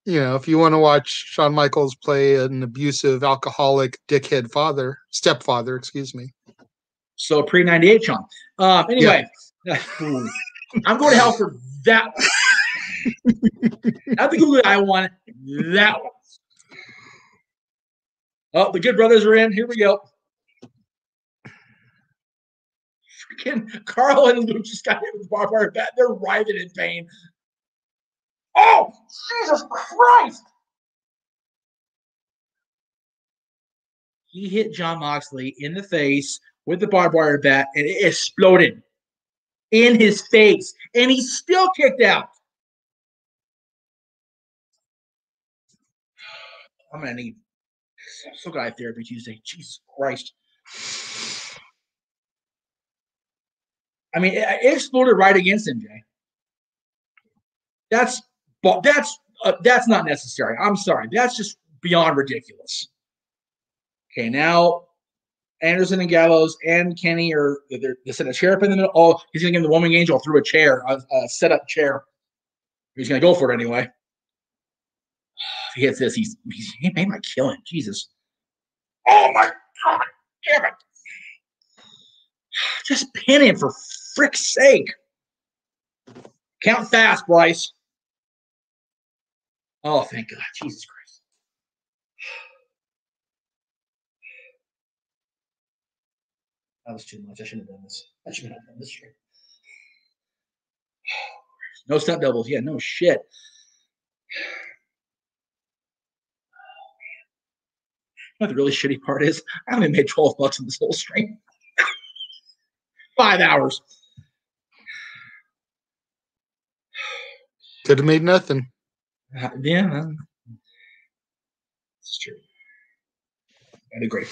If you want to watch Shawn Michaels play an abusive, alcoholic, dickhead stepfather, excuse me. So pre-98, Sean. Anyway, I'm going to hell for that one. Not the Google I want, that one. Oh, the Good Brothers are in. Here we go. Freaking Carl and Luke just got hit with the barbed wire bat. They're writhing in pain. Oh, Jesus Christ! He hit Jon Moxley in the face with the barbed wire bat, and it exploded in his face, and he's still kicked out. I'm gonna need so glad therapy Tuesday. Jesus Christ! I mean, it exploded right against him, Jay. That's not necessary. I'm sorry. That's just beyond ridiculous. Okay, now Anderson and Gallows and Kenny are they set a chair up in the middle. Oh, he's gonna give the Woman Angel through a chair, a set-up chair. He's gonna go for it anyway. If he hits this, he might kill him. Jesus. Oh my God! Damn it! Just pin him for frick's sake. Count fast, Bryce. Oh, thank God. Jesus Christ. That was too much. I shouldn't have done this. I shouldn't have done this shit. No stunt doubles. Yeah, no shit. You know what the really shitty part is? I only made $12 in this whole stream. 5 hours. Could have made nothing. Yeah, it's true. I agree.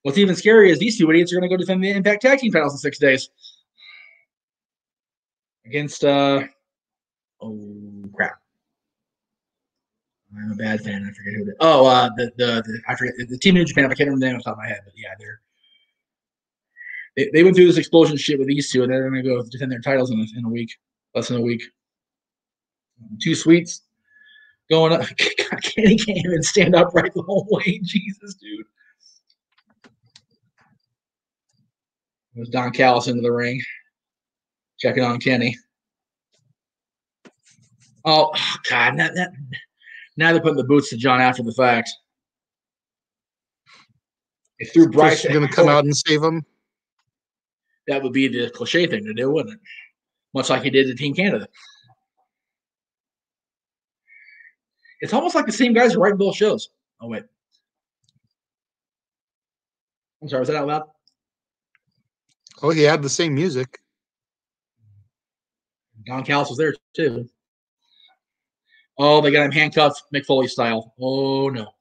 What's even scarier is these two idiots are going to go defend the Impact Tag Team titles in 6 days against oh crap. I'm a bad fan. I forget who it is. Oh, I forget the team in Japan. I can't remember the name off the top of my head, but yeah, they went through this explosion shit with these two, and they're going to go defend their titles in a week, less than a week. Two sweets going up. God, Kenny can't even stand upright the whole way. Jesus, dude. There's Don Callis into the ring, checking on Kenny. Oh God, now they're putting the boots to John after the fact. They threw Bryce going to come out and save him. That would be the cliche thing to do, wouldn't it? Much like he did to Team Canada. It's almost like the same guys who write both shows. Oh, wait. I'm sorry, was that out loud? Oh, he had the same music. Don Callis was there, too. Oh, they got him handcuffed, Mick Foley style. Oh, no.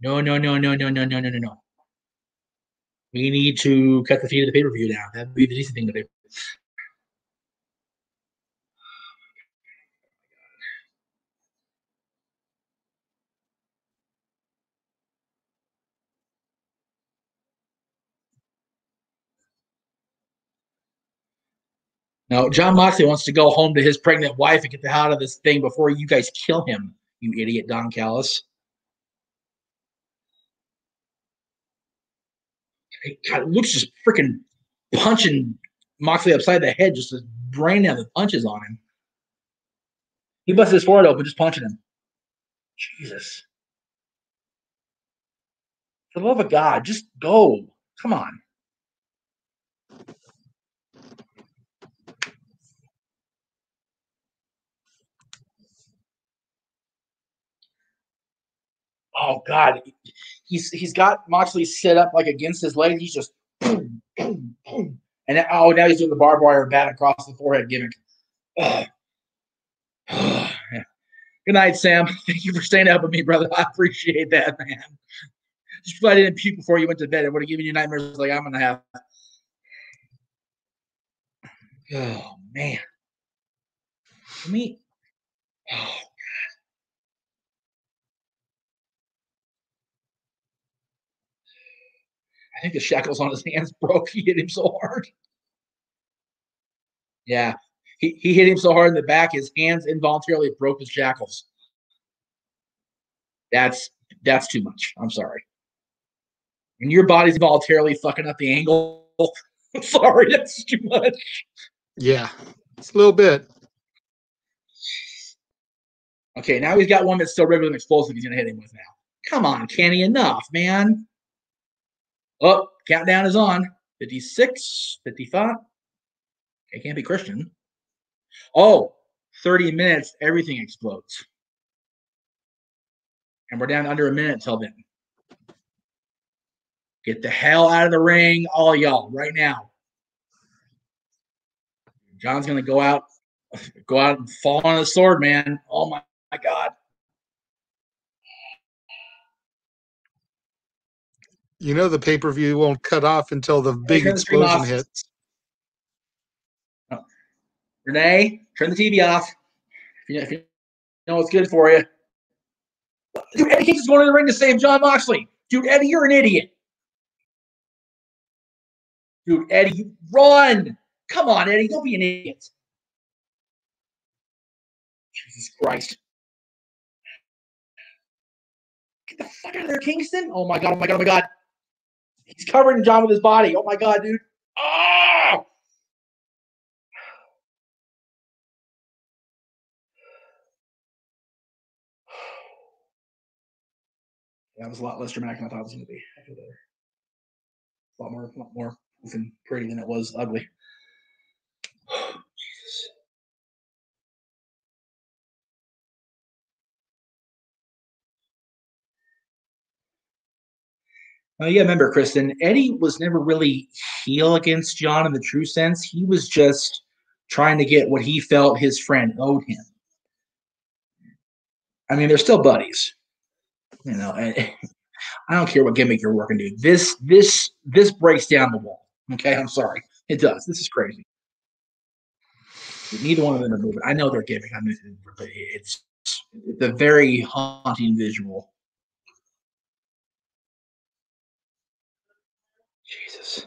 No. We need to cut the feed of the pay-per-view now. That would be the decent thing to do. Now, Jon Moxley wants to go home to his pregnant wife and get the hell out of this thing before you guys kill him, you idiot, Don Callis. God, Luke's just freaking punching Moxley upside the head, just to brain down the punches on him. He busted his forehead open just punching him. Jesus. For the love of God, just go. Come on. Oh God, he's got Moxley set up like against his leg. He's just boom, boom, boom. And now he's doing the barbed wire bat across the forehead gimmick. Yeah. Good night, Sam. Thank you for staying up with me, brother. I appreciate that, man. Just glad I didn't puke before you went to bed. It would have given you nightmares like I'm gonna have. Oh man. For me. Oh God. I think the shackles on his hands broke. He hit him so hard. Yeah. He hit him so hard in the back, his hands involuntarily broke his shackles. That's too much. I'm sorry. When your body's voluntarily fucking up the angle, I'm sorry, that's too much. Yeah, it's a little bit. Okay, now he's got one that's still regular and explosive he's going to hit him with now. Come on, Kenny, enough, man. Oh, countdown is on. 56, 55. It can't be Christian. Oh, 30 minutes, everything explodes. And we're down under a minute till then. Get the hell out of the ring, all y'all, right now. John's going to go out and fall on the sword, man. Oh, my God. You know the pay-per-view won't cut off until the big explosion hits. Oh. Renee, turn the TV off. If you know what's good for you. Dude, Eddie Kingston's going to the ring to save John Moxley. Dude, Eddie, you're an idiot. Dude, Eddie, run. Come on, Eddie, don't be an idiot. Jesus Christ. Get the fuck out of there, Kingston. Oh, my God, oh, my God, oh, my God. He's covering John with his body. Oh, my God, dude. Oh! That was a lot less dramatic than I thought it was going to be. I feel better. A lot more pretty than it was ugly. Jesus. Yeah, remember, Kristen, Eddie was never really heel against John in the true sense. He was just trying to get what he felt his friend owed him. I mean, they're still buddies. You know, and I don't care what gimmick you're working, dude. This breaks down the wall. Okay, I'm sorry. It does. This is crazy. Neither one of them are moving. I know they're gimmick. I mean, it's a very haunting visual. Jesus.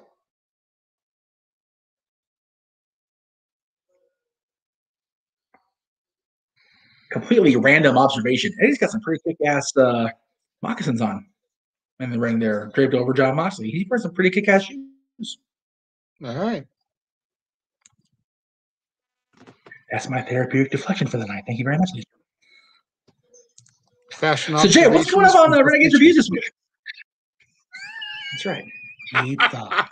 Completely random observation. Eddie's got some pretty kick-ass moccasins on in the ring there, draped over John Moxley. He's wearing some pretty kick-ass shoes. All right. That's my therapeutic deflection for the night. Thank you very much. Fashion so, Jay, what's going on Renegades Reviews this week? That's right. Deep thought.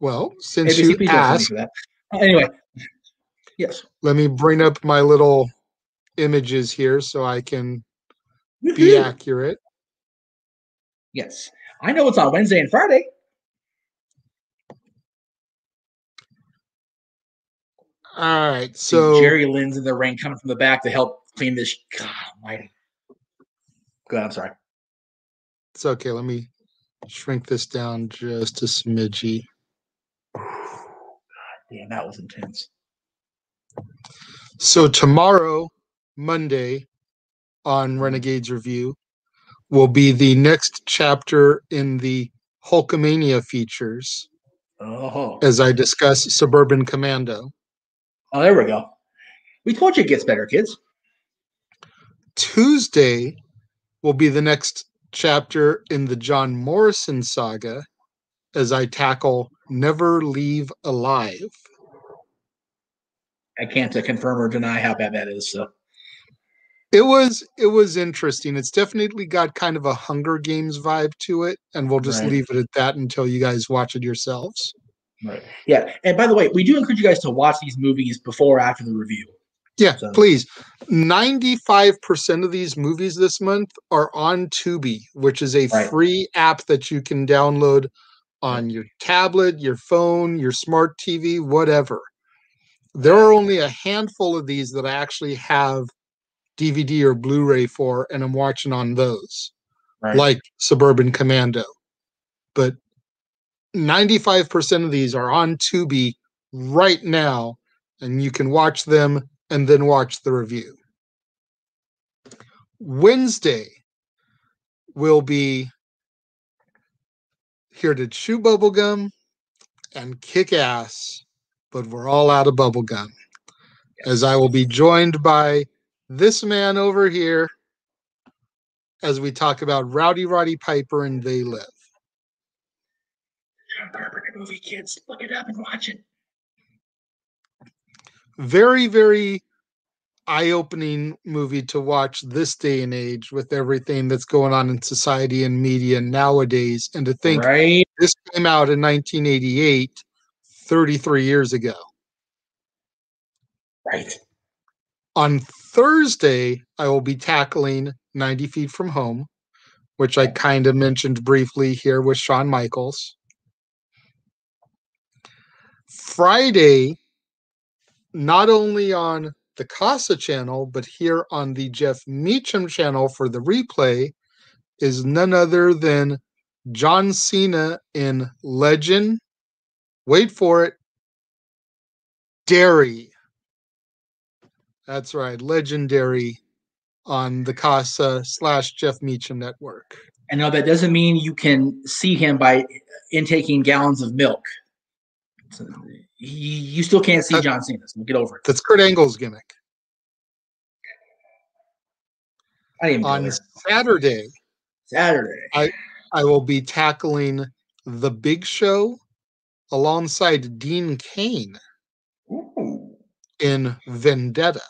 Well, since ABC, you asked, for that. Anyway, yes. Let me bring up my little images here so I can be accurate. Yes. I know it's on Wednesday and Friday. All right, so Jerry Lynn's in the ring coming from the back to help clean this. God almighty. Go ahead, I'm sorry. It's okay. Let me shrink this down just a smidgy. God damn, that was intense. So tomorrow, Monday, on Renegades Review, will be the next chapter in the Hulkamania features. Oh. As I discuss Suburban Commando. Oh, there we go. We told you it gets better, kids. Tuesday will be the next chapter in the John Morrison saga as I tackle Never Leave Alive. I can't confirm or deny how bad that is. So it was interesting. It's definitely got kind of a Hunger Games vibe to it, and we'll just leave it at that until you guys watch it yourselves. Right. Yeah. And by the way, we do encourage you guys to watch these movies before or after the review. Yeah, so. Please. 95% of these movies this month are on Tubi, which is a free app that you can download on your tablet, your phone, your smart TV, whatever. There are only a handful of these that I actually have DVD or Blu-ray for, and I'm watching on those, like Suburban Commando. But 95% of these are on Tubi right now, and you can watch them and then watch the review. Wednesday will be Here to Chew Bubblegum and Kick Ass, but we're all out of bubblegum. As I will be joined by this man over here as we talk about Rowdy Roddy Piper and They Live. John Carpenter movie, kids. Look it up and watch it. Very, very eye-opening movie to watch this day and age with everything that's going on in society and media nowadays. And to think this came out in 1988, 33 years ago. Right. On Thursday, I will be tackling 90 Feet from Home, which I kind of mentioned briefly here with Shawn Michaels. Friday, not only on the Casa channel, but here on the Jeff Meacham channel for the replay, is none other than John Cena in Legend. Wait for it. Dairy. That's right. Legendary on the Casa / Jeff Meacham network. And no, that doesn't mean you can see him by intaking gallons of milk. So you still can't see John Cena. So get over it. That's Kurt Angle's gimmick. On Saturday, I will be tackling The Big Show alongside Dean Cain in Vendetta.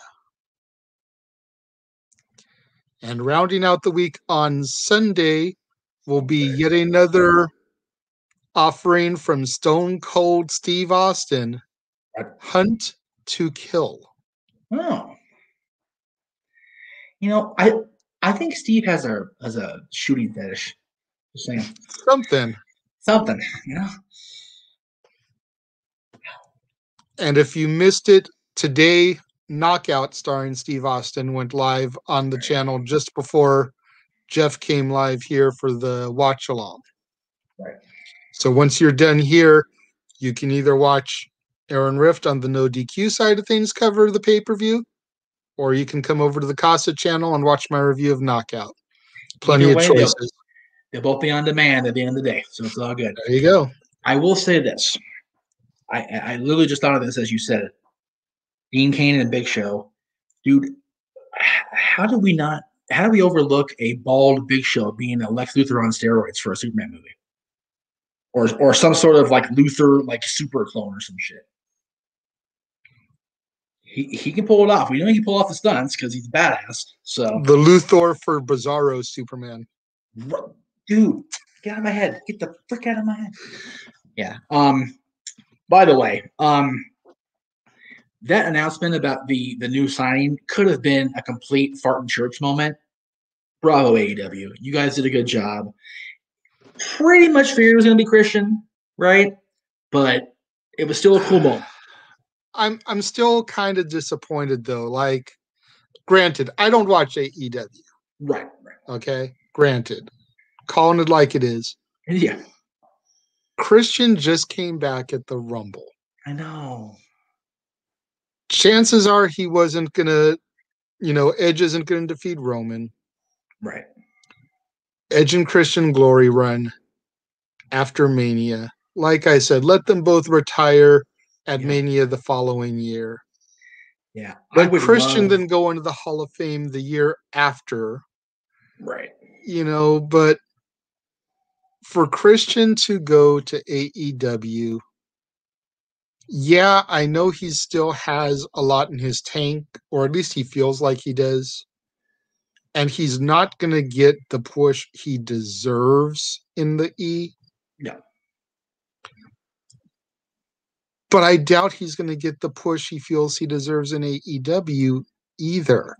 And rounding out the week on Sunday will be yet another offering from Stone Cold Steve Austin, Hunt to Kill. Oh. You know, I think Steve has a shooting fetish. Just saying. Something, you know. And if you missed it today, Knockout starring Steve Austin went live on the channel just before Jeff came live here for the watch along. Right. So once you're done here, you can either watch Aaron Rift on the No DQ side of things cover the pay-per-view, or you can come over to the Casa channel and watch my review of Knockout. Plenty of choices. They'll both be on demand at the end of the day, so it's all good. There you go. I will say this. I literally just thought of this as you said it. Dean Cain and Big Show. Dude, how do we overlook a bald Big Show being a Lex Luthor on steroids for a Superman movie? Or some sort of like Luthor like super clone or some shit. He can pull it off. We know he can pull off the stunts because he's a badass. So the Luthor for Bizarro Superman. Dude, get out of my head. Get the frick out of my head. Yeah. By the way, that announcement about the new signing could have been a complete fart in church moment. Bravo, AEW. You guys did a good job. Pretty much figured it was going to be Christian, right? But it was still a cool moment. I'm still kind of disappointed though. Like, granted, I don't watch AEW. Right. Okay. Granted. Calling it like it is. Yeah. Christian just came back at the Rumble. I know. Chances are he wasn't gonna, Edge isn't gonna defeat Roman. Right. Edge and Christian glory run after Mania. Like I said, let them both retire at Mania the following year. Yeah. Let Christian then go into the Hall of Fame the year after. Right. But for Christian to go to AEW, yeah, I know he still has a lot in his tank, or at least he feels like he does. And he's not going to get the push he deserves in the E. No. But I doubt he's going to get the push he feels he deserves in AEW either.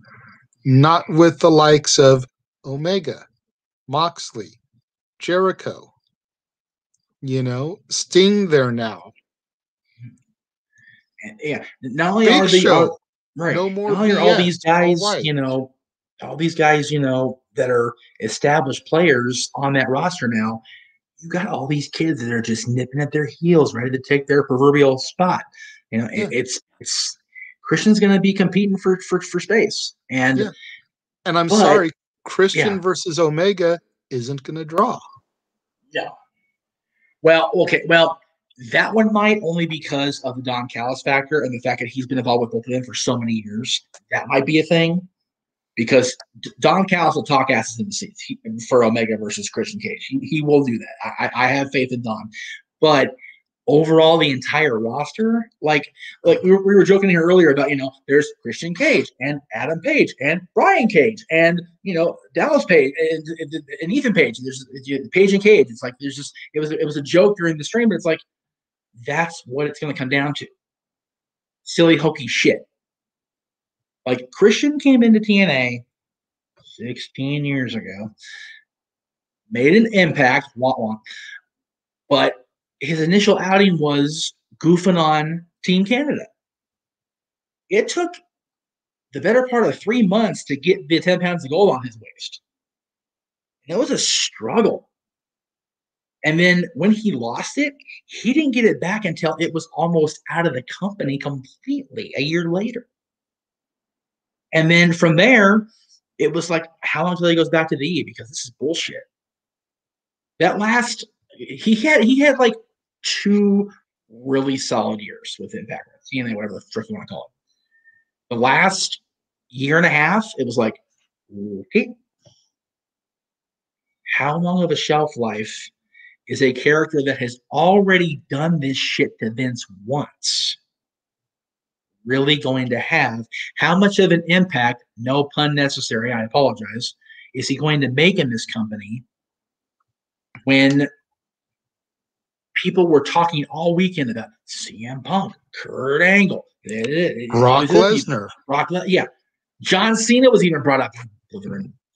Not with the likes of Omega, Moxley, Jericho. Sting there now. Yeah. Not only are they right. No more. Not only are all these guys, all these guys, that are established players on that roster now. You got all these kids that are just nipping at their heels, ready to take their proverbial spot. It's Christian's going to be competing for space, and I'm sorry, Christian versus Omega isn't going to draw. No. Well, okay. Well, that one might only because of the Don Callis factor and the fact that he's been involved with both of them for so many years. That might be a thing. Because Don Callis will talk asses in the seats for Omega versus Christian Cage. He will do that. I have faith in Don. But overall, the entire roster, like we were joking here earlier about, there's Christian Cage and Adam Page and Brian Cage and, Dallas Page and Ethan Page. There's Page and Cage. It's like there's just it was a joke during the stream, but it's like that's what it's going to come down to. Silly hokey shit. Like Christian came into TNA 16 years ago, made an impact, but his initial outing was goofing on Team Canada. It took the better part of 3 months to get the 10 pounds of gold on his waist. And it was a struggle. And then when he lost it, he didn't get it back until it was almost out of the company completely a year later. And then from there, it was like, how long until he goes back to the E? Because this is bullshit. That last, he had like 2 really solid years with Impact, TNA, whatever the frick you want to call it. The last year and a half, it was like, okay, how long of a shelf life is a character that has already done this shit to Vince once really going to have? How much of an impact, no pun necessary, I apologize, is he going to make in this company when people were talking all weekend about CM Punk, Kurt Angle, Brock Lesnar. Yeah. John Cena was even brought up.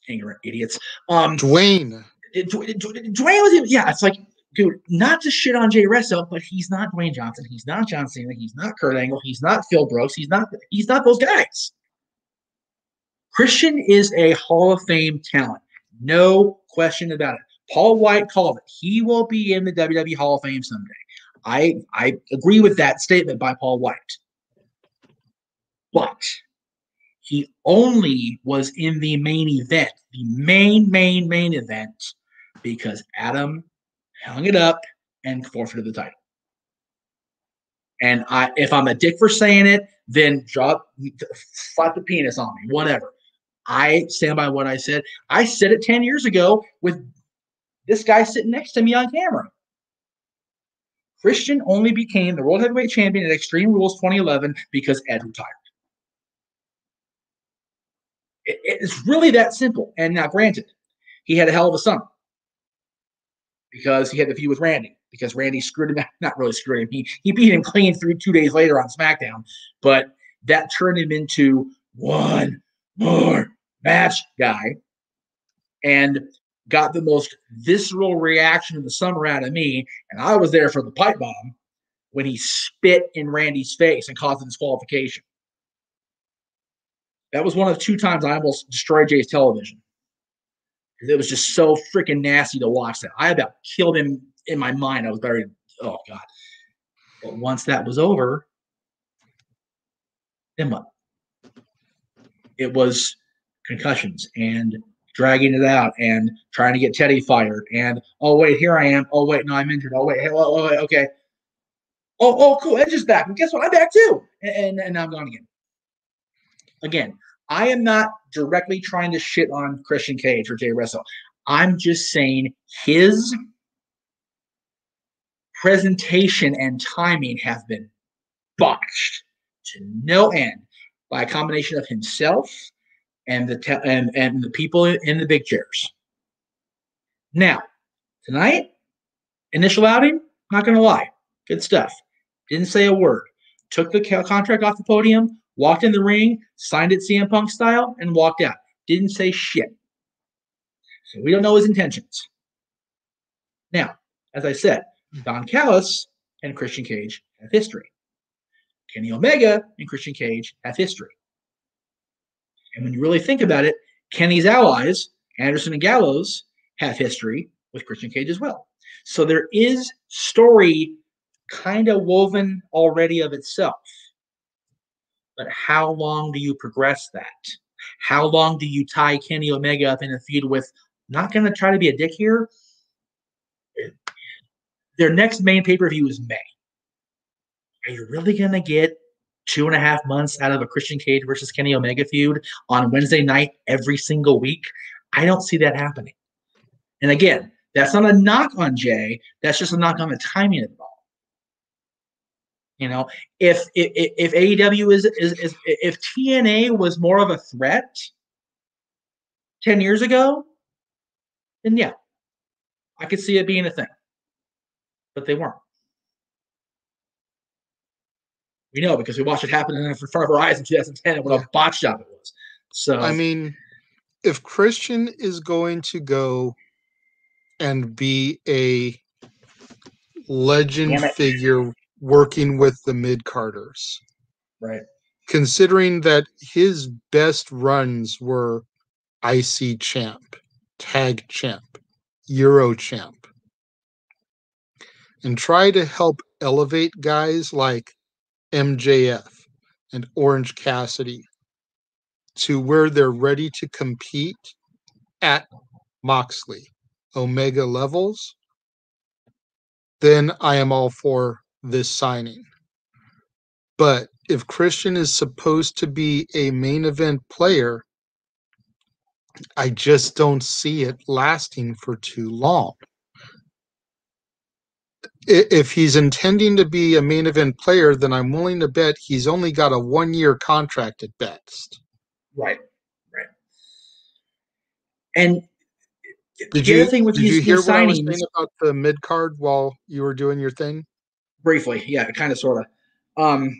Ignorant idiots. Dwayne was even, yeah, it's like, dude, not to shit on Jay Resso, but he's not Dwayne Johnson. He's not John Cena. He's not Kurt Angle. He's not Phil Brooks. He's not those guys. Christian is a Hall of Fame talent. No question about it. Paul White called it. He will be in the WWE Hall of Fame someday. I agree with that statement by Paul White. But he only was in the main event, the main event, because Adam hung it up and forfeited the title. And if I'm a dick for saying it, then slap the penis on me, whatever. I stand by what I said. I said it 10 years ago with this guy sitting next to me on camera. Christian only became the World Heavyweight Champion at Extreme Rules 2011 because Ed retired. It's really that simple. And now, granted, he had a hell of a summer because he had the feud with Randy, because Randy screwed him, not really screwed him. He beat him clean 2 days later on SmackDown, but that turned him into one more match guy and got the most visceral reaction of the summer out of me. And I was there for the pipe bomb when he spit in Randy's face and caused a disqualification. That was one of 2 times I almost destroyed Jay's television. It was just so freaking nasty to watch that. I about killed him in my mind. I was very, oh, God. But once that was over, then what? It was concussions and dragging it out and trying to get Teddy fired. And, oh, wait, here I am. Oh, wait, no, I'm injured. Oh, wait, okay. Oh, cool. Edge is back. Well, guess what? I'm back too. And now I'm gone again. Again, I am not directly trying to shit on Christian Cage or Jay Resso. I'm just saying his presentation and timing have been botched to no end by a combination of himself and the people in the big chairs. Now, tonight, initial outing, not going to lie, good stuff. Didn't say a word. Took the contract off the podium, walked in the ring, signed it CM Punk style, and walked out. Didn't say shit. So we don't know his intentions. Now, as I said, Don Callis and Christian Cage have history. Kenny Omega and Christian Cage have history. And when you really think about it, Kenny's allies, Anderson and Gallows, have history with Christian Cage as well. So there is story kind of woven already of itself. But how long do you progress that? How long do you tie Kenny Omega up in a feud with, not going to try to be a dick here, their next main pay-per-view is May. Are you really going to get 2.5 months out of a Christian Cage versus Kenny Omega feud on Wednesday night every single week? I don't see that happening. And again, that's not a knock on Jay. That's just a knock on the timing of it all. You know, if AEW is if TNA was more of a threat 10 years ago, then yeah, I could see it being a thing. But they weren't. We know because we watched it happen in front of our eyes in 2010 and what a botch job it was. So I mean, if Christian is going to go and be a legend figure working with the mid-carders, right, considering that his best runs were IC champ, tag champ, Euro champ, and try to help elevate guys like MJF and Orange Cassidy to where they're ready to compete at Moxley, Omega levels, then I am all for this signing. But if Christian is supposed to be a main event player, I just don't see it lasting for too long. If he's intending to be a main event player, then I'm willing to bet he's only got a 1-year contract at best. Right. And did the you other thing with these hear signings, what I was saying about the mid card while you were doing your thing? Briefly, yeah, kind of, sort of.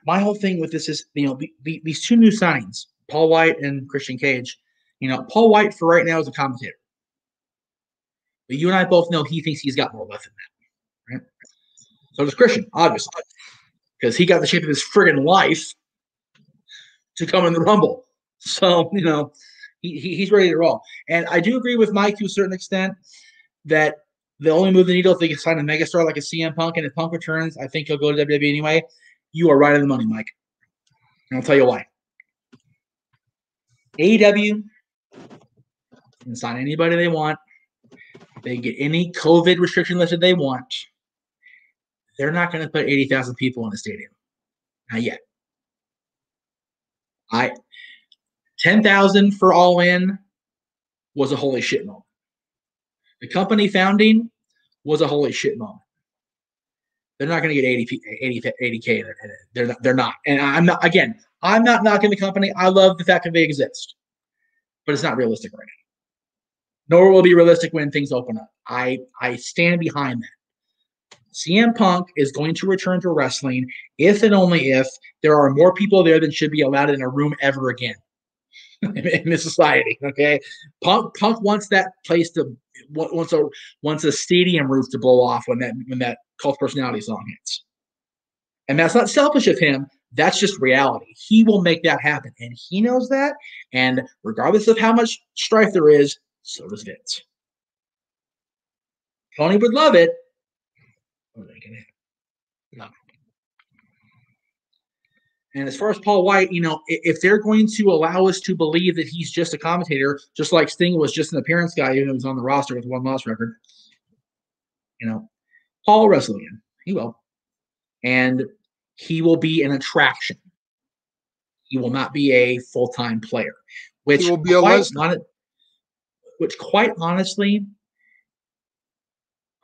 My whole thing with this is, these two new signings, Paul White and Christian Cage. Paul White for right now is a commentator, but you and I both know he thinks he's got more left than that, right? So does Christian, obviously, because he got the shape of his friggin' life to come in the Rumble. So he's ready to roll. And I do agree with Mike to a certain extent that the only move the needle if they can sign a megastar like a CM Punk, and if Punk returns, I think he'll go to WWE anyway. You are right on the money, Mike. And I'll tell you why. AEW can sign anybody they want. They can get any COVID restriction listed they want. They're not going to put 80,000 people in the stadium. Not yet. 10,000 for Allin was a holy shit moment. The company founding was a holy shit moment. They're not going to get 80K. They're not. And I'm not knocking the company. I love the fact that they exist. But it's not realistic right now. Nor will it be realistic when things open up. I stand behind that. CM Punk is going to return to wrestling if and only if there are more people there than should be allowed in a room ever again in this society. Okay, Punk wants that place to wants a stadium roof to blow off when that Cult Personality song hits. And that's not selfish of him. That's just reality. He will make that happen, and he knows that. And regardless of how much strife there is, so does Vince. Tony would love it. No. And as far as Paul White, if they're going to allow us to believe that he's just a commentator, just like Sting was just an appearance guy who was on the roster with one loss record, Paul will wrestle again. He will. And he will be an attraction. He will not be a full-time player. Which he will be a lesson. Which, quite honestly,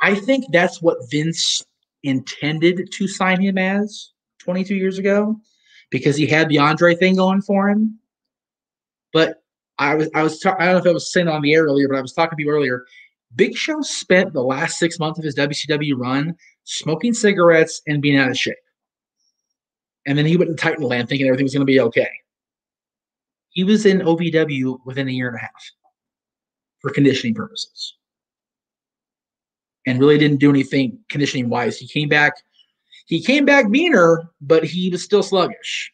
I think that's what Vince intended to sign him as 22 years ago, because he had the Andre thing going for him. But I don't know if I was saying on the air earlier, but I was talking to you earlier. Big Show spent the last 6 months of his WCW run smoking cigarettes and being out of shape. And then he went to Titanland thinking everything was going to be okay. He was in OVW within a year and a half for conditioning purposes. And really didn't do anything conditioning-wise. He came back meaner, but he was still sluggish.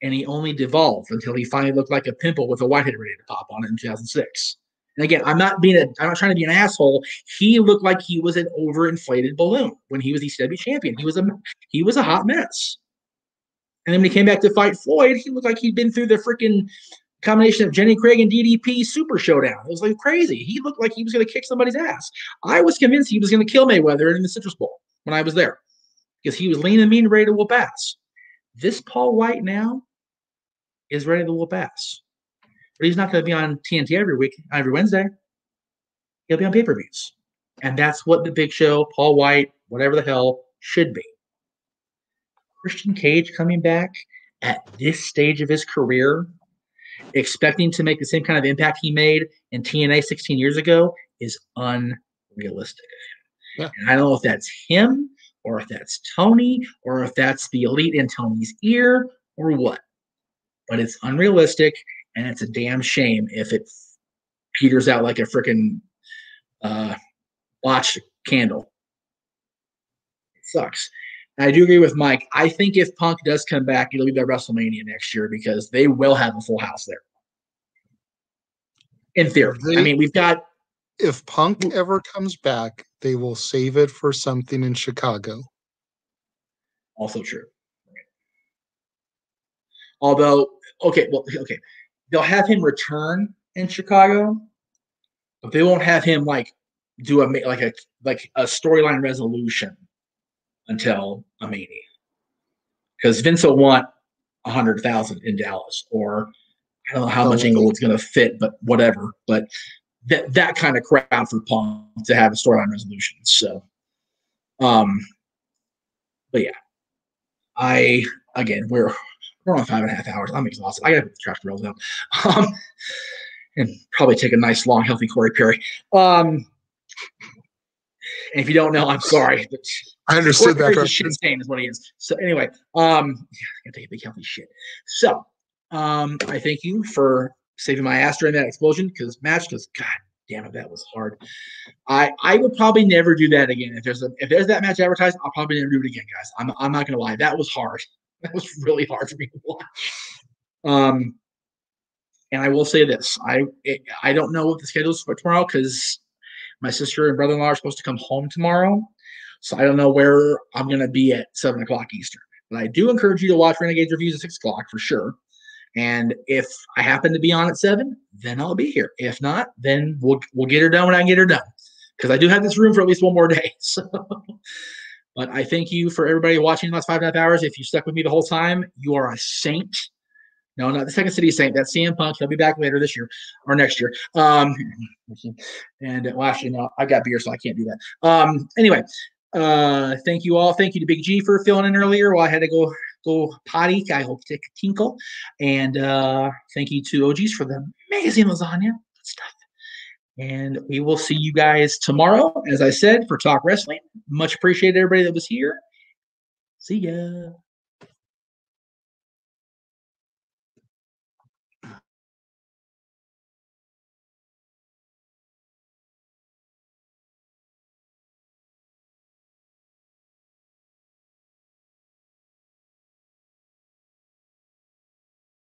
And he only devolved until he finally looked like a pimple with a whitehead ready to pop on it in 2006. And again, I'm not trying to be an asshole. He looked like he was an overinflated balloon when he was ECW champion. He was a hot mess. And then when he came back to fight Floyd, he looked like he'd been through the freaking combination of Jenny Craig and DDP Super Showdown. It was like crazy. He looked like he was going to kick somebody's ass. I was convinced he was going to kill Mayweather in the Citrus Bowl when I was there, because he was lean and mean, ready to whoop ass. This Paul White now is ready to whoop ass. But he's not going to be on TNT every Wednesday. He'll be on pay-per-views. And that's what the Big Show, Paul White, whatever the hell, should be. Christian Cage coming back at this stage of his career, expecting to make the same kind of impact he made in TNA 16 years ago, is unrealistic. Yeah. And I don't know if that's him, or if that's Tony, or if that's the elite in Tony's ear, or what. But it's unrealistic, and it's a damn shame if it peters out like a freaking botched candle. It sucks. And I do agree with Mike. I think if Punk does come back, it'll be at WrestleMania next year because they will have a full house there. In theory. I mean, we've got... If Punk ever comes back, they will save it for something in Chicago. Also true. Although, okay. They'll have him return in Chicago, but they won't have him do a storyline resolution until a Mania, because Vince will want 100,000 in Dallas, or I don't know how much Angle it's going to fit, but whatever. But that kind of crowd for Punk to have a storyline resolution. So, but yeah, we're on 5.5 hours. I'm exhausted. I got to put the trash barrels down, and probably take a nice long healthy Corey Perry. And if you don't know, I'm sorry, but I understood that. A shit stain is what he is. So anyway, I gotta take a big healthy shit. So, I thank you for saving my ass during that explosion because God damn it, that was hard. I would probably never do that again. If there's that match advertised, I'll probably never do it again, guys. I'm not gonna lie, that was hard. That was really hard for me to watch. And I will say this: I don't know what the schedule is for tomorrow because my sister and brother-in-law are supposed to come home tomorrow, so I don't know where I'm gonna be at 7 o'clock Eastern. But I do encourage you to watch Renegades Reviews at 6 o'clock for sure. And if I happen to be on at 7, then I'll be here. If not, then we'll get her done when I get her done, because I do have this room for at least one more day. So, but I thank you for everybody watching the last 5.5 hours. If you stuck with me the whole time, you are a saint. No, not the Second City Saint. That's CM Punk. He'll be back later this year or next year. And well, actually, no, I got beer, so I can't do that. Anyway, thank you all. Thank you to Big G for filling in earlier while I had to go potty. I hope to take a tinkle. And thank you to OGs for the amazing lasagna. Good stuff. And we will see you guys tomorrow, as I said, for Talk Wrestling. Much appreciated everybody that was here. See ya.